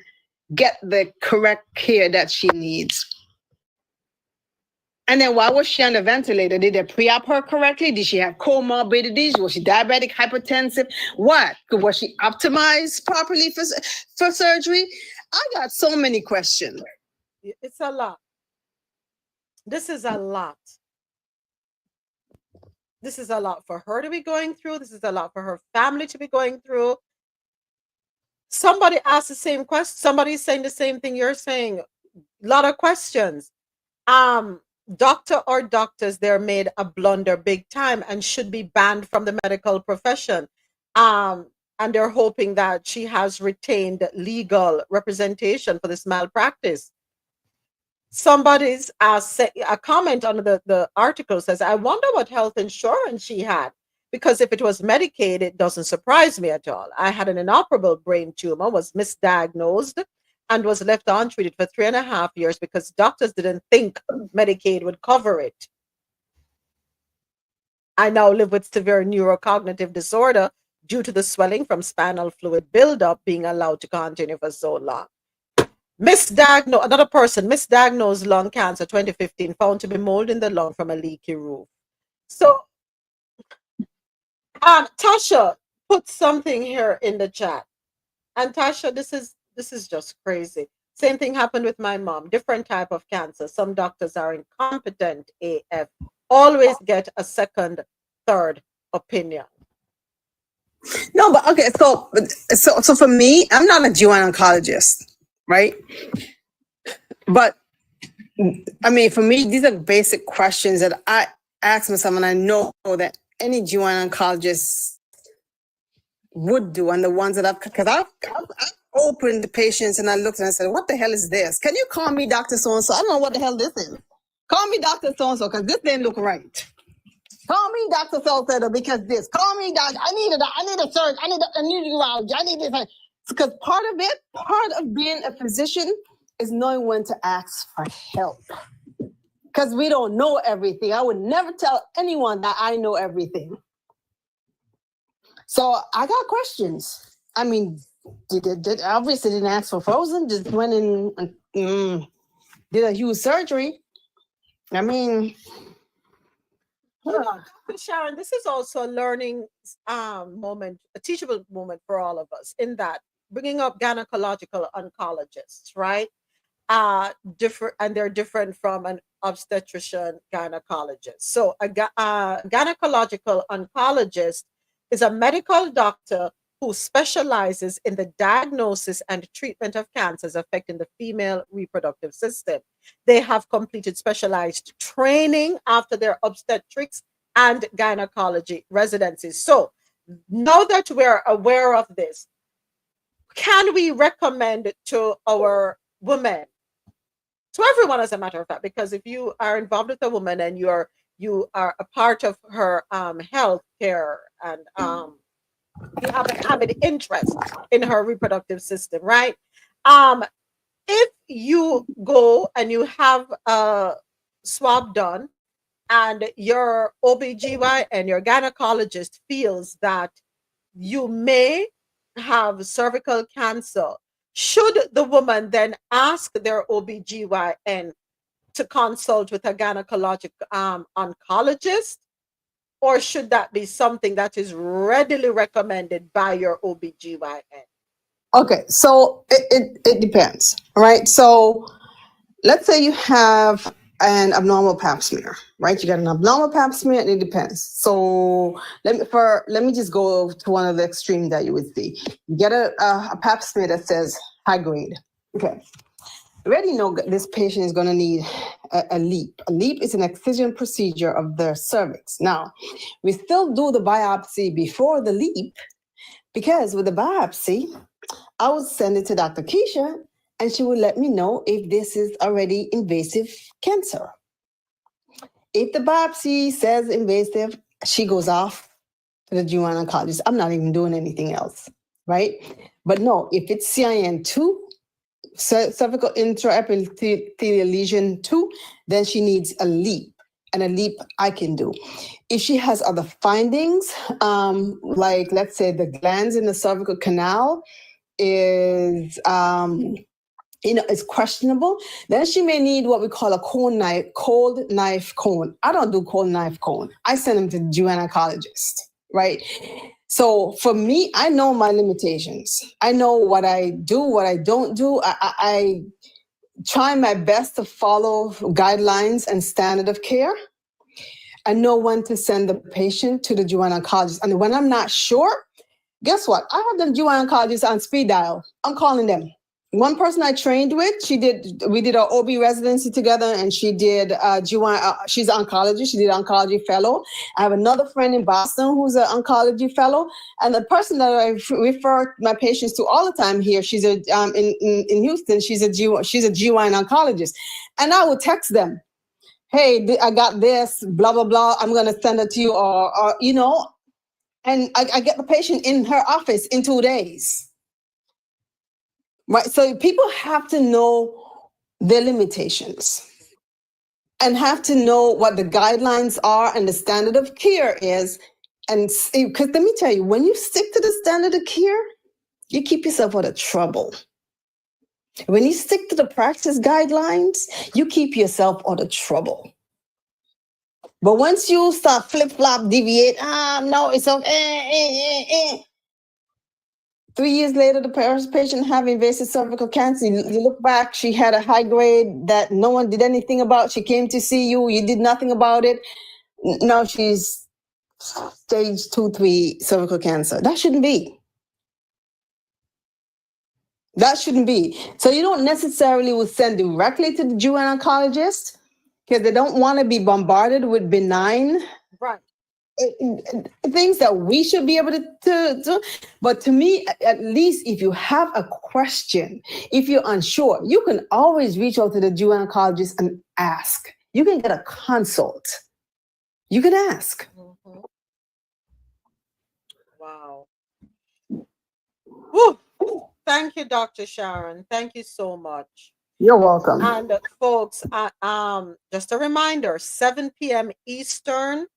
get the correct care that she needs. And then why was she on the ventilator? Did they pre-op her correctly? Did she have comorbidities? Was she diabetic, hypertensive? What? Was she optimized properly for surgery? I got so many questions. It's a lot. This is a lot. This is a lot for her to be going through. This is a lot for her family to be going through. Somebody asked the same question. Somebody's saying the same thing you're saying. A lot of questions. Doctor or doctors, they're made a blunder big time and should be banned from the medical profession. And they're hoping that she has retained legal representation for this malpractice. Somebody's a comment on the article says, I wonder what health insurance she had, because if it was Medicaid, it doesn't surprise me at all. I had an inoperable brain tumor, was misdiagnosed, and was left untreated for 3.5 years because doctors didn't think Medicaid would cover it. I now live with severe neurocognitive disorder due to the swelling from spinal fluid buildup being allowed to continue for so long. Another person misdiagnosed lung cancer 2015, found to be mold in the lung from a leaky roof. So Tasha put something here in the chat. And Tasha, this is just crazy. Same thing happened with my mom. Different type of cancer. Some doctors are incompetent AF. Always get a second, third opinion. No, but okay. So for me, I'm not a GYN oncologist, right? But I mean, for me, these are basic questions that I ask myself, and I know that any GYN oncologist would do, and the ones that I've opened the patients and I looked and I said, what the hell is this? Can you call me Dr. So-and-so? I don't know what the hell this is. Call me Dr. So-and-so because this didn't look right. Call me Dr. So-and-so because this. Call me Dr. I need a surgeon. I need a urology. I need this. Because part of being a physician is knowing when to ask for help. Because we don't know everything. I would never tell anyone that I know everything. So I got questions. I mean, did obviously didn't ask for frozen, just went in and did a huge surgery. I mean, Sharon, this is also a learning moment, a teachable moment for all of us, in that bringing up gynecological oncologists, right? Different, and they're different from an obstetrician gynecologist. So a gynecological oncologist is a medical doctor who specializes in the diagnosis and treatment of cancers affecting the female reproductive system. They have completed specialized training after their obstetrics and gynecology residencies. So now that we're aware of this, can we recommend to our women, to everyone as a matter of fact, because if you are involved with a woman and you are a part of her health care and you have an avid interest in her reproductive system, right? If you go and you have a swab done and your OBGYN and your gynecologist feels that you may have cervical cancer, should the woman then ask their OBGYN to consult with a gynecologic oncologist? Or should that be something that is readily recommended by your OBGYN? Okay, so it depends, right? So let's say you have an abnormal pap smear, right? You got an abnormal pap smear, and it depends. So let me just go to one of the extremes that you would see. You get a pap smear that says high grade. Okay. You already know this patient is going to need a LEEP. A LEEP is an excision procedure of the cervix. Now, we still do the biopsy before the LEEP, Because with the biopsy, I would send it to Dr. Keisha and she would let me know if this is already invasive cancer. If the biopsy says invasive, she goes off to the GYN oncologist. I'm not even doing anything else, right? But no, if it's CIN2, cervical intraepithelial lesion 2, then she needs a LEEP, and a LEEP I can do. If she has other findings, like let's say the glands in the cervical canal is is questionable, then she may need what we call a cold knife cone. I don't do cold knife cone. I send them to the GYN oncologist, right? So for me, I know my limitations. I know what I do, what I don't do. I try my best to follow guidelines and standard of care. I know when to send the patient to the GYN oncologist. And when I'm not sure, guess what? I have the GYN oncologist on speed dial. I'm calling them. One person I trained with, we did our OB residency together, and she did GYN, she's an oncologist, she did oncology fellow. I have another friend in Boston who's an oncology fellow, and the person that I refer my patients to all the time here, she's in Houston, she's a GYN oncologist. And I would text them, hey, I got this, blah, blah, blah, I'm gonna send it to you, or and I get the patient in her office in 2 days. Right, so people have to know their limitations and have to know what the guidelines are and the standard of care is. And because let me tell you, when you stick to the standard of care, you keep yourself out of trouble. When you stick to the practice guidelines, you keep yourself out of trouble. But once you start flip-flop, deviate, no, it's okay. 3 years later, the patient have invasive cervical cancer. You look back, she had a high grade that no one did anything about. She came to see you, you did nothing about it. Now she's stage 2, 3 cervical cancer. That shouldn't be. That shouldn't be. So you don't necessarily will send directly to the GYN oncologist because they don't want to be bombarded with benign things that we should be able to do. But to me, at least if you have a question, if you're unsure, you can always reach out to the GYN oncologist and ask. You can get a consult. You can ask. Mm-hmm. Wow. Woo. Thank you, Dr. Sharon. Thank you so much. You're welcome. And folks, just a reminder, 7 p.m. Eastern,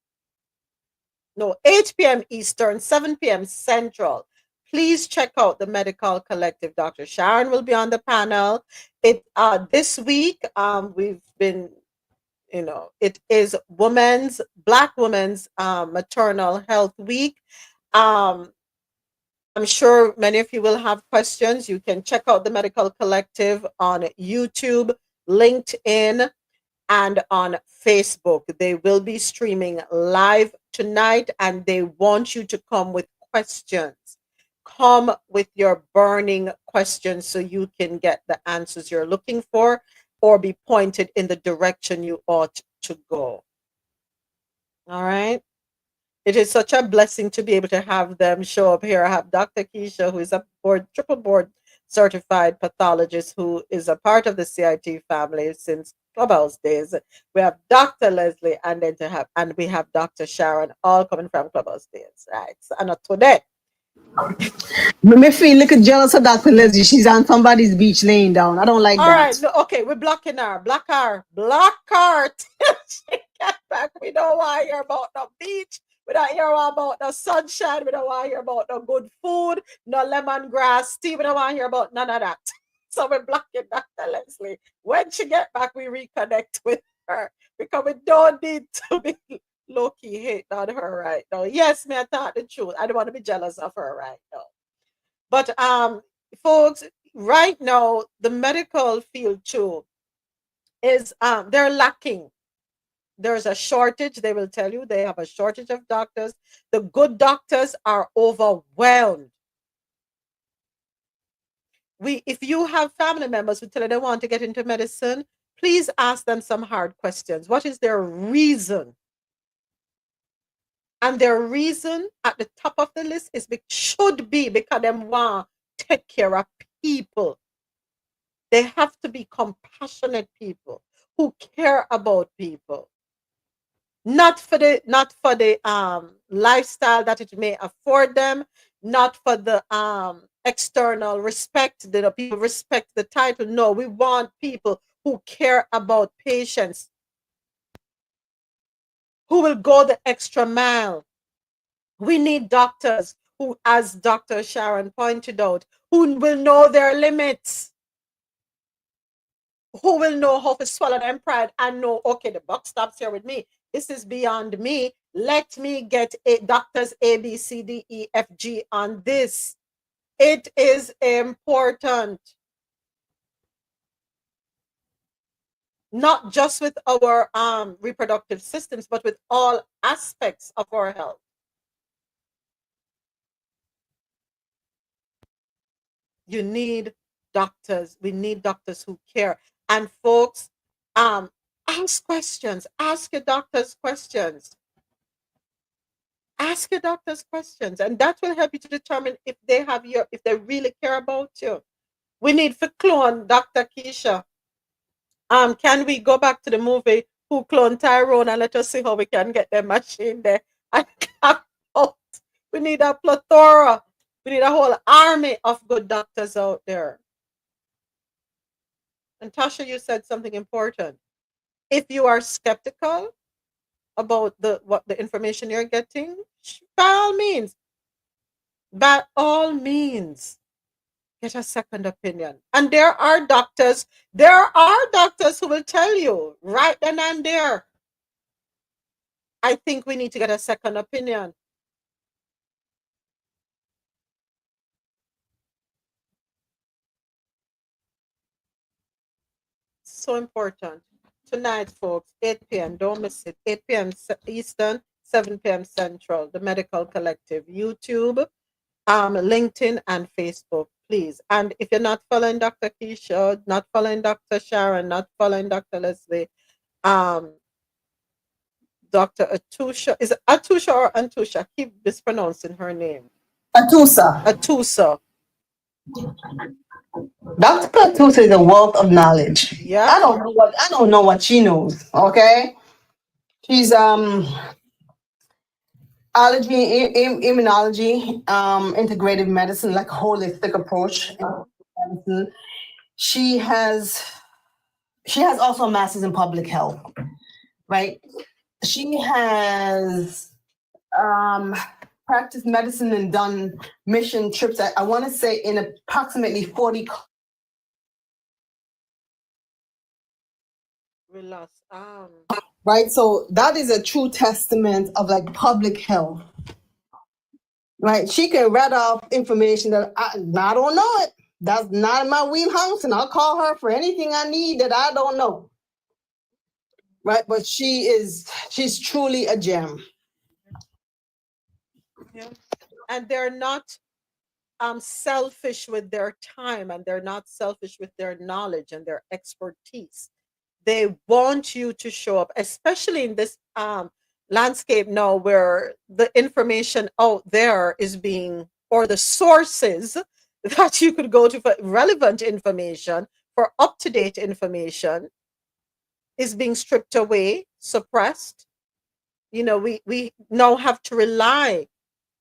no, 8 p.m. Eastern, 7 p.m. Central. Please check out the Medical Collective. Dr. Sharon will be on the panel. This week, we've been, it is Black Women's Maternal Health Week. I'm sure many of you will have questions. You can check out the Medical Collective on YouTube, LinkedIn, and on Facebook. They will be streaming live tonight, and they want you to come with questions. Come with your burning questions so you can get the answers you're looking for or be pointed in the direction you ought to go. All right. It is such a blessing to be able to have them show up here. I have Dr. Keisha, who is a triple board certified pathologist who is a part of the C.I.T. family since Clubhouse days. We have Dr. Leslie, and we have Dr. Sharon, all coming from Clubhouse days, right? So, and today. Me feel like jealous of Dr. Leslie. She's on somebody's beach laying down. I don't like that. All right, no, okay, we're blocking her. Block her. She get back. We don't want to hear about the beach. We don't hear about the sunshine. We don't want to hear about no good food, no lemongrass tea. We don't want to hear about none of that. So we're blocking Dr. Leslie. When she get back, we reconnect with her because we don't need to be low-key hating on her right now. Yes, me, I thought the truth. I don't want to be jealous of her right now. But folks, right now, the medical field too is they're lacking. There's a shortage. They will tell you they have a shortage of doctors. The good doctors are overwhelmed. If you have family members who tell you they want to get into medicine, please ask them some hard questions. What is their reason? And their reason at the top of the list is should be because they want to take care of people. They have to be compassionate people who care about people. Not for the lifestyle that it may afford them, not for the external respect, that people respect the title. No, we want people who care about patients, who will go the extra mile. We need doctors who, as Dr. Sharon pointed out, who will know their limits, who will know how to swallow their pride and know, okay, the buck stops here with me. This is beyond me. Let me get doctors A, B, C, D, E, F, G on this. It is important. Not just with our reproductive systems, but with all aspects of our health. You need doctors. We need doctors who care. And folks, ask questions. Ask your doctors questions. Ask your doctors questions, and that will help you to determine if they have if they really care about you. We need to clone Dr. Keisha. Can we go back to the movie Who Cloned Tyrone and let us see how we can get the machine there? And we need a plethora. We need a whole army of good doctors out there. And Tasha, you said something important. If you are skeptical about the information you're getting, by all means, get a second opinion. And there are doctors who will tell you right then and there, I think we need to get a second opinion. So important. Tonight, folks, 8 p.m. Don't miss it. 8 p.m. Eastern, 7 p.m. Central. The Medical Collective, YouTube, LinkedIn, and Facebook, please. And if you're not following Dr. Keisha, not following Dr. Sharon, not following Dr. Leslie, Dr. Atusha, is it Atusha or Antusha? I keep mispronouncing her name. Atusa. Dr. Atusa is a wealth of knowledge. Yeah. I don't know what she knows. Okay. She's allergy, immunology, integrative medicine, like a holistic approach. Medicine. She has also a master's in public health, right? She has practiced medicine and done mission trips. I want to say in approximately 40. We lost. Right, so that is a true testament of like public health. Right, she can read off information that I don't know it. That's not in my wheelhouse, and I'll call her for anything I need that I don't know. Right, but she's truly a gem. Yeah. And they're not selfish with their time, and they're not selfish with their knowledge and their expertise. They want you to show up, especially in this landscape now where the information out there is being, or the sources that you could go to for relevant information, for up-to-date information, is being stripped away, suppressed. We now have to rely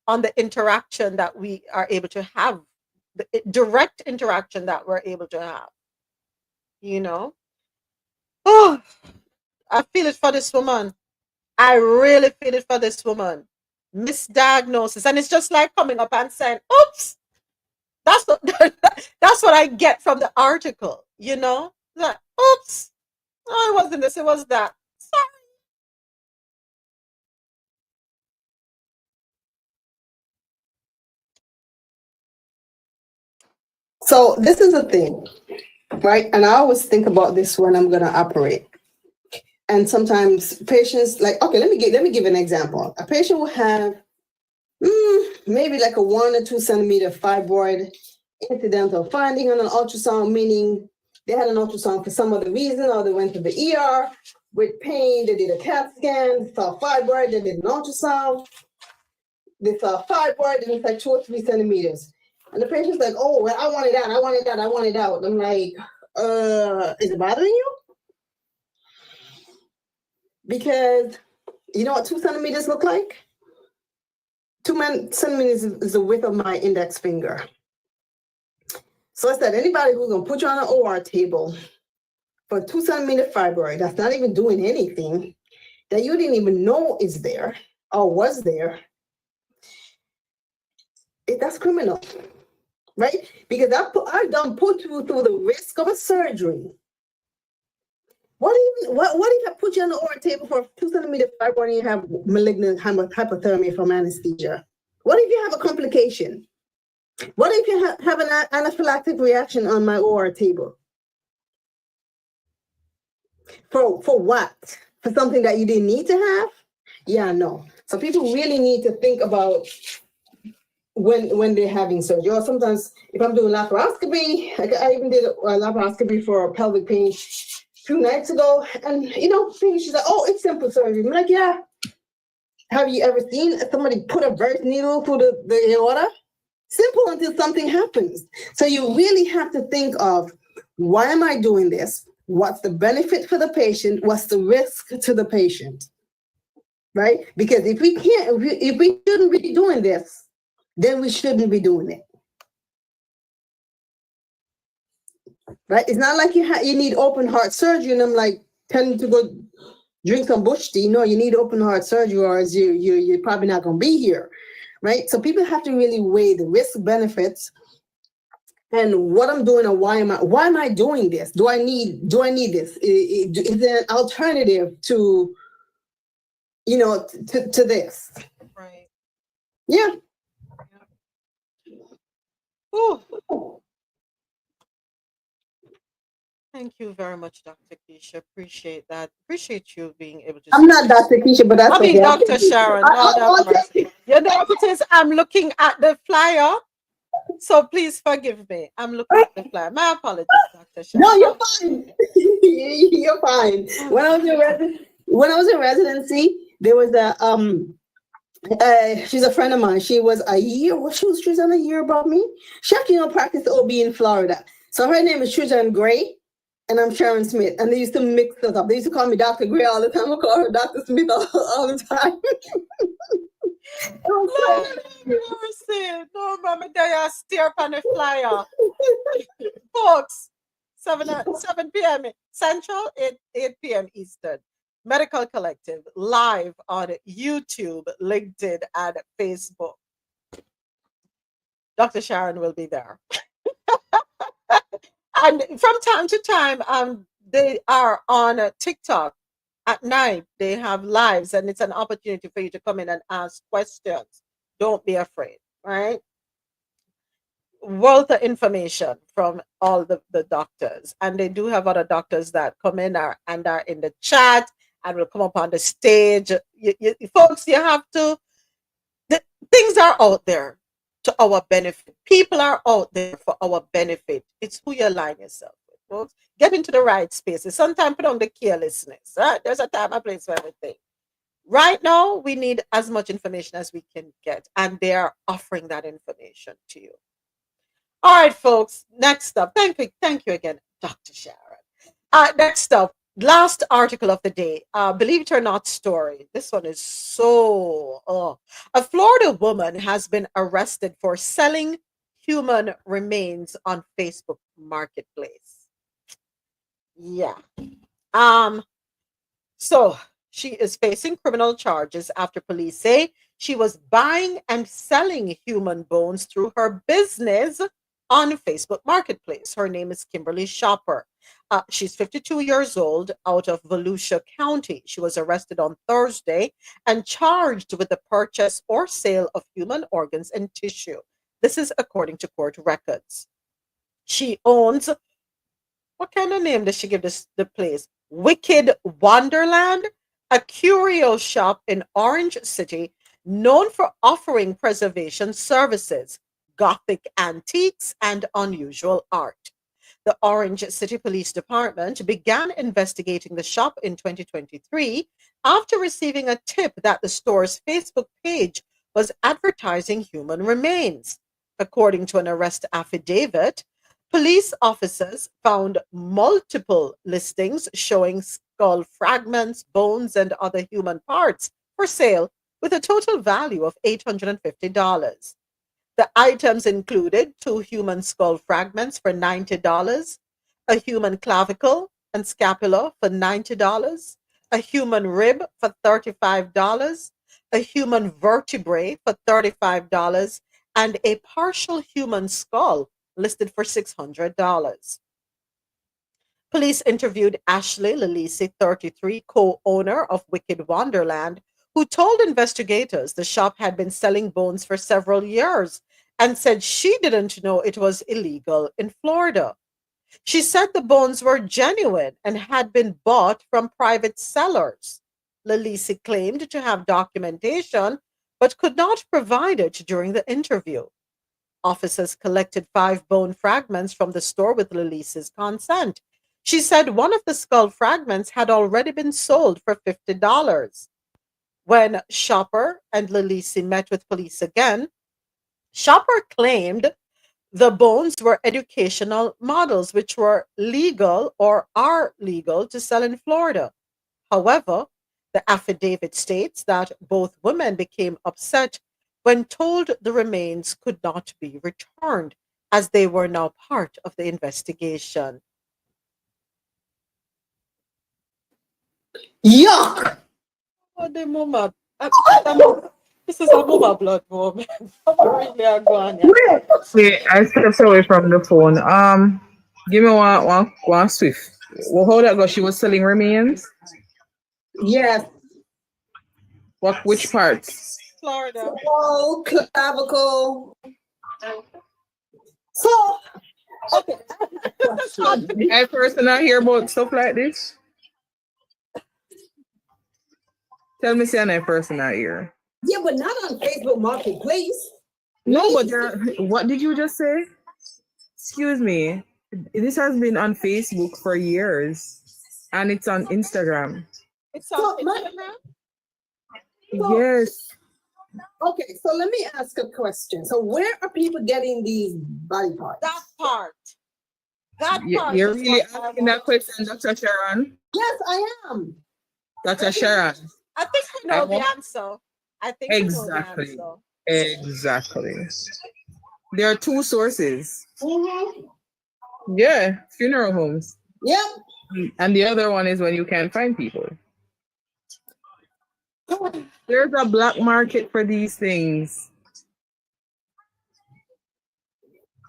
on the interaction that we are able to have, the direct interaction that we're able to have. Oh, I feel it for this woman. I really feel it for this woman. Misdiagnosis. And it's just like coming up and saying, oops, that's what I get from the article, Like, oops, oh, it wasn't this, it was that. Sorry. So this is the thing, right? And I always think about this when I'm going to operate. And sometimes patients, like, okay, let me give an example. A patient will have maybe like a 1 or 2 centimeter fibroid incidental finding on an ultrasound, meaning they had an ultrasound for some other reason, or they went to the ER with pain, they did a CAT scan, saw fibroid, they did an ultrasound. this fibroid, and it's like 2 or 3 centimeters. And the patient's like, oh, well, I want it out, I want it out, I want it out. I'm like, is it bothering you? Because you know what 2 centimeters look like? 2 centimeters is the width of my index finger. So I said, anybody who's gonna put you on an OR table for a 2 centimeter fibroid that's not even doing anything, that you didn't even know is there or was there, that's criminal, right? Because I done put you through the risk of a surgery. What if I put you on the OR table for a 2 centimeter fibroid and you have malignant hypothermia from anesthesia? What if you have a complication? What if you have an anaphylactic reaction on my OR table? For what? For something that you didn't need to have? Yeah, no. So people really need to think about when they're having surgery. Or sometimes if I'm doing laparoscopy, I even did a laparoscopy for pelvic pain 2 nights ago, and she's like, oh, it's simple surgery. I'm like, yeah. Have you ever seen somebody put a birth needle through the aorta? Simple until something happens. So you really have to think of, why am I doing this? What's the benefit for the patient? What's the risk to the patient? Right? Because if we shouldn't be doing this, then we shouldn't be doing it. Right? It's not like you need open heart surgery and I'm like telling you to go drink some bush tea. No, you need open heart surgery or else you're probably not going to be here. Right? So people have to really weigh the risk benefits and what I'm doing and why am I doing this? Do I need this? Is there an alternative to to this? Right. Yeah. Oh. Thank you very much, Dr. Keisha. Appreciate that. Appreciate you being able to. I'm not Dr. Keisha, but that's okay. Dr. Sharon. You know what it is? I'm looking at the flyer, so please forgive me. I'm looking at the flyer. My apologies, Dr. Sharon. No, you're fine. You're fine. When I was in residency, there was she's a friend of mine. She was a year. She's on a year above me. She actually practiced OB in Florida. So her name is Susan Gray, and I'm Sharon Smith. And they used to mix us up. They used to call me Dr. Gray all the time. I call her Dr. Smith all the time. No, mama, they stare on the flyer. Folks, 7 p.m. Central, 8 p.m. Eastern. Medical Collective, live on YouTube, LinkedIn, and Facebook. Dr. Sharon will be there. And from time to time, they are on TikTok at night. They have lives, and it's an opportunity for you to come in and ask questions. Don't be afraid, right? Wealth of information from all the doctors. And they do have other doctors that come in and are in the chat and will come up on the stage. Folks, you have to, things are out there to our benefit. People are out there for our benefit. It's who you align yourself with, folks. Get into the right spaces. Sometimes put on the carelessness, right? There's a time and place for everything. Right now, we need as much information as we can get, and they are offering that information to you. All right, folks, next up. Thank you again, Dr. Sharon. Next up, last article of the day, believe it or not story. This one is so, a Florida woman has been arrested for selling human remains on Facebook Marketplace. Yeah. So she is facing criminal charges after police say she was buying and selling human bones through her business on Facebook Marketplace. Her name is Kimberly Shopper. She's 52 years old, out of Volusia County. She was arrested on Thursday and charged with the purchase or sale of human organs and tissue. This is according to court records. She owns, what kind of name does she give the place? Wicked Wonderland, a curio shop in Orange City known for offering preservation services, Gothic antiques, and unusual art. The Orange City Police Department began investigating the shop in 2023 after receiving a tip that the store's Facebook page was advertising human remains. According to an arrest affidavit, police officers found multiple listings showing skull fragments, bones, and other human parts for sale with a total value of $850. The items included 2 human skull fragments for $90, a human clavicle and scapula for $90, a human rib for $35, a human vertebrae for $35, and a partial human skull listed for $600. Police interviewed Ashley Lalisi, 33, co-owner of Wicked Wonderland, who told investigators the shop had been selling bones for several years and said she didn't know it was illegal in Florida. She said the bones were genuine and had been bought from private sellers. Lalisi claimed to have documentation but could not provide it during the interview. Officers collected 5 bone fragments from the store with Lalisi's consent. She said one of the skull fragments had already been sold for $50. When Shopper and Lalisi met with police again, Shopper claimed the bones were educational models which were legal or are legal to sell in Florida. However, the affidavit states that both women became upset when told the remains could not be returned as they were now part of the investigation. Yuck! Oh, the mama. This is a mama blood moment. Really are going, yeah. Wait, I stepped away from the phone. Give me one swift. Well, how that go? She was selling remains. Yes. Which parts? Florida. Oh, clavicle. So, okay. I person not hear about stuff like this. Tell me, say I person not here. Yeah, but not on Facebook Marketplace. No, but what did you just say? Excuse me. This has been on Facebook for years, and it's on Instagram. It's on Instagram? Yes. Okay, so let me ask a question. So where are people getting these body parts? That part. That part. You're really asking that question, Dr. Sharon? Yes, I am. Dr. Sharon. I think we know the answer. I think Exactly. we know the answer. Exactly. There are 2 sources. Mm-hmm. Yeah, funeral homes. Yep. And the other one is when you can't find people. There's a black market for these things.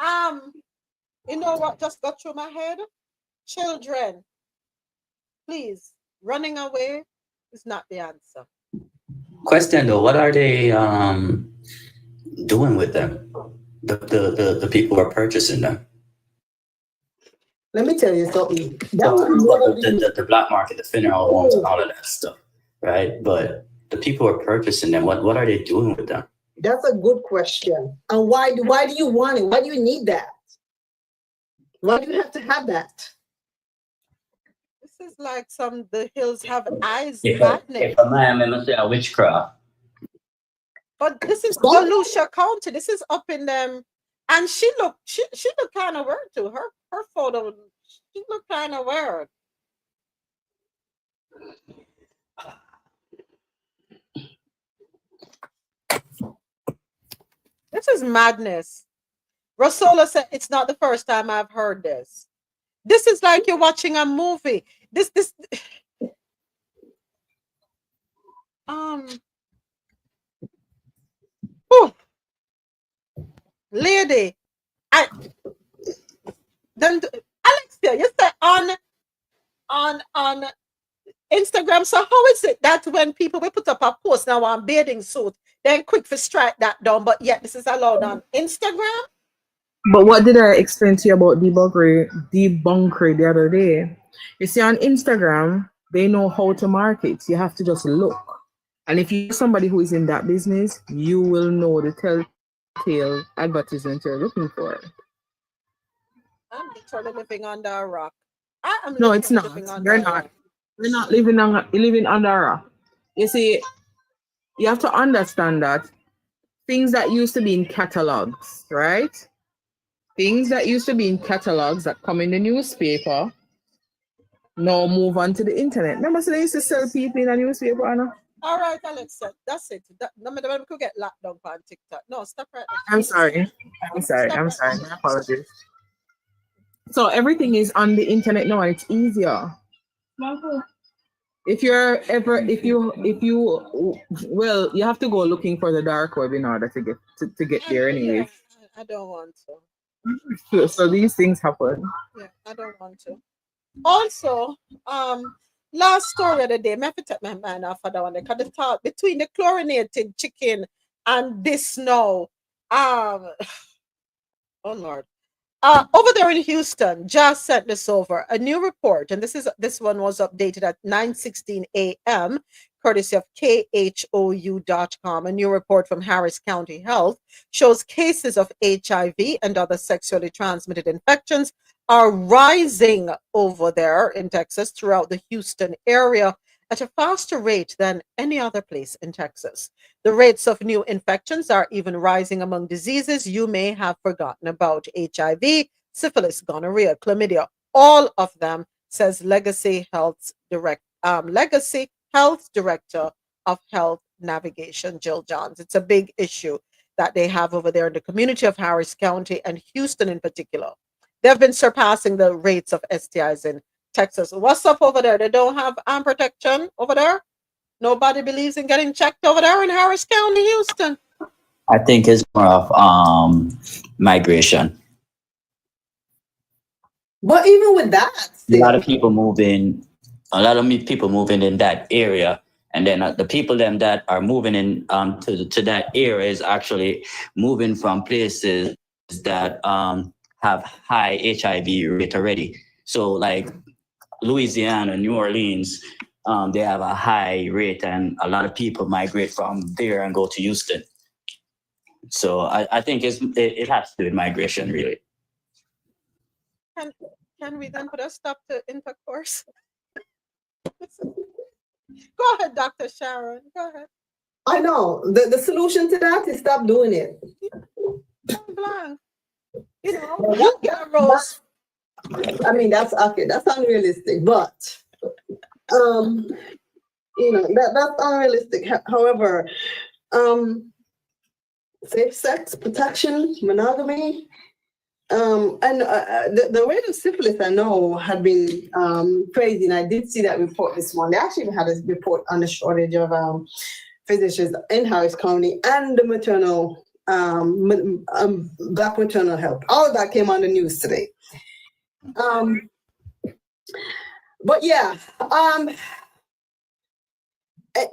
You know what just got through my head? Children. Please, running away is not the answer. Question though, what are they doing with them? The people who are purchasing them. Let me tell you something. The black market, the funeral homes, and all of that stuff, right? But the people who are purchasing them, what are they doing with them? That's a good question. And why do you want it? Why do you need that? Why do you have to have that? This is like the hills have eyes. If a man may say a witchcraft. But this is Volusia County. This is up in them. And she looked kind of weird too. Her photo, she looked kind of weird. This is madness. Rasola said it's not the first time I've heard this. This is like you're watching a movie. This lady, Alexia, you said on Instagram. So how is it that when people will put up a post now on bathing suit, then quick for strike that down, but yet this is allowed on Instagram? But what did I explain to you about debunkery the other day? You see, on Instagram, they know how to market. You have to just look. And if you're somebody who is in that business, you will know the telltale advertisement you're looking for. I'm literally living under a rock. No, it's not. You're not. You're not living under a rock. You see, you have to understand that things that used to be in catalogs, right? Things that used to be in catalogs that come in the newspaper now move on to the internet. Remember, so they used to sell people in a newspaper, Anna? All right, Alexa, that's it. No matter we could get locked down on TikTok. No, stop right there. I'm sorry. My apologies. So everything is on the internet now, and it's easier. If you well, you have to go looking for the dark web in order to get there anyways. I don't want to. So these things happen. Yeah, I don't want to. Also, last story of the day, I have to take my mind off of that one because the thought between the chlorinated chicken and this now, oh Lord. Over there in Houston, just sent this over a new report, and this one was updated at 9:16 a.m. courtesy of KHOU.com. A new report from Harris County Health shows cases of HIV and other sexually transmitted infections are rising over there in Texas throughout the Houston area at a faster rate than any other place in Texas. The rates of new infections are even rising among diseases you may have forgotten about: HIV, syphilis, gonorrhea, chlamydia, all of them, says Legacy Health Director of Health Navigation, Jill Johns. It's a big issue that they have over there in the community of Harris County and Houston in particular. They've been surpassing the rates of STIs in Texas. What's up over there? They don't have arm protection over there? Nobody believes in getting checked over there in Harris County, Houston. I think it's more of migration. But even with that, A lot of people moving in that area, and then the people them that are moving in to that area is actually moving from places that have high HIV rate already. So like Louisiana, New Orleans, they have a high rate, and a lot of people migrate from there and go to Houston. So I think it has to do with migration, really. Can we then put a stop to intercourse? Go ahead, Dr. Sharon. Go ahead. I know. The solution to that is stop doing it. Blank. You know, you get a rose. I mean, that's okay. That's unrealistic, but you know, that's unrealistic. However, safe sex, protection, monogamy, and the rate of syphilis I know had been crazy, and I did see that report this morning. They actually had a report on the shortage of physicians in Harris County and the maternal, Black maternal health. All of that came on the news today. But yeah,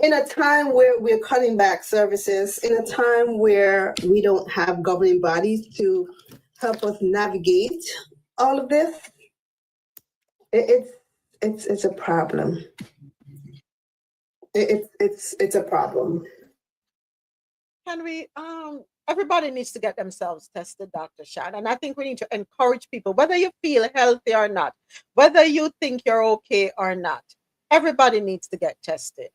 in a time where we're cutting back services, in a time where we don't have governing bodies to help us navigate all of this, it's a problem. It's a problem. Can we everybody needs to get themselves tested, Dr. Shad. And I think we need to encourage people, whether you feel healthy or not, whether you think you're okay or not, everybody needs to get tested.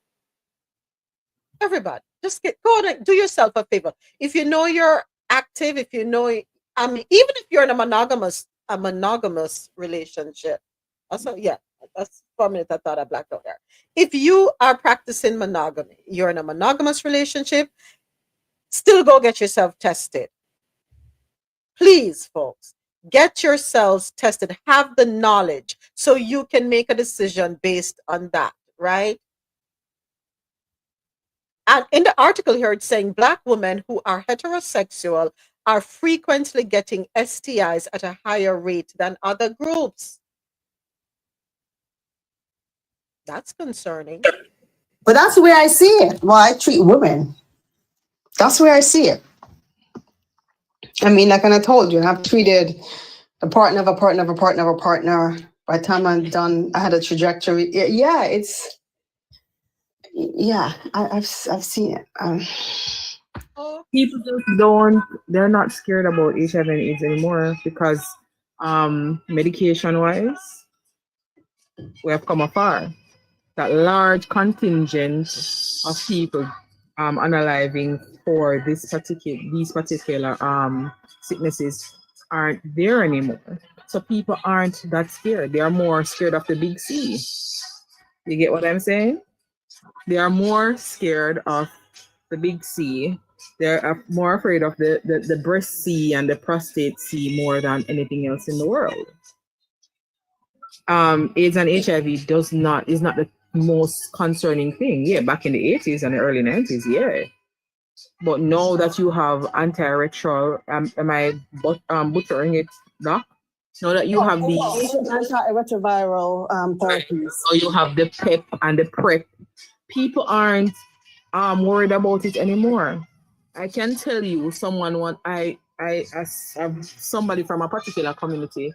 Everybody. Just go and do yourself a favor. If you know you're active, if you know, I mean, even if you're in a monogamous relationship. Also, yeah, that's for a minute I thought I blacked out there. If you are practicing monogamy, you're in a monogamous relationship, still go get yourself tested. Please, folks, get yourselves tested. Have the knowledge so you can make a decision based on that, right? And in the article here, it's saying Black women who are heterosexual are frequently getting STIs at a higher rate than other groups. That's concerning. But that's the way I see it. Well, I treat women. That's where I see it. I mean, like I told you, I've treated a partner of a partner of a partner of a partner. By the time I'm done, I had a trajectory. Yeah, it's. Yeah, I've seen it. People just they're not scared about HIV and AIDS anymore because medication wise, we have come afar. That large contingent of people unaliving for these particular sicknesses aren't there anymore. So people aren't that scared. They are more scared of the big C. You get what I'm saying? They are more scared of the big C. They're more afraid of the breast C and the prostate C more than anything else in the world. AIDS and HIV is not the most concerning thing. Yeah, back in the 80s and the early 90s, yeah. But now that you have antiretroviral, am I butchering it, Doc? Now that you have these Antiretroviral therapies. so you have the PEP and the PrEP, people aren't worried about it anymore. I can tell you, as somebody from a particular community,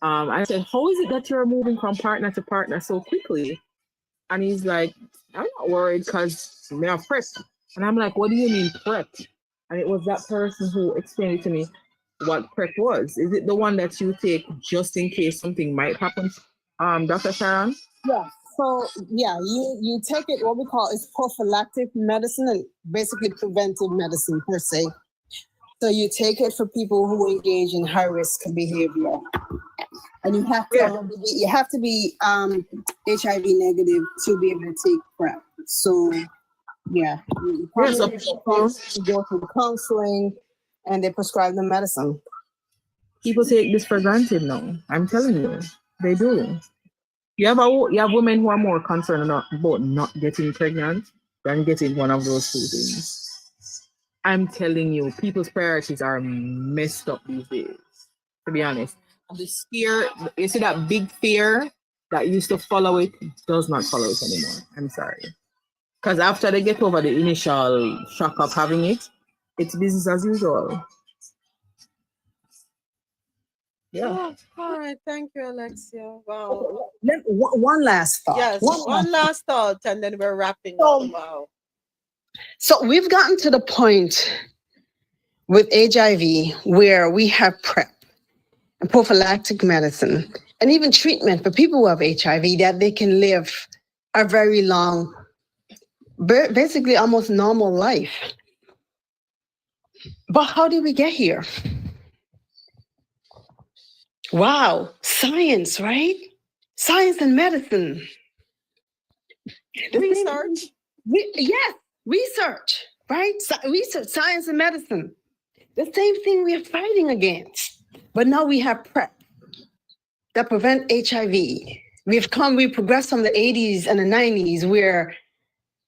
I said, "How is it that you're moving from partner to partner so quickly?" And he's like, "I'm not worried because we have PrEP." And I'm like, "What do you mean PrEP?" And it was that person who explained it to me what PrEP was. Is it the one that you take just in case something might happen, Dr. Sharon? Yeah. So yeah, you take it. What we call is prophylactic medicine, and basically preventive medicine per se. So you take it for people who engage in high risk behavior, and you have to be HIV negative to be able to take PrEP. So yeah, you go through counseling, and they prescribe the medicine. People take this for granted now. I'm telling you, they do. You have women who are more concerned about not getting pregnant than getting one of those two things. I'm telling you, people's priorities are messed up these days. To be honest, the fear, you see that big fear that used to follow it does not follow it anymore. I'm sorry, because after they get over the initial shock of having it, it's business as usual. Yeah. All right. Thank you, Alexia. Wow. One last thought. Yes. One last thought, and then we're wrapping up. Wow. So we've gotten to the point with HIV where we have PrEP and prophylactic medicine and even treatment for people who have HIV that they can live a very long, basically almost normal life. But how did we get here? Wow, science, right? Science and medicine. Research. Yes, research, right? Research, science and medicine. The same thing we are fighting against. But now we have PrEP that prevent HIV. We progressed from the 80s and the 90s where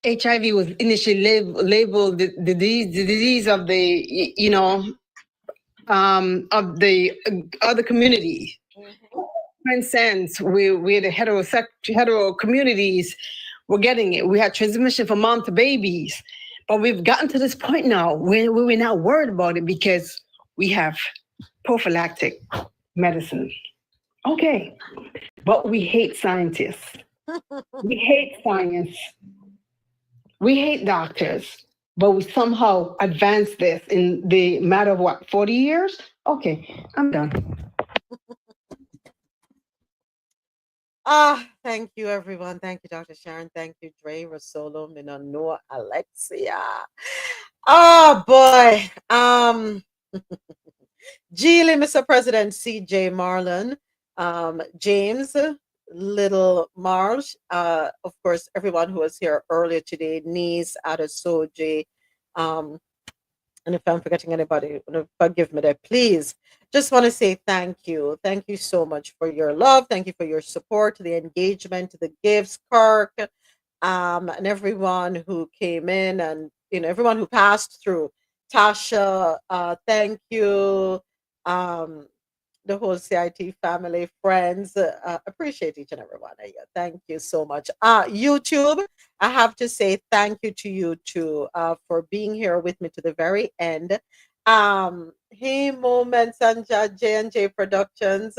HIV was initially labeled the disease of the, of the other community. Transcends, we're the hetero communities, we're getting it. We had transmission from mom to babies. But we've gotten to this point now where we're not worried about it because we have prophylactic medicine. Okay, but we hate scientists. We hate science. We hate doctors, but we somehow advance this in the matter of 40 years? Okay, I'm done. Thank you, everyone. Thank you, Dr. Sharon. Thank you, Dre, Rosolo, Minanoa, Alexia. Oh boy. Geely, Mr. President, CJ Marlon, James, Little Marsh, of course, everyone who was here earlier today, Niece, Adesoji, and if I'm forgetting anybody, forgive me there, please. Just want to say thank you. Thank you so much for your love. Thank you for your support, the engagement, the gifts, Kirk, and everyone who came in and, everyone who passed through. Tasha, thank you. The whole C.I.T family, friends, appreciate each and every one of you. Thank you so much. YouTube, I have to say thank you to you too for being here with me to the very end. Hey, Moments and J&J Productions.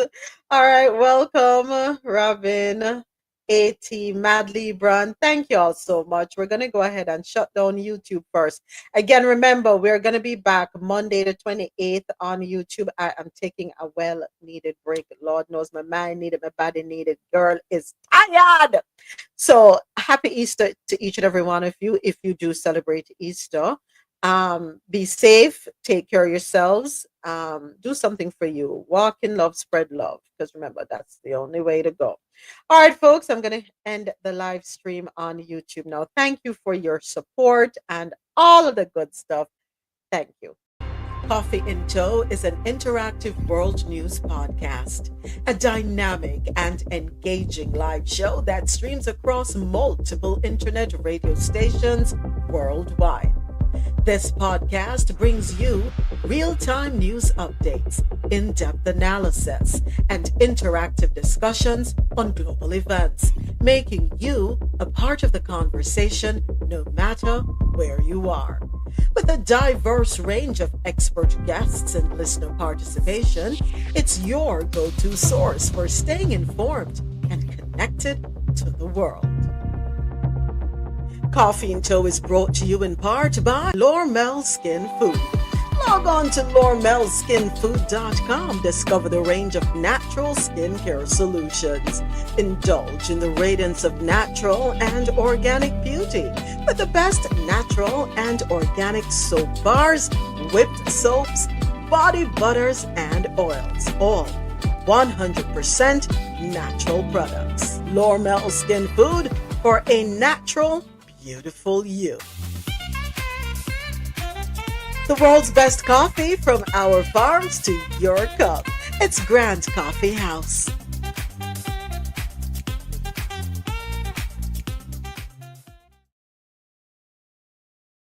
All right, welcome, Robin. AT, Madly, Brand. Thank you all so much. We're going to go ahead and shut down YouTube first. Again, remember, we're going to be back Monday the 28th on YouTube. I am taking a well-needed break. Lord knows my mind needed, my body needed. Girl is tired. So happy Easter to each and every one of you if you do celebrate Easter. Be safe, take care of yourselves, do something for you. Walk in love, spread love. Because remember, that's the only way to go. All right, folks, I'm going to end the live stream on YouTube now. Thank you for your support and all of the good stuff. Thank you. Coffee in Tow is an interactive world news podcast, a dynamic and engaging live show that streams across multiple internet radio stations worldwide. This podcast brings you real-time news updates, in-depth analysis, and interactive discussions on global events, making you a part of the conversation no matter where you are. With a diverse range of expert guests and listener participation, it's your go-to source for staying informed and connected to the world. Coffee in Tow is brought to you in part by Lormel Skin Food. Log on to lormelskinfood.com. Discover the range of natural skincare solutions. Indulge in the radiance of natural and organic beauty with the best natural and organic soap bars, whipped soaps, body butters, and oils. All 100% natural products. Lormel Skin Food for a natural, beautiful you. The world's best coffee from our farms to your cup. It's Grand Coffee House.